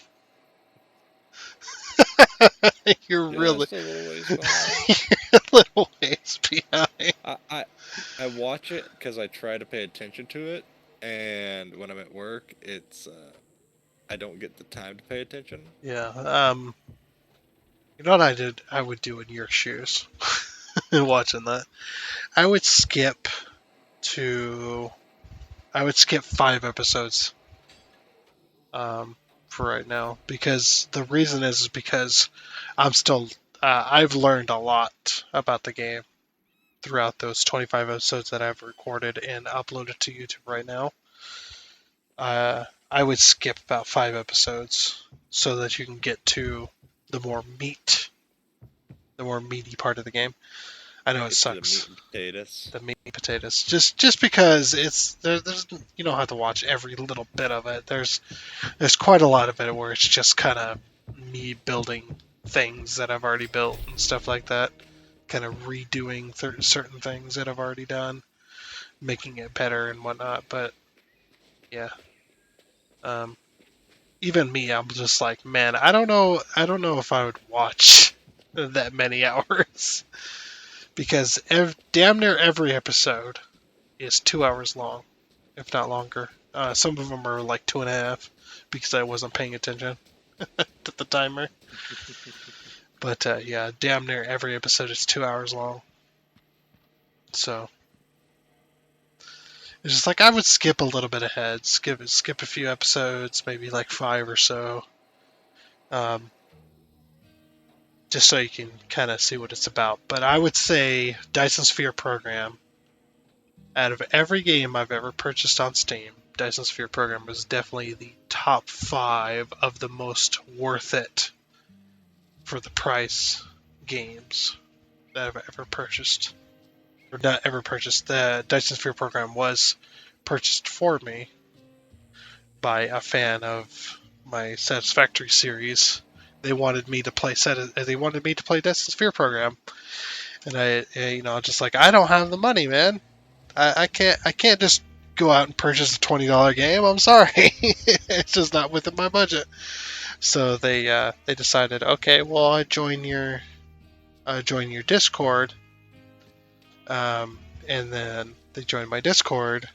You're Yeah, really still a little ways behind. you're a little ways behind. I watch it because I try to pay attention to it, and when I'm at work, it's I don't get the time to pay attention. Yeah. You know what I would do in your shoes watching that? I would skip 5 episodes for right now, because the reason is because I'm still I've learned a lot about the game throughout those 25 episodes that I've recorded and uploaded to YouTube right now. I would skip about 5 episodes so that you can get to the more meaty part of the game. I know it sucks. The meat and potatoes. The meat and potatoes. Just because there's you don't have to watch every little bit of it. There's quite a lot of it where it's just kind of me building things that I've already built and stuff like that. Kind of redoing certain things that I've already done, making it better and whatnot. But yeah, even me, I'm just like, man, I don't know if I would watch that many hours. Because damn near every episode is 2 hours long, if not longer. Some of them are like 2.5 because I wasn't paying attention to the timer. But yeah, damn near every episode is 2 hours long. So it's just like I would skip a little bit ahead, skip a few episodes, maybe like 5 or so. Just so you can kind of see what it's about. But I would say Dyson Sphere Program, out of every game I've ever purchased on Steam, Dyson Sphere Program was definitely the top 5 of the most worth it for the price games that I've ever purchased. or not ever purchased. The Dyson Sphere program was purchased for me by a fan of my Satisfactory series. They wanted me to play Dyson Sphere program, and I just like, I don't have the money, man. I can't just go out and purchase a $20 game. I'm sorry, it's just not within my budget. So they decided, okay, well, I join your Discord, and then they joined my Discord,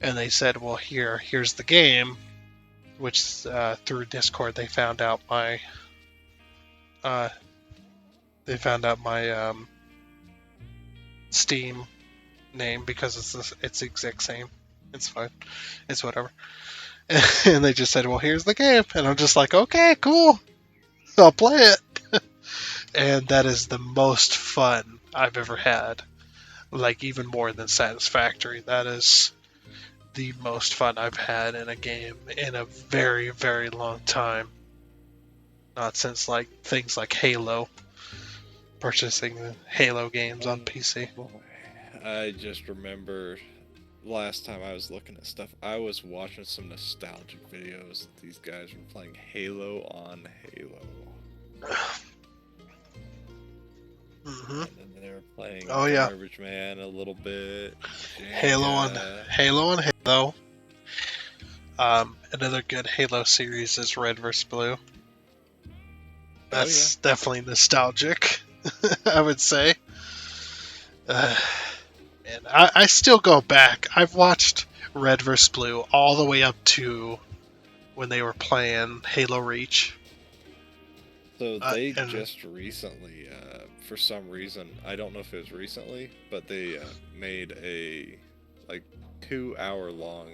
and they said, well, here's the game, which through Discord they found out my Steam name, because it's the exact same. It's fine. It's whatever. And they just said, well, here's the game. And I'm just like, okay, cool. I'll play it. And that is the most fun I've ever had. Like, even more than Satisfactory. That is the most fun I've had in a game in a very, very long time. Not since, like, things like Halo. Purchasing the Halo games on PC. I just remember last time I was looking at stuff, I was watching some nostalgic videos that these guys were playing Halo on Halo. Mm-hmm. And then they were playing Garbage Man a little bit. Halo on Halo. Another good Halo series is Red vs. Blue. That's definitely nostalgic, I would say. And I still go back. I've watched Red vs. Blue all the way up to when they were playing Halo Reach. So they just recently, for some reason, I don't know if it was recently, but they made a 2-hour long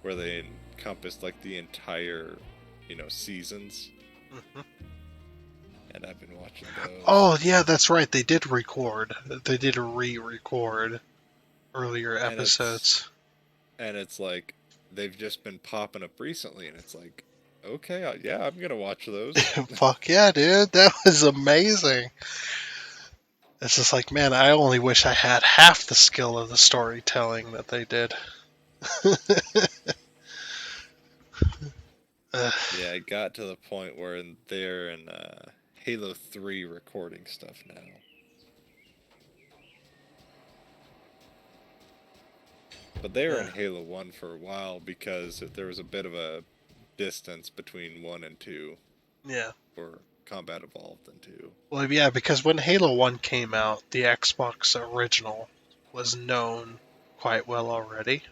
where they encompassed like the entire, seasons. Mm-hmm. And I've been watching those. Oh yeah, that's right. They did record. They did re-record earlier episodes. And it's like they've just been popping up recently, and it's like, okay, I'm gonna watch those. Fuck yeah, dude, that was amazing. It's just like, man, I only wish I had half the skill of the storytelling that they did. Yeah, it got to the point where they're in Halo 3 recording stuff now. But they were in Halo 1 for a while because there was a bit of a distance between 1 and 2. Yeah. For Combat Evolved and 2. Well, yeah, because when Halo 1 came out, the Xbox original was known quite well already.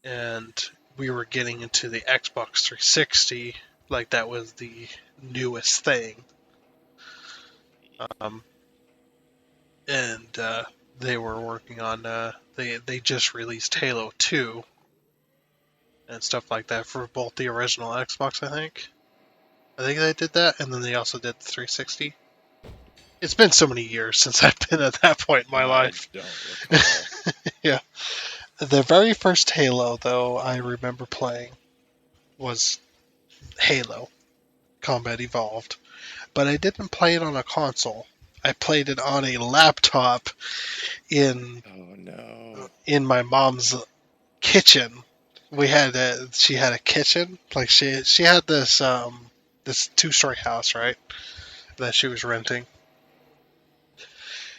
And we were getting into the Xbox 360, like that was the newest thing. And they were working on, they just released Halo 2 and stuff like that for both the original Xbox, I think. I think they did that, and then they also did the 360. It's been so many years since I've been at that point in my life. I don't recall. Yeah. The very first Halo, though, I remember playing was Halo Combat Evolved. But I didn't play it on a console. I played it on a laptop in my mom's kitchen. She had a kitchen. Like she had this this 2-story house, right? That she was renting.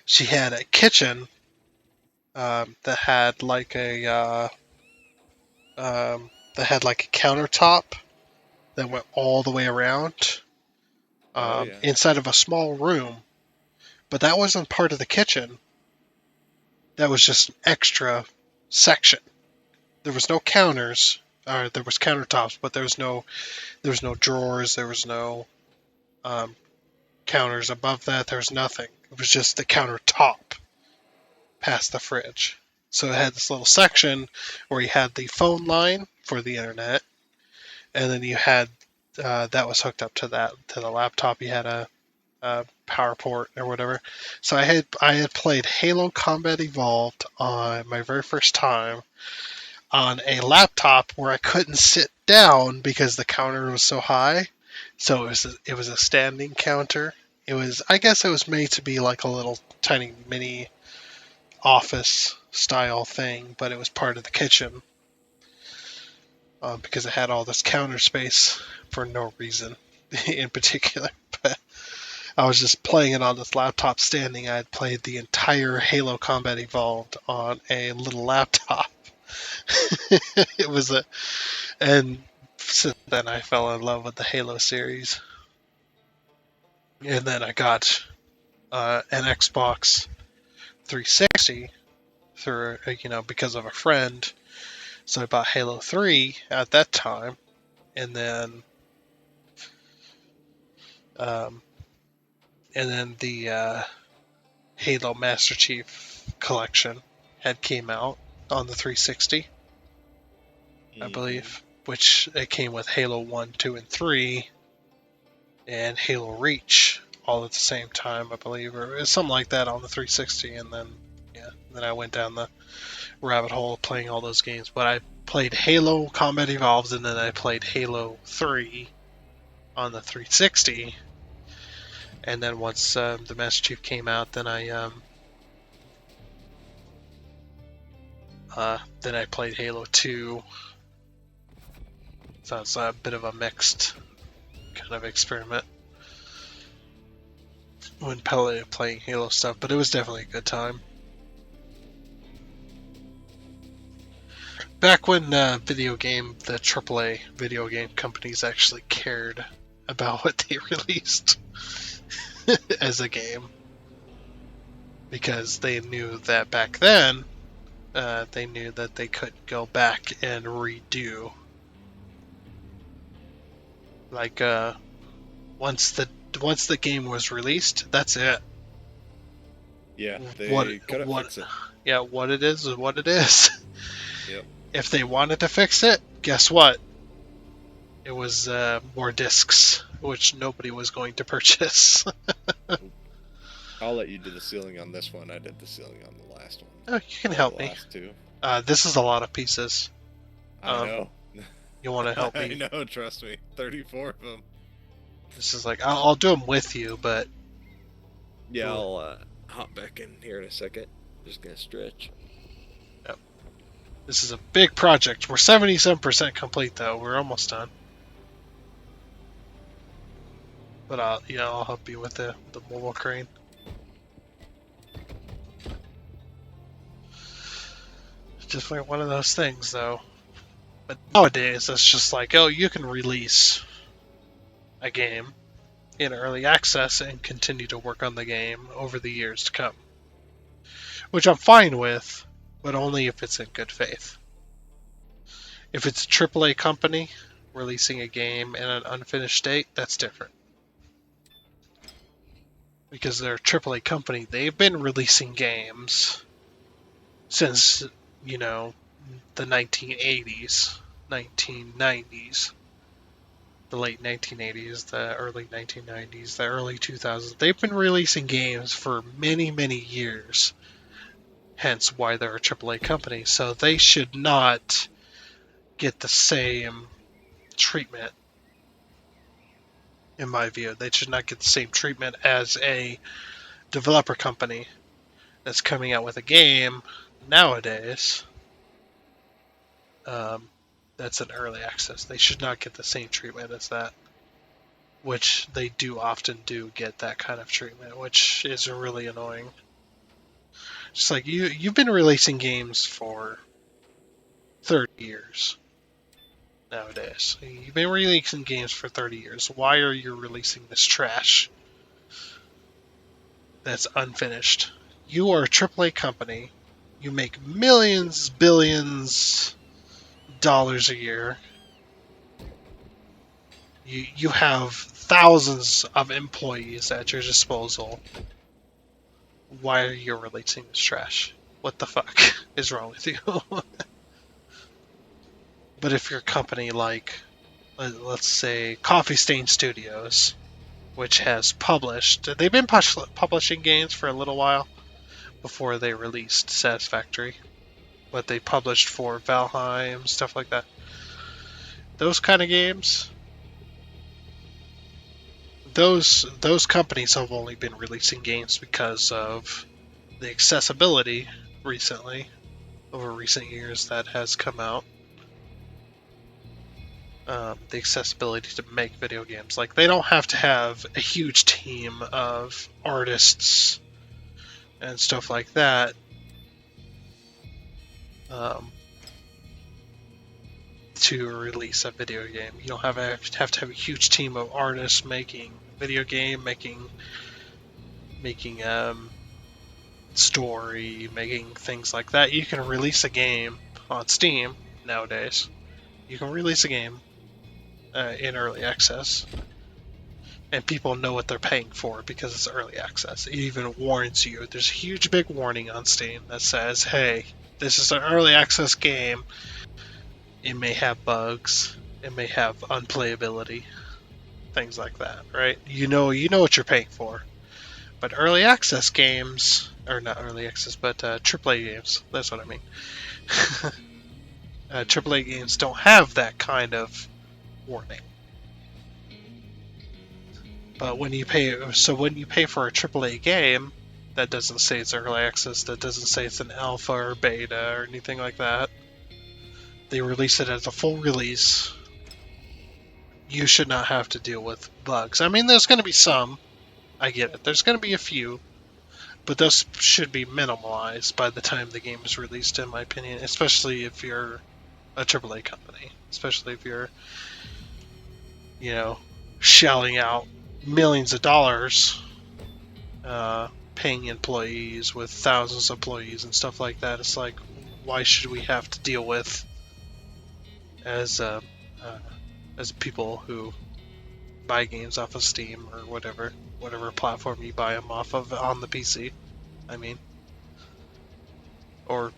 She had a kitchen that had like a countertop that went all the way around inside of a small room. But that wasn't part of the kitchen. That was just an extra section. There was no counters. There was countertops, but there was no drawers. There was no counters above that. There was nothing. It was just the countertop past the fridge. So it had this little section where you had the phone line for the internet, and then you had that was hooked up to the laptop. You had a power port or whatever. So I had played Halo Combat Evolved on my very first time on a laptop where I couldn't sit down because the counter was so high. So it was a standing counter I guess it was made to be like a little tiny mini office style thing, but it was part of the kitchen because it had all this counter space for no reason in particular. But I was just playing it on this laptop standing. I had played the entire Halo Combat Evolved on a little laptop. It was and since then I fell in love with the Halo series. And then I got an Xbox 360 through, because of a friend. So I bought Halo 3 at that time, and then the Halo Master Chief Collection had came out on the 360, I believe, which it came with Halo 1, 2, and 3, and Halo Reach all at the same time, I believe, or it was something like that on the 360, and then I went down the rabbit hole of playing all those games. But I played Halo Combat Evolved, and then I played Halo 3 on the 360, and then once the Master Chief came out, then I played Halo 2. So it's a bit of a mixed kind of experiment when playing Halo stuff, but it was definitely a good time. Back when the AAA video game companies actually cared about what they released as a game. Because they knew that back then, they knew that they couldn't go back and redo. Like, once the game was released, that's it. Yeah, they couldn't fix it. Yeah, what it is what it is. Yep. If they wanted to fix it, guess what? It was more discs, which nobody was going to purchase. I'll let you do the ceiling on this one. I did the ceiling on the last one. Oh, you can help me. Last two. This is a lot of pieces. I know. You want to help me? I know, trust me. 34 of them. This is like, I'll do them with you, but... Yeah, I'll hop back in here in a second. Just gonna stretch. Yep. This is a big project. We're 77% complete, though. We're almost done. But I'll help you with the mobile crane. Just like one of those things, though. But nowadays, it's just like, oh, you can release a game in early access and continue to work on the game over the years to come. Which I'm fine with, but only if it's in good faith. If it's a AAA company releasing a game in an unfinished state, that's different. Because they're a AAA company, they've been releasing games since, the 1980s, 1990s, the late 1980s, the early 1990s, the early 2000s. They've been releasing games for many, many years. Hence why they're a AAA company. So they should not get the same treatment. In my view, they should not get the same treatment as a developer company that's coming out with a game nowadays. That's an early access. They should not get the same treatment as that, which they do often do get that kind of treatment, which is really annoying. Just like you've been releasing games for 30 years nowadays. You've been releasing games for 30 years. Why are you releasing this trash that's unfinished? You are a AAA company. You make millions, billions dollars a year. You have thousands of employees at your disposal. Why are you releasing this trash? What the fuck is wrong with you? But if you're a company like, let's say, Coffee Stain Studios, which has they've been publishing games for a little while before they released Satisfactory. But they published for Valheim, stuff like that. Those kind of games, those companies have only been releasing games because of the accessibility recently, over recent years, that has come out. The accessibility to make video games. Like, they don't have to have a huge team of artists and stuff like that to release a video game. You don't have to have a huge team of artists making video game, making story, making things like that. You can release a game on Steam nowadays. You can release a game in early access, and people know what they're paying for because it's early access. It even warns you. There's a huge big warning on Steam that says, hey, this is an early access game. It may have bugs. It may have unplayability. Things like that, right? You know what you're paying for. But early access games, or not early access, but AAA games, that's what I mean. AAA games don't have that kind of warning. But when you pay for a AAA game, that doesn't say it's early access, that doesn't say it's an alpha or beta or anything like that. They release it as a full release. You should not have to deal with bugs. I mean, there's going to be some. I get it. There's going to be a few. But those should be minimalized by the time the game is released, in my opinion. Especially if you're a AAA company. Especially if you're, shelling out millions of dollars, paying employees with thousands of employees and stuff like that. It's like, why should we have to deal with, as people who buy games off of Steam or whatever platform you buy them off of on the PC, I mean, or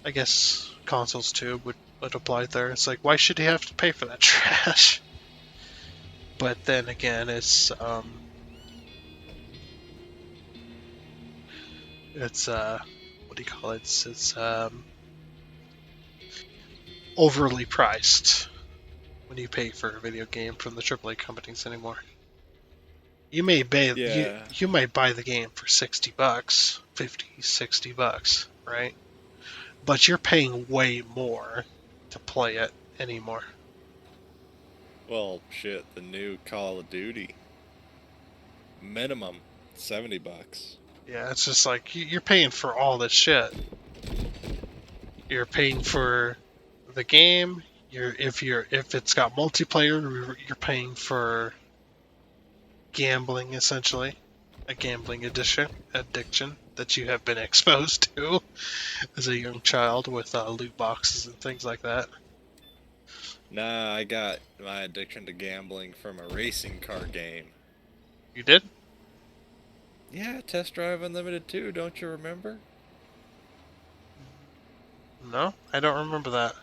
I guess consoles too would apply there. It's like, why should you have to pay for that trash? But then again, it's what do you call it? It's overly priced when you pay for a video game from the AAA companies anymore. You may pay, you might buy the game for $60, $50, $60, right? But you're paying way more to play it anymore. Well, shit, the new Call of Duty, minimum $70. Yeah, it's just like you're paying for all this shit. You're paying for the game. If it's got multiplayer, you're paying for gambling, essentially, a gambling addiction that you have been exposed to as a young child with loot boxes and things like that. Nah, I got my addiction to gambling from a racing car game. You did? Yeah, Test Drive Unlimited 2, don't you remember? No, I don't remember that.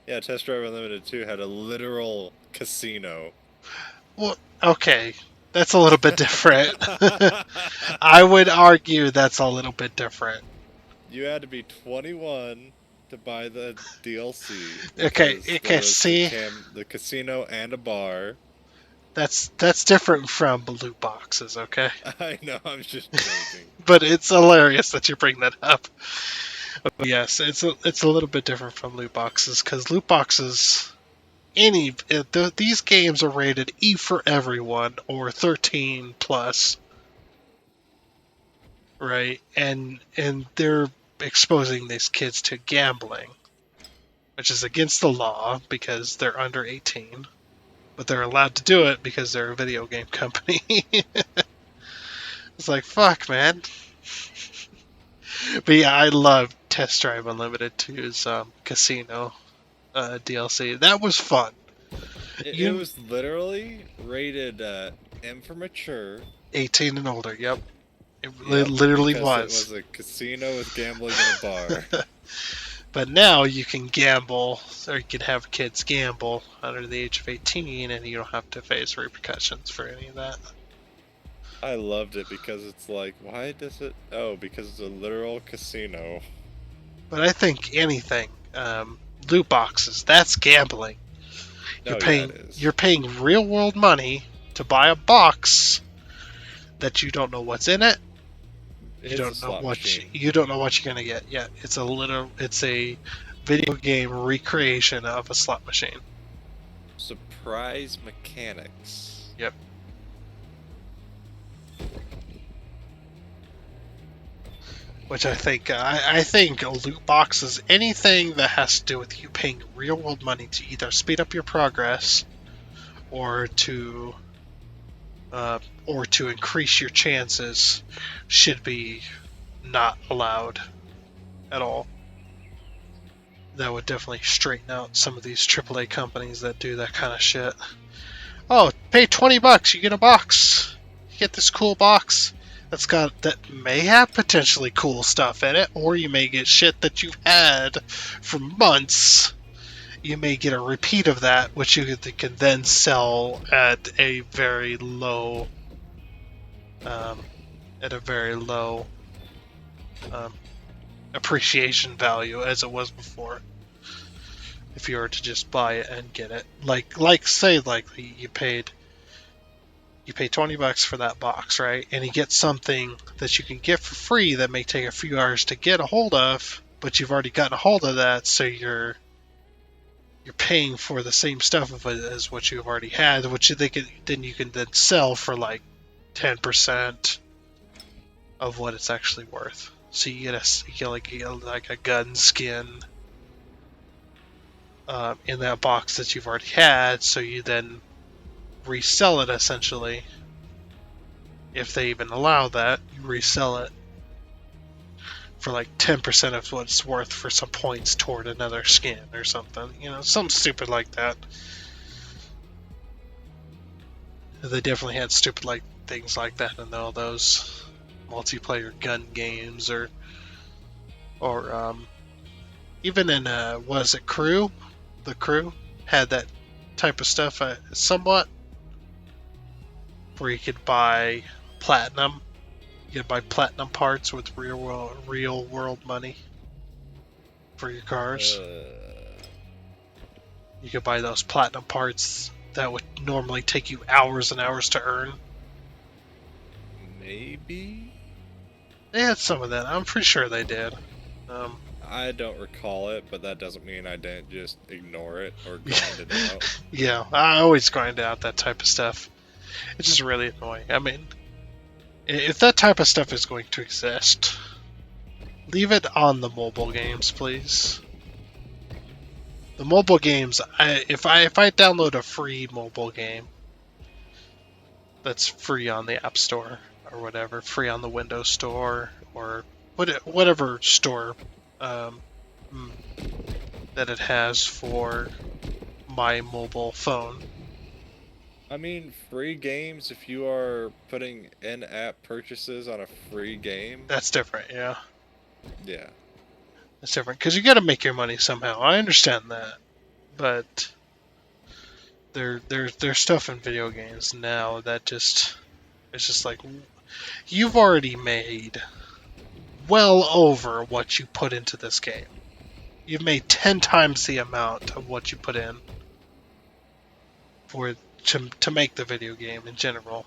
Yeah, Test Drive Unlimited 2 had a literal casino. Well, okay, that's a little bit different. I would argue that's a little bit different. You had to be 21 to buy the DLC. Okay, see, the casino and a bar. That's different from loot boxes, okay? I know, I'm just joking. But it's hilarious that you bring that up. But yes, it's a little bit different from loot boxes, because loot boxes, these games are rated E for everyone or 13 plus, right? And they're exposing these kids to gambling, which is against the law because they're under 18. But they're allowed to do it because they're a video game company. It's like, fuck, man. But yeah, I love Test Drive Unlimited 2's casino DLC. That was fun. It was literally rated M for mature. 18 and older, yep. It literally was. It was a casino with gambling in a bar. But now you can gamble, or you can have kids gamble under the age of 18, and you don't have to face repercussions for any of that. I loved it because it's like, why does it... Oh, because it's a literal casino. But I think anything, loot boxes, that's gambling. You're paying real world money to buy a box that you don't know what's in it. It's a slot machine. You don't know what you're gonna get. Yeah, it's a video game recreation of a slot machine. Surprise mechanics. Yep. Which I think loot boxes, anything that has to do with you paying real world money to either speed up your progress or to increase your chances, should be not allowed at all. That would definitely straighten out some of these AAA companies that do that kind of shit. Oh, pay $20, you get a box. You get this cool box that may have potentially cool stuff in it, or you may get shit that you've had for months. You may get a repeat of that, which you can then sell at a very low, appreciation value as it was before. If you were to just buy it and get it, like you paid $20 for that box, right? And you get something that you can get for free that may take a few hours to get a hold of, but you've already gotten a hold of that, so you're paying for the same stuff as what you've already had, which you can then sell for like 10% of what it's actually worth. So you get like a gun skin in that box that you've already had, so you then resell it essentially. If they even allow that, you resell it for like 10% of what it's worth for some points toward another skin or something. Something stupid like that. They definitely had stupid things like that in all those multiplayer gun games, or even in was it Crew? The Crew had that type of stuff somewhat, where you could buy platinum. You could buy platinum parts with real world money for your cars. You could buy those platinum parts that would normally take you hours and hours to earn. Maybe? They had some of that. I'm pretty sure they did. I don't recall it, but that doesn't mean I didn't just ignore it or grind it out. Yeah, I always grind out that type of stuff. It's just really annoying. I mean, if that type of stuff is going to exist, leave it on the mobile games, please. The mobile games, if I download a free mobile game that's free on the App Store or whatever, free on the Windows Store or whatever store that it has for my mobile phone. I mean, free games, if you are putting in-app purchases on a free game... That's different, yeah. Yeah. That's different, because you gotta make your money somehow. I understand that. But there's stuff in video games now that it's just like, you've already made well over what you put into this game. You've made 10 times the amount of what you put in to make the video game in general.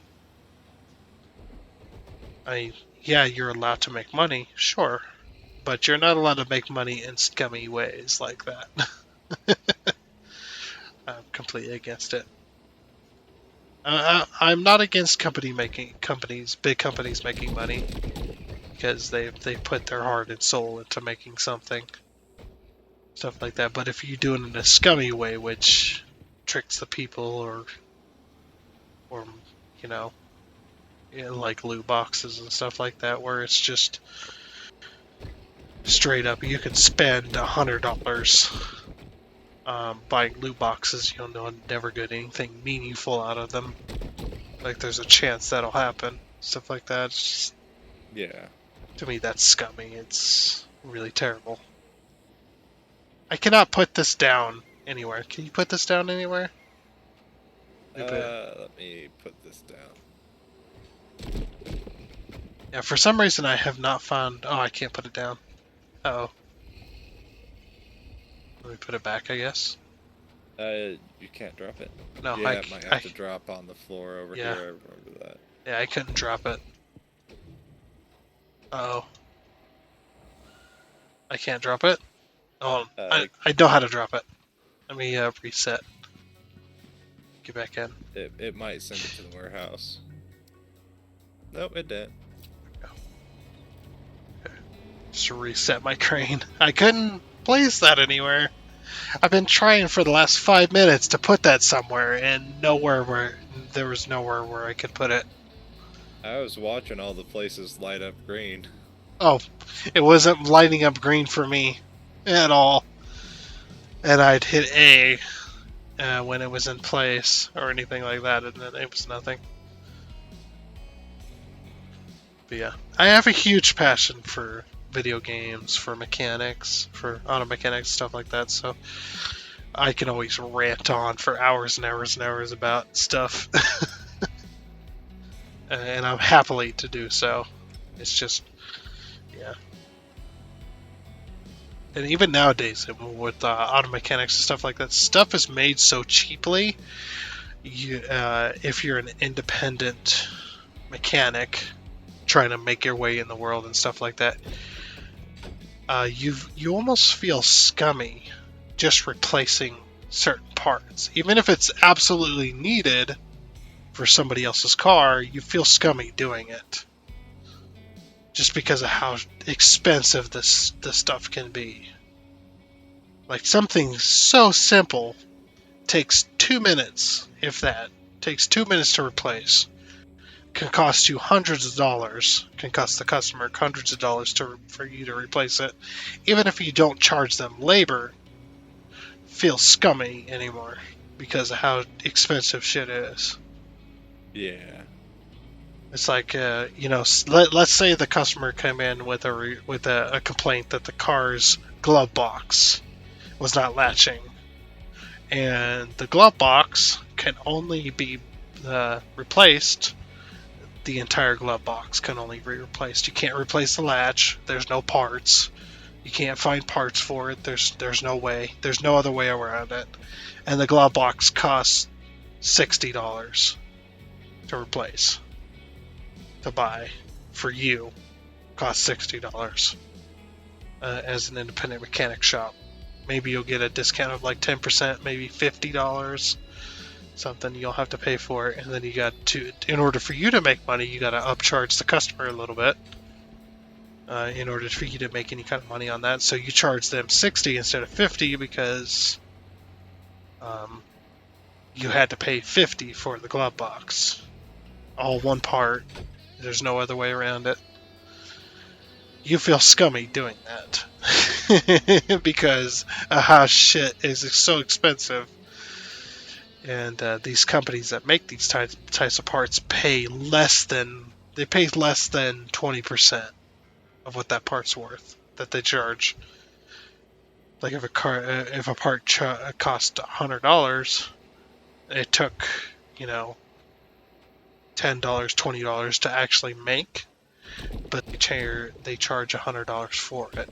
Yeah, you're allowed to make money, sure, but you're not allowed to make money in scummy ways like that. I'm completely against it. I'm not against big companies making money, because they put their heart and soul into making something, stuff like that. But if you do it in a scummy way, which tricks the people, or like loot boxes and stuff like that, where it's just straight up, you can spend $100 buying loot boxes, never get anything meaningful out of them. Like, there's a chance that'll happen, stuff like that. It's just, yeah. To me, that's scummy. It's really terrible. I cannot put this down anywhere. Can you put this down anywhere? Let me put this down. Yeah, for some reason I have not found... Oh, I can't put it down. Uh-oh. Let me put it back, I guess. You can't drop it. No, Yeah, it might have to drop on the floor over Yeah. here. I remember that. Yeah, I couldn't drop it. Uh-oh. I can't drop it? Oh, I know how to drop it. Let me reset. Get back in. It might send it to the warehouse. Nope, it didn't. Just reset my crane. I couldn't place that anywhere. I've been trying for the last 5 minutes to put that somewhere, and there was nowhere where I could put it. I was watching all the places light up green. Oh, it wasn't lighting up green for me at all. And I'd hit A when it was in place or anything like that, and then it was nothing. But yeah, I have a huge passion for video games, for mechanics, for auto mechanics, stuff like that, so I can always rant on for hours and hours and hours about stuff. And I'm happily to do so. It's just, yeah. And even nowadays, with auto mechanics and stuff like that, stuff is made so cheaply. If you're an independent mechanic trying to make your way in the world and stuff like that, you almost feel scummy just replacing certain parts, even if it's absolutely needed for somebody else's car. You feel scummy doing it just because of how expensive this stuff can be. Like, something so simple takes 2 minutes, if that. Takes 2 minutes to replace. Can cost you hundreds of dollars. Can cost the customer hundreds of dollars for you to replace it. Even if you don't charge them labor, feels scummy anymore because of how expensive shit is. Yeah. It's like, let's say the customer came in with a complaint that the car's glove box was not latching, and the glove box can only be replaced. The entire glove box can only be replaced. You can't replace the latch. There's no parts. You can't find parts for it. There's no way. There's no other way around it. And the glove box costs $60 to replace. To buy for you costs $60 as an independent mechanic shop. Maybe you'll get a discount of like 10%, maybe $50. Something you'll have to pay for it, and then in order for you to make money, you got to upcharge the customer a little bit in order for you to make any kind of money on that. So you charge them 60 instead of 50 because you had to pay 50 for the glove box, all one part. There's no other way around it. You feel scummy doing that because how shit is so expensive. And these companies that make these types of parts pay less than 20% of what that part's worth that they charge. Like if a part cost $100, it took $10, $20 to actually make, but they charge $100 for it.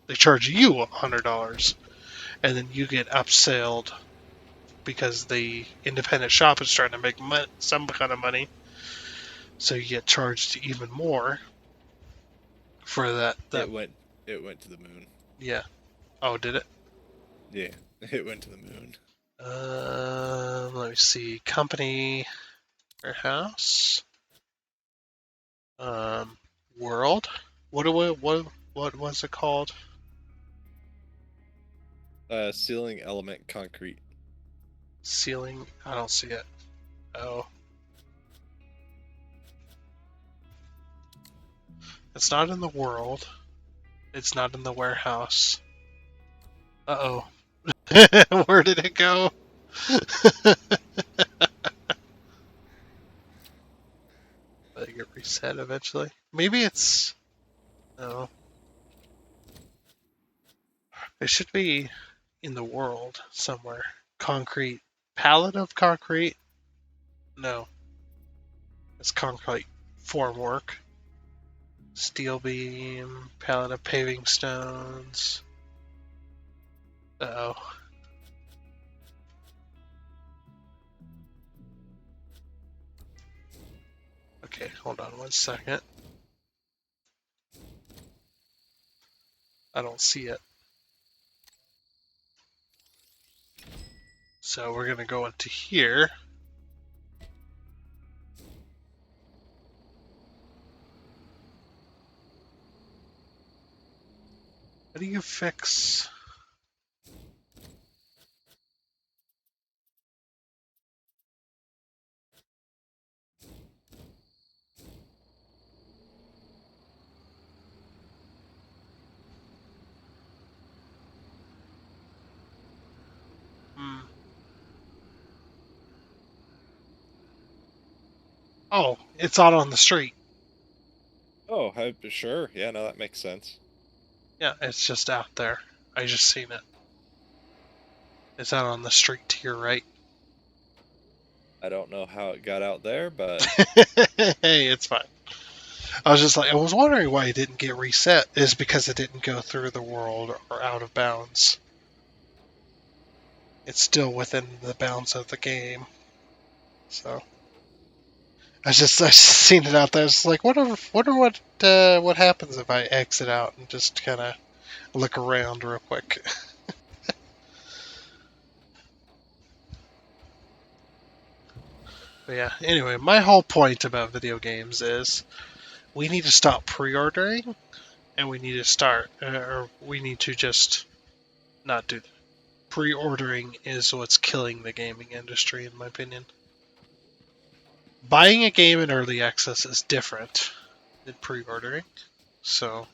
They charge you $100, and then you get upselled because the independent shop is trying to make some kind of money, so you get charged even more for that. It went to the moon. Yeah. Oh, did it? Yeah, it went to the moon. Let me see. Company, warehouse, world. What was it called? Ceiling element concrete. Ceiling. I don't see it. Oh. It's not in the world. It's not in the warehouse. Uh-oh. Where did it go? Let it get reset eventually. Maybe it's... No. It should be in the world somewhere. Concrete. Pallet of concrete? No. It's concrete formwork. Steel beam. Pallet of paving stones. Uh-oh. Okay, hold on 1 second. I don't see it. So we're gonna go into here. How do you fix... Oh, it's out on the street. Oh, sure. Yeah, no, that makes sense. Yeah, it's just out there. I just seen it. It's out on the street to your right. I don't know how it got out there, but Hey, it's fine. I was wondering why it didn't get reset. Is because it didn't go through the world or out of bounds. It's still within the bounds of the game. So I seen it out there. It's like, wonder what happens if I exit out and just kind of look around real quick. But yeah, anyway, my whole point about video games is we need to stop pre-ordering, and we need to just not do that. Pre-ordering is what's killing the gaming industry, in my opinion. Buying a game in early access is different than pre-ordering, so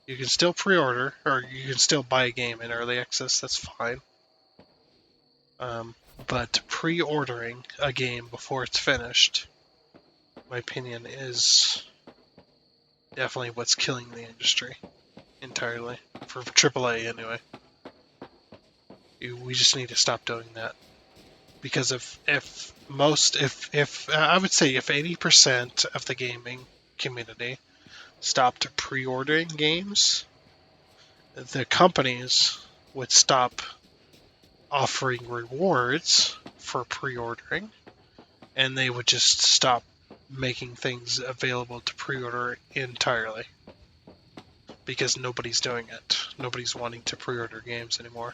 you can still pre-order, or you can still buy a game in early access, that's fine. But pre-ordering a game before it's finished, in my opinion, is definitely what's killing the industry entirely. For AAA, anyway. We just need to stop doing that. Because if I would say if 80% of the gaming community stopped pre-ordering games, the companies would stop offering rewards for pre-ordering, and they would just stop making things available to pre-order entirely. Because nobody's doing it. Nobody's wanting to pre-order games anymore.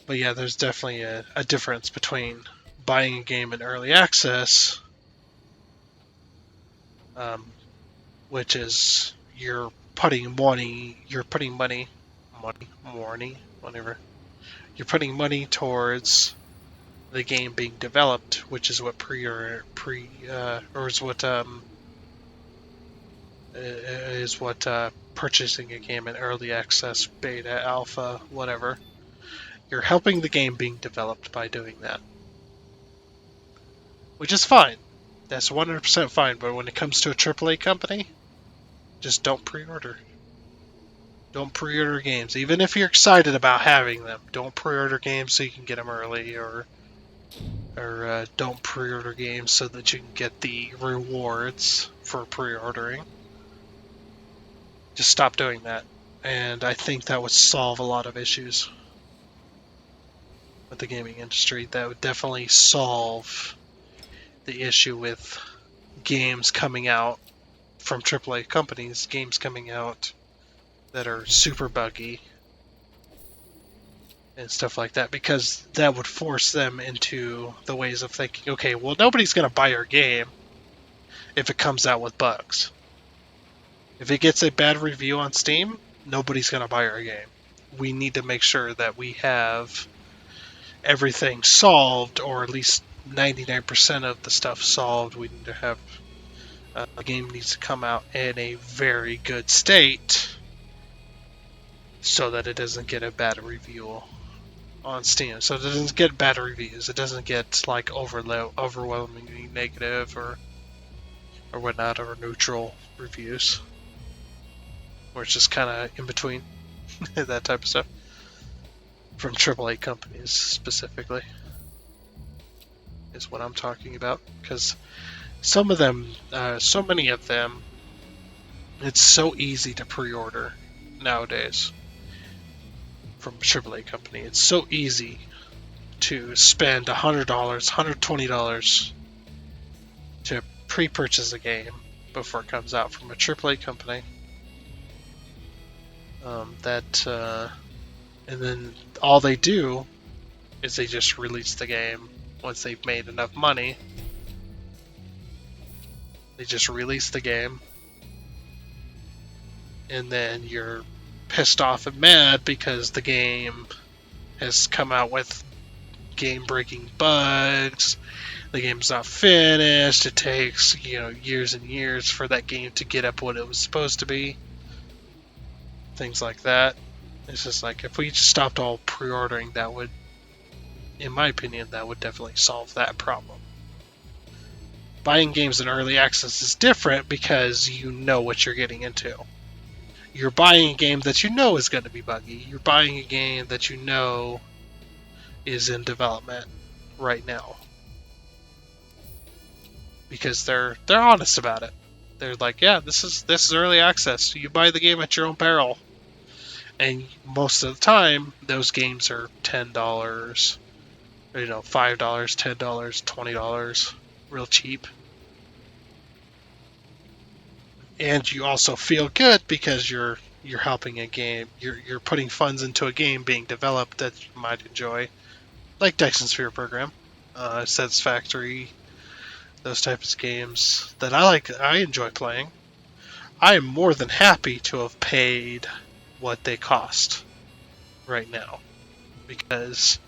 But yeah, there's definitely a difference between buying a game in early access, which is you're putting money towards the game being developed, which is what purchasing a game in early access, beta, alpha, whatever. You're helping the game being developed by doing that. Which is fine. That's 100% fine, but when it comes to a AAA company, just don't pre-order. Don't pre-order games. Even if you're excited about having them, don't pre-order games so you can get them early, or don't pre-order games so that you can get the rewards for pre-ordering. Just stop doing that. And I think that would solve a lot of issues with the gaming industry. That would definitely solve the issue with games coming out from AAA companies, games coming out that are super buggy and stuff like that, because that would force them into the ways of thinking, okay, well, nobody's going to buy our game if it comes out with bugs. If it gets a bad review on Steam, nobody's going to buy our game. We need to make sure that we have everything solved, or at least 99% of the stuff solved. We need to have the game needs to come out in a very good state so that it doesn't get a bad review on Steam. So it doesn't get bad reviews. It doesn't get like overwhelmingly negative or whatnot, or neutral reviews, where it's just kind of in between. That type of stuff from AAA companies specifically is what I'm talking about, because some of them, so many of them, it's so easy to pre-order nowadays from a AAA company. It's so easy to spend $100, $120 pre-purchase a game before it comes out from a AAA company. And then all they do is they just release the game once they've made enough money. They just release the game, and then you're pissed off and mad because the game has come out with game-breaking bugs. The game's not finished. It takes, years and years for that game to get up what it was supposed to be. Things like that. It's just like, if we just stopped all pre-ordering, that would, in my opinion, that would definitely solve that problem. Buying games in early access is different because you know what you're getting into. You're buying a game that you know is going to be buggy. You're buying a game that you know is in development right now. Because they're honest about it. They're like, yeah, this is early access. You buy the game at your own peril. And most of the time, those games are $10, $5, $10, $20, real cheap. And you also feel good because you're helping a game. You're putting funds into a game being developed that you might enjoy, like Dyson Sphere Program, Satisfactory, those types of games that I enjoy playing. I am more than happy to have paid what they cost right now, because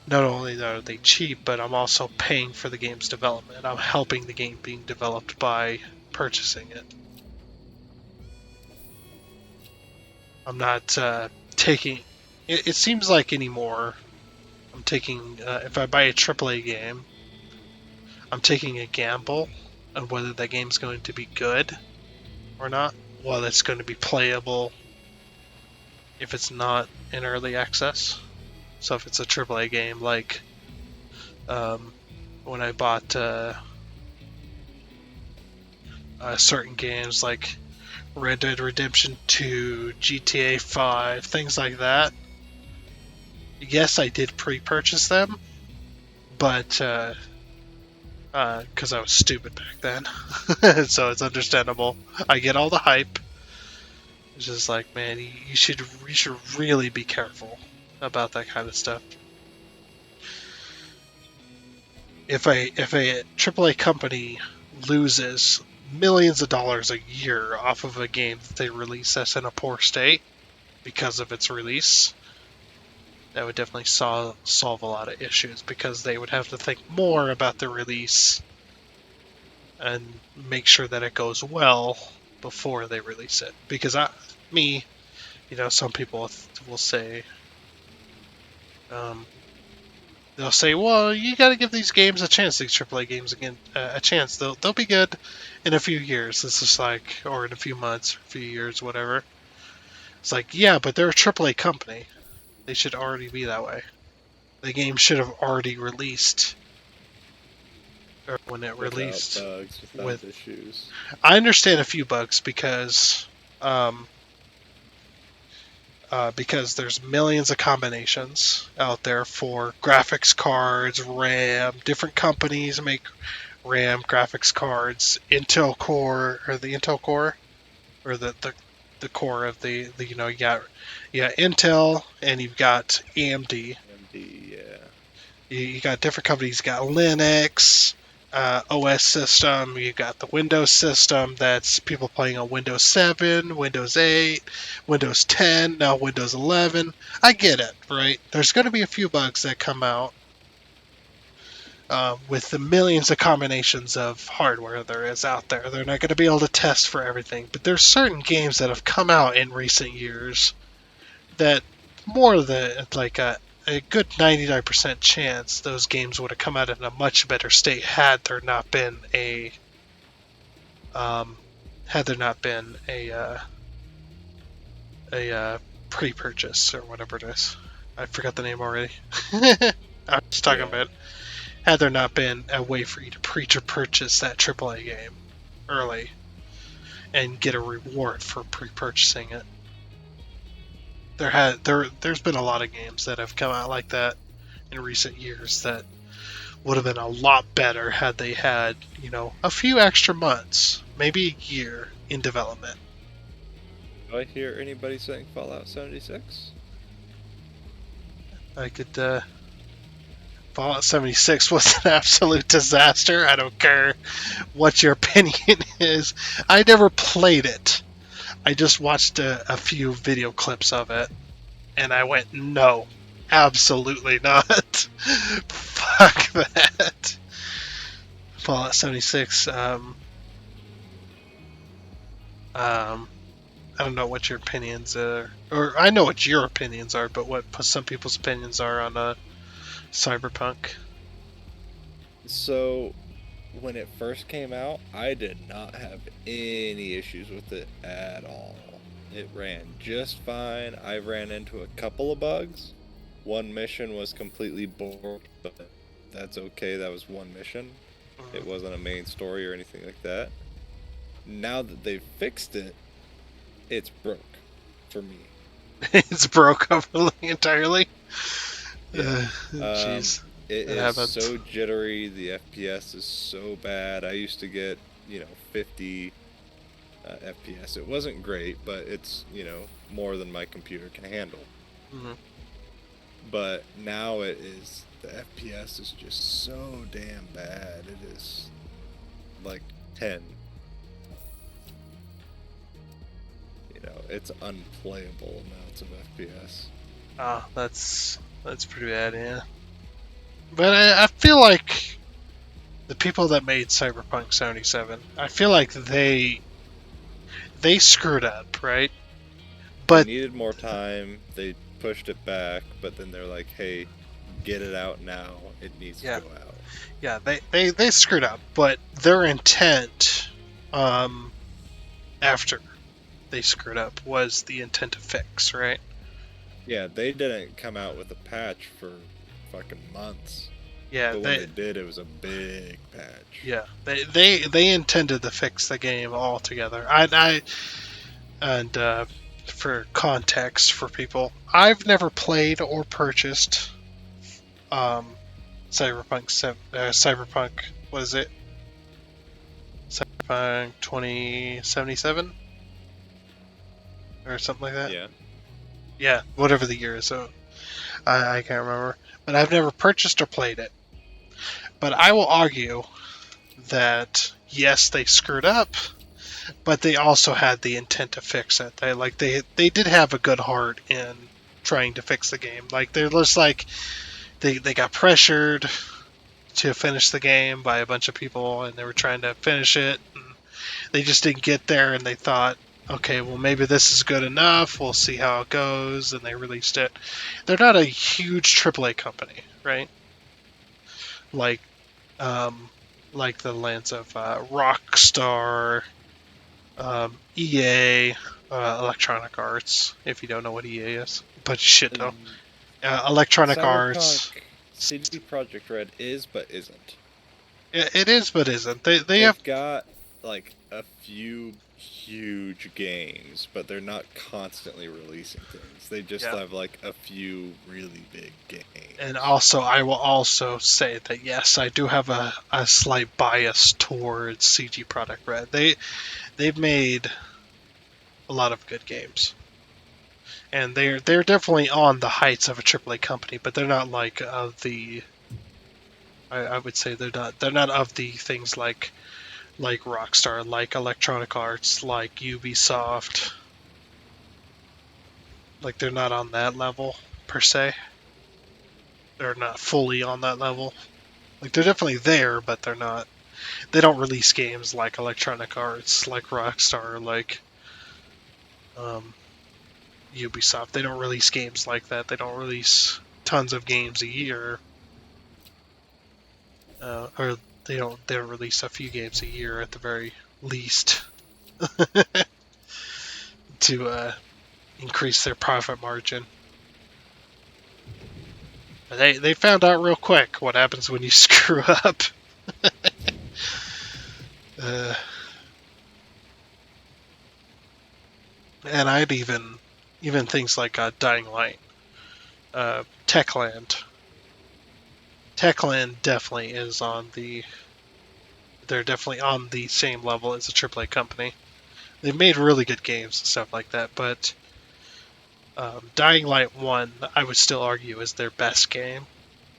not only are they cheap, but I'm also paying for the game's development. I'm helping the game being developed by purchasing it. I'm not taking... It seems like anymore, I'm taking... if I buy a AAA game, I'm taking a gamble on whether that game's going to be good or not. Well, it's going to be playable if it's not in early access. So if it's a AAA game, like when I bought certain games like Red Dead Redemption 2, GTA 5, things like that. Yes, I did pre-purchase them, but because I was stupid back then, so it's understandable. I get all the hype. It's just like, man, you should really be careful about that kind of stuff. If a AAA company loses millions of dollars a year off of a game that they release that's in a poor state because of its release, that would definitely solve a lot of issues, because they would have to think more about the release and make sure that it goes well before they release it. Because some people will say, they'll say, well, you got to give these games a chance, these AAA games again, a chance. They'll be good in a few years. It's just like, or in a few months, a few years, whatever. It's like, yeah, but they're a AAA company. They should already be that way. The game should have already released. Or when it released. Without issues. I understand a few bugs because there's millions of combinations out there for graphics cards, RAM. Different companies make RAM graphics cards. Intel Core, or the Intel Core, or the core of the you got Intel, and you've got AMD. AMD, yeah. You got different companies. You got Linux, OS system. You got the Windows system. That's people playing on Windows 7, Windows 8, Windows 10, now Windows 11. I get it, right? There's going to be a few bugs that come out with the millions of combinations of hardware there is out there. They're not going to be able to test for everything. But there's certain games that have come out in recent years that more than like a good 99% chance those games would have come out in a much better state had there not been a pre-purchase or whatever it is. I forgot the name already. I was talking about had there not been a way for you to pre-purchase that AAA game early and get a reward for pre-purchasing it. There's been a lot of games that have come out like that in recent years that would have been a lot better had they had, a few extra months, maybe a year in development. Do I hear anybody saying Fallout 76? I could, Fallout 76 was an absolute disaster. I don't care what your opinion is. I never played it. I just watched a few video clips of it, and I went, no, absolutely not. Fuck that. Fallout 76, I don't know what your opinions are, or I know what your opinions are, but what some people's opinions are on Cyberpunk. So, when it first came out, I did not have any issues with it at all. It ran just fine. I ran into a couple of bugs. One mission was completely bored, but that's okay. That was one mission. It wasn't a main story or anything like that. Now that they've fixed it, it's broke for me. It's broke entirely. Yeah. Jeez. It is so jittery. The FPS is so bad. I used to get, 50 FPS. It wasn't great, but it's, more than my computer can handle. Mm-hmm. But now the FPS is just so damn bad. It is like 10. It's unplayable amounts of FPS. Oh, that's pretty bad, yeah. But I feel like the people that made Cyberpunk 77, I feel like they screwed up, right? But they needed more time. They pushed it back, but then they're like, "Hey, get it out now. It needs to go out." Yeah, they screwed up, but their intent, after they screwed up, was the intent to fix, right? Yeah, they didn't come out with a patch for fucking months. Yeah, but when they did, it was a big patch. Yeah, they intended to fix the game altogether. And for context for people, I've never played or purchased Cyberpunk. What is it? Cyberpunk 2077 or something like that. Yeah, whatever the year is. So I can't remember, but I've never purchased or played it. But I will argue that yes, they screwed up, but they also had the intent to fix it. They did have a good heart in trying to fix the game. Like they're just like they got pressured to finish the game by a bunch of people, and they were trying to finish it, and they just didn't get there, and they thought, okay, well maybe this is good enough. We'll see how it goes, and they released it. They're not a huge AAA company, right? Like the lands of Rockstar, EA, Electronic Arts. If you don't know what EA is, but you should know. Electronic Arts. CD Projekt Red is, but isn't. It is, but isn't. They've got like a few huge games, but they're not constantly releasing things. They just have like a few really big games. And also, I will also say that yes, I do have a slight bias towards CD Projekt Red. They've made a lot of good games, and they're definitely on the heights of a AAA company, but they're not like of the. I would say they're not of the things like Rockstar, like Electronic Arts, like Ubisoft. Like they're not on that level per se. They're not fully on that level. Like they're definitely there, but they're not. They don't release games like Electronic Arts, like Rockstar, like Ubisoft. They don't release games like that. They don't release tons of games a year, or they don't release a few games a year at the very least to increase their profit margin. They found out real quick what happens when you screw up. And I'd even things like Dying Light, Techland. Techland definitely is on the. They're definitely on the same level as a AAA company. They've made really good games and stuff like that, but Dying Light 1, I would still argue, is their best game.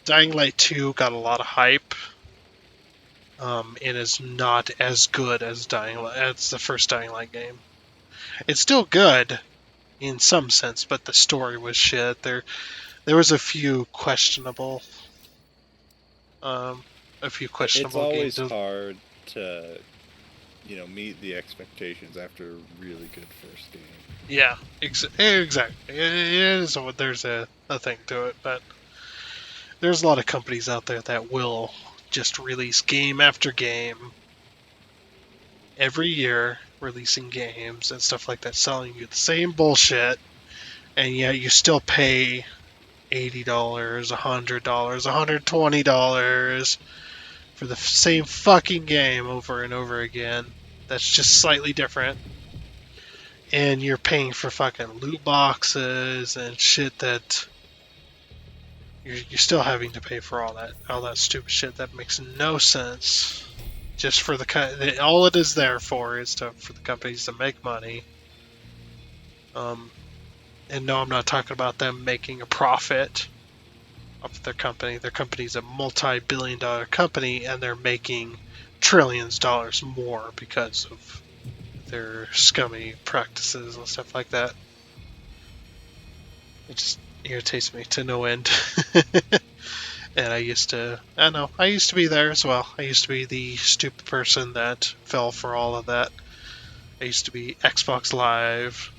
Dying Light 2 got a lot of hype, and is not as good as the first Dying Light game. It's still good in some sense, but the story was shit. There was a few questionable It's always games. hard to, meet the expectations after a really good first game. Yeah, exactly. There's a thing to it, but there's a lot of companies out there that will just release game after game every year, releasing games and stuff like that, selling you the same bullshit, and yet you still pay $80, $100, $120 for the same fucking game over and over again. That's just slightly different. And you're paying for fucking loot boxes and shit that you're still having to pay for all that stupid shit that makes no sense. Just for all it is there for is for the companies to make money. And no, I'm not talking about them making a profit of their company. Their company's a multi-billion-dollar company, and they're making trillions of dollars more because of their scummy practices and stuff like that. It just irritates me to no end. And I used to be there as well. I used to be the stupid person that fell for all of that. I used to be Xbox Live,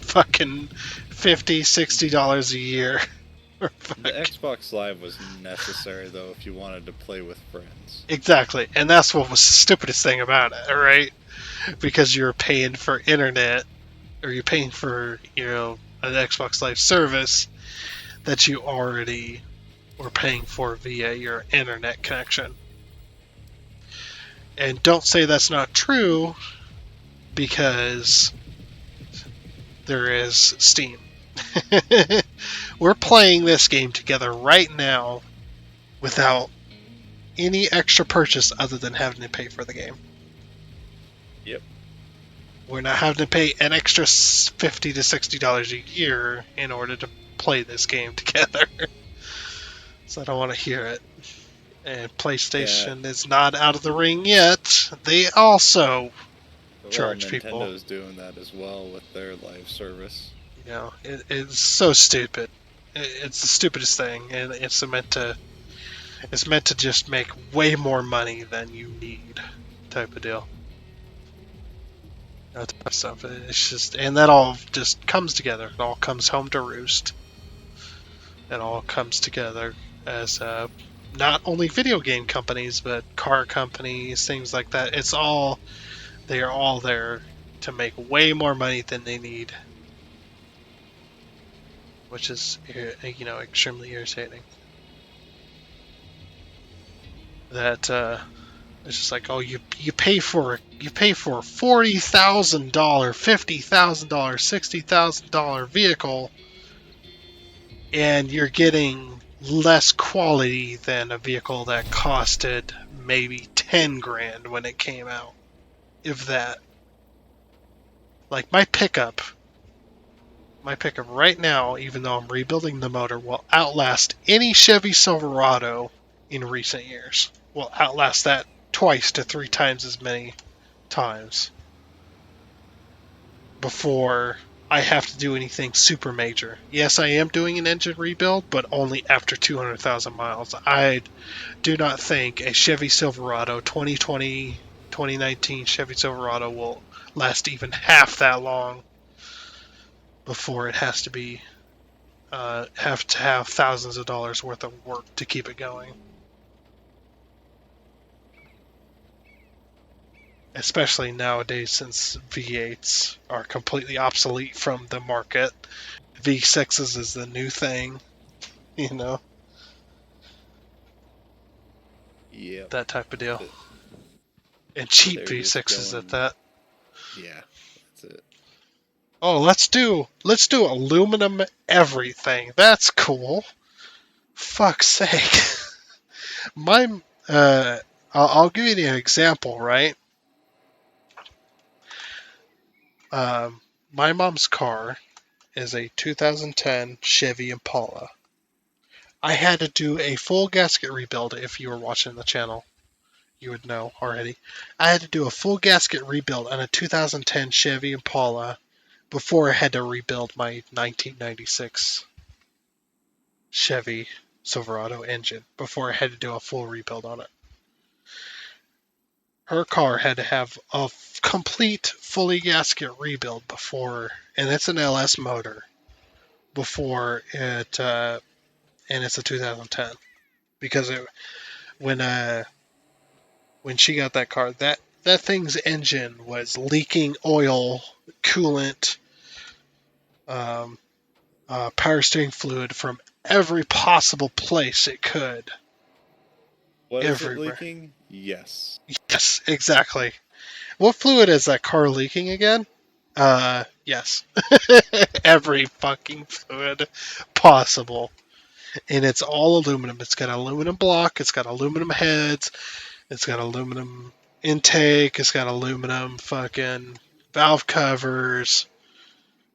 fucking $50, $60 a year. The Xbox Live was necessary, though, if you wanted to play with friends. Exactly, and that's what was the stupidest thing about it, right? Because you're paying for internet, or you're paying for, an Xbox Live service that you already were paying for via your internet connection. And don't say that's not true, because there is Steam. We're playing this game together right now without any extra purchase other than having to pay for the game. Yep. We're not having to pay an extra $50 to $60 a year in order to play this game together. So I don't want to hear it. And PlayStation is not out of the ring yet. They also charge people. Nintendo's doing that as well with their live service. It's so stupid. It's the stupidest thing, and it's meant to just make way more money than you need, type of deal. That type of stuff. It's just, and that all just comes together. It all comes home to roost. It all comes together as not only video game companies, but car companies, things like that. They are all there to make way more money than they need, which is, extremely irritating. That it's just like, oh, you pay for $40,000, $50,000, $60,000 vehicle, and you're getting less quality than a vehicle that costed maybe $10,000 when it came out, if that. Like my pickup right now, even though I'm rebuilding the motor, will outlast any Chevy Silverado in recent years. Will outlast that twice to 3 times as many times before I have to do anything super major. Yes, I am doing an engine rebuild, but only after 200,000 miles. I do not think a Chevy Silverado 2020, 2019 Chevy Silverado will last even half that long before it has to be have thousands of dollars worth of work to keep it going. Especially nowadays, since V8s are completely obsolete from the market. V6s is the new thing, Yeah. That type of deal. And cheap V6s at that. Yeah, that's it. Oh, let's do aluminum everything. That's cool. Fuck's sake. My, I'll give you an example, right? My mom's car is a 2010 Chevy Impala. I had to do a full gasket rebuild. If you were watching the channel, you would know already. I had to do a full gasket rebuild on a 2010 Chevy Impala before I had to rebuild my 1996 Chevy Silverado engine, before I had to do a full rebuild on it. Her car had to have a complete, fully gasket rebuild before, and it's an LS motor, before it, and it's a 2010. Because when she got that car, that thing's engine was leaking oil, coolant, power steering fluid from every possible place it could. What is it Everywhere. leaking? Yes. Yes, exactly. What fluid is that car leaking again? Yes. Every fucking fluid possible. And it's all aluminum. It's got aluminum block, it's got aluminum heads, it's got aluminum intake, it's got aluminum fucking valve covers,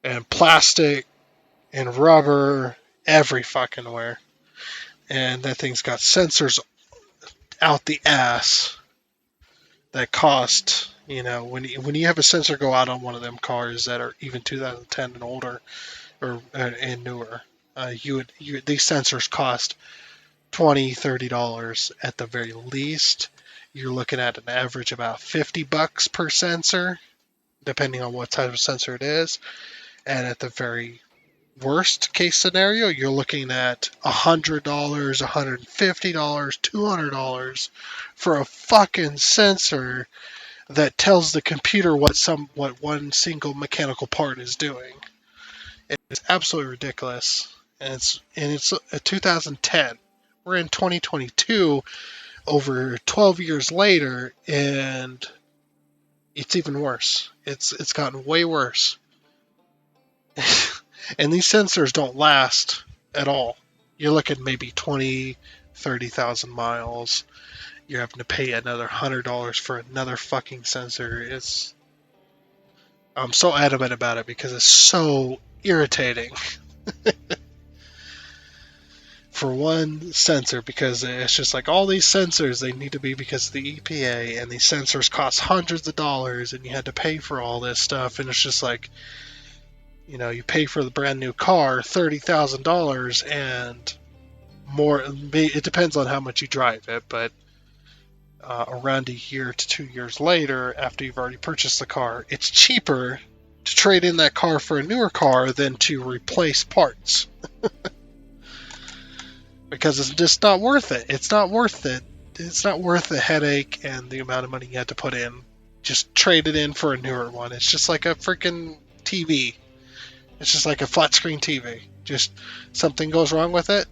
and plastic, and rubber, every fucking where. And that thing's got sensors out the ass that cost, when you have a sensor go out on one of them cars that are even 2010 and older, or and newer, these sensors cost $20-$30 at the very least. You're looking at an average about $50 per sensor, depending on what type of sensor it is. And at the very worst case scenario, you're looking at $100, $150, $200 for a fucking sensor that tells the computer what one single mechanical part is doing. It's absolutely ridiculous. And it's a 2010. We're in 2022, over 12 years later, and it's even worse. It's gotten way worse. And these sensors don't last at all. You're looking maybe 20, 30,000 miles. You're having to pay another $100 for another fucking sensor. I'm so adamant about it because it's so irritating. For one sensor, because it's just like all these sensors, they need to be because of the EPA, and these sensors cost hundreds of dollars, and you had to pay for all this stuff, and it's just like, you pay for the brand new car $30,000 and more. It depends on how much you drive it, but around a year to 2 years later, after you've already purchased the car, it's cheaper to trade in that car for a newer car than to replace parts. Because it's just not worth it. It's not worth it. It's not worth the headache and the amount of money you had to put in. Just trade it in for a newer one. It's just like a freaking TV. It's just like a flat screen TV. Just something goes wrong with it,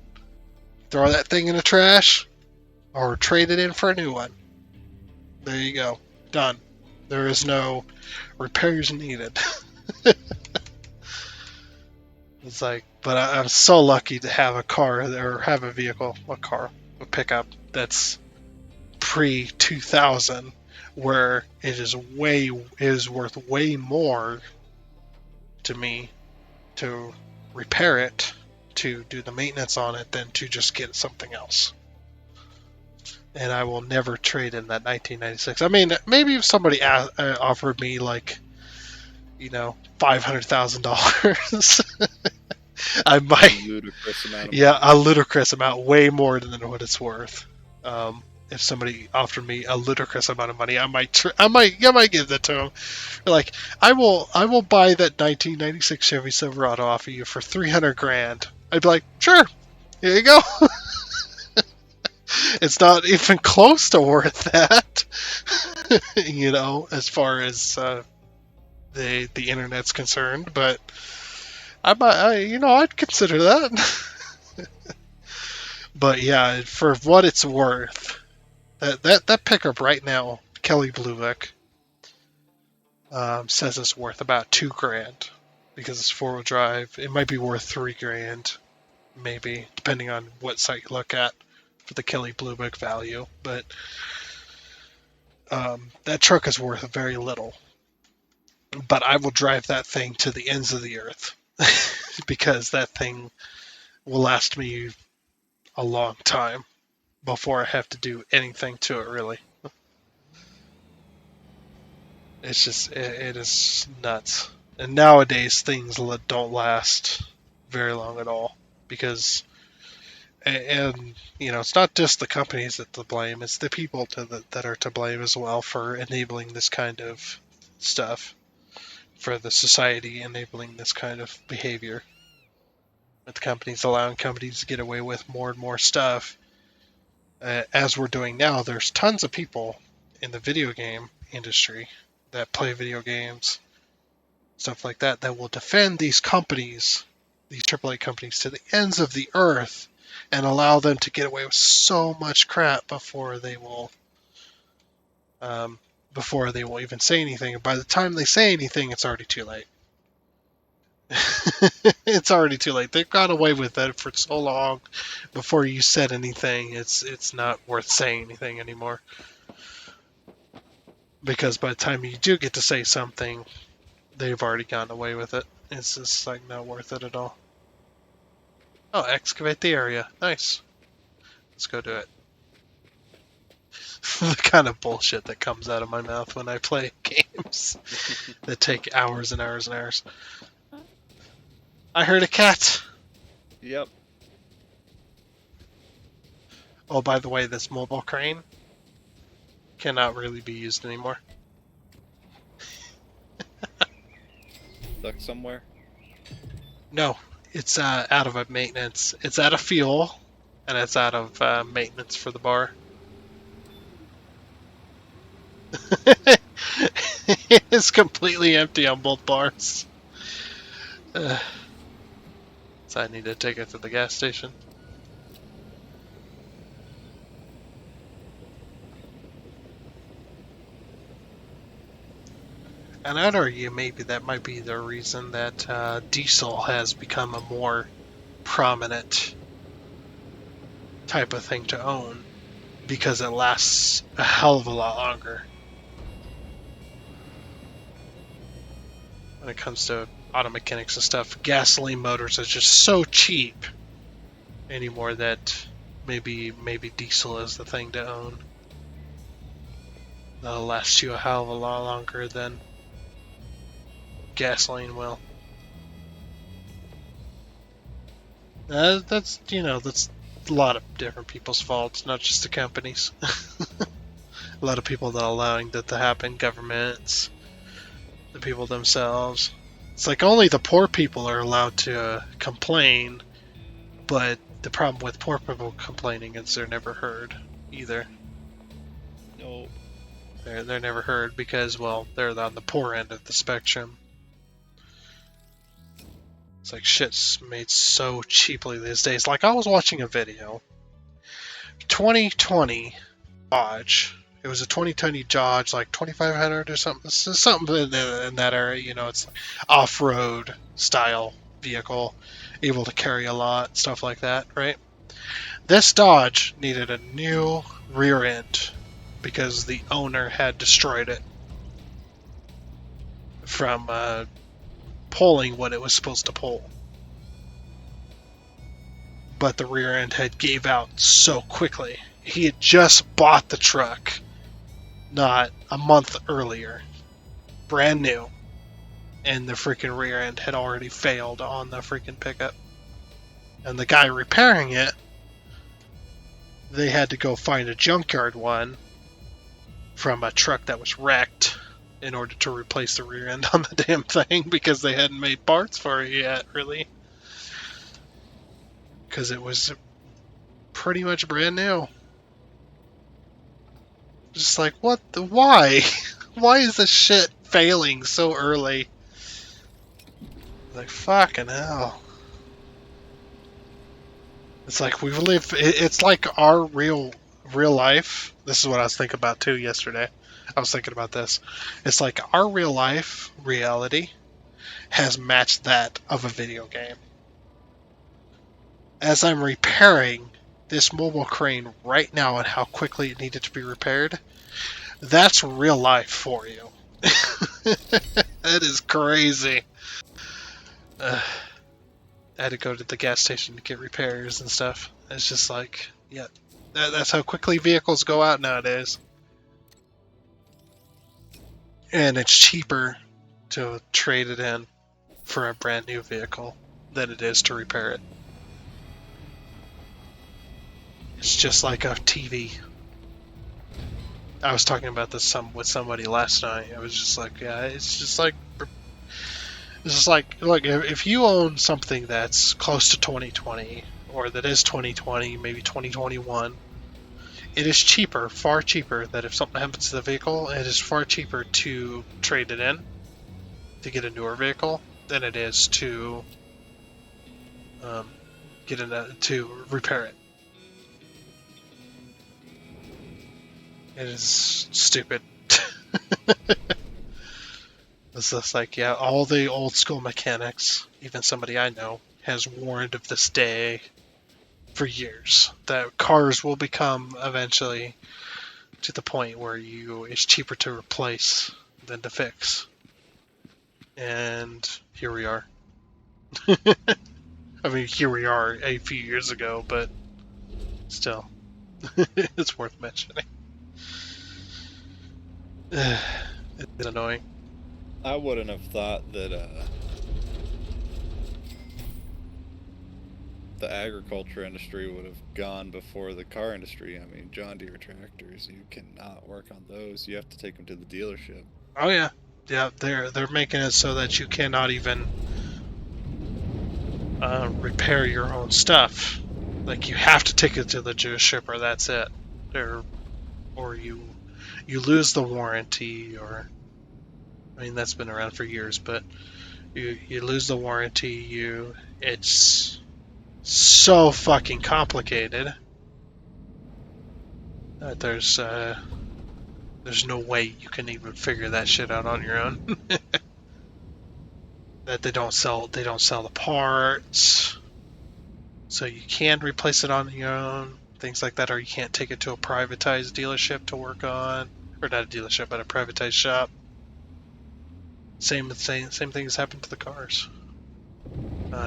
throw that thing in the trash, or trade it in for a new one. There you go. Done. There is no repairs needed. It's like, but I'm so lucky to have a car, or have a vehicle, a pickup that's pre-2000, where it is worth way more to me to repair it, to do the maintenance on it, than to just get something else. And I will never trade in that 1996. I mean, maybe if somebody offered me like, $500,000, I might. A ludicrous amount. A ludicrous amount, way more than what it's worth. If somebody offered me a ludicrous amount of money, I might give that to them. Like, I will buy that 1996 Chevy Silverado off of you for $300,000. I'd be like, sure, here you go. It's not even close to worth that, as far as the internet's concerned. But I'd consider that. But yeah, for what it's worth, that pickup right now, Kelly Blue Book, says it's worth about $2,000 because it's 4-wheel drive. It might be worth $3,000, maybe, depending on what site you look at. for the Kelly Blue Book value, but that truck is worth very little. But I will drive that thing to the ends of the earth because that thing will last me a long time before I have to do anything to it, really. It's just, it is nuts. And nowadays, things don't last very long at all because, and you know, it's not just the companies that to blame, it's the people that are to blame as well for enabling this kind of stuff, for the society enabling this kind of behavior. With the companies allowing companies to get away with more and more stuff. As we're doing now, there's tons of people in the video game industry that play video games, stuff like that, that will defend these companies, these AAA companies, to the ends of the earth and allow them to get away with so much crap before they will even say anything. And by the time they say anything, it's already too late. It's already too late. They've got away with it for so long. Before you said anything, it's not worth saying anything anymore. Because by the time you do get to say something, they've already gotten away with it. It's just like not worth it at all. Oh, excavate the area. Nice. Let's go do it. The kind of bullshit that comes out of my mouth when I play games that take hours and hours and hours. I heard a cat. Yep. Oh, by the way, this mobile crane cannot really be used anymore. Stuck somewhere? No, it's out of a maintenance. It's out of fuel, and it's out of maintenance for the bar. It's completely empty on both bars. So I need to take it to the gas station. And I'd argue maybe that might be the reason that diesel has become a more prominent type of thing to own, because it lasts a hell of a lot longer. When it comes to auto mechanics and stuff, gasoline motors are just so cheap anymore that maybe diesel is the thing to own. That'll last you a hell of a lot longer than gasoline will. That's a lot of different people's faults, not just the companies. A lot of people that are allowing that to happen, governments, the people themselves. It's like only the poor people are allowed to complain, but the problem with poor people complaining is they're never heard either. No. They're never heard because, well, they're on the poor end of the spectrum. It's like shit's made so cheaply these days. Like, I was watching a video. 2020 Dodge. It was a 2020 Dodge, like 2500 or something. Something in that area, you know, it's off-road style vehicle, able to carry a lot, stuff like that, right? This Dodge needed a new rear end because the owner had destroyed it from pulling what it was supposed to pull. But the rear end had gave out so quickly. He had just bought the truck not a month earlier, brand new, and the freaking rear end had already failed on the freaking pickup. And the guy repairing it, they had to go find a junkyard one from a truck that was wrecked in order to replace the rear end on the damn thing, because they hadn't made parts for it yet, really. Because it was pretty much brand new. Just like, what the, why? Why is this shit failing so early? Like, fucking hell. It's like we live, it's like our real life. This is what I was thinking about too yesterday. I was thinking about this. It's like our real life reality has matched that of a video game. As I'm repairing this mobile crane right now and how quickly it needed to be repaired, that's real life for you. That is crazy. I had to go to the gas station to get repairs and stuff. It's just like, yeah, that's how quickly vehicles go out nowadays. And it's cheaper to trade it in for a brand new vehicle than it is to repair it. It's just like a TV. I was talking about this with somebody last night. I was just like, yeah, it's just like, look, if you own something that's close to 2020, or that is 2020, maybe 2021, it is cheaper, far cheaper, that if something happens to the vehicle, it is far cheaper to trade it in, to get a newer vehicle, than it is to to repair it. It is stupid. It's just like, yeah, all the old school mechanics, even somebody I know, has warned of this day for years, that cars will become eventually to the point where it's cheaper to replace than to fix. And here we are. I mean, here we are a few years ago, but still, it's worth mentioning. It's annoying. I wouldn't have thought that the agriculture industry would have gone before the car industry. I mean, John Deere tractors, you cannot work on those. You have to take them to the dealership. Oh yeah, yeah. They're making it so that you cannot even repair your own stuff. Like, you have to take it to the dealership, or that's it. Or you lose the warranty, or, I mean, that's been around for years, but you lose the warranty. It's so fucking complicated that there's no way you can even figure that shit out on your own. That they don't sell the parts, so you can replace it on your own, things like that, or you can't take it to a privatized dealership to work on, or not a dealership, but a privatized shop. Same things happen to the cars.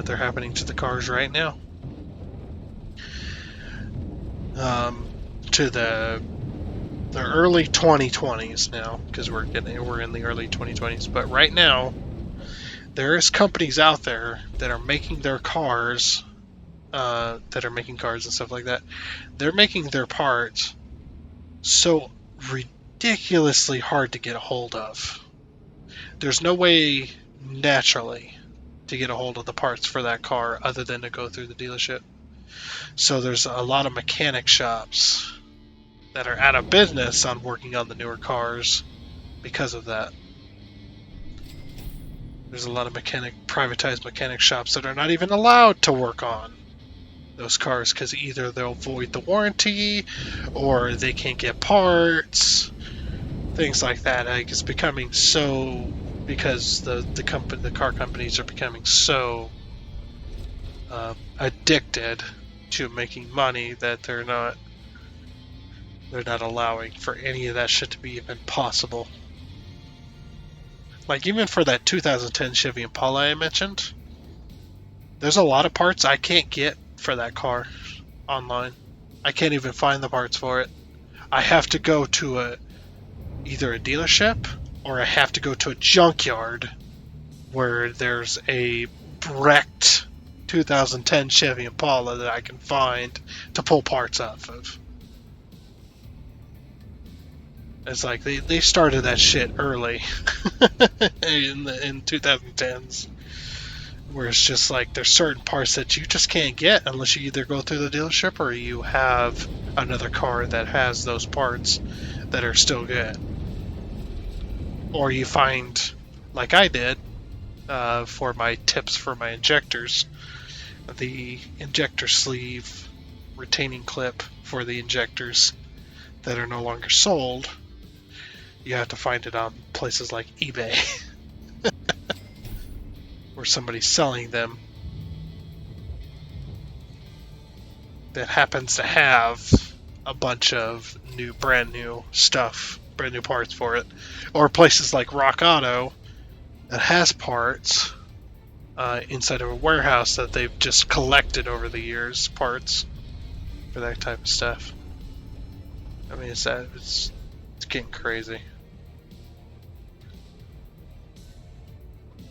They're happening to the cars right now. To the early 2020s now, because we're in the early 2020s. But right now, there is companies out there that are making their cars, that are making cars and stuff like that. They're making their parts so ridiculously hard to get a hold of. There's no way naturally to get a hold of the parts for that car other than to go through the dealership. So there's a lot of mechanic shops that are out of business on working on the newer cars because of that. There's a lot of privatized mechanic shops that are not even allowed to work on those cars because either they'll void the warranty or they can't get parts, things like that. Like, it's becoming so, because the car companies are becoming so addicted to making money that they're not allowing for any of that shit to be even possible. Like, even for that 2010 Chevy Impala I mentioned, there's a lot of parts I can't get for that car online. I can't even find the parts for it. I have to go to either a dealership, or I have to go to a junkyard where there's a wrecked 2010 Chevy Impala that I can find to pull parts off of. It's like they started that shit early in 2010s, where it's just like there's certain parts that you just can't get unless you either go through the dealership or you have another car that has those parts that are still good. Or you find, like I did, for my tips for my injectors, the injector sleeve retaining clip for the injectors that are no longer sold. You have to find it on places like eBay where somebody's selling them. that happens to have a bunch of brand new stuff, brand new parts for it, or places like Rock Auto that has parts inside of a warehouse that they've just collected over the years, parts for that type of stuff. I mean, it's getting crazy.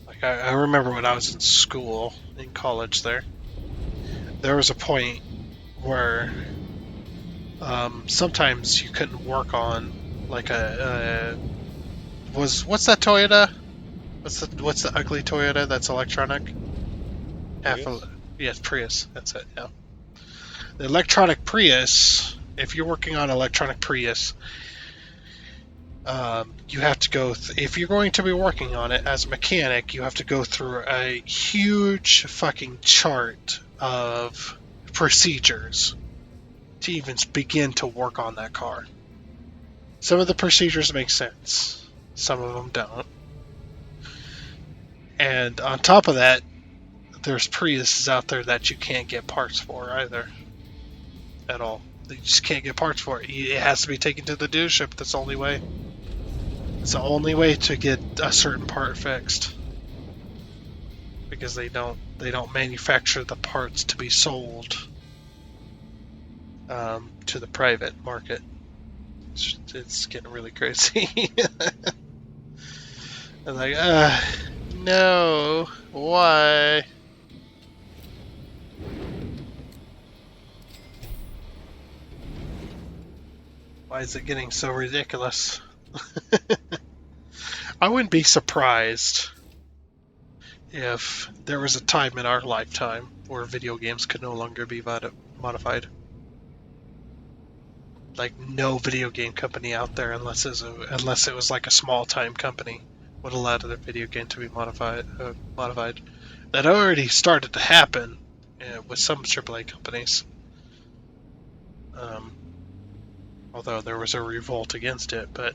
Like I remember when I was in school, in college there was a point where sometimes you couldn't work on like what's that Toyota? What's the ugly Toyota that's electronic? Yes, Prius. That's it. Yeah, the electronic Prius. If you're working on electronic Prius, you have to go. If you're going to be working on it as a mechanic, you have to go through a huge fucking chart of procedures to even begin to work on that car. Some of the procedures make sense, some of them don't. And on top of that, there's Priuses out there that you can't get parts for either. At all. You just can't get parts for it. It has to be taken to the dealership. That's the only way. It's the only way to get a certain part fixed. Because they don't manufacture the parts to be sold to the private market. It's getting really crazy. I'm like, no, why? Why is it getting so ridiculous? I wouldn't be surprised if there was a time in our lifetime where video games could no longer be modified. Like, no video game company out there, unless it was like a small-time company, would allow their video game to be modified. That already started to happen with some AAA companies. Although there was a revolt against it, but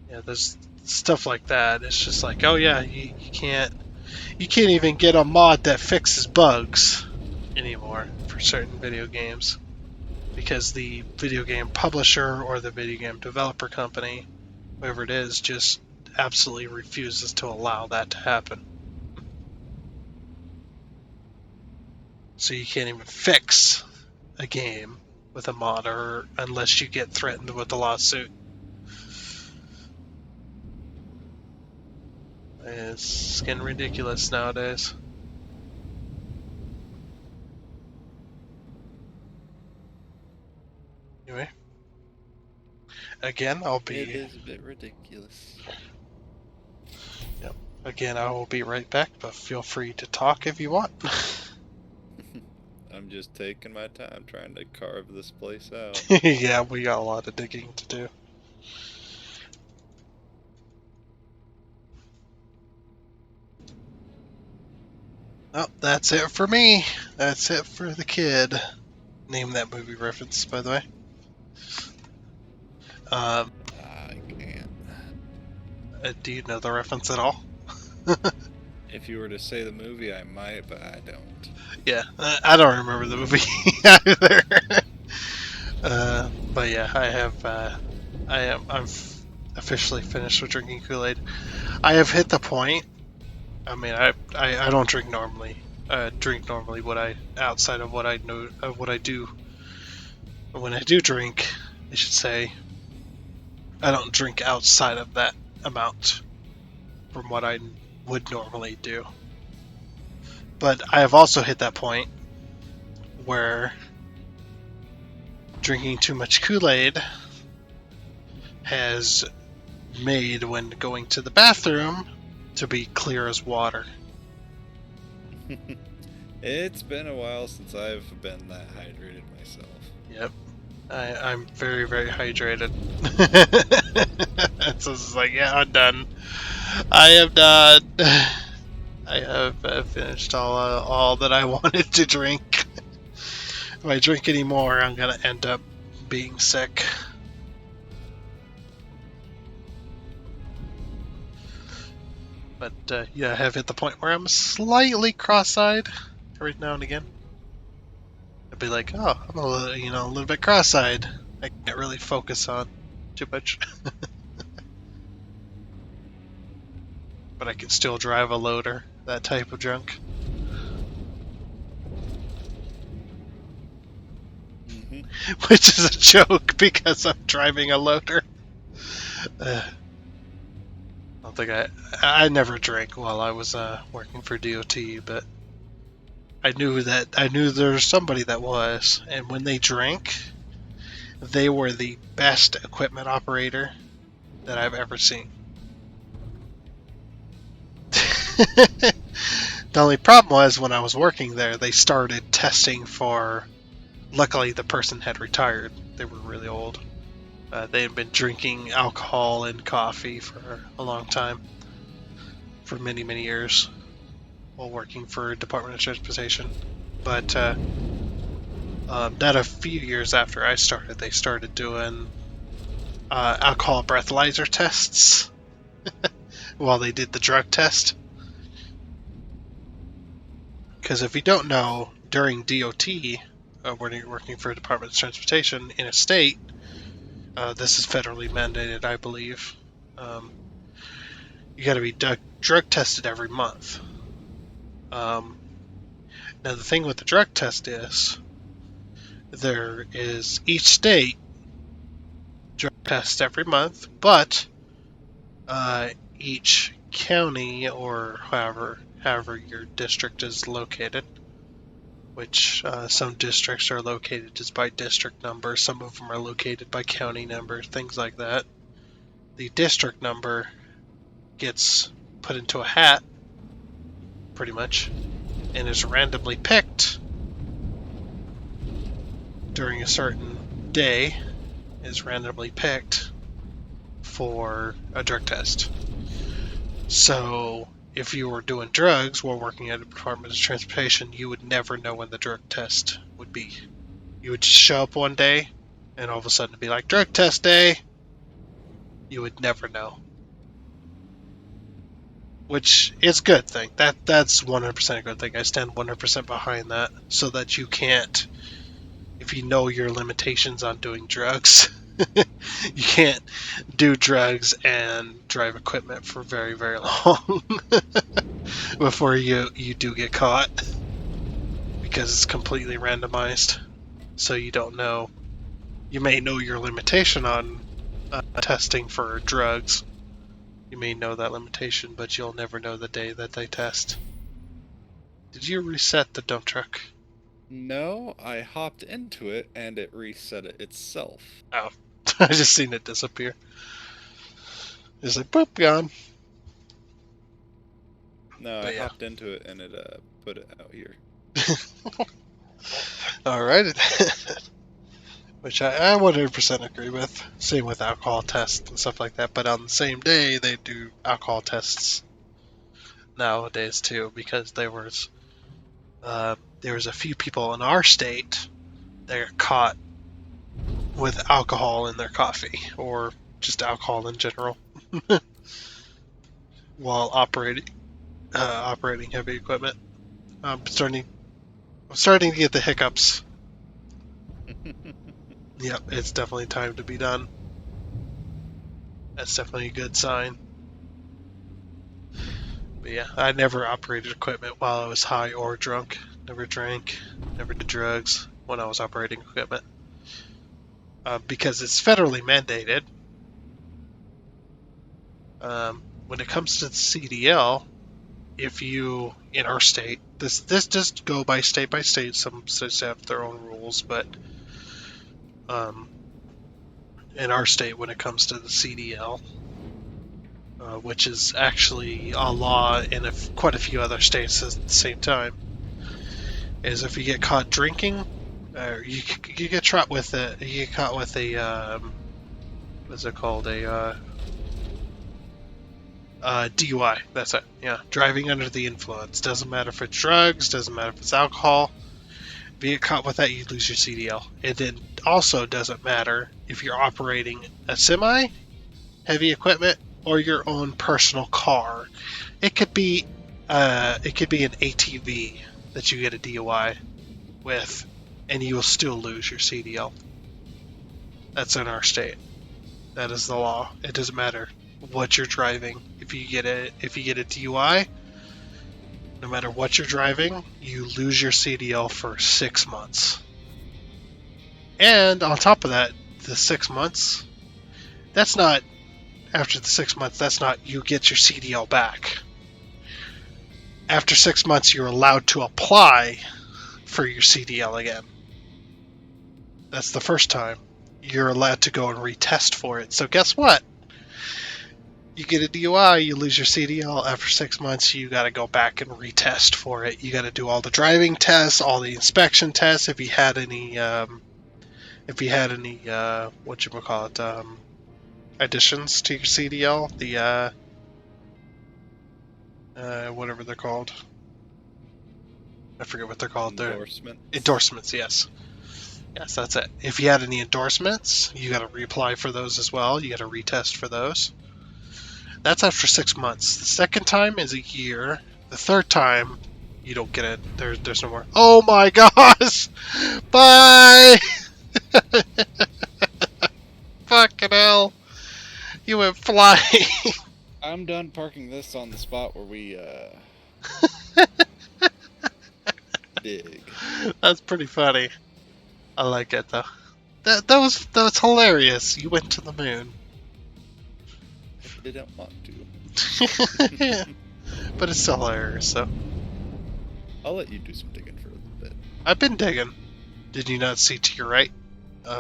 yeah, there's stuff like that. It's just like, oh yeah, you can't even get a mod that fixes bugs anymore for certain video games because the video game publisher or the video game developer company, whoever it is, just absolutely refuses to allow that to happen. So you can't even fix a game with a mod unless you get threatened with a lawsuit. It's getting ridiculous nowadays. Anyway, again, It is a bit ridiculous. Yep. Again, I will be right back, but feel free to talk if you want. I'm just taking my time trying to carve this place out. Yeah, we got a lot of digging to do. Oh, that's it for me. That's it for the kid. Name that movie reference, by the way. I can't. Do you know the reference at all? If you were to say the movie, I might, but I don't. Yeah, I don't remember the movie either. But yeah, I'm officially finished with drinking Kool-Aid. I have hit the point. I mean, I don't drink normally. Outside of what I know of what I do. When I do drink, I should say, I don't drink outside of that amount from what I would normally do. But I have also hit that point where drinking too much Kool-Aid has made when going to the bathroom to be clear as water. It's been a while since I've been that hydrated myself. Yep. I'm very, very hydrated. So it's like, yeah, I'm done. I am done. I have finished all that I wanted to drink. If I drink any more, I'm gonna end up being sick. But yeah, I have hit the point where I'm slightly cross-eyed every now and again. I'd be like, oh, I'm a little bit cross-eyed. I can't really focus on too much. But I can still drive a loader, that type of drunk. Which is a joke because I'm driving a loader. I don't think I never drank while I was working for DOT, but I knew there was somebody that was, and when they drank, they were the best equipment operator that I've ever seen. The only problem was when I was working there, they started testing for. Luckily, the person had retired. They were really old. They had been drinking alcohol and coffee for a long time, for many, many years, while working for Department of Transportation. But not a few years after I started, they started doing alcohol breathalyzer tests while they did the drug test. Because if you don't know, during DOT, when you're working for the Department of Transportation in a state, this is federally mandated, I believe. You got to be drug tested every month. Now, the thing with the drug test is, there is each state drug test every month, but each county or however your district is located, which some districts are located just by district number, some of them are located by county number, things like that. The district number gets put into a hat, pretty much, and is randomly picked during a certain day, is randomly picked for a drug test. So if you were doing drugs while working at the Department of Transportation, you would never know when the drug test would be. You would just show up one day, and all of a sudden it'd be like, drug test day! You would never know. Which is a good thing. That's 100% a good thing. I stand 100% behind that, so that you can't, if you know your limitations on doing drugs, you can't do drugs and drive equipment for very, very long before you do get caught, because it's completely randomized. So you don't know. You may know your limitation on testing for drugs. You may know that limitation, but you'll never know the day that they test. Did you reset the dump truck? No, I hopped into it and it reset it itself. Oh. I just seen it disappear. It's like, boop, gone. No, I hopped into it and it put it out here. Alright. Which I 100% agree with. Same with alcohol tests and stuff like that. But on the same day, they do alcohol tests nowadays too, because there was a few people in our state that got caught with alcohol in their coffee, or just alcohol in general, while operating heavy equipment. I'm starting to get the hiccups. Yep, it's definitely time to be done. That's definitely a good sign. But yeah, I never operated equipment while I was high or drunk. Never drank, never did drugs when I was operating equipment. Because it's federally mandated. When it comes to the CDL, if you, in our state, this just go by state, some states have their own rules, but in our state, when it comes to the CDL, which is actually a law in quite a few other states at the same time, is if you get caught drinking, you get caught with a what's it called, a DUI. That's it. Yeah, driving under the influence. Doesn't matter if it's drugs, doesn't matter if it's alcohol. If you get caught with that, you lose your CDL. And it also doesn't matter if you're operating a semi, heavy equipment, or your own personal car. It could be an ATV that you get a DUI with. and you will still lose your CDL. That's in our state. That is the law. It doesn't matter what you're driving. If you get a DUI, no matter what you're driving, you lose your CDL for 6 months. And on top of that, the 6 months, that's not, after the 6 months, that's not you get your CDL back. After 6 months, you're allowed to apply for your CDL again. That's the first time. You're allowed to go and retest for it. So guess what? You get a DUI, you lose your CDL. After 6 months, you got to go back and retest for it. You got to do all the driving tests, all the inspection tests. If you had any, additions to your CDL, whatever they're called. I forget what they're called. Endorsements, yes. Yes, that's it. If you had any endorsements, you got to reapply for those as well. You got to retest for those. That's after 6 months. The second time is a year. The third time, you don't get it. There's no more. Oh my gosh! Bye! Fucking hell. You went flying. I'm done parking this on the spot where we dig. That's pretty funny. I like it though. That was hilarious. You went to the moon. I didn't want to. But it's still hilarious, so. I'll let you do some digging for a little bit. I've been digging. Did you not see to your right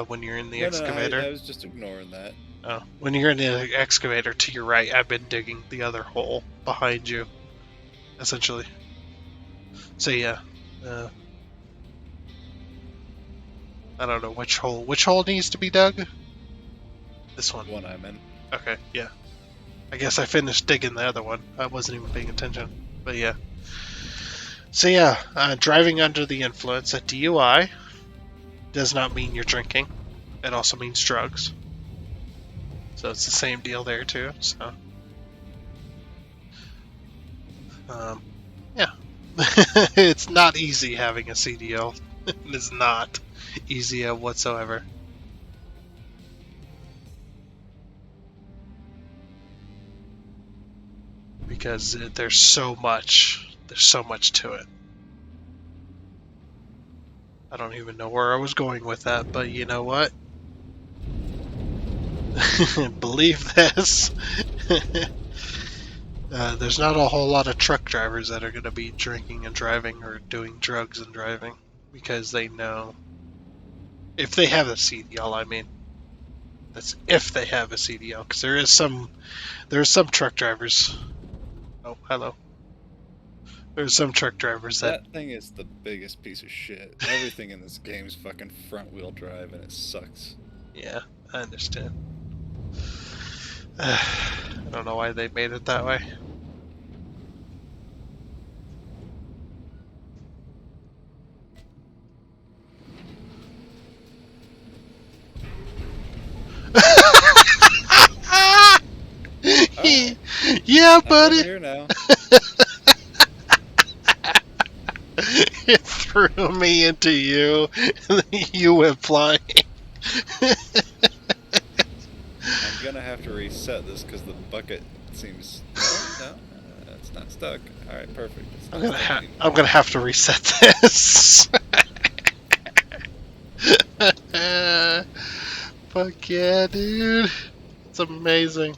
when you're in the excavator? No, I was just ignoring that. Oh, when you're in the excavator to your right, I've been digging the other hole behind you, essentially. So yeah, I don't know which hole. Which hole needs to be dug? This one. The one I'm in. Okay, yeah. I guess I finished digging the other one. I wasn't even paying attention, but yeah. So yeah, driving under the influence, a DUI, does not mean you're drinking. It also means drugs. So it's the same deal there too. So, yeah, it's not easy having a CDL. It is not easy whatsoever. Because there's so much to it. I don't even know where I was going with that, but you know what? Believe this. There's not a whole lot of truck drivers that are going to be drinking and driving or doing drugs and driving because they know. If they have a CDL, I mean. That's if they have a CDL, because there are some truck drivers. Oh, hello. There's some truck drivers that thing is the biggest piece of shit. Everything in this game is fucking front wheel drive and it sucks. Yeah, I understand. I don't know why they made it that way. Yeah, buddy. I'm here now. It threw me into you, and then you went flying. I'm gonna have to reset this because the bucket seems. No, it's not stuck. All right, perfect. I'm gonna have to reset this. Fuck yeah, dude! It's amazing.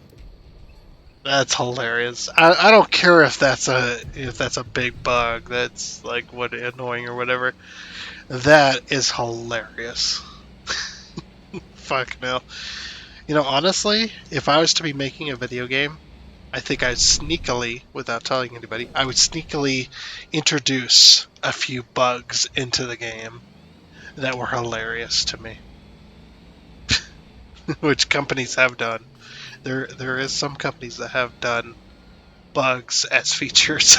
That's hilarious. I don't care if that's a big bug that's like what annoying or whatever. That is hilarious. Fuck no. You know, honestly, if I was to be making a video game, I think I'd sneakily, without telling anybody, I would sneakily introduce a few bugs into the game that were hilarious to me. Which companies have done. There is some companies that have done bugs as features.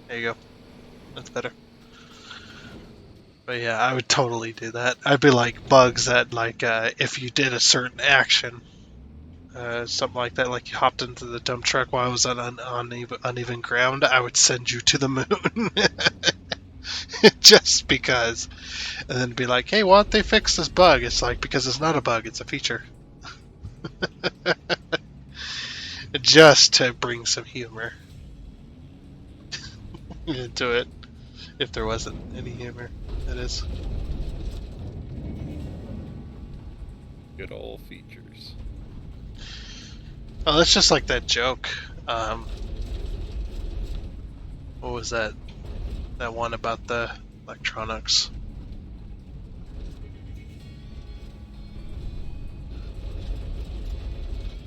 There you go. That's better. But yeah, I would totally do that. I'd be like bugs that, like, if you did a certain action, something like that, like you hopped into the dump truck while I was on uneven ground, I would send you to the moon. Just because. And then be like, hey, why don't they fix this bug? It's like, because it's not a bug, it's a feature. Just to bring some humor into it. If there wasn't any humor, that is. Good old features. Oh, that's just like that joke. What was that? That one about the electronics.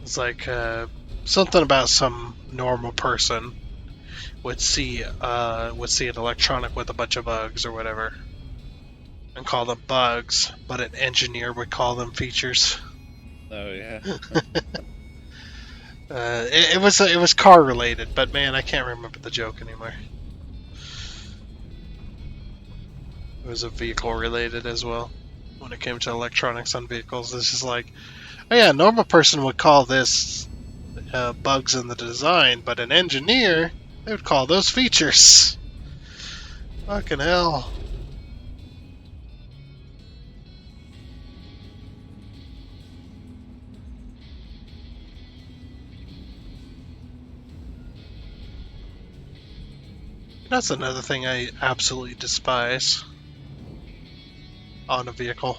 It's like something about some normal person would see an electronic with a bunch of bugs or whatever, and call them bugs, but an engineer would call them features. Oh yeah. It was car related, but man, I can't remember the joke anymore. It was a vehicle related as well. When it came to electronics on vehicles, it's just like, oh yeah, a normal person would call this bugs in the design, but an engineer, they would call those features. Fucking hell. That's another thing I absolutely despise on a vehicle.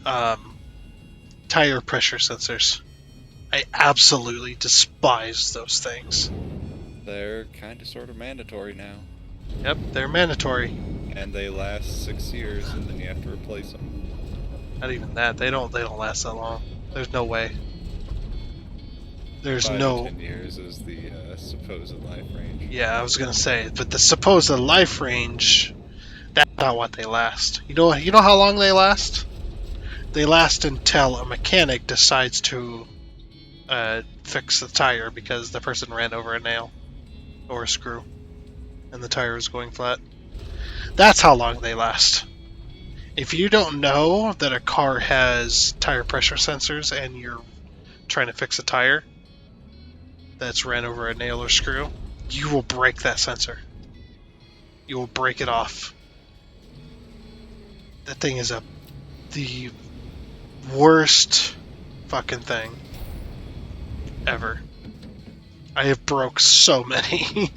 Tire pressure sensors. I absolutely despise those things. They're kind of sort of mandatory now. Yep, they're mandatory. And they last 6 years, and then you have to replace them. Not even that. They don't last that long. There's no way. There's 5 no. to 10 years is the supposed life range. Yeah, I was gonna say, but the supposed life range, that's not what they last. You know how long they last? They last until a mechanic decides to fix the tire because the person ran over a nail or a screw, and the tire is going flat. That's how long they last. If you don't know that a car has tire pressure sensors and you're trying to fix a tire that's ran over a nail or screw, you will break that sensor. You will break it off. That thing is the worst fucking thing ever. I have broke so many.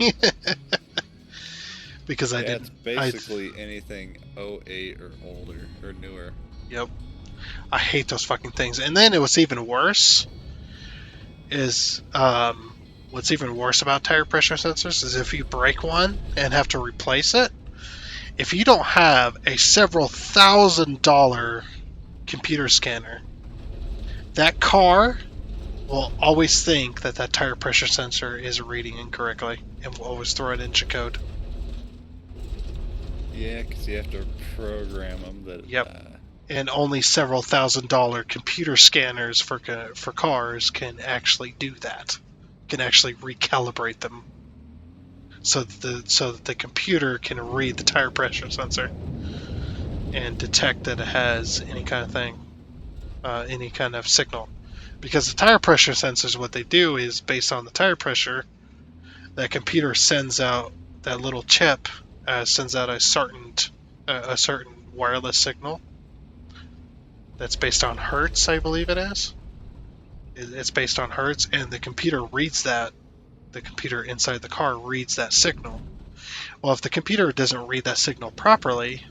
Because I didn't. It's basically anything 08 or older or newer. Yep. I hate those fucking things. And then what's even worse is what's even worse about tire pressure sensors is if you break one and have to replace it, if you don't have a several $1,000 computer scanner, that car will always think that that tire pressure sensor is reading incorrectly and will always throw it into code. Yeah, because you have to program them. That. Yep. And only several $1,000 computer scanners for cars can actually do that. Can actually recalibrate them so that the computer can read the tire pressure sensor and detect that it has any kind of thing, any kind of signal. Because the tire pressure sensors, what they do is based on the tire pressure, that computer sends out that little chip, sends out a certain wireless signal that's based on hertz, I believe it is. It's based on hertz, and the computer reads that. The computer inside the car reads that signal. Well, if the computer doesn't read that signal properly,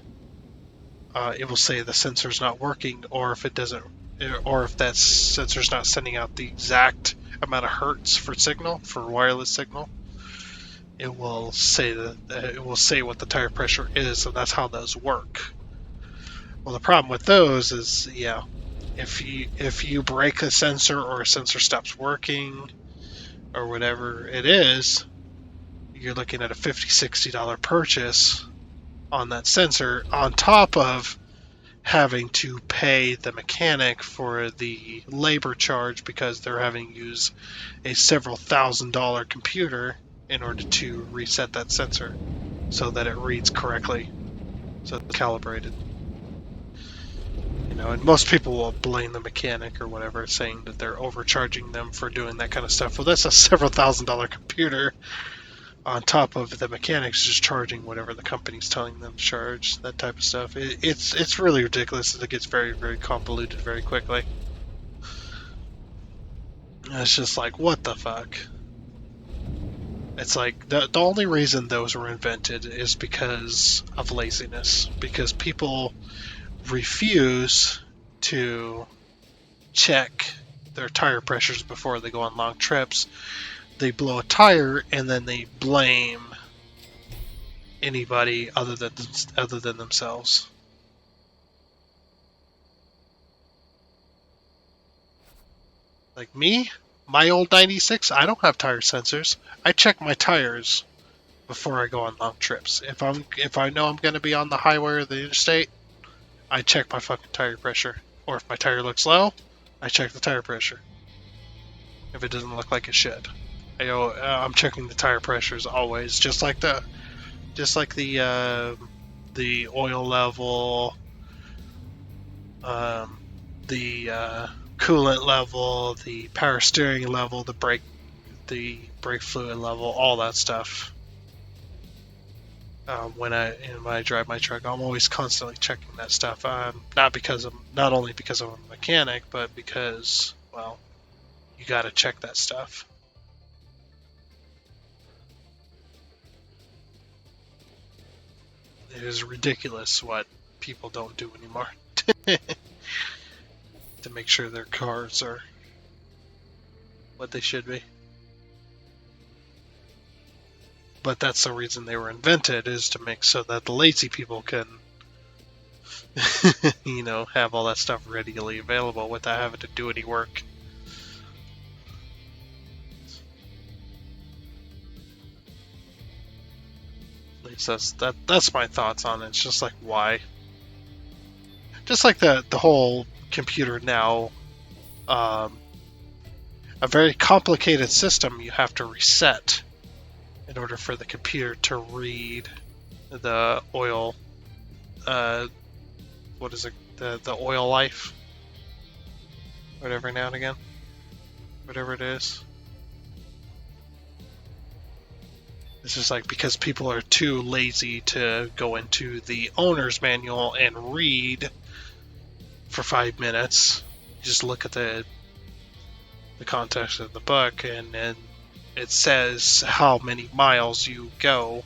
it will say the sensor's not working, or if it doesn't, or if that sensor's not sending out the exact amount of hertz for wireless signal, it will say what the tire pressure is, and that's how those work. Well, the problem with those is, if you break a sensor or a sensor stops working or whatever it is, you're looking at a $50-$60 purchase on that sensor, on top of having to pay the mechanic for the labor charge because they're having to use a several $1,000 computer in order to reset that sensor so that it reads correctly, so it's calibrated. You know, and most people will blame the mechanic or whatever, saying that they're overcharging them for doing that kind of stuff. Well, that's a several $1,000 computer on top of the mechanics just charging whatever the company's telling them to charge, that type of stuff. It's really ridiculous. It gets very, very convoluted very quickly. And it's just like, what the fuck? It's like, the only reason those were invented is because of laziness. Because people refuse to check their tire pressures before they go on long trips. They blow a tire and then they blame anybody other than themselves. Like me, my old 96, I don't have tire sensors. I check my tires before I go on long trips. If I know I'm going to be on the highway or the interstate, I check my fucking tire pressure. Or if my tire looks low, I check the tire pressure. If it doesn't look like it should, I'm checking the tire pressures always, just like the oil level, the coolant level, the power steering level, the brake fluid level, all that stuff. When I drive my truck, I'm always constantly checking that stuff. Not only because I'm a mechanic, but because, well, you got to check that stuff. It is ridiculous what people don't do anymore to make sure their cars are what they should be. But that's the reason they were invented, is to make so that the lazy people can have all that stuff readily available without having to do any work. At least that's my thoughts on it. It's just like, why? Just like the whole computer now, a very complicated system you have to reset in order for the computer to read the oil, what is it, the oil life, whatever, now and again, whatever it is. It's just like, because people are too lazy to go into the owner's manual and read for 5 minutes. You just look at the context of the book, and then it says how many miles you go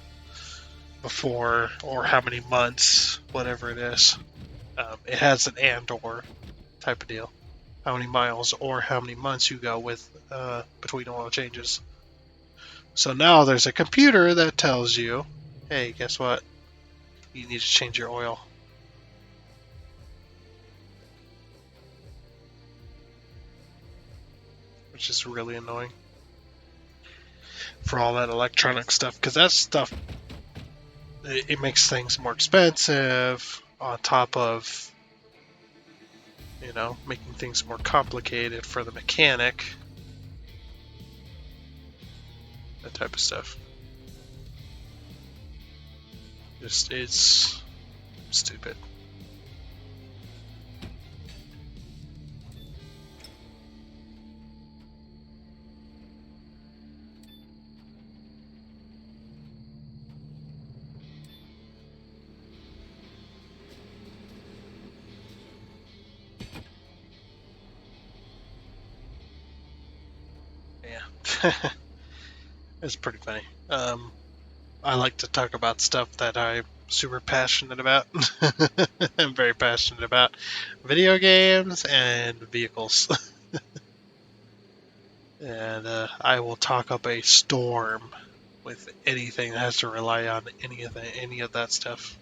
before, or how many months, whatever it is. It has an and/or type of deal. How many miles or how many months you go with between oil changes. So now there's a computer that tells you, hey, guess what? You need to change your oil. Which is really annoying for all that electronic stuff, because that stuff, it makes things more expensive, on top of, making things more complicated for the mechanic. That type of stuff. Just, it's stupid. Yeah. It's pretty funny. I like to talk about stuff that I'm super passionate about. I'm very passionate about video games and vehicles. And I will talk up a storm with anything that has to rely on any of that stuff.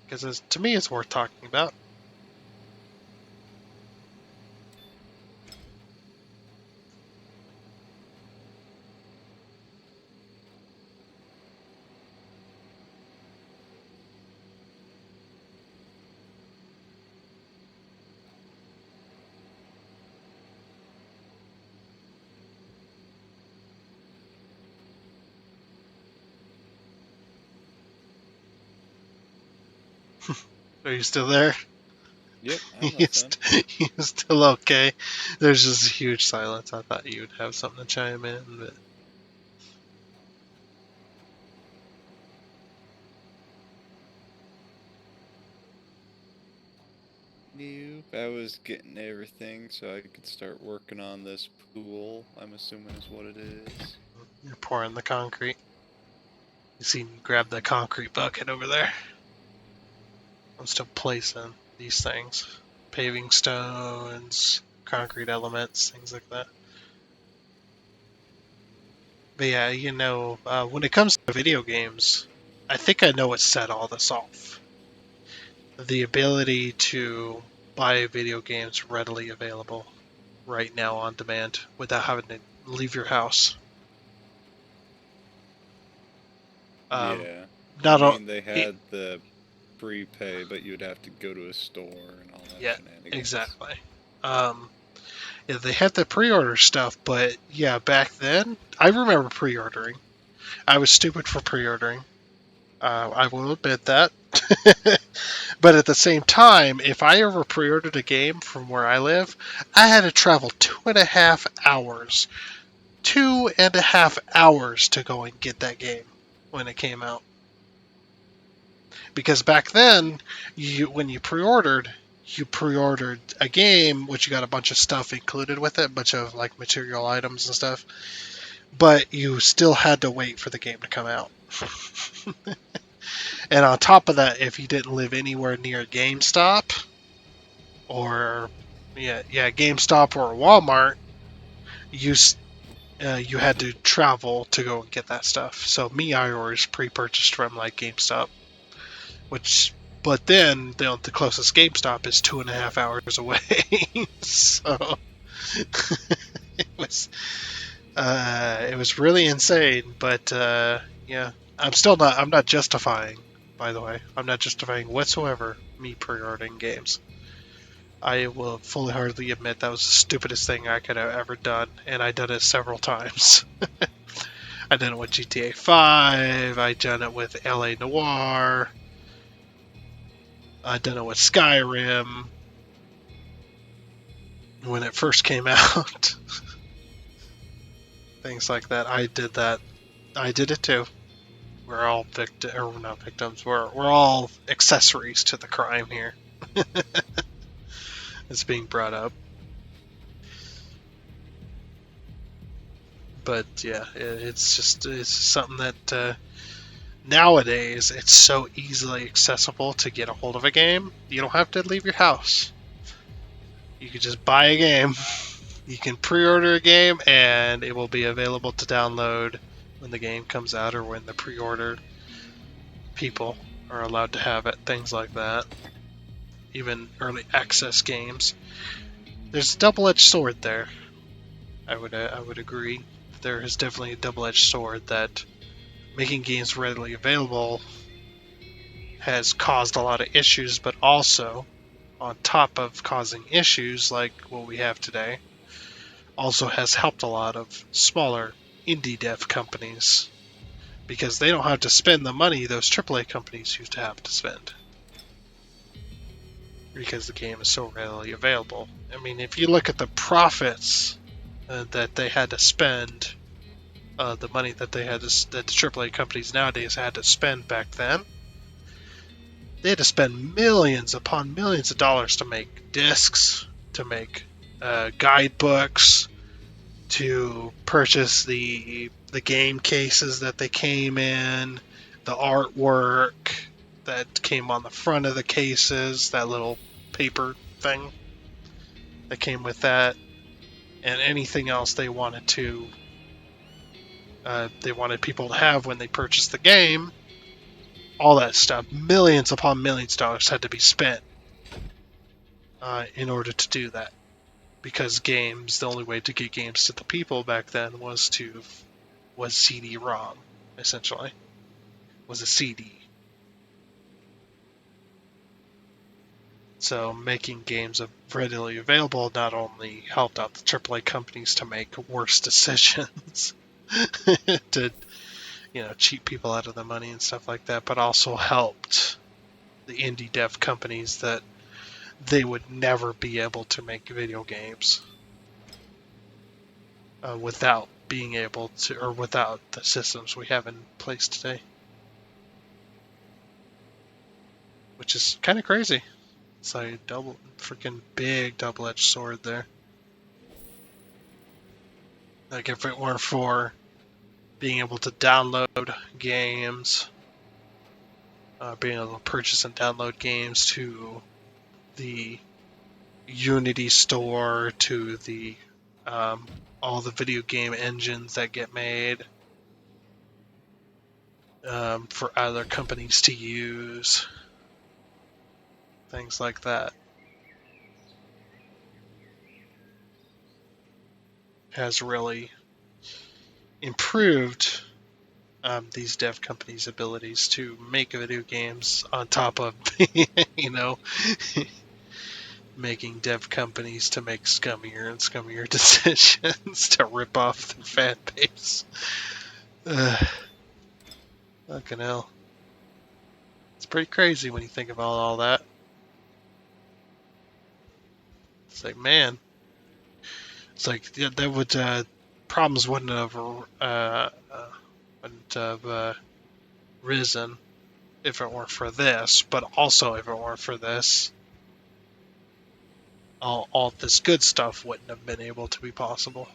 Because to me, it's worth talking about. Are you still there? Yep, I'm listening. You're still okay. There's just a huge silence. I thought you would have something to chime in, but Nope, I was getting everything so I could start working on this pool, I'm assuming is what it is. you're pouring the concrete. You see me grab the concrete bucket over there. I'm still placing these things. Paving stones, concrete elements, things like that. But yeah, when it comes to video games, I think I know what set all this off. The ability to buy video games readily available right now on demand without having to leave your house. Yeah. Not I o- mean, they had the prepay, but you'd have to go to a store and all that Yeah, shenanigans. exactly. Yeah, they had the pre-order stuff, but yeah, back then, I remember pre-ordering. I was stupid for pre-ordering. I will admit that. But at the same time, if I ever pre-ordered a game from where I live, I had to travel 2.5 hours. 2.5 hours to go and get that game when it came out. Because back then, when you pre-ordered a game, which you got a bunch of stuff included with it, a bunch of like material items and stuff, but you still had to wait for the game to come out. And on top of that, if you didn't live anywhere near GameStop or GameStop or Walmart, you had to travel to go and get that stuff. So I always pre-purchased from like GameStop, but then the closest GameStop is 2.5 hours away. So it was really insane. But yeah, I'm not justifying. By the way, I'm not justifying whatsoever me pre-ordering games. I will fully heartedly admit that was the stupidest thing I could have ever done, and I did it several times. I did it with GTA 5, I done it with LA Noire, I done it with Skyrim when it first came out. Things like that. I did that. I did it too. We're all not victims. We're all accessories to the crime here. It's being brought up. But yeah, it's something that nowadays it's so easily accessible to get a hold of a game. You don't have to leave your house. You can just buy a game. You can pre-order a game, and it will be available to download when the game comes out or when the pre-order people are allowed to have it. Things like that. Even early access games. There's a double-edged sword there. I would agree. There is definitely a double-edged sword that making games readily available has caused a lot of issues, but also, on top of causing issues like what we have today, also has helped a lot of smaller indie dev companies because they don't have to spend the money those AAA companies used to have to spend because the game is so readily available. I mean, if you look at the profits that they had to spend, the money that that the AAA companies nowadays had to spend back then, they had to spend millions upon millions of dollars to make discs, to make guidebooks, to purchase the game cases that they came in, the artwork that came on the front of the cases, that little paper thing that came with that, and anything else they wanted people to have when they purchased the game. All that stuff, millions upon millions of dollars had to be spent in order to do that. Because the only way to get games to the people back then was CD-ROM, essentially. Was a CD. So making games readily available not only helped out the AAA companies to make worse decisions to cheat people out of the money and stuff like that, but also helped the indie dev companies that they would never be able to make video games without being able to, or without the systems we have in place today. Which is kind of crazy. It's like a freaking big double-edged sword there. Like if it weren't for being able to download games, being able to purchase and download games to the Unity store, to the all the video game engines that get made for other companies to use, things like that, has really improved these dev companies' abilities to make video games on top of, making dev companies to make scummier and scummier decisions to rip off their fan base. Fucking hell. It's pretty crazy when you think about all that. It's like, man. It's like, that would, problems wouldn't have risen if it weren't for this, but also if it weren't for this, all this good stuff wouldn't have been able to be possible.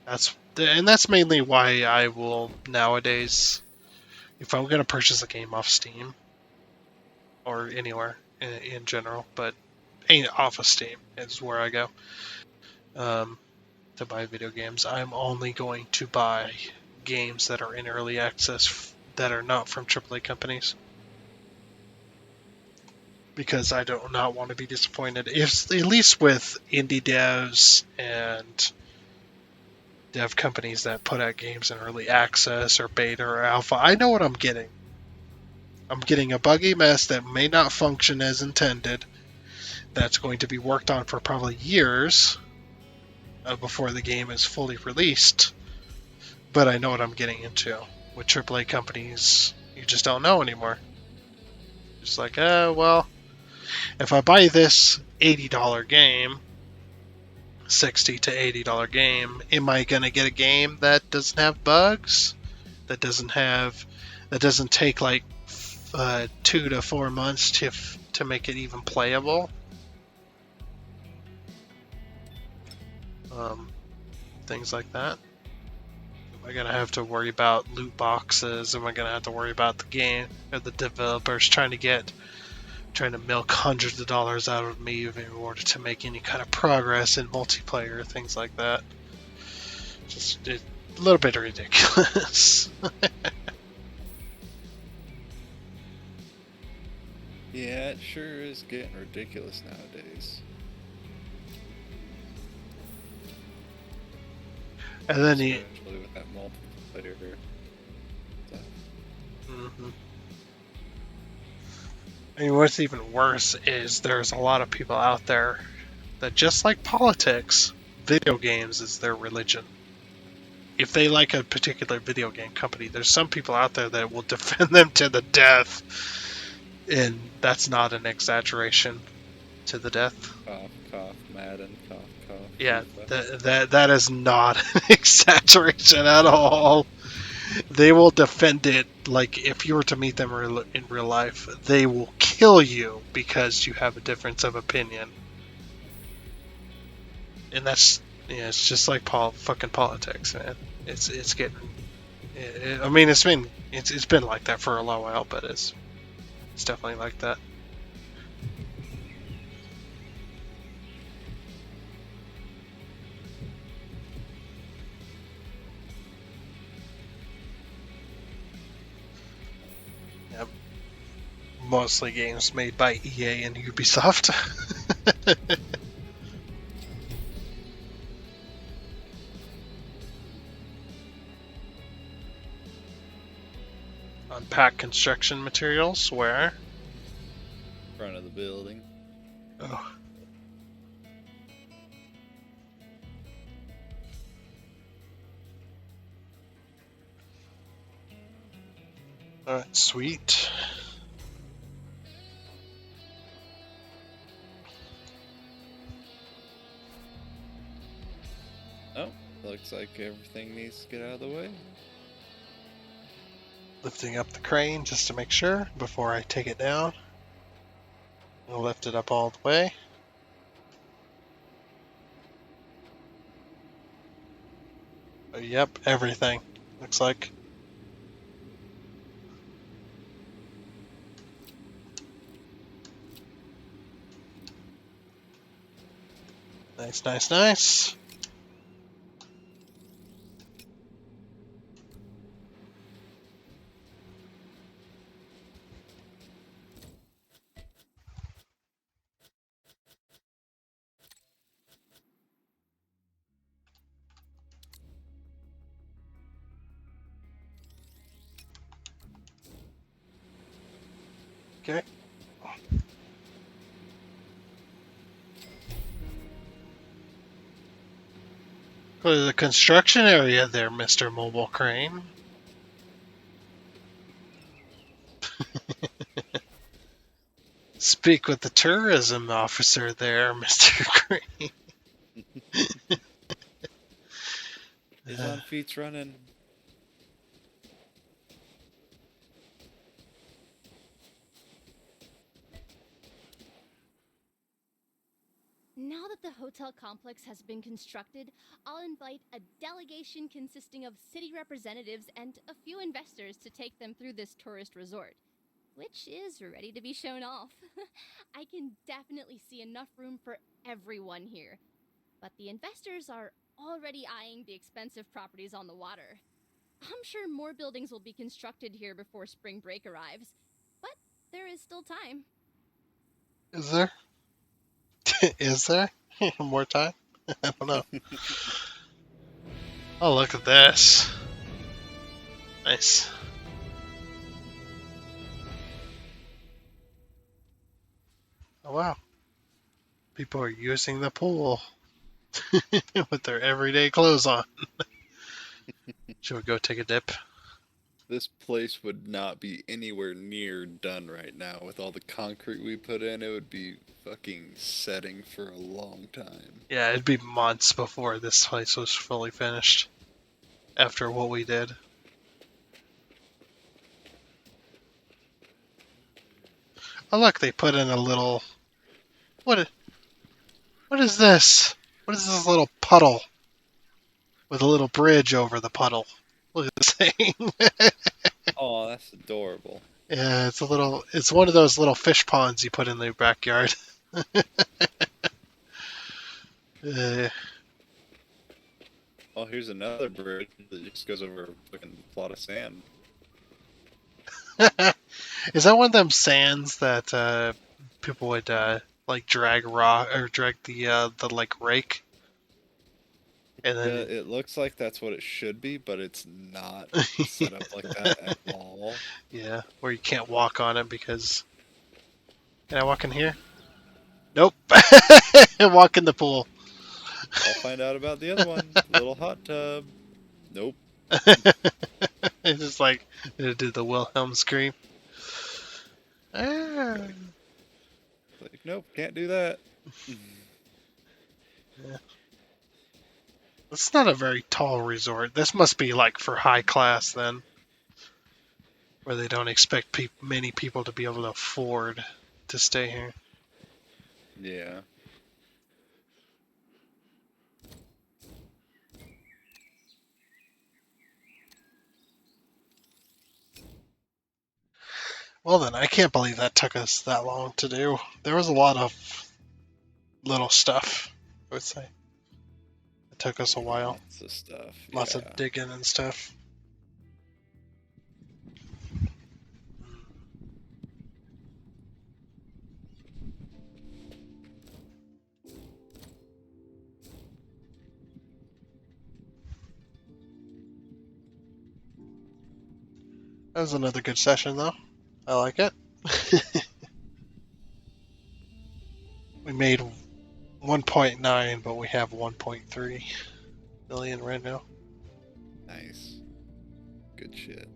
That's mainly why I will nowadays, if I'm going to purchase a game off Steam, or anywhere in general, but off of Steam is where I go to buy video games, I'm only going to buy games that are in early access that are not from AAA companies. Because I do not want to be disappointed. At least with indie devs and dev companies that put out games in early access or beta or alpha, I know what I'm getting. I'm getting a buggy mess that may not function as intended, that's going to be worked on for probably years before the game is fully released. But I know what I'm getting into. With AAA companies, you just don't know anymore. Just like, well, if I buy this $80 game, $60 to $80 game, am I going to get a game that doesn't have bugs? That doesn't take like 2 to 4 months to make it even playable? Things like that. Am I going to have to worry about loot boxes? Am I going to have to worry about the game or the developers trying to milk hundreds of dollars out of me in order to make any kind of progress in multiplayer, things like that? Just a little bit ridiculous. Yeah, it sure is getting ridiculous nowadays. And then especially with that multiplayer stuff. Mm-hmm. I mean, what's even worse is there's a lot of people out there that, just like politics, video games is their religion. If they like a particular video game company, there's some people out there that will defend them to the death. And that's not an exaggeration. To the death. Cough, cough, Madden, cough, cough. Yeah, that is not an exaggeration at all. They will defend it like if you were to meet them in real life, they will kill you because you have a difference of opinion. And that's, it's just like fucking politics, man. It's getting. I mean, it's been like that for a long while, but it's definitely like that. Yep. Mostly games made by EA and Ubisoft. Unpack construction materials, where? Front of the building. Oh. Alright, sweet. Oh, looks like everything needs to get out of the way. Lifting up the crane just to make sure before I take it down. I'll lift it up all the way. Oh, yep, everything. Looks like. Nice, nice, nice. Okay. Go to the construction area there, Mr. Mobile Crane. Speak with the tourism officer there, Mr. Crane. He's on feet running. Now that the hotel complex has been constructed, I'll invite a delegation consisting of city representatives and a few investors to take them through this tourist resort, which is ready to be shown off. I can definitely see enough room for everyone here, but the investors are already eyeing the expensive properties on the water. I'm sure more buildings will be constructed here before spring break arrives, but there is still time. Is there? Is there? More time? I don't know. Oh, look at this. Nice. Oh, wow. People are using the pool with their everyday clothes on. Should we go take a dip? This place would not be anywhere near done right now. With all the concrete we put in, it would be fucking setting for a long time. Yeah, it'd be months before this place was fully finished. After what we did. Oh look, they put in a little... What is this? What is this little puddle? With a little bridge over the puddle. Look at this thing. Oh, that's adorable. Yeah, it's one of those little fish ponds you put in the backyard. Oh, here's another bridge that just goes over a fucking plot of sand. Is that one of them sands that people would like drag rock or drag the like rake? And then It looks like that's what it should be, but it's not set up like that at all. yeah, where you can't walk on it because. Can I walk in here? Nope. Walk in the pool. I'll find out about the other one. Little hot tub. Nope. It's just like it did the Wilhelm scream. Ah. Like, nope, can't do that. Yeah. It's not a very tall resort. This must be like for high class then, where they don't expect many people to be able to afford to stay here. Yeah. Well then, I can't believe that took us that long to do. There was a lot of little stuff, I would say. It took us a while. Lots of stuff. Lots yeah. of digging and stuff. That was another good session, though. I like it. We made 1.9, but we have 1.3 million right now. Nice. Good shit.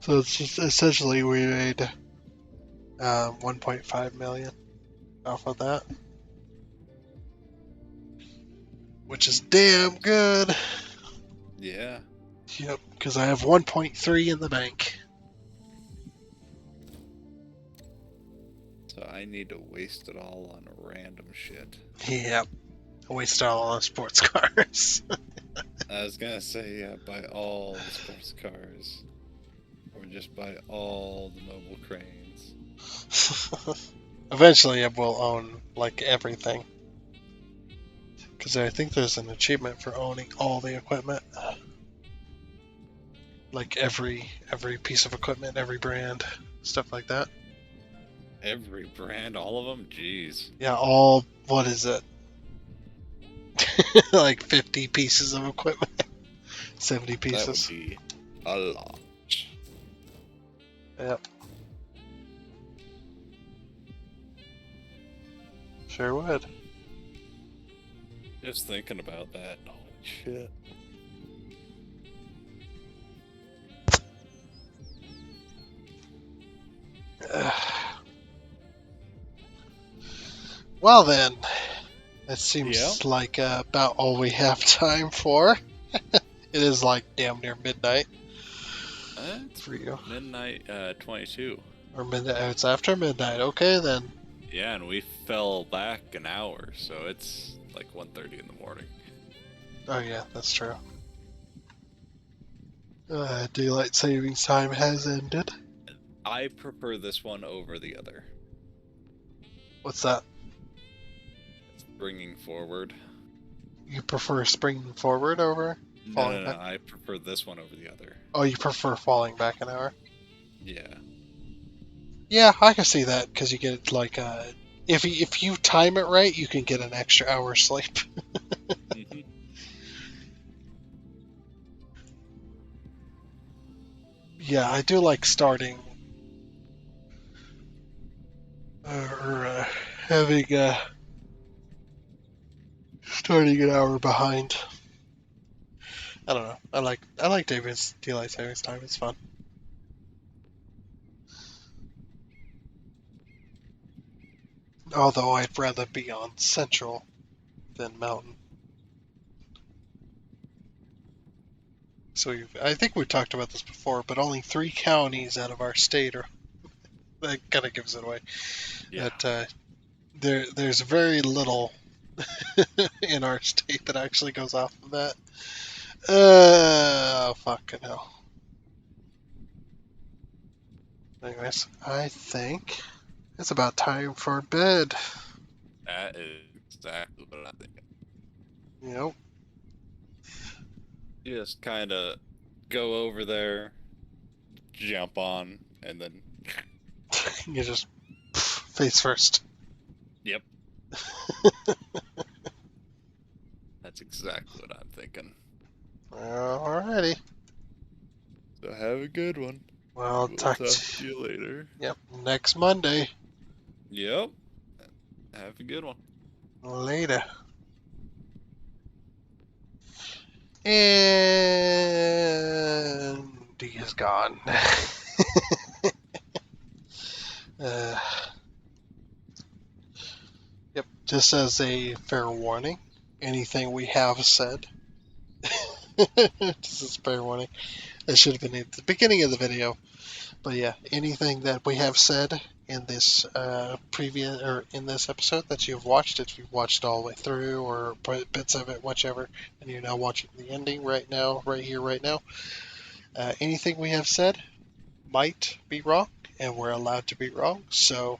So it's just essentially we made 1.5 million off of that, which is damn good. Yeah. Yep, because I have 1.3 in the bank. So I need to waste it all on random shit. Yep, I wasted all on sports cars. I was gonna say, yeah, buy all the sports cars. Or just buy all the mobile cranes. Eventually, I will own like everything. Because I think there's an achievement for owning all the equipment. Like every piece of equipment, every brand, stuff like that. Every brand, all of them? Jeez. Yeah, all, what is it? Like 50 pieces of equipment. 70 That would pieces. be a lot. Yep. Sure would. Just thinking about that. Holy shit. Well then, it seems Yep. like about all we have time for. It is like damn near midnight It's for you. midnight 22. Or midnight. It's after midnight. Okay then. Yeah, and we fell back an hour, so it's like 1:30 in the morning. Oh yeah, that's true. Daylight savings time has ended. I prefer this one over the other. What's that? It's bringing forward. You prefer springing forward over No, falling no, no. back? I prefer this one over the other. Oh, you prefer falling back an hour? Yeah. Yeah, I can see that because you get like if you time it right, you can get an extra hour sleep. Mhm. Yeah, I do like starting or having starting an hour behind. I don't know. I like daylight savings time. It's fun. Although I'd rather be on Central than Mountain. So I think we've talked about this before, but only 3 counties out of our state are. That kind of gives it away. Yeah. That there's very little in our state that actually goes off of that. Fucking hell. Anyways, I think it's about time for bed. That is exactly what I think. Yep. Just kind of go over there, jump on, and then. You just face first. Yep. That's exactly what I'm thinking. Alrighty. So have a good one. Well, We'll talk talk to to you later. Yep, next Monday. Yep. Have a good one. Later. And D is gone. Yep, just as a fair warning, anything we have said, just as a fair warning, that should have been at the beginning of the video. But yeah, anything that we have said in this previous or in this episode that you've watched, if you've watched it all the way through or bits of it, whichever, and you're now watching the ending right now, right here, right now, anything we have said might be wrong, and we're allowed to be wrong. So,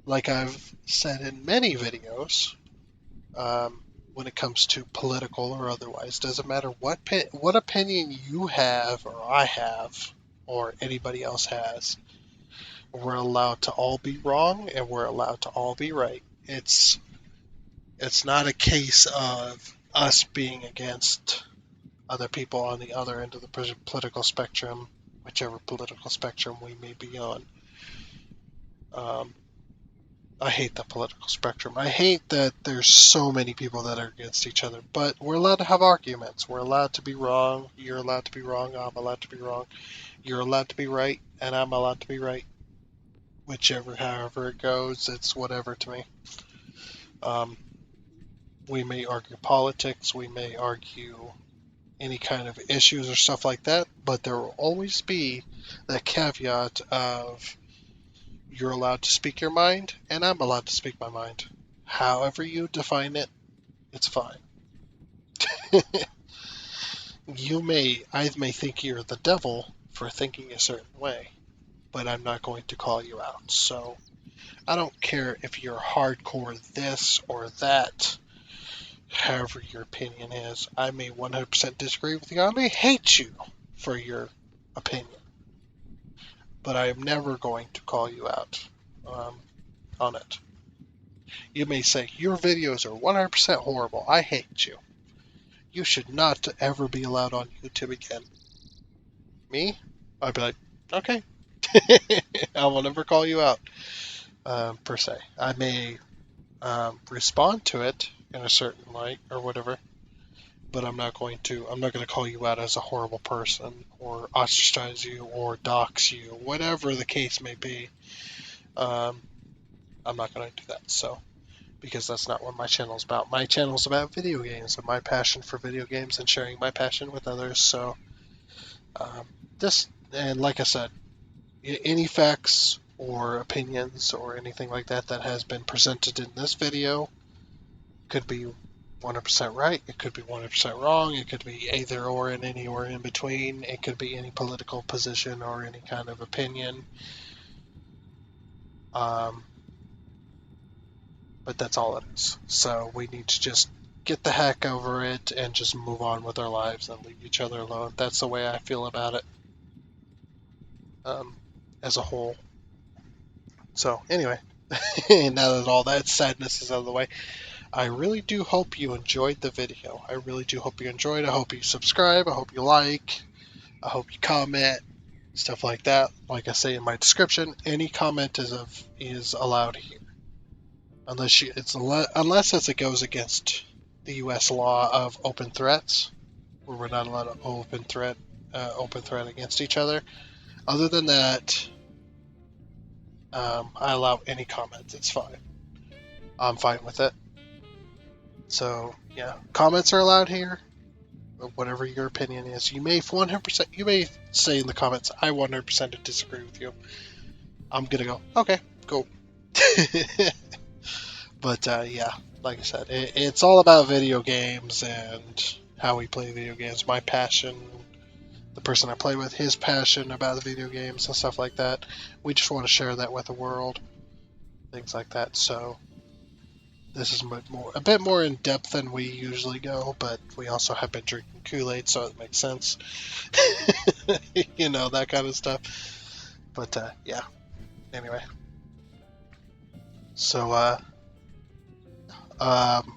like I've said in many videos, when it comes to political or otherwise, doesn't matter what opinion you have or I have or anybody else has. We're allowed to all be wrong, and we're allowed to all be right. It's not a case of us being against other people on the other end of the political spectrum, whichever political spectrum we may be on. I hate the political spectrum. I hate that there's so many people that are against each other. But we're allowed to have arguments. We're allowed to be wrong. You're allowed to be wrong. I'm allowed to be wrong. You're allowed to be right, and I'm allowed to be right. Whichever, however it goes, it's whatever to me. We may argue politics. We may argue any kind of issues or stuff like that, but there will always be that caveat of you're allowed to speak your mind and I'm allowed to speak my mind. However you define it, it's fine. I may think you're the devil for thinking a certain way, but I'm not going to call you out. So I don't care if you're hardcore this or that. However your opinion is, I may 100% disagree with you. I may hate you for your opinion, but I am never going to call you out on it. You may say, your videos are 100% horrible. I hate you. You should not ever be allowed on YouTube again. Me? I'd be like, okay. I will never call you out, per se. I may respond to it in a certain light or whatever, but I'm not going to call you out as a horrible person or ostracize you or dox you, whatever the case may be. I'm not going to do that. So, because that's not what my channel is about. My channel is about video games and my passion for video games and sharing my passion with others. So, and like I said, any facts or opinions or anything like that that has been presented in this video could be 100% right, it could be 100% wrong, it could be either or and any or in between, it could be any political position or any kind of opinion. But that's all it is. So we need to just get the heck over it and just move on with our lives and leave each other alone. That's the way I feel about it, as a whole. So anyway, now that all that sadness is out of the way, I really do hope you enjoyed the video. I really do hope you enjoyed. I hope you subscribe. I hope you like. I hope you comment. Stuff like that. Like I say in my description, any comment is allowed here, unless it goes against the U.S. law of open threats, where we're not allowed to open threat against each other. Other than that, I allow any comments. It's fine. I'm fine with it. So yeah, comments are allowed here. Whatever your opinion is, you may 100%. You may say in the comments, "I 100% disagree with you." I'm gonna go, okay, cool. But yeah, like I said, it's all about video games and how we play video games. My passion, the person I play with, his passion about the video games and stuff like that. We just want to share that with the world, things like that. So this is a bit more in depth than we usually go, but we also have been drinking Kool-Aid, so it makes sense. That kind of stuff. But yeah. Anyway. So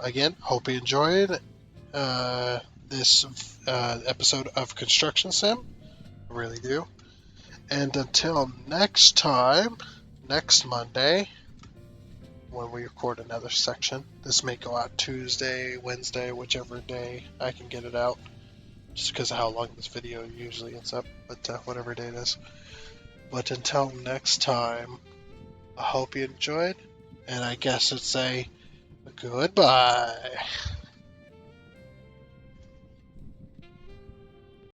again, hope you enjoyed this episode of Construction Sim. I really do. And until next time, next Monday, when we record another section. This may go out Tuesday, Wednesday, whichever day I can get it out, just because of how long this video usually ends up, but whatever day it is. But until next time, I hope you enjoyed, and I guess it's a goodbye.